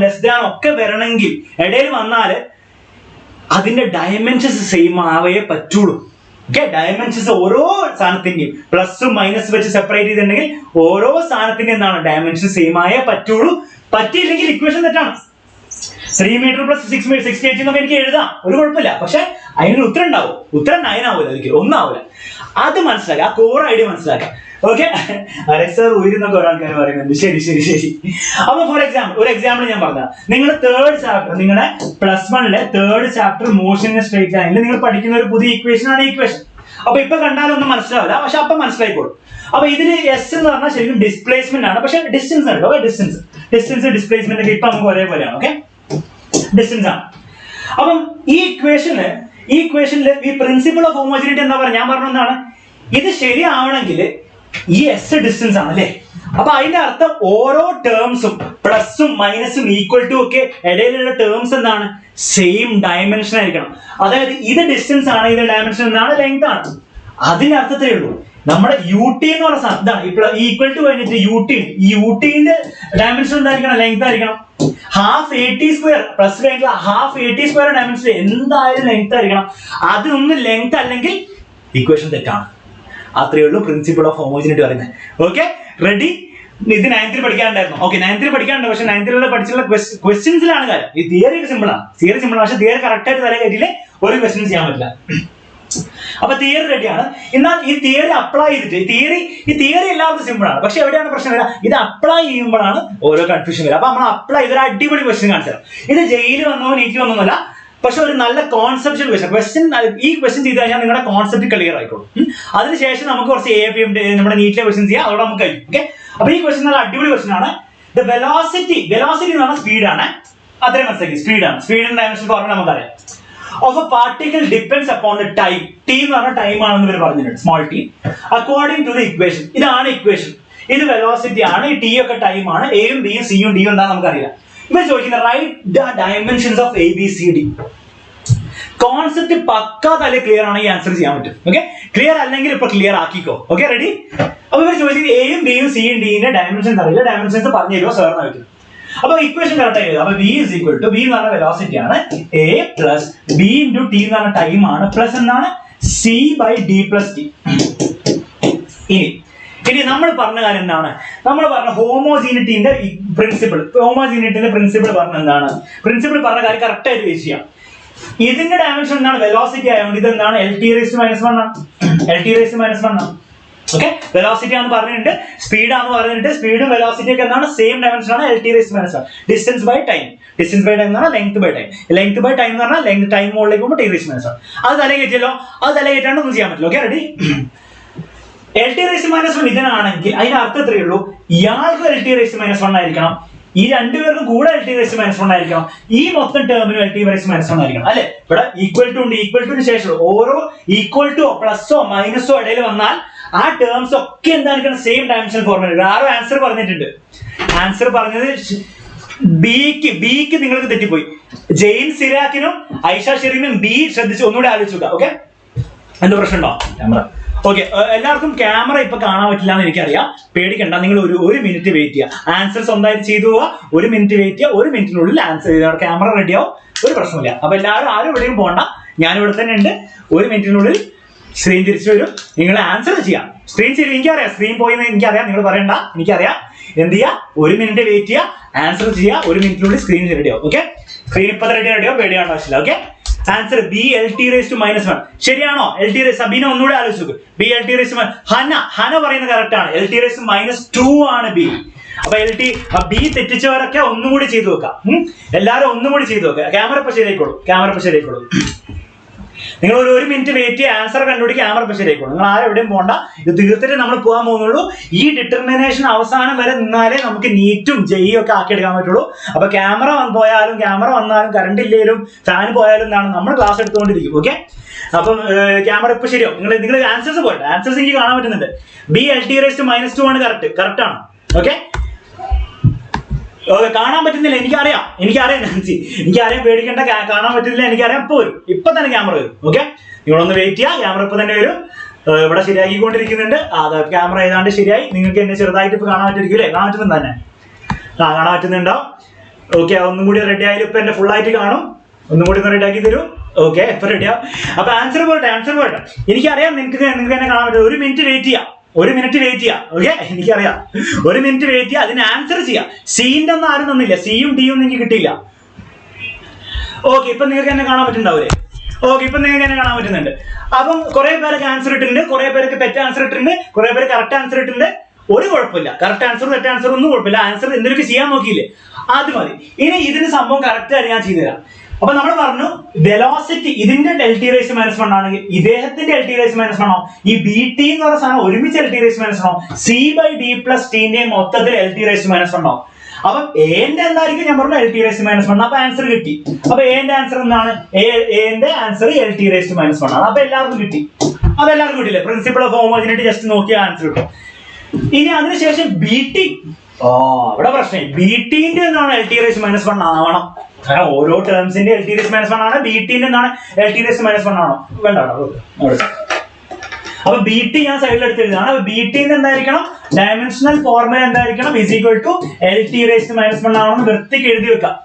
ലെസ് ദാനോ ഒക്കെ വരണമെങ്കിൽ ഇടയിൽ വന്നാല് അതിന്റെ ഡയമെൻഷൻസ് സെയിം ആവേ പറ്റുള്ളൂ. ഓക്കെ, ഡയമെൻഷൻസ് ഓരോ സാധനത്തിന്റെയും പ്ലസും മൈനസ് വെച്ച് സെപ്പറേറ്റ് ചെയ്തിട്ടുണ്ടെങ്കിൽ ഓരോ സാധനത്തിന്റെ എന്താണ്? ഡയമെൻഷൻ സെയിം ആയേ പറ്റുള്ളൂ. പറ്റിയില്ലെങ്കിൽ ഇക്വേഷൻ തെറ്റാണ്. 3 മീറ്റർ പ്ലസ് 6 kg എന്നൊക്കെ എനിക്ക് എഴുതാം, ഒരു കുഴപ്പമില്ല. പക്ഷെ അതിനൊരു ഉത്തരം ഉണ്ടാവും. ഉത്തരം 9 ആവില്ല, ഒരിക്കലും 1 ആവില്ല. അത് മനസ്സിലാക്കുക, ആ കോർ ഐഡിയ മനസ്സിലാക്കാം. ഓക്കെ, സർ ഉയരുന്നൊക്കെ ഒരാൾക്കാർ പറയുന്നുണ്ട്. ശരി. അപ്പൊ ഫോർ എക്സാമ്പിൾ ഒരു എക്സാമ്പിൾ ഞാൻ പറഞ്ഞ, നിങ്ങൾ 3rd ചാപ്റ്റർ, നിങ്ങളുടെ പ്ലസ് 1-ലെ 3rd chapter motion in straight ലൈനിൽ നിങ്ങൾ പഠിക്കുന്ന ഒരു പുതിയ ഇക്വേഷൻ ആണ് ഇക്വേഷൻ. അപ്പൊ ഇപ്പൊ കണ്ടാലൊന്നും മനസ്സിലാവില്ല, പക്ഷെ അപ്പൊ മനസ്സിലായിക്കോളും. അപ്പൊ ഇതിൽ എസ് എന്ന് പറഞ്ഞാൽ ശരിക്കും ഡിസ്പ്ലേസ്മെന്റ് ആണ്, പക്ഷെ ഡിസ്റ്റൻസ് ആണ്. ഓക്കെ, ഡിസ്റ്റൻസ് ഡിസ്പ്ലേസ്മെന്റ് ഒക്കെ ഇപ്പൊ നമുക്ക് ഒരേപോലെയാണ്. ഓക്കെ, ഡിസ്റ്റൻസ് ആണ്. അപ്പം ഈ ഇക്വേഷന് ഈ ഇക്വേഷനിൽ ഈ പ്രിൻസിപ്പിൾ ഓഫ് ഹോമോജിനിറ്റി എന്താ പറയുക? ഞാൻ പറഞ്ഞതാണ്, ഇത് ശരിയാവണമെങ്കിൽ ഈ എസ് ഡിസ്റ്റൻസ് ആണ് അല്ലേ? അപ്പൊ അതിന്റെ അർത്ഥം ഓരോ ടേംസും പ്ലസും മൈനസും ഈക്വൽ ടു ഒക്കെ ഇടയിലുള്ള ടേംസ് എന്താണ്? സെയിം ഡയമെൻഷൻ ആയിരിക്കണം. അതായത് ഇത് ഡിസ്റ്റൻസ് ആണ്, ഇത് ഡയമെൻഷൻ എന്താണ്? ലെങ്ത് ആണ്. അതിന്റെ അർത്ഥത്തിലേ ഉള്ളൂ. നമ്മുടെ യു ടി എന്ന് പറഞ്ഞ ഇതാണ് ഈക്വൽ ടു കഴിഞ്ഞിട്ട് യു ടി, ഈ യു ടിന്റെ ഡയമെൻഷൻ എന്തായിരിക്കണം? ലെങ്ത് ആയിരിക്കണം. Half A T square plus കഴിഞ്ഞിട്ടുള്ള half A T square dimension എന്തായാലും ലെങ്ത് ആയിരിക്കണം. അതൊന്നും ലെങ്ത് അല്ലെങ്കിൽ ഇക്വേഷൻ തെറ്റാണ്. അത്രയേ ഉള്ളൂ പ്രിൻസിപ്പിൾ ഓഫ് ഹോമോജിനിറ്റി പറയുന്നത്. Okay, ready? ഇത് 9th പഠിക്കാനുണ്ടായിരുന്നു. ഓക്കെ, 9th പഠിക്കാനുണ്ട്. പക്ഷെ 9th പഠിച്ചുള്ള ക്വസ്റ്റ്യൻസിലാണ് കാര്യം. ഈ തിയറി ഒക്കെ സിമ്പിൾ ആണ്, പക്ഷെ തിയറി കറക്റ്റ് ആയിട്ട് തല കയറ്റിയില്ലേ ഒരു ക്വസ്റ്റ്യൻ ചെയ്യാൻ പറ്റില്ല. അപ്പൊ തിയറി റെഡിയാണ്. എന്നാൽ ഈ തിയറി അപ്ലൈ ചെയ്തിട്ട് ഈ തിയറി എല്ലാവർക്കും സിമ്പിൾ ആണ്. പക്ഷെ എവിടെയാണ് പ്രശ്നം വരിക? ഇത് അപ്ലൈ ചെയ്യുമ്പോഴാണ് ഓരോ കൺഫ്യൂഷൻ വരിക. അപ്പൊ നമ്മൾ അപ്ലൈ ചെയ്തൊരു അടിപൊളി ക്വസ്റ്റ്യൻ കാണിച്ചു തരാം. ഇത് ജയിലിൽ വന്നോ നീറ്റ് വന്നോന്നല്ല, പക്ഷെ ഒരു നല്ല കോൺസെപ്റ്റ് ക്വസ്റ്റ്യൻ. ഈ ക്വസ്റ്റ്യൻ ചെയ്ത് കഴിഞ്ഞാൽ നിങ്ങളുടെ കോൺസെപ്റ്റ് ക്ലിയർ ആയിക്കോളും. അതിനുശേഷം നമുക്ക് കുറച്ച് നമ്മുടെ നീറ്റിലെ ക്വസ്റ്റ്യൻ ചെയ്യാം, അതോടെ നമുക്ക് കഴിയും. ഓക്കെ, അപ്പൊ ഈ ക്വസ്റ്റ്യൻ നല്ല അടിപൊളി ക്വസ്റ്റ്യൻ ആണ്. ദ വെലോസിറ്റി എന്ന് പറഞ്ഞാൽ സ്പീഡാണ്. അത്രയും മനസ്സിലാക്കി, സ്പീഡിന്റെ ഡയമെൻഷൻ പറഞ്ഞാൽ നമുക്കറിയാം. Of a particle depends upon the time. T എന്ന് പറഞ്ഞ ടൈം ആണെന്ന് ഇവർ പറഞ്ഞിട്ടുണ്ട്, small T. According to the equation, ഇതാണ് ഇക്വേഷൻ. ഇത് വെലോസിറ്റി ആണ്, ഈ ടി ഒക്കെ ടൈം ആണ്. എയും ബിയും സിയും ഡിയും എന്താണെന്ന് നമുക്കറിയാം. ഇവർ ചോദിക്കുന്നത് write the dimensions of A B C D. Concept പക്കാ തല ക്ലിയർ ആണെങ്കിൽ ആൻസർ ചെയ്യാൻ പറ്റും. ഓക്കെ, ക്ലിയർ അല്ലെങ്കിൽ ഇപ്പൊ ക്ലിയർ ആക്കിക്കോ. Okay, ready? അപ്പൊ ഇവർ ചോദിക്കുന്നത് എയും ബിയും സിയും ഡിന്റെ ഡയമെൻഷൻസ് അറിയില്ല, ഡയമെൻഷൻസ് പറഞ്ഞു തരുമോ സാറിന് പറ്റും. അപ്പൊ ഇക്വേഷൻ കറക്റ്റ് ആയി. അപ്പൊ v is equal to, v എന്ന് പറഞ്ഞ വെലോസിറ്റി ആണ്, a plus b into T എന്ന് പറഞ്ഞ ടൈം ആണ്, പ്ലസ് എന്താണ് c by d plus T. ഇനി നമ്മൾ പറഞ്ഞ കാര്യം എന്താണ്? നമ്മൾ പറഞ്ഞ ഹോമോജീനിറ്റിന്റെ പ്രിൻസിപ്പിൾ പറഞ്ഞ എന്താണ്? പ്രിൻസിപ്പിൾ പറഞ്ഞ കാര്യം കറക്റ്റ് ആയിട്ട് വെച്ച് ചെയ്യാം. ഇതിന്റെ ഡയമെൻഷൻ എന്താണ്? വെലോസിറ്റി ആയതുകൊണ്ട് ഇത് എന്താണ്? LT⁻⁻1 ആണ്. LT⁻⁻1 ആണ്. ഓക്കെ, വെലോസിറ്റി ആണെന്ന് പറഞ്ഞിട്ടുണ്ട്, സ്പീഡ് ആണെന്ന് പറഞ്ഞിട്ട്, സ്പീഡും വെലോസിറ്റി ഒക്കെ എന്താണ്? സെയിം ഡയമെൻഷൻ ആണ്, LT⁻⁻1. ഡിസ്റ്റൻസ് ബൈ ടൈം എന്ന് പറഞ്ഞാൽ ലെങ്ത് ബൈ ടൈം എന്ന് പറഞ്ഞാൽ ലെങ്ത് ടൈം മുകളിലേക്ക് പോകുമ്പോൾ T⁻⁻1. അത് തല കയറ്റിയല്ലോ, അത് തല കയറ്റാണ്ട് ഒന്നും ചെയ്യാൻ പറ്റില്ല. Okay, ready? LT⁻⁻1 ഇതിനാണെങ്കിൽ അതിന്റെ അർത്ഥം എത്രയേ ഉള്ളൂ? ഇയാൾക്ക് LT⁻⁻1 ആയിരിക്കണം, ഈ രണ്ടുപേർക്കും കൂടെ LT⁻⁻1 ആയിരിക്കണം, ഈ മൊത്തം ടേമിനും LT⁻⁻1 ആയിരിക്കണം അല്ലെ? ഇവിടെ ഈക്വൽ ടു ഉണ്ട്, ഈക്വൽ ടുന് ശേഷം ഓരോ ഈക്വൽ ടു പ്ലസോ മൈനസോ ഇടയിൽ വന്നാൽ ആ ടേംസ് ഒക്കെ എന്തായിരിക്കണം? Same dimension formula. ആരോ ആൻസർ പറഞ്ഞിട്ടുണ്ട്. ആൻസർ പറഞ്ഞത് ബിക്ക് നിങ്ങൾക്ക് തെറ്റിപ്പോയി. ജെയിൻ സിരാക്കിനും ഐഷ ഷെറീനും ബി ശ്രദ്ധിച്ച് ഒന്നുകൂടെ ആലോചിക്കുക. ഓക്കെ, എന്ത് പ്രശ്നമുണ്ടോ? ക്യാമറ ഓക്കെ, എല്ലാവർക്കും ക്യാമറ ഇപ്പൊ കാണാൻ പറ്റില്ല എന്ന് എനിക്കറിയാം. പേടിക്കണ്ട, നിങ്ങൾ ഒരു മിനിറ്റ് വെയിറ്റ് ചെയ്യുക. ആൻസർ സ്വന്തമായിട്ട് ചെയ്തു പോവുക. 1 മിനിറ്റ് വെയിറ്റ് ചെയ്യുക. 1 മിനിറ്റിനുള്ളിൽ ആൻസർ ക്യാമറ റെഡിയാവും, ഒരു പ്രശ്നമില്ല. അപ്പൊ ആരും എവിടെയും പോകണ്ട, ഞാൻ ഇവിടെ തന്നെ ഉണ്ട്. 1 മിനിറ്റിനുള്ളിൽ സ്ക്രീൻ തിരിച്ചു വരും, നിങ്ങൾ ആൻസർ ചെയ്യാം. സ്ക്രീൻ ശരി, എനിക്കറിയാം സ്ക്രീൻ പോയെന്ന് എനിക്കറിയാം, നിങ്ങൾ പറയണ്ട, എനിക്കറിയാം. എന്ത് ചെയ്യുക? 1 മിനിറ്റ് വെയിറ്റ് ചെയ്യുക, ആൻസർ ചെയ്യുക. 1 മിനിറ്റിനുള്ളിൽ സ്ക്രീൻ റെഡിയാവും. ഓക്കെ, സ്ക്രീൻ ഇപ്പൊ റെഡിയാവും, പേടിയാണ്ട ആവശ്യമില്ല. ഓക്കെ, ആൻസർ B LT⁻⁻1 ശരിയാണോ? സബീന ഒന്നുകൂടെ ആലോചിച്ചു. B LT⁻⁻1. ഹന പറയുന്നത് കറക്റ്റ് ആണ്. LT⁻2 ആണ് B. അപ്പൊ B തെറ്റിച്ചവരൊക്കെ ഒന്നുകൂടി ചെയ്തു വെക്കാം. എല്ലാരും ഒന്നുകൂടി ചെയ്തു വെക്കുക. ക്യാമറ ഇപ്പൊ ശരിയായിക്കോളൂ. നിങ്ങൾ 1 മിനിറ്റ് വെയിറ്റ് ചെയ്യുക, ആൻസർ കണ്ടുപിടിക്കുക, ക്യാമറ ഇപ്പൊ ശരിയായിക്കോളൂ. നിങ്ങൾ ആരും എവിടെയും പോകണ്ട, ഇത് തീർത്തിട്ട് നമ്മൾ പോകാൻ പോകുന്നുള്ളൂ. ഈ ഡിറ്റർമിനേഷൻ അവസാനം വരെ നിന്നാലേ നമുക്ക് നീറ്റും ജെയും ഒക്കെ ആക്കിയെടുക്കാൻ പറ്റുള്ളൂ. അപ്പൊ ക്യാമറ വന്നാലും കറണ്ട് ഇല്ലേലും ഫാൻ പോയാലും എന്താണ് നമ്മൾ ക്ലാസ് എടുത്തുകൊണ്ടിരിക്കും. ഓക്കെ, അപ്പം ക്യാമറ ഇപ്പൊ ശരിയോ? നിങ്ങൾ ആൻസേഴ്സ് പോയിട്ട് ആൻസേഴ്സ് എനിക്ക് കാണാൻ പറ്റുന്നുണ്ട്. B LT⁻2 ആണ് കറക്റ്റ് ആണ്. ഓക്കെ, കാണാൻ പറ്റുന്നില്ല, എനിക്കറിയാം നാൻസി, എനിക്കറിയാം, പേടിക്കേണ്ട, കാണാൻ പറ്റുന്നില്ല എനിക്കറിയാം. ഇപ്പൊ തന്നെ ക്യാമറ വരും. ഓക്കെ, നിങ്ങളൊന്ന് വെയിറ്റ് ചെയ്യുക, ക്യാമറ ഇപ്പൊ തന്നെ വരും. ഇവിടെ ശരിയാക്കിക്കൊണ്ടിരിക്കുന്നുണ്ട്. ക്യാമറ ഏതാണ്ട് ശരിയായി. നിങ്ങൾക്ക് എന്നെ ചെറുതായിട്ട് ഇപ്പൊ കാണാൻ പറ്റിരിക്കൂലേ? കാണാൻ പറ്റുന്നുണ്ട് തന്നെ, കാണാൻ പറ്റുന്നുണ്ടോ? ഓക്കെ, ഒന്നും കൂടി റെഡി ആയാലും ഇപ്പൊ എന്നെ ഫുൾ ആയിട്ട് കാണും. ഒന്നും കൂടി ഒന്ന് റെഡി ആക്കി തരും. ഓക്കെ, ഇപ്പൊ റെഡിയാവും. അപ്പൊ ആൻസർ പോട്ടെ. എനിക്കറിയാം നിങ്ങൾക്ക് എന്നെ കാണാൻ പറ്റും. 1 മിനിറ്റ് വെയിറ്റ് ചെയ്യാം. 1 മിനിറ്റ് വെയിറ്റ് ചെയ്യാം. ഓക്കെ, എനിക്കറിയാം. 1 മിനിറ്റ് വെയിറ്റ് ചെയ്യാം, അതിന് ആൻസർ ചെയ്യാം. സീന്റെ ഒന്നും ആരും തന്നില്ല, സിയും ഡിയും ഒന്നും എനിക്ക് കിട്ടിയില്ല. ഓക്കെ, ഇപ്പൊ നിങ്ങൾക്ക് എന്നെ കാണാൻ പറ്റുന്നുണ്ടാവൂലേ? ഓക്കെ, ഇപ്പൊ നിങ്ങൾക്ക് എന്നെ കാണാൻ പറ്റുന്നുണ്ട്. അപ്പം കുറെ പേർക്ക് ആൻസർ ഇട്ടിട്ടുണ്ട്, കുറെ പേർക്ക് തെറ്റ് ആൻസർ ഇട്ടിട്ടുണ്ട്, കുറെ പേര് കറക്റ്റ് ആൻസർ ഇട്ടിട്ടുണ്ട്. ഒരു കുഴപ്പമില്ല, കറക്റ്റ് ആൻസർ തെറ്റ് ആൻസർ ഒന്നും കുഴപ്പമില്ല. ആൻസർ എന്തെങ്കിലും ചെയ്യാൻ നോക്കിയില്ലേ, അത് മതി. ഇനി ഇതിന് സംഭവം കറക്റ്റ് ആയിട്ട് ഞാൻ ചെയ്തുതരാം. അപ്പൊ നമ്മൾ പറഞ്ഞു വെലോസിറ്റി ഇതിന്റെ LT⁻⁻1 ആണെങ്കിൽ ഇദ്ദേഹത്തിന്റെ LT⁻⁻1 ആണോ? ഈ BT എന്ന് പറയുന്ന സാധനം ഒരുമിച്ച് LT⁻⁻1 ആണോ? C/D + T മൊത്തത്തിൽ LT⁻⁻1 ആണോ? അപ്പൊ എന്റെ എന്തായിരിക്കും ഞാൻ പറഞ്ഞു LT−1. അപ്പൊ ആൻസർ കിട്ടി. അപ്പൊ എന്റെ ആൻസർ എന്താണ്? എന്റെ ആൻസർ LT−1 ആണ്. അപ്പൊ എല്ലാവർക്കും കിട്ടി. അപ്പൊ എല്ലാവർക്കും കിട്ടില്ലേ? Principle of homogeneity just Nokia answer കിട്ടും. ഇനി അതിനുശേഷം BT. ഇവിടെ പ്രശ്നം BTന്റെ എന്താണ് LT−1 ആവണം. കാരണം ഓരോ ടേംസിന്റെ LT−1 ആണ്. BTന്റെ എന്താണ് LT−1 ആണോ? വേണ്ട. അപ്പൊ BT ഞാൻ സൈഡിൽ എടുത്ത് എഴുതാണ്. അപ്പൊ BTന്റെ എന്തായിരിക്കണം? ഡയമെൻഷണൽ ഫോർമുല എന്തായിരിക്കണം? =LT−1 ആണെന്ന് വൃത്തിക്ക് എഴുതി വെക്കാം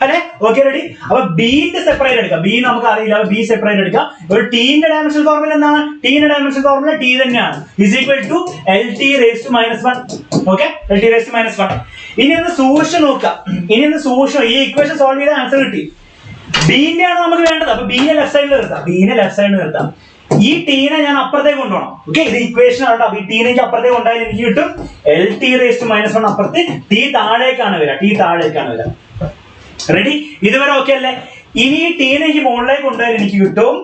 അല്ലെ? Okay, ready? അപ്പൊ ബിന്റെ സെപ്പറേറ്റ് എടുക്കാം. ബി നമുക്ക് അറിയില്ല, ബി സെപ്പറേറ്റ് എടുക്കാം. ഒരു ടീന്റെ ഡയമെൻഷണൽ ഫോർമുല എന്താണ്? ടീന്റെ ഡയമെൻഷണൽ ഫോർമുല ടി തന്നെയാണ്. =LT−1. Okay, LT−1. ഇനി ഒന്ന് സൂക്ഷിച്ച് നോക്കാം. ഈ ഇക്വേഷൻ സോൾവ് ചെയ്ത ആൻസർ കിട്ടി. ബിന്റെ ആണ് നമുക്ക് വേണ്ടത്. അപ്പൊ ബിനെ ലെഫ്റ്റ് സൈഡിൽ നിർത്താം. ഈ ടീനെ ഞാൻ അപ്പുറത്തേക്ക് കൊണ്ടുപോകണം. ഓക്കെ, ഇത് ഇക്വേഷൻ ആണ്. അപ്പൊ ഈ ടീനെ അപ്പുറത്തേക്ക് കൊണ്ടുപോയാൽ എനിക്ക് കിട്ടും LT−1 അപ്പുറത്ത്. ടി താഴേക്കാണ് വരിക. റെഡി? ഇതുവരെ ഓക്കെ അല്ലേ? ഇനി ഈ ടീനെ എനിക്ക് മുകളിലേക്ക് കൊണ്ടുപോയാൽ എനിക്ക് കിട്ടും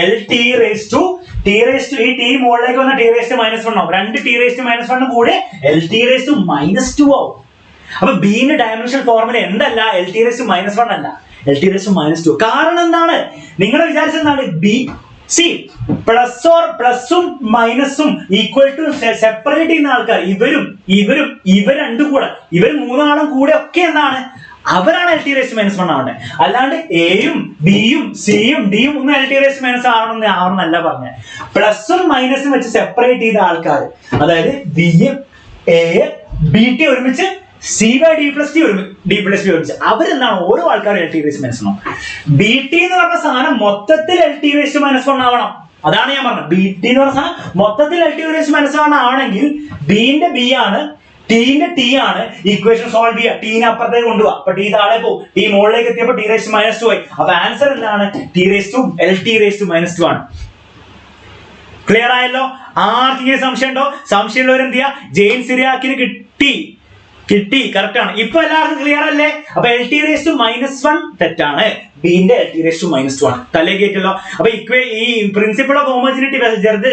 LT ഈ ടി മുകളിലേക്ക് വന്ന T−1 ആവും. 2 T−1 കൂടെ LT−2 ആവും. അപ്പൊ ബിന്റെ ഡയമെൻഷണൽ ഫോർമുല എന്തല്ല? LT−1 അല്ല, LT−2. കാരണം എന്താണ്? നിങ്ങൾ വിചാരിച്ചെന്താണ്? ബി സി പ്ലസും മൈനസും ഈക്വൽ ടു സെപ്പറേറ്റ് ചെയ്യുന്ന ആൾക്കാർ ഇവർ രണ്ടും കൂടെ, ഇവർ മൂന്നാളും കൂടെ ഒക്കെ എന്താണ്? അവരാണ് LT−1 ആവണ്ടേ. അല്ലാണ്ട് എയും ബിയും സിയും ഡിയും ഒന്നും LT−1 ആവണമെന്നല്ല പറഞ്ഞത്. പ്ലസും മൈനസും വെച്ച് സെപ്പറേറ്റ് ചെയ്ത ആൾക്കാർ, അതായത് BT ഒരുമിച്ച് C/D+T ഒരുമിച്ച് അവരെന്താണ്? ഓരോ ആൾക്കാരും LT−1. BT എന്ന് പറഞ്ഞ സാധനം മൊത്തത്തിൽ LT−1 ആവണം. അതാണ് ഞാൻ പറഞ്ഞത്. BT എന്ന് പറഞ്ഞ സാധനം മൊത്തത്തിൽ LT−1 ആവണമെങ്കിൽ ബിന്റെ ബി ആണ്, ടീന്റെ ടി ആണ്. ഇക്വേഷൻ സോൾവ് ചെയ്യുക. ടീനെ അപ്പുറത്തേക്ക് കൊണ്ടുപോവാ. അപ്പൊ ടി താഴെ പോകും. ടി മുകളിലേക്ക് എത്തിയപ്പോൾ T−2 ആയി. അപ്പൊ ആൻസർ എന്താണ്? LT−2 ആണ്. ക്ലിയർ ആയല്ലോ? ആർക്കെങ്കിലും സംശയം ഉണ്ടോ? സംശയമുള്ളവർ എന്ത് ചെയ്യാ? ജെയിൻ സിറിയാക്കിന് കിട്ടി. കറക്റ്റ് ആണ്. ഇപ്പൊ എല്ലാവർക്കും ക്ലിയർ അല്ലേ? അപ്പൊ LT−1 തെറ്റാണ്. ബിന്റെ LT−2 ആണ്. തലേക്ക് കേട്ടല്ലോ. അപ്പൊ ഈ പ്രിൻസിപ്പിൾ ഓഫ് ഹോമോജിനിറ്റി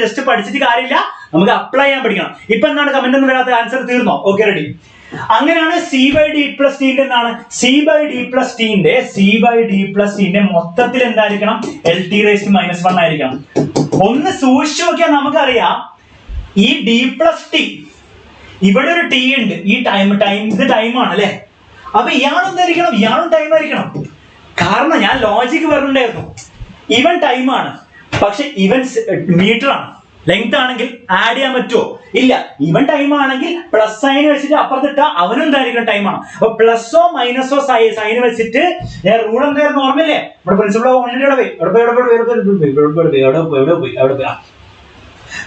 ജസ്റ്റ് പഠിച്ചിട്ട് കാര്യമില്ല, നമുക്ക് അപ്ലൈ ചെയ്യാൻ പഠിക്കണം. ഇപ്പൊ എന്താണ്? കമന്റ് ഒന്നും വരാത്ത ആൻസർ തീർന്നോ? Okay, ready? അങ്ങനെയാണ് C/D+T എന്താണ്? C/D+T മൊത്തത്തിൽ എന്തായിരിക്കണം? LT−1 ആയിരിക്കണം. ഒന്ന് സൂക്ഷിച്ചു നോക്കിയാൽ നമുക്കറിയാം, ഈ D+T ഇവിടെ ഒരു ടി ഉണ്ട്. ഈ ഇത് ടൈമാണ് അല്ലെ? അപ്പൊ ഇയാളും ടൈം ആയിരിക്കണം. കാരണം ഞാൻ ലോജിക്ക് പറഞ്ഞിട്ടുണ്ടായിരുന്നു, ഇവൻ ടൈമാണ്, പക്ഷെ ഇവൻ മീറ്റർ ആണ്. ലെങ്ത് ആണെങ്കിൽ ആഡ് ചെയ്യാൻ പറ്റുമോ? ഇല്ല. ഇവൻ ടൈം ആണെങ്കിൽ പ്ലസ് സൈൻ വെച്ചിട്ട് അപ്പുറത്തിട്ട അവനും എന്തായിരിക്കും? ടൈമാണ്. അപ്പൊ പ്ലസോ മൈനസോ സൈൻ വെച്ചിട്ട് ഞാൻ റൂൾ എന്തായിരുന്നു ഓർമ്മയില്ലേ? നമ്മുടെ പ്രിൻസിപ്പൾ പോയി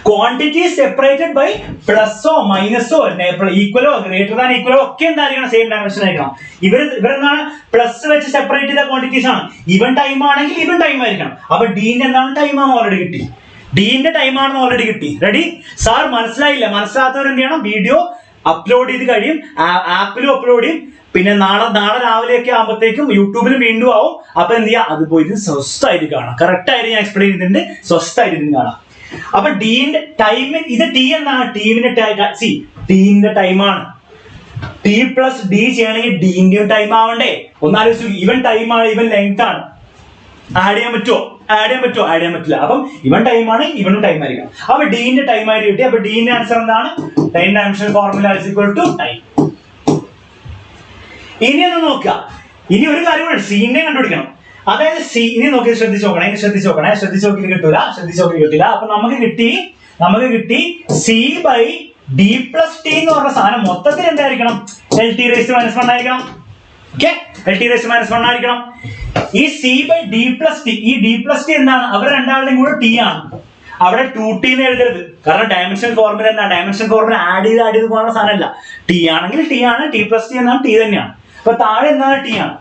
ക്വാണ്ടിറ്റി സെപ്പറേറ്റഡ് ബൈ പ്ലസോ മൈനസോ ഈക്വലോ ഗ്രേറ്റർ ദാൻ ഈക്വലോ ഒക്കെ എന്തായിരിക്കണം? സെയിം ഡയമെൻഷൻ ആയിരിക്കണം. ഇവരെന്താണ്? പ്ലസ് വെച്ച് സെപ്പറേറ്റ് ചെയ്ത ക്വാണ്ടിറ്റീസ് ആണ്. ഇവൻ ടൈം ആണെങ്കിൽ ഇവൻ ടൈം ആയിരിക്കണം. അപ്പൊ ഡീന്റെ എന്താണ്? ടൈമാണെന്ന് ഓൾറെഡി കിട്ടി. റെഡി? സാർ മനസ്സിലായില്ല? മനസ്സിലാത്തവർ എന്ത് ചെയ്യണം? വീഡിയോ അപ്ലോഡ് ചെയ്ത് കഴിയും, ആപ്പിലും അപ്ലോഡ് ചെയ്യും. പിന്നെ നാളെ രാവിലെയൊക്കെ ആകുമ്പോഴത്തേക്കും യൂട്യൂബിലും വീണ്ടും ആവും. അപ്പൊ എന്ത് ചെയ്യാം? അത് പോയിട്ട് സ്വസ്ഥമായിട്ട് കാണാം. കറക്റ്റ് ആയിട്ട് ഞാൻ എക്സ്പ്ലെയിൻ ചെയ്തിട്ടുണ്ട്. സ്വസ്ഥമായിട്ട് കാണാം. അപ്പൊ ഡീന്റെ ടൈം, ഇത് ടി എന്താണ്? ടീമിന്റെ ടൈമാണ്. T+D ചെയ്യണമെങ്കിൽ ഡീന്റെ ടൈം ആവണ്ടേ? ഒന്നാലോചിച്ചു. ഇവൻ ടൈമാണ്, ഇവൻ ലെങ്ത് ആണ്. ആഡ് ചെയ്യാൻ പറ്റില്ല. അപ്പം ഇവൻ ടൈമാണ്, ഇവനും ടൈം ആയിരിക്കണം. അപ്പൊ ഡീന്റെ ടൈം ആയിട്ട് കിട്ടി. അപ്പൊ ഡീന്റെ ആൻസർ എന്താണ്? Time dimensional formula time. ഇനി ഒന്ന് നോക്കുക. ഇനി ഒരു കാര്യം കൂടെ, സീനെ കണ്ടുപിടിക്കണം. അതായത് സി, ഇനി നോക്കി ശ്രദ്ധിച്ചു നോക്കണേ. കിട്ടില്ല. അപ്പൊ നമുക്ക് കിട്ടി C/D+T എന്ന് പറഞ്ഞ സാധനം മൊത്തത്തിൽ എന്തായിരിക്കണം? LT−1 ആയിരിക്കണം. ഓക്കെ, LT−1 ആയിരിക്കണം. ഈ C/D+T, ഈ D+T എന്താണ്? അവർ രണ്ടാളുടെയും കൂടെ ടി ആണ്. അവിടെ 2T എന്ന് എഴുതരുത്. കാരണം ഡയമെൻഷണൽ ഫോർമുല എന്താണ്? ഡയമെൻഷണൽ ഫോർമുല ആഡ് ചെയ്ത് പോകുന്ന സാധനമല്ല. ടി ആണെങ്കിൽ ടി ആണ്, T+T എന്നാണ്, ടി തന്നെയാണ്. അപ്പൊ താഴെ എന്താണ്? ടി ആണ്.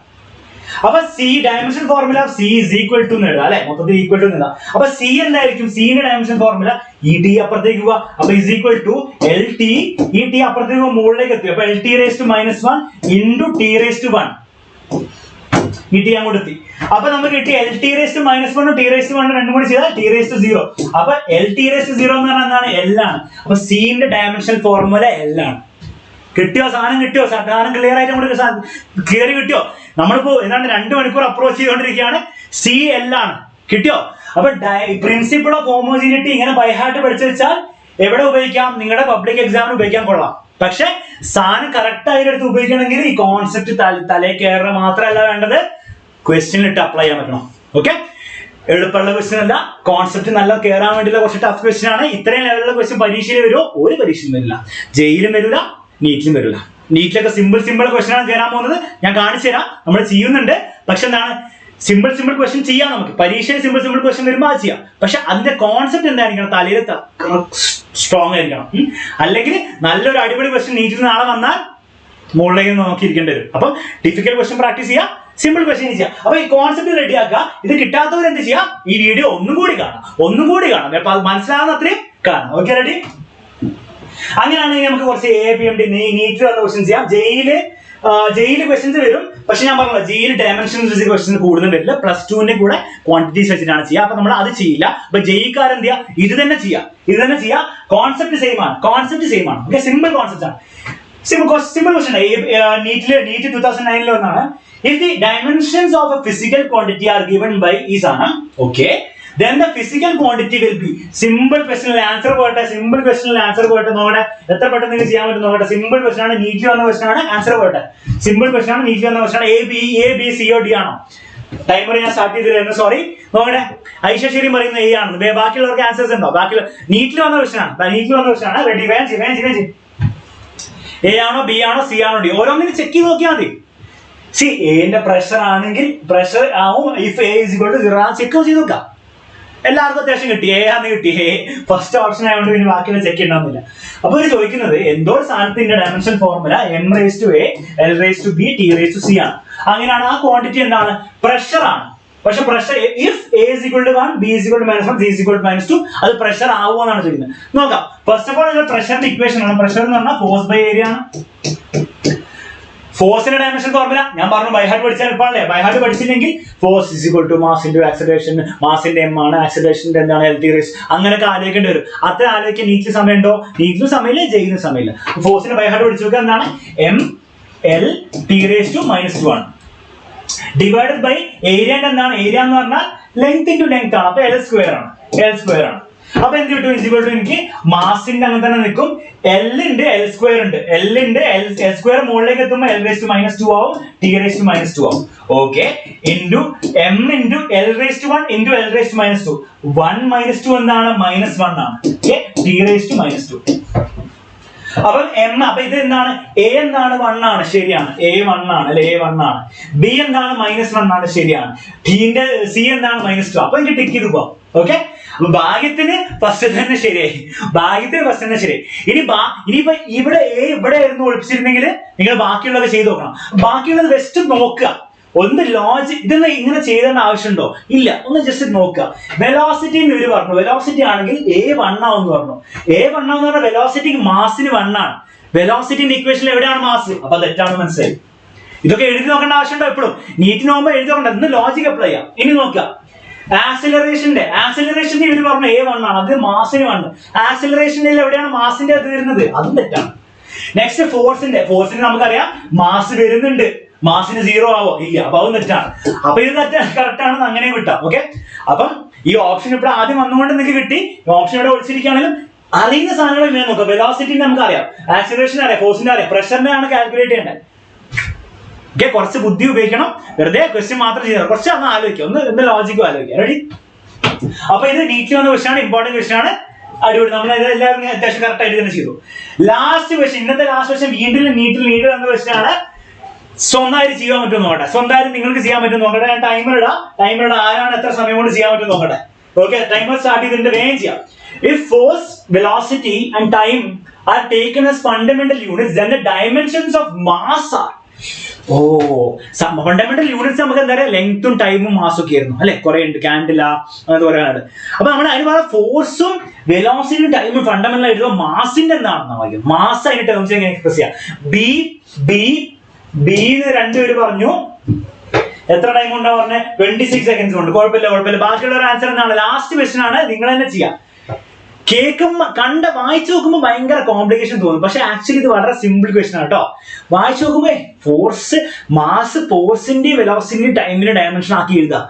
അപ്പൊ C dimension formula C is equal to എഴുതാം അല്ലെ? മൊത്തത്തിൽ ഈക്വൽ ടു എഴുതാം. അപ്പൊ C എന്തായിരിക്കും? C ന്റെ ഡയമെൻഷൻ ഫോർമുല ഈ ടി അപ്പുറത്തേക്ക് പോവാ. അപ്പൊ is equal to LT, ഈ ടി അപ്പുറത്തേക്ക് മുകളിലേക്ക് എത്തി. അപ്പൊ LT−1 into T−1, ഈ ടി അങ്ങോട്ട് എത്തി. അപ്പൊ നമുക്ക് കിട്ടി LT−1 T−1 രണ്ടും കൂടി ചെയ്താൽ T⁻0. അപ്പൊ LT⁻0 എന്ന് പറഞ്ഞാൽ എന്താണ്? L ആണ്. അപ്പൊ C ന്റെ ഡയമെൻഷൻ ഫോർമുല L ആണ്. കിട്ടിയോ? സാധനം കിട്ടിയോ? സാധനം ക്ലിയർ ആയിട്ട് നമുക്ക് കയറി കിട്ടിയോ? നമ്മളിപ്പോ എന്താണ് 2 മണിക്കൂർ അപ്രോച്ച് ചെയ്തുകൊണ്ടിരിക്കുകയാണ്. CL ആണ്. കിട്ടിയോ? അപ്പൊ പ്രിൻസിപ്പിൾ ഓഫ് ഹോമോജീനിറ്റി ഇങ്ങനെ ബൈഹാർട്ട് പഠിച്ചു വെച്ചാൽ എവിടെ ഉപയോഗിക്കാം? നിങ്ങളുടെ പബ്ലിക് എക്സാമിന് ഉപയോഗിക്കാൻ കൊള്ളാം. പക്ഷെ സാധനം കറക്റ്റ് ആയിട്ട് എടുത്ത് ഉപയോഗിക്കണമെങ്കിൽ ഈ കോൺസെപ്റ്റ് തലേ കയറുക മാത്രമല്ല വേണ്ടത്, ക്വസ്റ്റ്യനിലിട്ട് അപ്ലൈ ചെയ്യാൻ പറ്റണം. ഓക്കെ, എളുപ്പമുള്ള ക്വസ്റ്റ്യൻ അല്ല, കോൺസെപ്റ്റ് നല്ല കയറാൻ വേണ്ടിയുള്ള കുറച്ച് ടഫ് ക്വസ്റ്റ്യൻ ആണ്. ഇത്രയും ലെവലിലുള്ള ക്വസ്റ്റ്യൻ പരീക്ഷയിൽ വരുമോ? ഒരു പരീക്ഷയും വരില്ല. ജയിലും വരില്ല, നീറ്റിലും വരില്ല. നീറ്റിലൊക്കെ സിമ്പിൾ ക്വസ്റ്റ്യൻ ആണ് കയറാൻ പോകുന്നത്. ഞാൻ കാണിച്ചു തരാം, നമ്മൾ ചെയ്യുന്നുണ്ട്. പക്ഷെ എന്താണ്, സിമ്പിൾ ക്വസ്റ്റ്യൻ ചെയ്യാം നമുക്ക്. പരീക്ഷയിൽ സിമ്പിൾ ക്വസ്റ്റ്യൻ വരുമ്പോൾ അത് ചെയ്യാം. പക്ഷെ അതിന്റെ കോൺസെപ്റ്റ് എന്തായിരിക്കണം? തലയിൽ സ്ട്രോങ് ആയിരിക്കണം. അല്ലെങ്കിൽ നല്ലൊരു അടിപൊളി ക്വസ്റ്റ്യൻ നീറ്റിൽ നാളെ വന്നാൽ മുകളിലേക്ക് നോക്കിയിരിക്കേണ്ടി വരും. അപ്പം ഡിഫിക്കൽട്ട് ക്വസ്റ്റ്യൻ പ്രാക്ടീസ് ചെയ്യാം, സിമ്പിൾ ക്വസ്റ്റ്യൻ ചെയ്യാം. അപ്പൊ ഈ കോൺസെപ്റ്റ് റെഡി ആക്കുക. ഇത് കിട്ടാത്തവർ എന്ത് ചെയ്യാം? ഈ വീഡിയോ ഒന്നും കൂടി കാണാം. അപ്പൊ അത് മനസ്സിലാവുന്ന അത്രയും കാണാം. Okay, ready? അങ്ങനെയാണെങ്കിൽ നമുക്ക് കുറച്ച് APMD നീറ്റ് വന്ന ക്വസ്റ്റ്യൻ ചെയ്യാം. ജയില് ക്വസ്റ്റ്യൻസ് വരും. പക്ഷെ ഞാൻ പറഞ്ഞല്ലോ, ജയില് ഡയമെൻഷൻസ് വെച്ച് ക്വസ്റ്റ്യൻ കൂടുതലും വരില്ല. +2ന്റെ കൂടെ ക്വാണ്ടിറ്റീസ് വെച്ചിട്ടാണ് ചെയ്യുക. അപ്പൊ നമ്മൾ അത് ചെയ്യില്ല. അപ്പൊ ജയിക്കാർ എന്ത് ചെയ്യുക? ഇത് തന്നെ ചെയ്യാം. കോൺസെപ്റ്റ് സെയിം ആണ്. ഓക്കെ, സിമ്പിൾ കോൺസെപ്റ്റ് ആണ്. സിമ്പിൾ ക്വസ്റ്റ്യൻ നീറ്റ് 2009 ഒന്നാണ്. If the dimensions of a physical quantity are given by is ആണ്. Okay, then the physical quantity will be simple question answer പോട്ടെ. നോക്കട്ടെ എത്ര പെട്ടെന്ന് നിങ്ങൾക്ക് ചെയ്യാൻ പറ്റും നോക്കട്ടെ. സിമ്പിൾ ക്വസ്റ്റ്യൻ ആണ്, നീറ്റ് വന്ന ക്വസ്റ്റ്യൻ ആണ്. ആൻസർ പോട്ടെ. സിമ്പിൾ ക്വസ്റ്റ്യൻ ആണ്, നീറ്റ് വന്ന ക്വസ്റ്റ്യൻ ആണ്. A B C O D ആണോ? ടൈമർ ഞാൻ സ്റ്റാർട്ട് ചെയ്തിരുന്നു, സോറി. നോക്കട്ടെ, ഐഷ ശരി പറയുന്നത് A ആണ്. ബാക്കിയുള്ളവർക്ക് ആൻസേഴ്സ് ഉണ്ടോ? നീറ്റിൽ വന്ന ക്വസ്റ്റ്യൻ ആണ്. റെഡി? വേഗം A ആണോ, B ആണോ, C ആണോ, D? ഓരോന്നിനും ചെക്ക് ചെയ്ത് നോക്കിയാൽ മതി. എന്റെ പ്രഷർ ആണെങ്കിൽ പ്രഷർ ആവും. If A is equal to 0 check ചെയ്ത് നോക്കാം. എല്ലാവർക്കും അത്യാവശ്യം കിട്ടി. A ആണ് കിട്ടി. ഫസ്റ്റ് ഓപ്ഷൻ ആയതുകൊണ്ട് പിന്നെ ബാക്കിയുള്ള ചെക്ക് ഉണ്ടാവുന്നില്ല. അപ്പൊ ഇവര് ചോദിക്കുന്നത് എന്തോ ഒരു സാധനത്തിന്റെ dimension formula m⁻⁴ l⁻b t⁻c ആണ്. അങ്ങനെയാണ് ആ ക്വാണ്ടിറ്റി എന്താണ്? പ്രഷർ ആണ്. പക്ഷെ pressure if A is equal to 1, B is equal to -1, C is equal to -2 അത് പ്രഷർ ആവുമെന്നാണ് ചോദിക്കുന്നത്. നോക്കാം. ഫസ്റ്റ് ഓഫ് ഓൾ പ്രഷറിന്റെ ഇക്വേഷൻ ആണ്. പ്രഷർ എന്ന് പറഞ്ഞാൽ ഫോഴ്സ് ബൈ ഏരിയ ആണ്. ഫോഴ്സിന്റെ ഡയമെൻഷൻ ഫോർമുല ഞാൻ പറഞ്ഞു, ബൈഹാർട്ട് പഠിച്ചാൽ എളുപ്പമല്ലേ? ബൈഹാർട്ട് പഠിച്ചില്ലെങ്കിൽ force is equal to mass into acceleration. മാസിന്റെ m ആണ്, ആക്സലറേഷന്റെ എന്താണ്? L⁻. അങ്ങനെയൊക്കെ ആലോചിക്കേണ്ടി വരും. അത്ര ആലോചിക്കാൻ നീറ്റിൽ സമയമുണ്ടോ? നീറ്റിലും സമയമില്ല, ജയിലിനും സമയമില്ല. ഫോഴ്സിന്റെ ബൈഹാർട്ട് പഠിച്ചു നോക്കുക. എന്താണ്? mL⁻⁻² ആണ്. Divided by area. എന്താണ് ഏരിയ എന്ന് പറഞ്ഞാൽ? ലെങ്ത് ഇൻടു ലെങ്ത് ആണ്. അപ്പൊ L² ആണ്. അപ്പൊ എന്ത് കിട്ടും? ഇസിക്വൽ ടു എനിക്ക് മാസിന്റെ അങ്ങനെ തന്നെ നിൽക്കും. L ഉണ്ട്, L² ഉണ്ട്. L² മുകളിലേക്ക് എത്തുമ്പോൾ L⁻² ആവും, T⁻² ആവും. Okay, into m into L⁻1 into L⁻². 1 - 2 എന്താണ്? -1 ആണ്. T⁻². അപ്പം അപ്പൊ ഇത് എന്താണ്? A എന്താണ്? 1 ആണ്, ശരിയാണ്. A 1 ആണ് അല്ലെ? A 1 ആണ്. B എന്താണ്? -1 ആണ്, ശരിയാണ്. C എന്താണ്? -2. അപ്പൊ എനിക്ക് ടിക്ക് ചെയ്ത് പോവാം. ഓക്കെ, ഭാഗ്യത്തിന് ഫസ്റ്റ് തന്നെ ശരിയായി. ഇനിയിപ്പോ ഇവിടെ ആയിരുന്നു ഒളിപ്പിച്ചിരുന്നെങ്കിൽ നിങ്ങൾ ബാക്കിയുള്ളവ ചെയ്ത് നോക്കണം. ബാക്കിയുള്ളത് ജസ്റ്റ് നോക്കുക. ഒന്ന് ലോജിക് ഇതൊന്നും ഇങ്ങനെ ചെയ്തേണ്ട ആവശ്യമുണ്ടോ? ഇല്ല, ഒന്ന് ജസ്റ്റ് നോക്കുക. വെലോസിറ്റി എന്ന് ഇവര് പറഞ്ഞു. വെലോസിറ്റി ആണെങ്കിൽ A1 ആവെന്ന് പറഞ്ഞു. A1 ആവെന്ന് പറഞ്ഞാൽ വെലോസിറ്റിക്ക് മാസിന് 1 ആണ്. വെലോസിറ്റിന്റെ ഇക്വേഷനിൽ എവിടെയാണ് മാസ്? അപ്പൊ തെറ്റാണ്, മനസ്സിലായി. ഇതൊക്കെ എഴുതി നോക്കേണ്ട ആവശ്യമുണ്ടോ? എപ്പോഴും നീറ്റിന് പോകുമ്പോൾ എഴുതി നോക്കണ്ട. ഇന്ന് ലോജിക് അപ്ലൈ ചെയ്യാം. ഇനി നോക്കുക, ആക്സിലറേഷന്റെ ഇവര് പറഞ്ഞു A1 ആണ്, അത് മാസിന് 1. ആക്സിലറേഷനിൽ എവിടെയാണ് മാസിന്റെ അത് വരുന്നത്? അതും തെറ്റാണ്. നെക്സ്റ്റ് ഫോഴ്സിന്റെ നമുക്കറിയാം മാസ് വരുന്നുണ്ട്. മാസിന് 0 ആവോ? ഇല്ല, അപ്പൊ അതും തെറ്റാണ്. അപ്പൊ ഇത് കറക്റ്റ് ആണെന്ന് അങ്ങനെ വിട്ടാം. ഓക്കെ, അപ്പം ഈ ഓപ്ഷൻ ഇവിടെ ആദ്യം വന്നുകൊണ്ട് നിങ്ങൾക്ക് കിട്ടി. ഓപ്ഷൻ ഇവിടെ ഒളിച്ചിരിക്കുകയാണെങ്കിലും അറിയുന്ന സാധനങ്ങൾ ഇങ്ങനെ നോക്കാം. വെലോസിറ്റിന്റെ നമുക്കറിയാം, ആക്സിലറേഷൻ അറിയാം, ഫോഴ്സിന്റെ അറിയാം, പ്രഷറിന്റെ ആണ് കാൽക്കുലേറ്റ് ചെയ്യേണ്ടത്. ഓക്കെ, കുറച്ച് ബുദ്ധി ഉപയോഗിക്കണം. വെറുതെ ക്വസ്റ്റ്യൻ മാത്രം ചെയ്താൽ കുറച്ച് ഒന്ന് ആലോചിക്കുക, ഒന്ന് ലോജിക്കും ആലോചിക്കുക. റെഡി? അപ്പൊ ഇത് നീറ്റ് വന്ന ക്വസ്റ്റ്യൻ ആണ്, ഇമ്പോർട്ടന്റ് ക്വസ്റ്റ്യൻ ആണ്. അടിപൊളി, നമ്മൾ എല്ലാവരും അത്യാവശ്യം കറക്റ്റ് ആയിട്ട് തന്നെ ചെയ്തു. ലാസ്റ്റ് ക്വസ്റ്റ്യൻ, ഇന്നത്തെ ലാസ്റ്റ് ക്വസ്റ്റ്യൻ വീണ്ടും നീറ്റ് വന്ന ക്വസ്റ്റ്യൻ ആണ്. സ്വന്തമായിട്ട് ചെയ്യാൻ പറ്റും നോക്കട്ടെ. സ്വന്തമായിട്ട് നിങ്ങൾക്ക് ചെയ്യാൻ പറ്റും നോക്കട്ടെ. ഞാൻ ടൈമർ ഇടാം. ആരാണ് എത്ര സമയം കൊണ്ട് ചെയ്യാൻ പറ്റും നോക്കട്ടെ. ഓക്കെ, ടൈമർ സ്റ്റാർട്ട് ചെയ്തിട്ട് വേഗം ചെയ്യാം. If force, velocity and time are taken as fundamental units, then the dimensions of mass are fundamental units നമുക്ക് എന്താ പറയുക? ലെങ്ത്തും ടൈമും മാസും ഒക്കെ ആയിരുന്നു അല്ലെ? കുറെ ഉണ്ട്, കാൻഡില അങ്ങനത്തെ കുറെ ഉണ്ട്. അപ്പൊ നമ്മൾ അതിന് പറയാം ഫോഴ്സും വെലോസിറ്റിയും ടൈമും ഫണ്ടമെന്റൽ ആയിട്ട് മാസിന്റെ എന്താണെന്ന് വായിക്കും. മാസ് അതിന്റെ ടേംസ് എങ്ങനെ എക്സ്പ്രസ് ചെയ്യാം? ബി രണ്ടുപേര് പറഞ്ഞു. എത്ര ടൈം കൊണ്ടാ പറഞ്ഞത്? 26 seconds കൊണ്ട്. കുഴപ്പമില്ല. ബാക്കിയുള്ള ഒരു ആൻസർ എന്താണ്? ലാസ്റ്റ് ക്വസ്റ്റ്യൻ ആണ്, നിങ്ങൾ തന്നെ ചെയ്യാം. കേൾക്കുമ്പോൾ വായിച്ചു നോക്കുമ്പോൾ ഭയങ്കര കോംപ്ലിക്കേഷൻ തോന്നും. പക്ഷെ ആക്ച്വലി ഇത് വളരെ സിമ്പിൾ ക്വസ്റ്റൻ ആണ് കേട്ടോ. വായിച്ചു നോക്കുമ്പോൾ ഫോഴ്സ് മാസ് ഫോഴ്സിന്റെയും വെലോസിറ്റിന്റെയും ടൈമിന്റെ ഡയമെൻഷൻ ആക്കി എഴുതുക.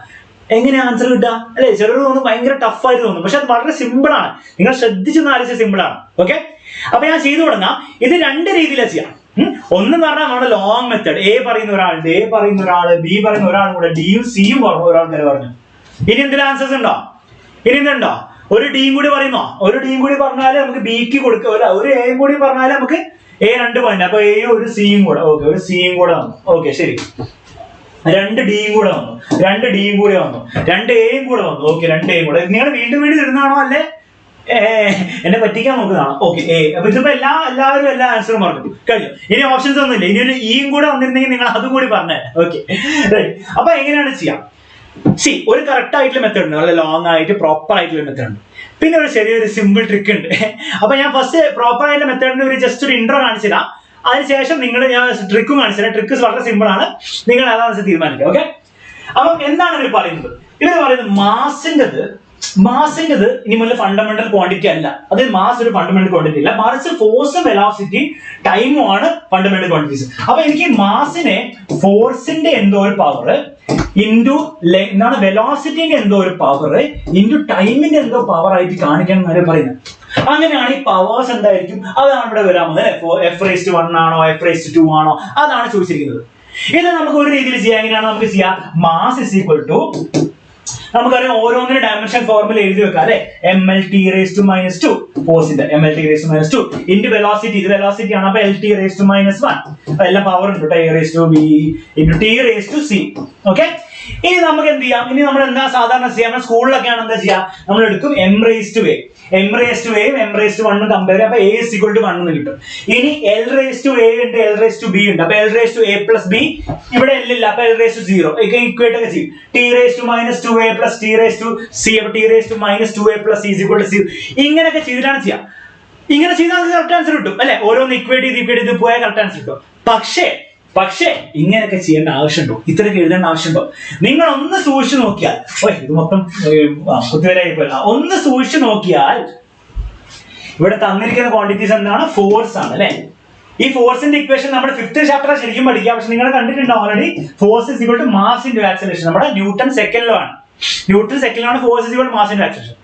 എങ്ങനെ ആൻസർ കിട്ടുക അല്ലെ? ചിലർ തോന്നും ഭയങ്കര ടഫായിട്ട് തോന്നും, പക്ഷെ അത് വളരെ സിമ്പിൾ ആണ്. നിങ്ങൾ ശ്രദ്ധിച്ചൊന്ന് ആലോചിച്ച് സിമ്പിൾ ആണ്. ഓക്കെ, അപ്പൊ ഞാൻ ചെയ്തു തുടങ്ങാം. ഇത് രണ്ട് രീതിയിലാണ് ചെയ്യാം. ഒന്നെന്ന് പറഞ്ഞാൽ നമ്മുടെ ലോങ് മെത്തേഡ്, എ പറയുന്ന ഒരാളുണ്ട്, എ പറയുന്ന ഒരാള്, ബി പറയുന്ന ഒരാളും കൂടെ, ഡിയും സിയും ഒരാൾക്കാർ പറഞ്ഞു. ഇനി എന്തെങ്കിലും ആൻസേഴ്സ് ഉണ്ടോ? ഇനി എന്തുണ്ടോ? ഒരു ഡിയും കൂടി പറയുന്നോ? ഒരു ഡിയും കൂടി പറഞ്ഞാല് നമുക്ക് ബിക്ക് കൊടുക്കുക, ഒരു എയും കൂടി പറഞ്ഞാല് നമുക്ക് എ 2 പോയിന്റ്. അപ്പൊ എയും ഒരു സിയും കൂടെ. ഓക്കെ, ഒരു സിയും കൂടെ വന്നു. ഓക്കെ, ശരി. 2 ഡിയും കൂടെ വന്നു, 2 ഡിയും കൂടെ വന്നു, 2 എയും കൂടെ വന്നു. ഓക്കെ, 2 എയും കൂടെ. നിങ്ങൾ വീണ്ടും തരുന്നതാണോ അല്ലെ എന്നെ പറ്റിക്കാൻ നോക്കുന്നതാണോ? Okay, A. അപ്പൊ ഇതിപ്പോ എല്ലാവരും എല്ലാ ആൻസറും പറഞ്ഞു കഴിഞ്ഞു. ഇനി ഓപ്ഷൻസ് ഒന്നുമില്ല. ഇനി ഒരു ഇയും കൂടെ വന്നിരുന്നെങ്കിൽ നിങ്ങൾ അതും കൂടി പറഞ്ഞേ. Okay, ready. അപ്പൊ എങ്ങനെയാണ് ചെയ്യാം? ഒരു കറക്റ്റ് ആയിട്ടുള്ള മെത്തേഡ് ഉണ്ട്, നല്ല ലോങ് ആയിട്ട് പ്രോപ്പർ ആയിട്ടുള്ള മെത്തേഡ് ഉണ്ട്. പിന്നെ ഒരു ചെറിയൊരു സിമ്പിൾ ട്രിക്ക് ഉണ്ട്. അപ്പൊ ഞാൻ ഫസ്റ്റ് പ്രോപ്പർ ആയിട്ടുള്ള മെത്തേഡിന് ജസ്റ്റ് ഒരു ഇൻട്രോ കാണിച്ചുതരാം. അതിനുശേഷം ഞാൻ ട്രിക്കും കാണിച്ചുതരാം. ട്രിക്ക് വളരെ സിമ്പിൾ ആണ്, നിങ്ങൾ അതാണ് തീരുമാനിക്കുക. ഓക്കെ, അപ്പം എന്താണ് ഇവർ പറയുന്നത്? ഇവർ പറയുന്നത് മാസിൻ്റെത് ഇനി മുതൽ ഫണ്ടമെന്റൽ ക്വാണ്ടിറ്റി അല്ല. അത് മാസ് ഒരു ഫണ്ടമെന്റൽ ക്വാണ്ടിറ്റി അല്ല, മറിച്ച് ഫോഴ്സും വെലോസിറ്റി ടൈമും ആണ് ഫണ്ടമെന്റൽ ക്വാണ്ടിറ്റീസ്. അപ്പൊ എനിക്ക് മാസിനെ ഫോഴ്സിന്റെ എന്തോ ഒരു പവർ ഇൻറ്റു എന്താണ് വെലോസിറ്റിന്റെ എന്തോ ഒരു പവർ ഇൻറ്റു ടൈമിന്റെ എന്തോ പവർ ആയിട്ട് കാണിക്കണം എന്നാണ് പറയുന്നത്. അങ്ങനെയാണ് ഈ പവേഴ്സ് എന്തായിരിക്കും? അതാണ് ഇവിടെ വരാമത്. F⁻1 ആണോ F⁻2 ആണോ അതാണ് ചോദിച്ചിരിക്കുന്നത്. ഇത് നമുക്ക് ഒരു രീതിയിൽ ചെയ്യാം. എങ്ങനെയാണ് നമുക്ക് ചെയ്യാം? മാസ് ഇസ് ഈക്വൽ ടു, നമുക്കറിയാം ഓരോന്നിനും ഡയമെൻഷൻ ഫോർമുല എഴുതി വെക്കാം അല്ലെ. mLT⁻², ഫോഴ്സിന്റെ mLT⁻², ഇൻറ്റു വെലോസിറ്റി, ഇത് വെലോസിറ്റി ആണ്. അപ്പൊ LT⁻⁻1, എല്ലാം പവർ ഉണ്ട് കേട്ടോ. A⁻B into T⁻C. ഓക്കെ, ഇനി നമുക്ക് എന്ത് ചെയ്യാം? ഇനി നമ്മൾ എന്താ സാധാരണ ചെയ്യാം? സ്കൂളിലൊക്കെയാണ് എന്താ ചെയ്യാം? നമ്മൾ എടുക്കും m⁻A, m⁻A m⁻1 കമ്പയർ ചെയ്യാം. അപ്പൊ A = 1 എന്ന് കിട്ടും. ഇനി L⁻A ഉണ്ട്, L⁻B ഉണ്ട്. അപ്പൊ L⁻A+B, ഇവിടെ L ഇല്ല, അപ്പൊ L⁻0 ഇക്വേറ്റ് ഒക്കെ ചെയ്യും. T⁻−2A + T⁻C, അപ്പൊ T⁻−2A + C = 0. ഇങ്ങനെയൊക്കെ ചെയ്തിട്ടാണ് ചെയ്യാം. ഇങ്ങനെ ചെയ്താൽ നമുക്ക് കറക്റ്റ് ആൻസർ കിട്ടും അല്ലെ? ഓരോന്ന് ഇക്വേറ്റ് ചെയ്ത് പോയാൽ കറക്റ്റ് ആൻസർ കിട്ടും. പക്ഷേ ഇങ്ങനെയൊക്കെ ചെയ്യേണ്ട ആവശ്യമുണ്ടോ? ഇത്രയൊക്കെ എഴുതേണ്ട ആവശ്യമുണ്ടോ? നിങ്ങൾ ഒന്ന് സൂക്ഷിച്ചു നോക്കിയാൽ, ഇത് മൊത്തം കുത്തിവരായി പോയി. ഒന്ന് സൂക്ഷിച്ചു നോക്കിയാൽ ഇവിടെ തന്നിരിക്കുന്ന ക്വാണ്ടിറ്റീസ് എന്താണ്? ഫോഴ്സ് ആണ് അല്ലെ. ഈ ഫോഴ്സിന്റെ ഇക്വേഷൻ നമ്മുടെ 5th ചാപ്റ്റർ ശരിക്കും പഠിക്കാം. പക്ഷെ നിങ്ങൾ കണ്ടിട്ടുണ്ട് already. Force is equal to mass into acceleration. നമ്മുടെ ന്യൂട്ടൺ സെക്കൻഡിലാണ് force is equal to mass into acceleration.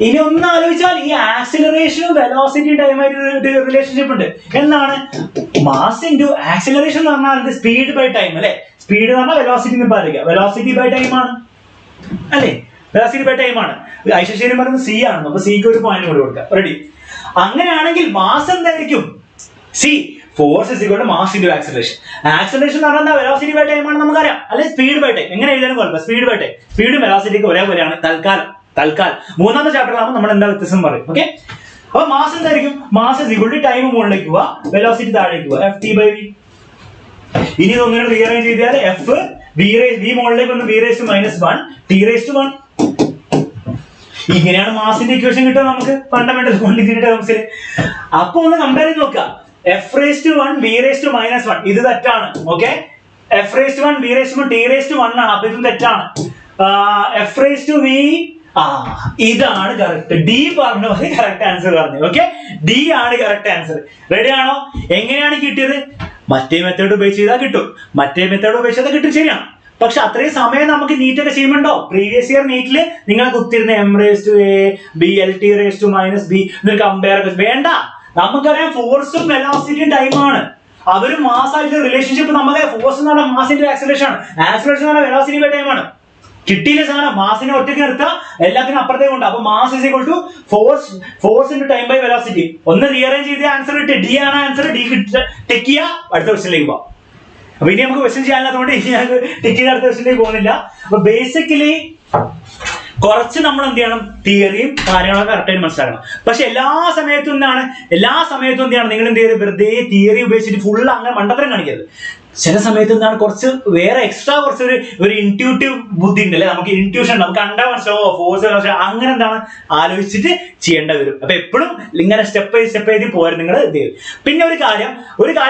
ഇനി ഒന്ന് ആലോചിച്ചാൽ ഈ ആക്സിലറേഷനും വെലോസിറ്റി ടൈമായിട്ട് റിലേഷൻഷിപ്പ് ഉണ്ട്. എന്താണ്? മാസ് ഇൻറ്റു ആക്സിലറേഷൻ എന്ന് പറഞ്ഞാൽ സ്പീഡ് ബൈ ടൈം അല്ലെ. സ്പീഡ് എന്ന് പറഞ്ഞാൽ വെലോസിറ്റി എന്ന് പറയുക, വെലോസിറ്റി ബൈ ടൈം ആണ് അല്ലെ. വെലോസിറ്റി ബൈ ടൈം ആണ്. ഐശ്വര്യം പറയുന്നത് C ആണ്. അപ്പൊ സിക്ക് ഒരു പോയിന്റ് കൂടി കൊടുക്കുക. റെഡി? അങ്ങനെയാണെങ്കിൽ മാസ് എന്തായിരിക്കും? Force is equal to mass into acceleration. Acceleration എന്ന് പറഞ്ഞാൽ വെലോസിറ്റി ബൈ ടൈം ആണ് നമുക്കറിയാം അല്ലെ. സ്പീഡ് ബൈ ടൈം എങ്ങനെ എഴുതാനും കുഴപ്പമില്ല. സ്പീഡ് ബൈ ടൈം, സ്പീഡും വെലോസിറ്റിക്ക് ഒരേപോലെയാണ് തൽക്കാലം. മൂന്നാമത്തെ ചാപ്റ്ററിലാകുമ്പോൾ നമ്മൾ എന്താ വ്യത്യാസം പറയും. ഓക്കെ, അപ്പൊ മാസ് എന്തായിരിക്കും? Mass is equal to time മുകളിലേക്ക് പോവാ, വെലോസിറ്റി താഴേക്ക് പോവാ, Ft/v. ഇനി ഒന്നുകൂടെ റീഅറേഞ്ച് ചെയ്താൽ V മുകളിലേക്ക് വന്ന് V⁻⁻1 T⁻1. ഇങ്ങനെയാണ് മാസിന്റെ ഇക്വേഷൻ കിട്ടുക നമുക്ക്, ഫണ്ടമെന്റൽ ക്വാണ്ടിറ്റി ടേംസിൽ. അപ്പൊ ഒന്ന് കമ്പയർ ചെയ്ത് നോക്കാം. F⁻1 V⁻⁻1 ഇത് തെറ്റാണ്. ഓക്കെ, F⁻1 V⁻1 T⁻1 ആണ്. അപ്പൊ ഇതും തെറ്റാണ്. F⁻V ഇതാണ് കറക്റ്റ്. ഡി പറഞ്ഞു കറക്റ്റ് ആൻസർ പറഞ്ഞു. ഓക്കെ, ഡി ആണ് കറക്റ്റ് ആൻസർ. റെഡി ആണോ? എങ്ങനെയാണ് കിട്ടിയത്? മറ്റേ മെത്തേഡ് ഉപയോഗിച്ച് ചെയ്താൽ കിട്ടും, മറ്റേ മെത്തേഡ് ഉപയോഗിച്ച് ചെയ്താൽ കിട്ടും. ശരിയാണ്. പക്ഷെ അത്രയും സമയം നമുക്ക് നീറ്റൊക്കെ ചെയ്യുന്നുണ്ടോ? പ്രീവിയസ് ഇയർ നീറ്റില് നിങ്ങൾ കുത്തിരുന്ന m⁻A B LT⁻−B എന്നൊരു കമ്പയർ വേണ്ട. നമുക്കറിയാം ഫോഴ്സും വെലോസിറ്റിയും ടൈമാണ്. അവര് മാസായിട്ട് റിലേഷൻഷിപ്പ് നമുക്ക്. ഫോഴ്സ് എന്ന് പറഞ്ഞാൽ മാസിന്റെ ആക്സിലറേഷൻ ആണ്, ആക്സിലറേഷൻ എന്ന് പറഞ്ഞാൽ വെലോസിറ്റി ബൈ ടൈം ആണ്. കിട്ടിയില്ല സാധനം. മാസിനെ ഒറ്റയ്ക്ക് നിർത്താം, എല്ലാത്തിനും അപ്പുറത്തേക്ക് ഉണ്ട്. അപ്പൊ mass is equal to force into time by velocity. ഒന്ന് റീഅറേഞ്ച് ചെയ്ത ആൻസർ കിട്ടി. ഡി ആണ് ആൻസർ. ഡി ടിക്ക് ചെയ്യുക, അടുത്ത ക്വസ്റ്റ്യനിലേക്ക് പോവാം. അപ്പൊ ഇനി നമുക്ക് ക്വസ്റ്റ്യൻ ചെയ്യാനുള്ളതുകൊണ്ട് ഇനി ഞങ്ങൾക്ക് ടിക്ക് ചെയ്ത് അടുത്ത ക്വസ്റ്റ്യനിലേക്ക് പോകുന്നില്ല. അപ്പൊ ബേസിക്കലി കുറച്ച് നമ്മൾ എന്ത് ചെയ്യണം? തിയറിയും കാര്യങ്ങളൊക്കെ കറക്റ്റായിട്ട് മനസ്സിലാക്കണം. പക്ഷെ എല്ലാ സമയത്തും എന്ത് ചെയ്യണം? നിങ്ങൾ എന്ത് ചെയ്ത് വെറുതെ തിയറി ഉപയോഗിച്ചിട്ട് ഫുൾ അങ്ങനെ മണ്ടത്തരം കാണിക്കരുത്. ചില സമയത്ത് എന്താണ് കുറച്ച് വേറെ എക്സ്ട്രാ കുറച്ച് ഒരു ഇൻറ്റ്യൂട്ടീവ് ബുദ്ധി ഉണ്ട് അല്ലെ. നമുക്ക് ഇൻറ്റ്യൂഷൻ ഉണ്ട്, നമുക്ക് കണ്ടാൽ മനസ്സിലാവോ ഫോഴ്സ് അങ്ങനെ എന്താണ് ആലോചിച്ചിട്ട് ചെയ്യേണ്ട വരും. അപ്പൊ എപ്പോഴും ഇങ്ങനെ സ്റ്റെപ്പ് ബൈ സ്റ്റെപ്പ് ചെയ്ത് പോരും നിങ്ങൾ ഇത് ചെയ്യും. പിന്നെ ഒരു കാര്യം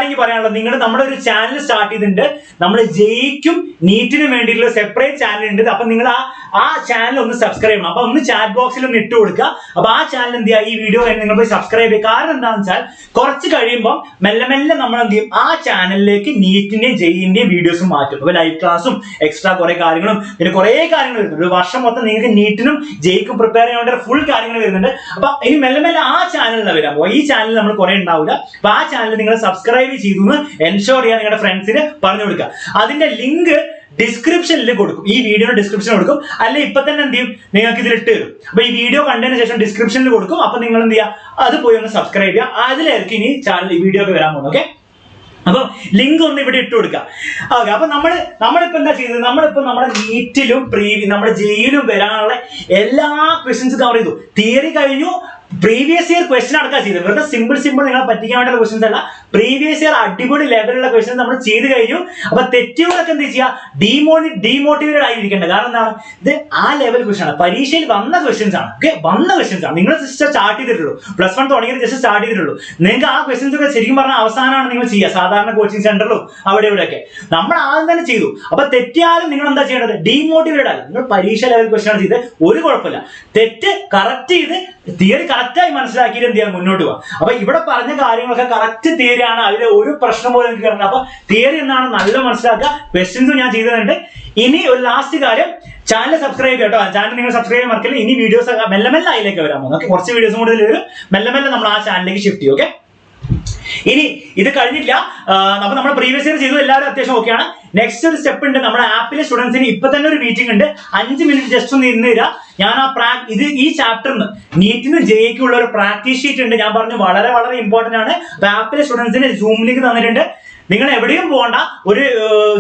എനിക്ക് പറയാനുള്ളത്, നിങ്ങൾ നമ്മുടെ ഒരു ചാനൽ സ്റ്റാർട്ട് ചെയ്തിട്ടുണ്ട്. നമ്മൾ ജെയ്ക്കും നീറ്റിനും വേണ്ടിയിട്ടുള്ള സെപ്പറേറ്റ് ചാനൽ ഉണ്ട്. അപ്പൊ നിങ്ങൾ ആ ചാനൽ ഒന്ന് സബ്സ്ക്രൈബ് ചെയ്യണം. അപ്പൊ ഒന്ന് ചാറ്റ് ബോക്സിൽ ഒന്ന് ഇട്ട് കൊടുക്കുക. അപ്പൊ ആ ചാനൽ എന്ത് ചെയ്യുക, ഈ വീഡിയോ നിങ്ങൾ പോയി സബ്സ്ക്രൈബ് ചെയ്യുക. കാരണം എന്താണെന്ന് വെച്ചാൽ കുറച്ച് കഴിയുമ്പോൾ മെല്ലെ മെല്ലെ നമ്മൾ എന്ത് ചെയ്യും, ആ ചാനലിലേക്ക് നീറ്റിന്റെയും ജെയിന്റെയും വീഡിയോസും മാറ്റും. അപ്പൊ ലൈവ് ക്ലാസ്സും എക്സ്ട്രാ കുറെ കാര്യങ്ങളും പിന്നെ കുറെ കാര്യങ്ങൾ വരുന്നുണ്ട്. ഒരു വർഷം മൊത്തം നിങ്ങൾക്ക് നീറ്റിനും ജെയ്ക്കും പ്രിപ്പയർ ചെയ്യാൻ ഫുൾ കാര്യങ്ങൾ വരുന്നുണ്ട്. അപ്പൊ ഇനി മെല്ലെ മെല്ലെ ആ ചാനലിൽ വരാൻ പോകും. ഈ ചാനലിൽ നമ്മൾ കുറെ ഉണ്ടാവില്ല. അപ്പൊ ആ ചാനൽ നിങ്ങൾ സബ്സ്ക്രൈബ് ചെയ്തു എന്ന് എൻഷുർ ചെയ്യാൻ നിങ്ങളുടെ ഫ്രണ്ട്സിന് പറഞ്ഞു കൊടുക്കുക. അതിന്റെ ലിങ്ക് ഡിസ്ക്രിപ്ഷനിൽ കൊടുക്കും, ഈ വീഡിയോയുടെ ഡിസ്ക്രിപ്ഷൻ കൊടുക്കും. അല്ലെ ഇപ്പൊ തന്നെ എന്ത് ചെയ്യും, നിങ്ങൾക്ക് ഇതിൽ ഇട്ട് തരും. അപ്പൊ ഈ വീഡിയോ കണ്ടതിന് ശേഷം ഡിസ്ക്രിപ്ഷനിൽ കൊടുക്കും. അപ്പൊ നിങ്ങൾ എന്ത് ചെയ്യുക, അത് പോയി ഒന്ന് സബ്സ്ക്രൈബ് ചെയ്യുക. അതിലായിരിക്കും ഇനി ചാനൽ ഈ വീഡിയോ ഒക്കെ വരാൻ പോകുന്നത്. ഓക്കെ, അപ്പൊ ലിങ്ക് ഒന്ന് ഇവിടെ ഇട്ട് കൊടുക്കുക. ഓക്കെ, അപ്പൊ നമ്മളിപ്പോ എന്താ ചെയ്തത്, നമ്മളിപ്പോ നമ്മുടെ നീറ്റിലും നമ്മുടെ ജെയിലും വരാനുള്ള എല്ലാ ക്വസ്റ്റ്യൻസും കവർ ചെയ്തു. തിയറി കഴിഞ്ഞു, പ്രീവിയസ് ഇയർ ക്വസ്റ്റ്യൻ അടക്കം ചെയ്തു. വെറുതെ സിമ്പിൾ നിങ്ങളെ പറ്റിക്കാൻ വേണ്ടിയുള്ള ക്വസ്റ്റ്യൻസ് അല്ല, പ്രീവിയസ് ഇയർ അടിപൊളി ലെവലുള്ള ക്വസ്റ്റ്യൻസ് നമ്മൾ ചെയ്ത് കഴിഞ്ഞു. അപ്പൊ തെറ്റുകളൊക്കെ എന്താ ചെയ്യുക, ഡീമോട്ടിവേറ്റഡ് ആയിരിക്കേണ്ടത്. കാരണം എന്താണ്, ഇത് ആ ലെവൽ ക്വസ്റ്റ്യൻ ആണ്, പരീക്ഷയിൽ വന്ന ക്വസ്റ്റ്യൻസ് ആണ്. ഓക്കെ, വന്ന ക്വസ്റ്റ്യൻസ് ആണ്. നിങ്ങൾ ജസ്റ്റ് സ്റ്റാർട്ട് ചെയ്തിട്ടുള്ളൂ, +1 തുടങ്ങിയത് ജസ്റ്റ് സ്റ്റാർട്ട് ചെയ്തിട്ടുള്ളൂ. നിങ്ങൾക്ക് ആ ക്വസ്റ്റ്യൻസ് ഒക്കെ ശരിക്കും പറഞ്ഞാൽ അവസാനമാണ് നിങ്ങൾ ചെയ്യുക, സാധാരണ കോച്ചിങ് സെന്ററിലും അവിടെ ഇവിടെയൊക്കെ നമ്മൾ ആദ്യം തന്നെ ചെയ്തു. അപ്പൊ തെറ്റിയാലും നിങ്ങൾ എന്താ ചെയ്യേണ്ടത്, ഡീമോട്ടിവേറ്റഡ് ആയി നിങ്ങൾ പരീക്ഷ ലെവൽ ക്വസ്റ്റ്യൻ ആണ് ചെയ്ത് ഒരു കുഴപ്പമില്ല. തെറ്റ് കറക്റ്റ് ചെയ്ത് തിയറി കറക്റ്റായി മനസ്സിലാക്കിയിട്ട് എന്ത് ചെയ്യാൻ മുന്നോട്ട് പോകാം. അപ്പൊ ഇവിടെ പറഞ്ഞ കാര്യങ്ങളൊക്കെ കറക്റ്റ് തിയറി ആണ്, അതിൽ ഒരു പ്രശ്നം പോലും എനിക്ക് കയറുന്നത്. അപ്പൊ തിയറി എന്താണ് നല്ല മനസ്സിലാക്കുക. ക്വസ്റ്റ്യൻസും ഞാൻ ചെയ്തിട്ടുണ്ട്. ഇനി ഒരു ലാസ്റ്റ് കാര്യം, ചാനൽ സബ്സ്ക്രൈബ് കേട്ടോ. ചാനൽ നിങ്ങൾ സബ്സ്ക്രൈബ് ചെയ്യാൻ മറക്കില്ല. ഇനി വീഡിയോസ് മെല്ലെ മെല്ലെ അതിലേക്ക് വരാൻ പോകും. കുറച്ച് വീഡിയോസും കൂടുതൽ വരും, മെല്ലെ മെല്ലെ നമ്മൾ ആ ചാനലിലേക്ക് ഷിഫ്റ്റ് ചെയ്യും. ഓക്കെ, ഇനി ഇത് കഴിഞ്ഞില്ല. അപ്പൊ നമ്മൾ പ്രീവിയസ് ഇയർ ചെയ്തു, എല്ലാവരും അത്യാവശ്യം ഓക്കെയാണ്. നെക്സ്റ്റ് ഒരു സ്റ്റെപ്പ് ഉണ്ട്, നമ്മുടെ ആപ്പിലെ സ്റ്റുഡൻസിന് ഇപ്പൊ തന്നെ ഒരു മീറ്റിംഗ് ഉണ്ട്. 5 മിനിറ്റ് ജസ്റ്റ് ഒന്ന് ഇരുന്ന് തരാം. ഞാൻ ഈ ചാപ്റ്ററിന് നീറ്റിനും ജെയ്ക്കും ഉള്ള ഒരു പ്രാക്ടീസ് ഷീറ്റ് ഉണ്ട്. ഞാൻ പറഞ്ഞു വളരെ വളരെ ഇമ്പോർട്ടന്റ് ആണ്. അപ്പൊ ആപ്പിലെ സ്റ്റുഡൻസിന് സൂം ലിങ്ക് തന്നിട്ടുണ്ട്. നിങ്ങൾ എവിടെയും പോകണ്ട, ഒരു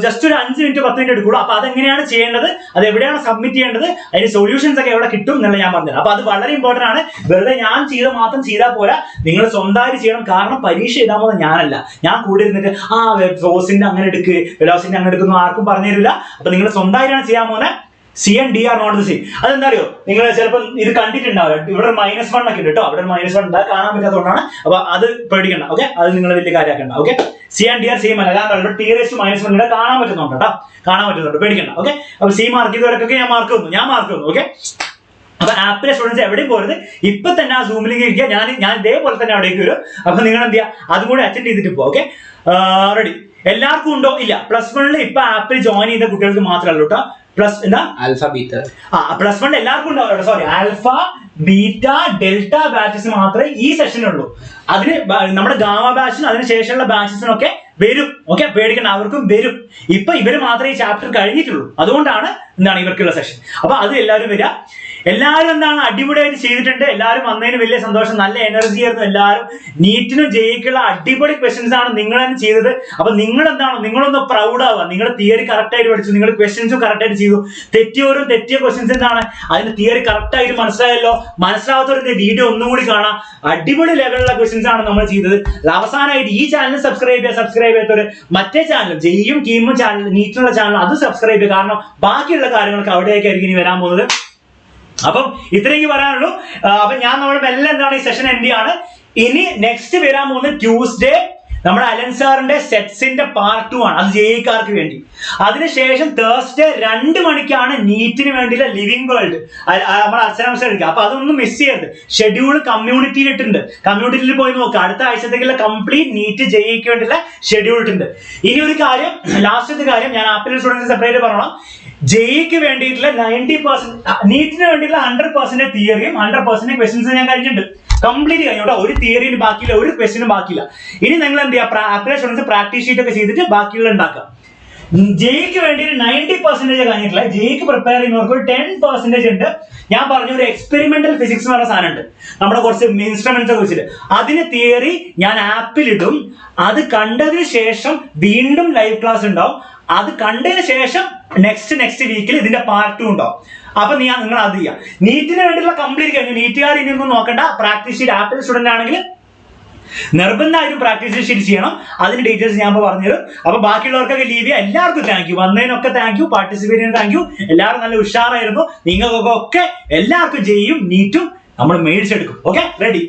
ജസ്റ്റ് ഒരു 5 മിനിറ്റ് 10 മിനിറ്റ് എടുക്കുള്ളൂ. അപ്പൊ അതെങ്ങനെയാണ് ചെയ്യേണ്ടത്, അത് എവിടെയാണ് സബ്മിറ്റ് ചെയ്യേണ്ടത്, അതിന്റെ സൊല്യൂഷൻസ് ഒക്കെ എവിടെ കിട്ടും എന്നുള്ള ഞാൻ പറഞ്ഞത്. അപ്പൊ അത് വളരെ ഇമ്പോർട്ടന്റ് ആണ്. വെറുതെ ഞാൻ മാത്രം ചെയ്താൽ പോരാ, നിങ്ങൾ സ്വന്തമായിട്ട് ചെയ്യണം. കാരണം പരീക്ഷ എഴുതാൻ പോകുന്നത് ഞാനല്ല, ഞാൻ കൂടെ ഇരുന്നിട്ട് റോസിന്റെ അങ്ങനെ എടുക്ക്, വെലോസിന്റെ അങ്ങനെ എടുക്കുന്നു ആർക്കും പറഞ്ഞു തരില്ല. അപ്പൊ നിങ്ങൾ സ്വന്തമായിട്ടാണ് ചെയ്യാൻ പോകുന്നത്. CNDR not the same. അതെന്താ അറിയോ, നിങ്ങൾ ചിലപ്പോൾ ഇത് കണ്ടിട്ടുണ്ടാവില്ല. ഇവിടെ -1 ഒക്കെ ഉണ്ട് കേട്ടോ, അവിടെ -1 ഉണ്ട്, കാണാൻ പറ്റാത്തതുകൊണ്ടാണ്. അപ്പൊ അത് പേടിക്കണ്ട. ഓക്കെ, അത് നിങ്ങൾ വലിയ കാര്യമാക്കണ്ട. ഓക്കെ, CNDR സെയിം അല്ല, കാരണം ഇവിടെ T⁻⁻1 കാണാൻ പറ്റുന്നുണ്ട് കേട്ടോ, കാണാൻ പറ്റുന്നുണ്ട്, പേടിക്കണ്ട. ഓക്കെ, അപ്പൊ C മാർക്ക് ചെയ്തവർക്കൊക്കെ ഞാൻ മാർക്ക് വന്നു. ഓക്കെ, അപ്പൊ ആപ്പിലെ സ്റ്റുഡൻസ് എവിടെയും പോരുത്, ഇപ്പൊ തന്നെ ആ സൂമിലേക്ക് ഇരിക്കുക. ഞാൻ ഇതേപോലെ തന്നെ അവിടേക്ക് വരും. അപ്പൊ നിങ്ങൾ എന്ത് ചെയ്യുക, അതും കൂടി അറ്റൻഡ് ചെയ്തിട്ട് പോകും. Okay, ready? എല്ലാവർക്കും ഉണ്ടോ? ഇല്ല, +1 ഇപ്പൊ ആപ്പിൽ ജോയിൻ ചെയ്ത കുട്ടികൾക്ക് മാത്രമല്ല കേട്ടോ. ആൽഫ ബീറ്റ +1 എല്ലാവർക്കും ഉണ്ടാവും. Sorry, alpha beta delta batches മാത്രമേ ഈ സെഷനുള്ളൂ. അതിന് നമ്മുടെ ഗാമ ബാച്ചിനും അതിനുശേഷമുള്ള ബാച്ചസിനൊക്കെ വരും. ഓക്കെ, പേടിക്കണം, അവർക്കും വരും. ഇപ്പൊ ഇവര് മാത്രമേ ഈ ചാപ്റ്റർ കഴിഞ്ഞിട്ടുള്ളൂ. അതുകൊണ്ടാണ് ഇവർക്കുള്ള സെഷൻ. അപ്പൊ അത് എല്ലാവരും വരിക. എല്ലാവരും എന്താണ് അടിപൊളിയായിട്ട് ചെയ്തിട്ടുണ്ട്. എല്ലാവരും വന്നതിന് വലിയ സന്തോഷം, നല്ല എനർജി ആയിരുന്നു. എല്ലാവരും നീറ്റിനും ജെയ്ക്കുള്ള അടിപൊളി ക്വസ്റ്റ്യൻസ് ആണ് നിങ്ങൾ തന്നെ ചെയ്തത്. അപ്പൊ നിങ്ങൾ എന്താണ്, നിങ്ങളൊന്ന് പ്രൗഡ് ആവുക. നിങ്ങൾ തിയറി കറക്റ്റ് ആയിട്ട് പഠിച്ചു, നിങ്ങൾ ക്വസ്റ്റ്യൻസും കറക്റ്റ് ആയിട്ട് ചെയ്തു. തെറ്റിയ ക്വസ്റ്റ്യൻസ് എന്താണ്, അതിന്റെ തിയറി കറക്റ്റ് ആയിട്ട് മനസ്സിലായല്ലോ. മനസ്സിലാവാത്തവരുടെ വീഡിയോ ഒന്നും കൂടി കാണാം. അടിപൊളി ലെവലുള്ള ക്വസ്റ്റ്യൻസ് ആണ് നമ്മൾ ചെയ്തത്. അവസാനമായിട്ട് ഈ ചാനൽ സബ്സ്ക്രൈബ് ചെയ്യാത്തവർ മറ്റേ ചാനൽ ജെയ്യും കീമും ചാനൽ, നീറ്റിനുള്ള ചാനൽ അത് സബ്സ്ക്രൈബ് ചെയ്യുക. കാരണം ബാക്കിയുള്ള കാര്യങ്ങൾക്ക് അവിടേക്കായിരിക്കും ഇനി വരാൻ പോകുന്നത്. അപ്പം ഇത്രയും പറയാനുള്ളൂ. അപ്പൊ ഞാൻ നമ്മുടെ മെല്ലെ എന്താണ് ഈ സെഷൻ എൻഡ് ആണ്. ഇനി നെക്സ്റ്റ് വരാൻ പോകുന്നത് ട്യൂസ്ഡേ നമ്മുടെ അലൻ സാറിന്റെ സെറ്റ്സിന്റെ പാർട്ട് 2 ആണ്. അത് ജെയ്ക്കാർക്ക് വേണ്ടി. അതിനുശേഷം തേഴ്സ്ഡേ 2 മണിക്കാണ് നീറ്റിന് വേണ്ടിയുള്ള ലിവിംഗ് വേൾഡ് നമ്മുടെ അച്ഛനംശം എടുക്കുക. അപ്പൊ അതൊന്നും മിസ് ചെയ്യരുത്. ഷെഡ്യൂൾ കമ്മ്യൂണിറ്റിയിൽ ഇട്ടുണ്ട്, കമ്മ്യൂണിറ്റിയിൽ പോയി നോക്കുക. അടുത്ത ആഴ്ചത്തേക്കുള്ള കംപ്ലീറ്റ് നീറ്റ് ജെയ്ക്ക് വേണ്ടിയുള്ള ഷെഡ്യൂൾ ഇട്ടുണ്ട്. ഇനി ഒരു കാര്യം, ലാസ്റ്റത്തെ കാര്യം ഞാൻ ആപ്പിൾ സ്റ്റുഡൻസ് സെപ്പറേറ്റ് പറയണം. ജെയ്ക്ക് വേണ്ടിയിട്ടുള്ള 90%, നീറ്റിന് വേണ്ടിയിട്ടുള്ള 100% തിയറിയും 100% ക്വസ്റ്റ്യൻസും ഞാൻ കഴിഞ്ഞിട്ടുണ്ട്. കംപ്ലീറ്റ് കഴിഞ്ഞു കേട്ടോ. ഒരു തിയറിയിൽ ബാക്കിയില്ല, ഒരു ക്വസ്റ്റ്യനും ബാക്കിയില്ല. ഇനി നിങ്ങൾ എന്ത് ചെയ്യുക, ആപ്പിലെ സ്റ്റുഡൻസ് പ്രാക്ടീസ് ഷീറ്റ് ഒക്കെ ചെയ്തിട്ട് ബാക്കിയുള്ള ഉണ്ടാക്കുക. ജെയ്ക്ക് വേണ്ടി 90% കഴിഞ്ഞിട്ടില്ല. ജെയ്ക്ക് പ്രിപ്പയർ ചെയ്യുന്നവർക്ക് ഒരു 10% ഉണ്ട്. ഞാൻ പറഞ്ഞ ഒരു എക്സ്പെരിമെന്റൽ ഫിസിക്സ് എന്ന് പറഞ്ഞ സാധനം ഉണ്ട്, നമ്മുടെ കുറച്ച് ഇൻസ്ട്രുമെന്റ്സ് ഒക്കെ വെച്ചിട്ട്. അതിന് തിയറി ഞാൻ ആപ്പിലിടും. അത് കണ്ടതിന് ശേഷം വീണ്ടും ലൈവ് ക്ലാസ് ഉണ്ടാവും. അത് കണ്ടതിന് ശേഷം നെക്സ്റ്റ് വീക്കിൽ ഇതിന്റെ പാർട്ട് 2 ഉണ്ടാവും. അപ്പൊ നിങ്ങൾ അത് ചെയ്യാം. നീറ്റിന് വേണ്ടിയുള്ള കംപ്ലീറ്റ് കഴിഞ്ഞു. നീറ്റുകാർ ഇനി ഒന്നും നോക്കണ്ട. പ്രാക്ടീസ് ഷീറ്റ് ആപ്പിൾ സ്റ്റുഡന്റ് ആണെങ്കിൽ നിർബന്ധമായിട്ടും പ്രാക്ടീസ് ഷീറ്റ് ചെയ്യണം. അതിന്റെ ഡീറ്റെയിൽസ് ഞാൻ പറഞ്ഞുതരും. അപ്പൊ ബാക്കിയുള്ളവർക്കൊക്കെ ലീവ് ചെയ്യാം. എല്ലാവർക്കും താങ്ക് യു, വന്നതിനൊക്കെ താങ്ക് യു, പാർട്ടിസിപ്പേറ്റ് ചെയ്യുന്ന താങ്ക് യു. എല്ലാവരും നല്ല ഉഷാറായിരുന്നു. നിങ്ങൾക്കൊക്കെ എല്ലാവർക്കും ജെയ്യും നീറ്റും നമ്മൾ മേടിച്ചെടുക്കും. Okay, ready?